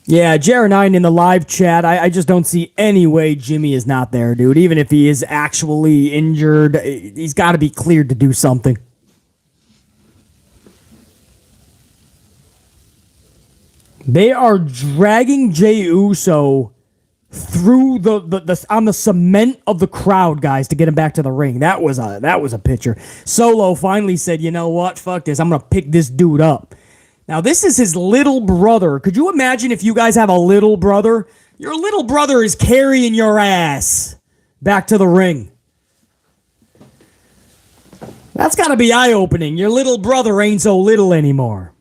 A: Yeah, Jared9 in the live chat. I just don't see any way Jimmy is not there, dude. Even if he is actually injured, he's got to be cleared to do something. They are dragging Jey Uso through the on the cement of the crowd, guys, to get him back to the ring. That was a picture. Solo finally said, "You know what? Fuck this. I'm gonna pick this dude up." Now this is his little brother. Could you imagine if you guys have a little brother? Your little brother is carrying your ass back to the ring. That's gotta be eye-opening. Your little brother ain't so little anymore.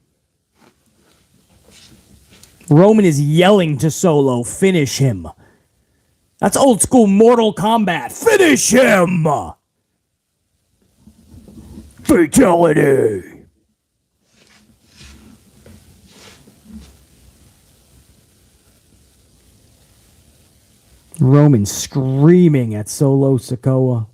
A: Roman is yelling to Solo, "Finish him." That's old school Mortal Kombat. Finish him! Fatality! Roman screaming at Solo Sikoa.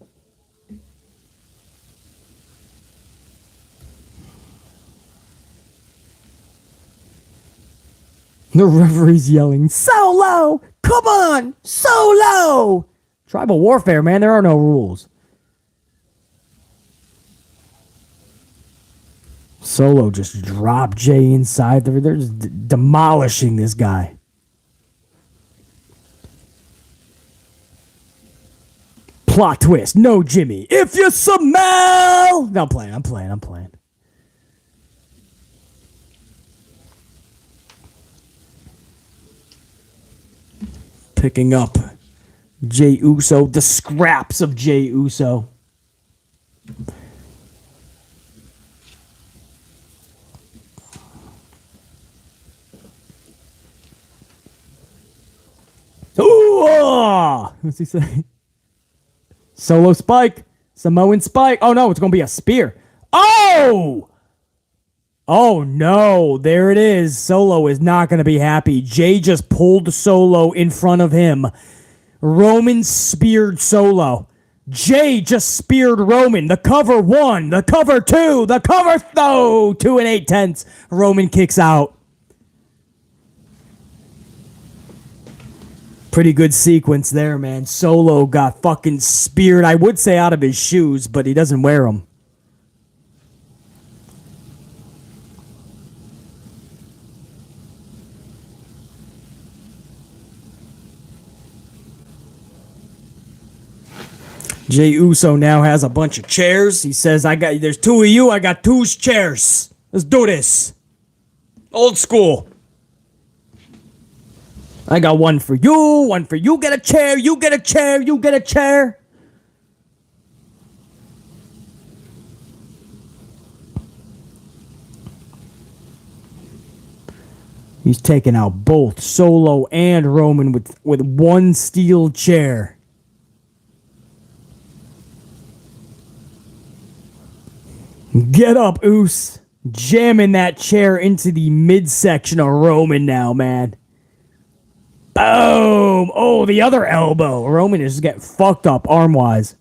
A: The referee's yelling, "Solo! Come on! Solo!" Tribal warfare, man. There are no rules. Solo just dropped Jey inside. They're just demolishing this guy. Plot twist. No Jimmy. If you smell... No, I'm playing. Picking up Jey Uso, the scraps of Jey Uso. Ooh! What's he say? Solo spike. Samoan spike. Oh no, it's going to be a spear. Oh! Oh no, there it is. Solo is not going to be happy. Jey just pulled Solo in front of him. Roman speared Solo. Jey just speared Roman. The cover 1, the cover 2, the cover 2 and 8/10. Roman kicks out. Pretty good sequence there, man. Solo got fucking speared. I would say out of his shoes, but he doesn't wear them. Jey Uso now has a bunch of chairs. He says, there's 2 of you, I got 2 chairs. Let's do this. Old school. I got 1 for you, 1 for you. Get a chair, you get a chair, you get a chair. He's taking out both Solo and Roman with 1 steel chair. Get up, Oos. Jamming that chair into the midsection of Roman now, man. Boom! Oh, the other elbow. Roman is getting fucked up arm-wise.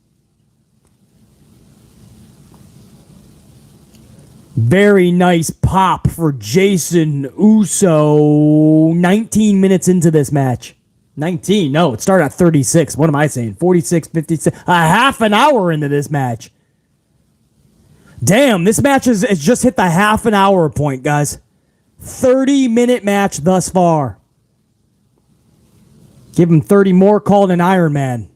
A: Very nice pop for Jason Uso. 19 minutes into this match. 19? No, it started at 36. What am I saying? 46, 56. A half an hour into this match. Damn, this match has just hit the half an hour point, guys. 30-minute match thus far. Give him 30 more, called an Iron Man.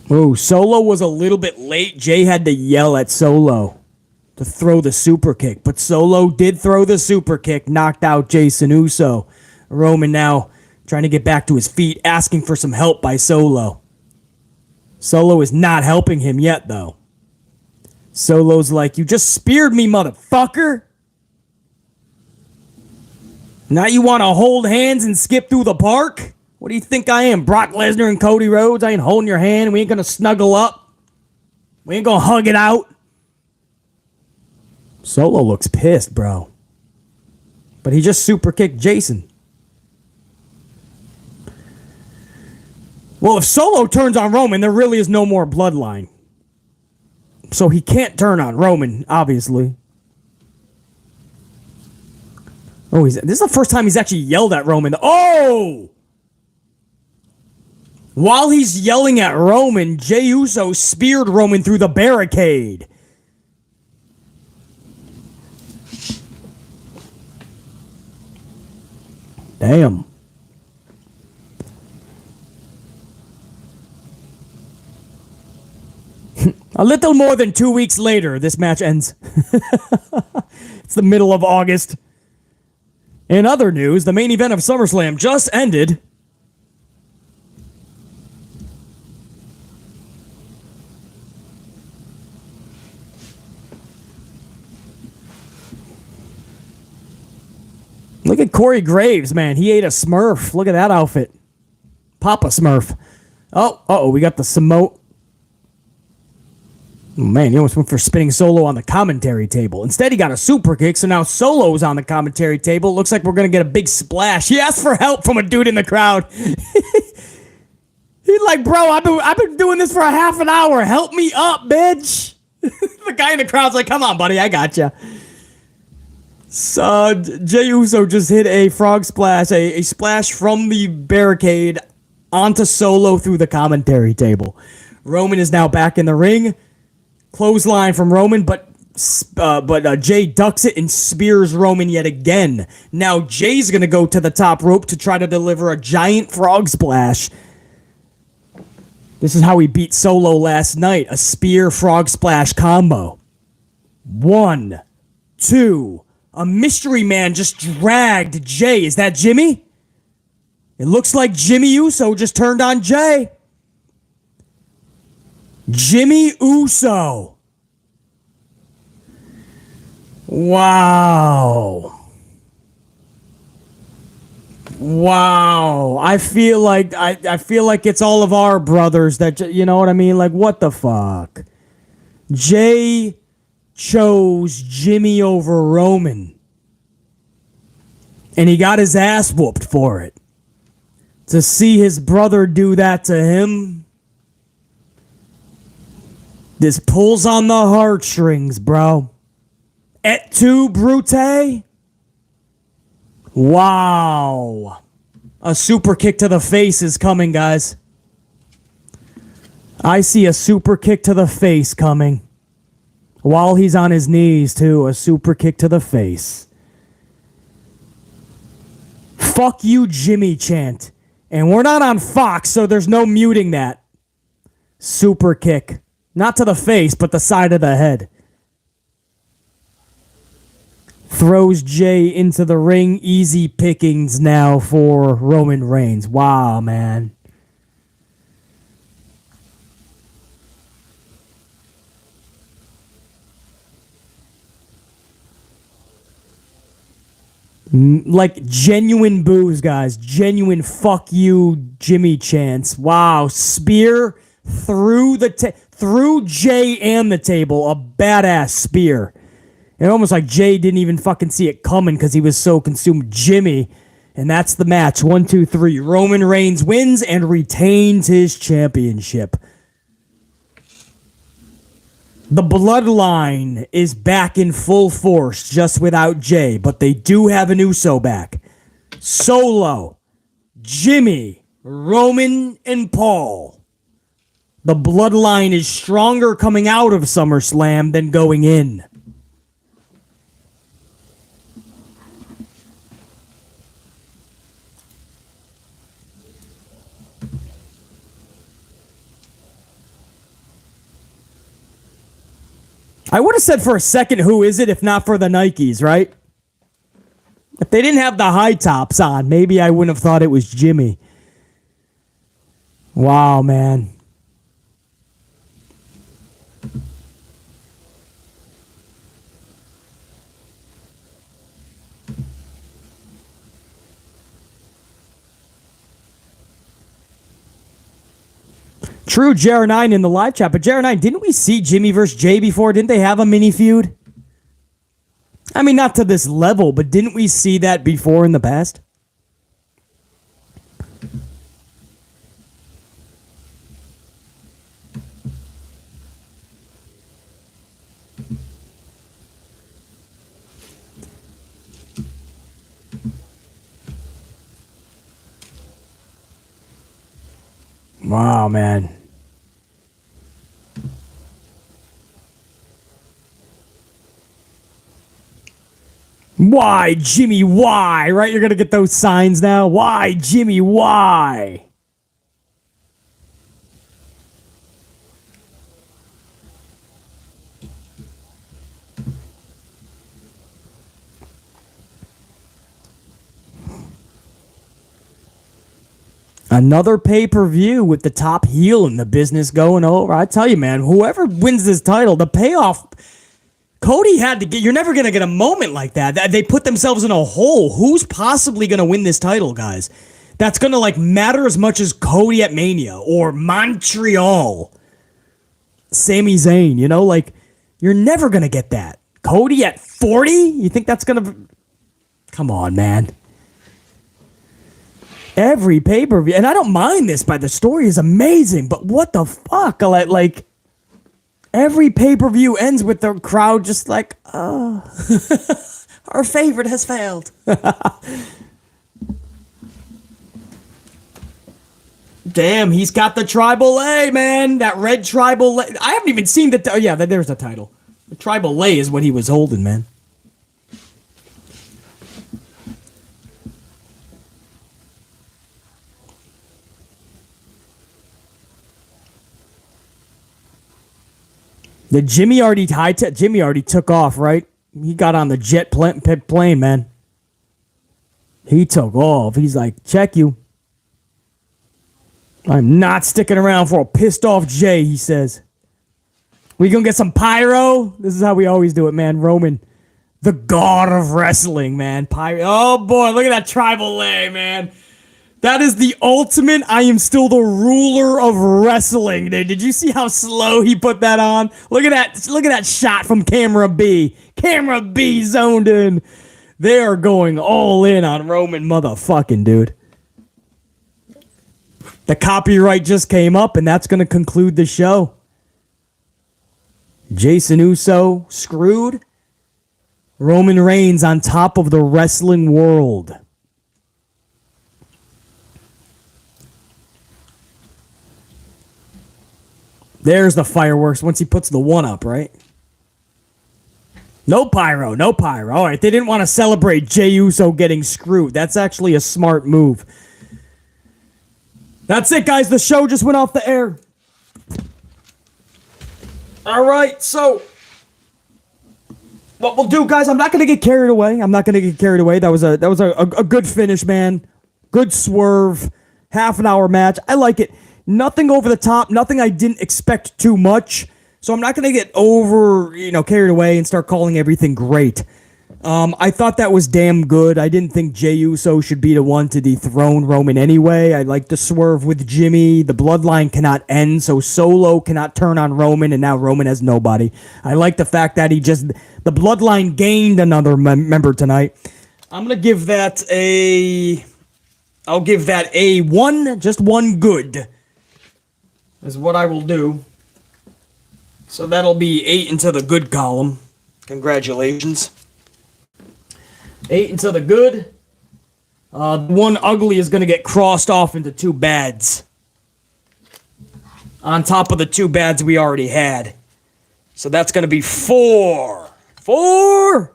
A: Oh, Solo was a little bit late. Jey had to yell at Solo to throw the super kick. But Solo did throw the super kick, knocked out Jason Uso. Roman now trying to get back to his feet, asking for some help by Solo. Solo is not helping him yet, though. Solo's like, "You just speared me, motherfucker. Now you want to hold hands and skip through the park? What do you think I am, Brock Lesnar and Cody Rhodes? I ain't holding your hand. We ain't going to snuggle up. We ain't going to hug it out." Solo looks pissed, bro. But he just super kicked Jason. Well, if Solo turns on Roman, there really is no more bloodline. So he can't turn on Roman, obviously. Oh, this is the first time he's actually yelled at Roman. Oh! While he's yelling at Roman, Jey Uso speared Roman through the barricade. Damn. A little more than 2 weeks later, this match ends. It's the middle of August. In other news, the main event of SummerSlam just ended. Look at Corey Graves, man. He ate a Smurf. Look at that outfit. Papa Smurf. Oh, we got the Samoa. Oh, man, he almost went for spinning Solo on the commentary table. Instead, he got a super kick, so now Solo's on the commentary table. Looks like we're going to get a big splash. He asked for help from a dude in the crowd. He's like, bro, I've been doing this for a half an hour. Help me up, bitch. The guy in the crowd's like, come on, buddy, I got you. So, Jey Uso just hit a frog splash, a splash from the barricade onto Solo through the commentary table. Roman is now back in the ring. Clothesline from Roman, but Jey ducks it and spears Roman yet again. Now Jay's going to go to the top rope to try to deliver a giant frog splash. This is how he beat Solo last night. A spear frog splash combo. 1, 2. A mystery man just dragged Jey. Is that Jimmy? It looks like Jimmy Uso just turned on Jey. Jimmy Uso. Wow. I feel like it's all of our brothers that, you know what I mean? Like, what the fuck? Jey chose Jimmy over Roman. And he got his ass whooped for it. To see his brother do that to him, this pulls on the heartstrings, bro. Et tu, Brute? Wow. A super kick to the face is coming, guys. I see a super kick to the face coming. While he's on his knees, too. A super kick to the face. Fuck you, Jimmy chant. And we're not on Fox, so there's no muting that. Super kick. Not to the face, but the side of the head. Throws Jey into the ring. Easy pickings now for Roman Reigns. Wow, man. Like genuine boos, guys. Genuine fuck you, Jimmy chants. Wow, spear through through Jey and the table. A badass spear. And almost like Jey didn't even fucking see it coming because he was so consumed. Jimmy. And that's the match. 1, 2, 3. Roman Reigns wins and retains his championship. The bloodline is back in full force, just without Jey, but they do have an Uso back. Solo, Jimmy, Roman, and Paul. The bloodline is stronger coming out of SummerSlam than going in. I would have said for a second, who is it if not for the Nikes, right? If they didn't have the high tops on, maybe I wouldn't have thought it was Jimmy. Wow, man. True, JR9 in the live chat, but JR9, didn't we see Jimmy versus Jey before? Didn't they have a mini feud? I mean, not to this level, but didn't we see that before in the past? Wow, man. Why, Jimmy, why? Right? You're going to get those signs now. Why, Jimmy, why? Another pay-per-view with the top heel in the business going over. I tell you, man, whoever wins this title, the payoff Cody had to get. You're never going to get a moment like that. They put themselves in a hole. Who's possibly going to win this title, guys? That's going to like matter as much as Cody at Mania or Montreal. Sami Zayn, you know, like you're never going to get that. Cody at 40? You think that's going to... Come on, man. Every pay-per-view, and I don't mind this, but the story is amazing, but what the fuck? Like every pay-per-view ends with the crowd just like, oh, our favorite has failed. Damn, he's got the Tribal A, man. That red Tribal A. I haven't even seen the... yeah, there's the title. The Tribal A is what he was holding, man. The Jimmy already took off, right? He got on the jet plane, man. He took off. He's like, check you. I'm not sticking around for a pissed off Jey, he says. We gonna get some pyro? This is how we always do it, man. Roman, the god of wrestling, man. Pyro. Oh boy, look at that Tribal A, man. That is the ultimate, I am still the ruler of wrestling. Did you see how slow he put that on? Look at that shot from camera B. Camera B zoned in. They are going all in on Roman motherfucking, dude. The copyright just came up, and that's going to conclude the show. Jason Uso screwed. Roman Reigns on top of the wrestling world. There's the fireworks once he puts the one up, right? No pyro, no pyro. All right, they didn't want to celebrate Jey Uso getting screwed. That's actually a smart move. That's it, guys. The show just went off the air. All right, so what we'll do, guys, I'm not going to get carried away. That was a good finish, man. Good swerve. Half an hour match. I like it. Nothing over the top, nothing I didn't expect too much. So I'm not going to get carried away and start calling everything great. I thought that was damn good. I didn't think Jey Uso should be the one to dethrone Roman anyway. I like the swerve with Jimmy. The bloodline cannot end, so Solo cannot turn on Roman, and now Roman has nobody. I like the fact that the bloodline gained another member tonight. I'm going to give that I'll give that a 1, just 1 good. Is what I will do. So that'll be 8 into the good column. Congratulations. 8 into the good. One ugly is going to get crossed off into 2 bads. On top of the 2 bads we already had. So that's going to be 4. 4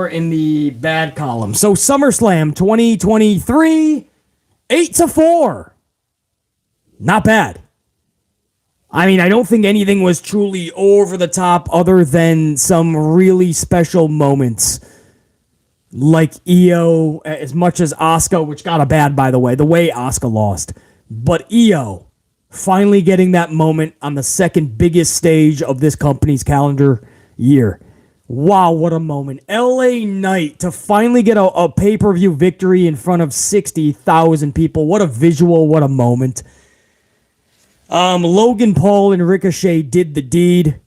A: in the bad column. So SummerSlam 2023, 8 to 4. Not bad. I mean, I don't think anything was truly over the top other than some really special moments. Like Io, as much as Asuka, which got a bad, by the way Asuka lost. But Io finally getting that moment on the second biggest stage of this company's calendar year. Wow, what a moment. LA Knight to finally get a pay-per-view victory in front of 60,000 people. What a visual, what a moment. Logan Paul and Ricochet did the deed.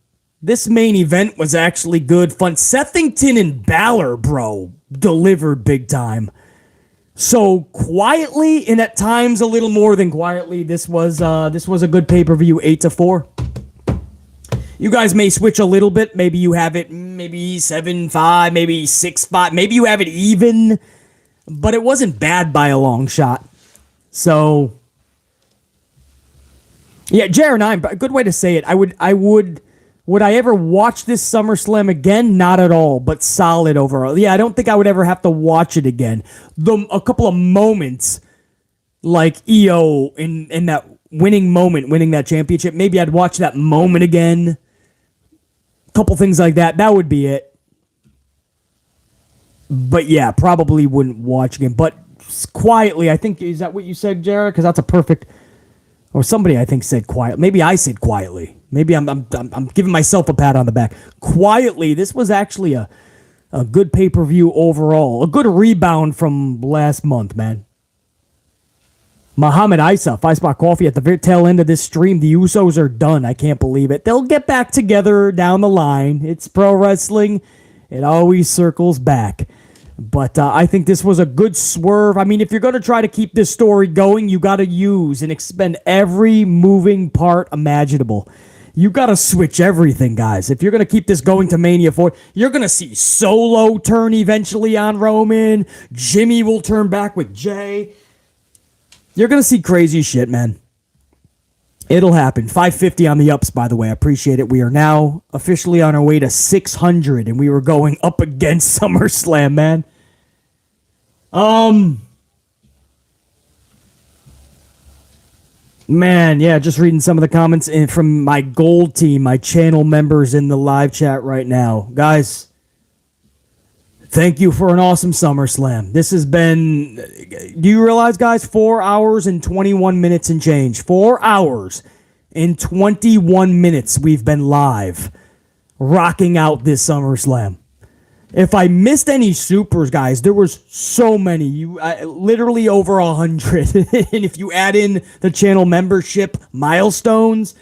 A: This main event was actually good fun. Sethington and Balor, bro, delivered big time. So quietly, and at times a little more than quietly, this was a good pay-per-view, 8 to 4. You guys may switch a little bit. Maybe you have it maybe 7-5, maybe 6-5. Maybe you have it even, but it wasn't bad by a long shot. So yeah, Jared and I, a good way to say it, I would Would I ever watch this SummerSlam again? Not at all, but solid overall. Yeah, I don't think I would ever have to watch it again. A couple of moments like EO in that winning moment, winning that championship, maybe I'd watch that moment again. A couple things like that. That would be it. But yeah, probably wouldn't watch again. But quietly, I think, is that what you said, Jared? Because that's a perfect... Or somebody, I think, said quiet. Maybe I said quietly. Maybe I'm giving myself a pat on the back. Quietly, this was actually a good pay-per-view overall. A good rebound from last month, man. Muhammad Isa, 5 Spot Coffee at the very tail end of this stream. The Usos are done. I can't believe it. They'll get back together down the line. It's pro wrestling. It always circles back. But I think this was a good swerve. I mean, if you're going to try to keep this story going, you got to use and expend every moving part imaginable. You got to switch everything, guys. If you're going to keep this going to Mania 4, you're going to see Solo turn eventually on Roman. Jimmy will turn back with Jey. You're going to see crazy shit, man. It'll happen. 550 on the ups, by the way. I appreciate it. We are now officially on our way to 600, and we were going up against SummerSlam, man. Man, yeah, just reading some of the comments from my gold team, my channel members in the live chat right now. Guys, thank you for an awesome SummerSlam. This has been, do you realize, guys, 4 hours and 21 minutes and change. 4 hours and 21 minutes we've been live rocking out this SummerSlam. If I missed any supers, guys, there was so many. Literally over 100. And if you add in the channel membership milestones,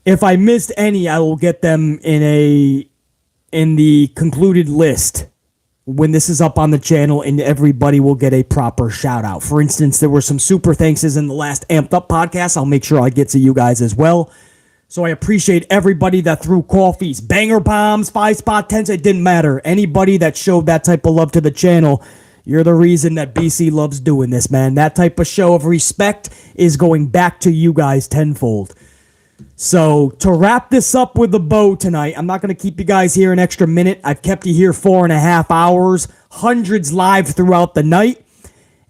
A: if I missed any, I will get them in the concluded list when this is up on the channel, and everybody will get a proper shout out. For instance, there were some super thankses in the last Amped Up podcast. I'll make sure I get to you guys as well. So I appreciate everybody that threw coffees, banger bombs, 5 spot tents. It didn't matter. Anybody that showed that type of love to the channel, you're the reason that BC loves doing this, man. That type of show of respect is going back to you guys tenfold. So to wrap this up with a bow tonight, I'm not going to keep you guys here an extra minute. I've kept you here 4.5 hours, hundreds live throughout the night.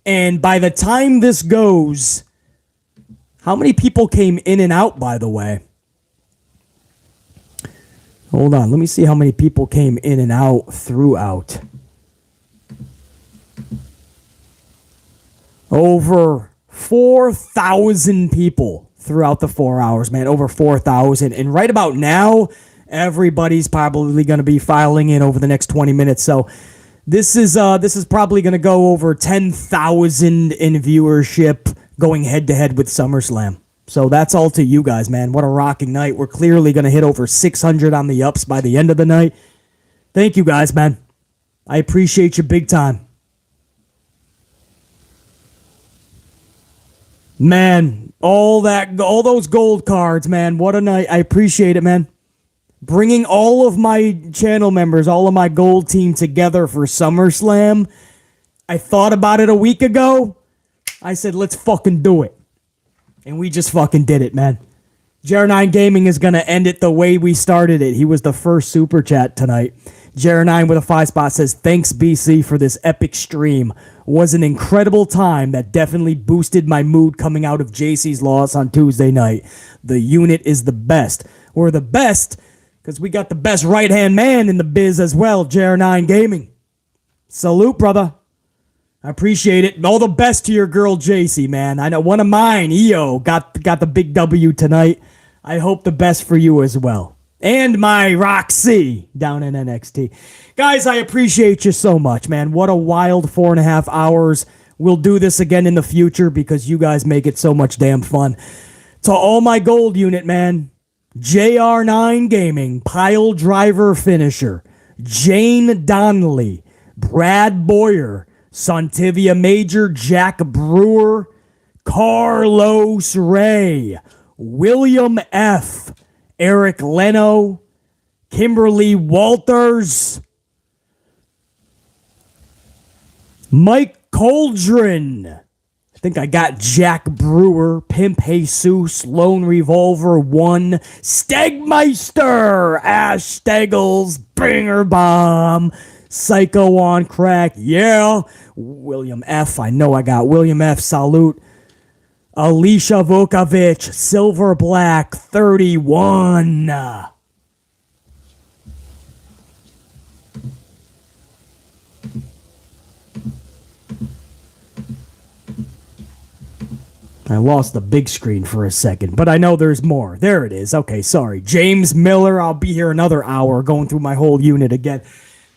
A: And by the time this goes, how many people came in and out, by the way? Hold on, let me see how many people came in and out throughout. Over 4,000 people throughout the 4 hours, man. Over 4,000. And right about now, everybody's probably going to be filing in over the next 20 minutes. So this is probably going to go over 10,000 in viewership going head-to-head with SummerSlam. So that's all to you guys, man. What a rocking night. We're clearly going to hit over 600 on the ups by the end of the night. Thank you guys, man. I appreciate you big time. Man, all those gold cards, man. What a night. I appreciate it, man. Bringing all of my channel members, all of my gold team together for SummerSlam. I thought about it a week ago. I said, let's fucking do it. And we just fucking did it, man. Jer9 Gaming is going to end it the way we started it. He was the first super chat tonight. Jer9 with a 5 spot says, thanks BC for this epic stream. Was an incredible time that definitely boosted my mood coming out of JC's loss on Tuesday night. The unit is the best. We're the best because we got the best right-hand man in the biz as well, Jer9 Gaming. Salute, brother. I appreciate it. All the best to your girl, JC, man. I know one of mine, EO, got the big W tonight. I hope the best for you as well. And my Roxy down in NXT. Guys, I appreciate you so much, man. What a wild 4.5 hours. We'll do this again in the future because you guys make it so much damn fun. To all my gold unit, man. JR9 Gaming, Pile Driver Finisher, Jane Donnelly, Brad Boyer, Santivia Major, Jack Brewer, Carlos Ray, William F., Eric Leno, Kimberly Walters, Mike Coldren, I think I got Jack Brewer, Pimp Jesus, Lone Revolver 1, Stegmeister, Ash Stegels, Bringer Bomb, Psycho on Crack, yeah, William F. I know I got William F. Salute, Alicia Vukovic, Silver Black 31. I lost the big screen for a second, but I know there's more. There it is. Okay, sorry. James Miller, I'll be here another hour going through my whole unit again.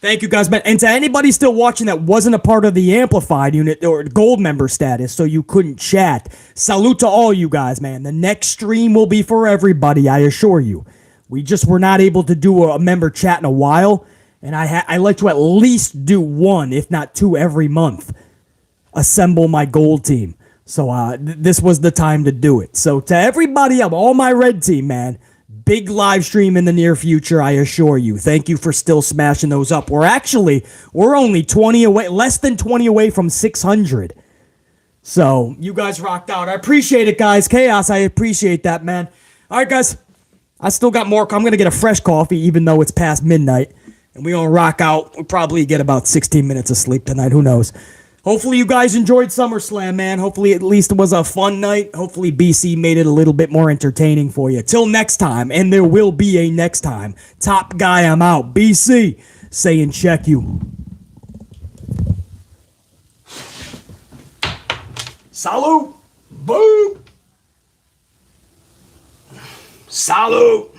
A: Thank you guys, man. And to anybody still watching that wasn't a part of the Amplified unit or gold member status, so you couldn't chat, salute to all you guys, man. The next stream will be for everybody, I assure you. We just were not able to do a member chat in a while, and I like to at least do one, if not two, every month. Assemble my gold team. So this was the time to do it. So to everybody, all my red team, man, big live stream in the near future, I assure you. Thank you for still smashing those up. We're only 20 away, less than 20 away from 600. So you guys rocked out. I appreciate it, guys. Chaos, I appreciate that, man. All right, guys. I still got more. I'm going to get a fresh coffee, even though it's past midnight. And we're going to rock out. We'll probably get about 16 minutes of sleep tonight. Who knows? Hopefully you guys enjoyed SummerSlam, man. Hopefully at least it was a fun night. Hopefully BC made it a little bit more entertaining for you. Till next time, and there will be a next time. Top guy, I'm out. BC, saying check you. Salute. Boom. Salute.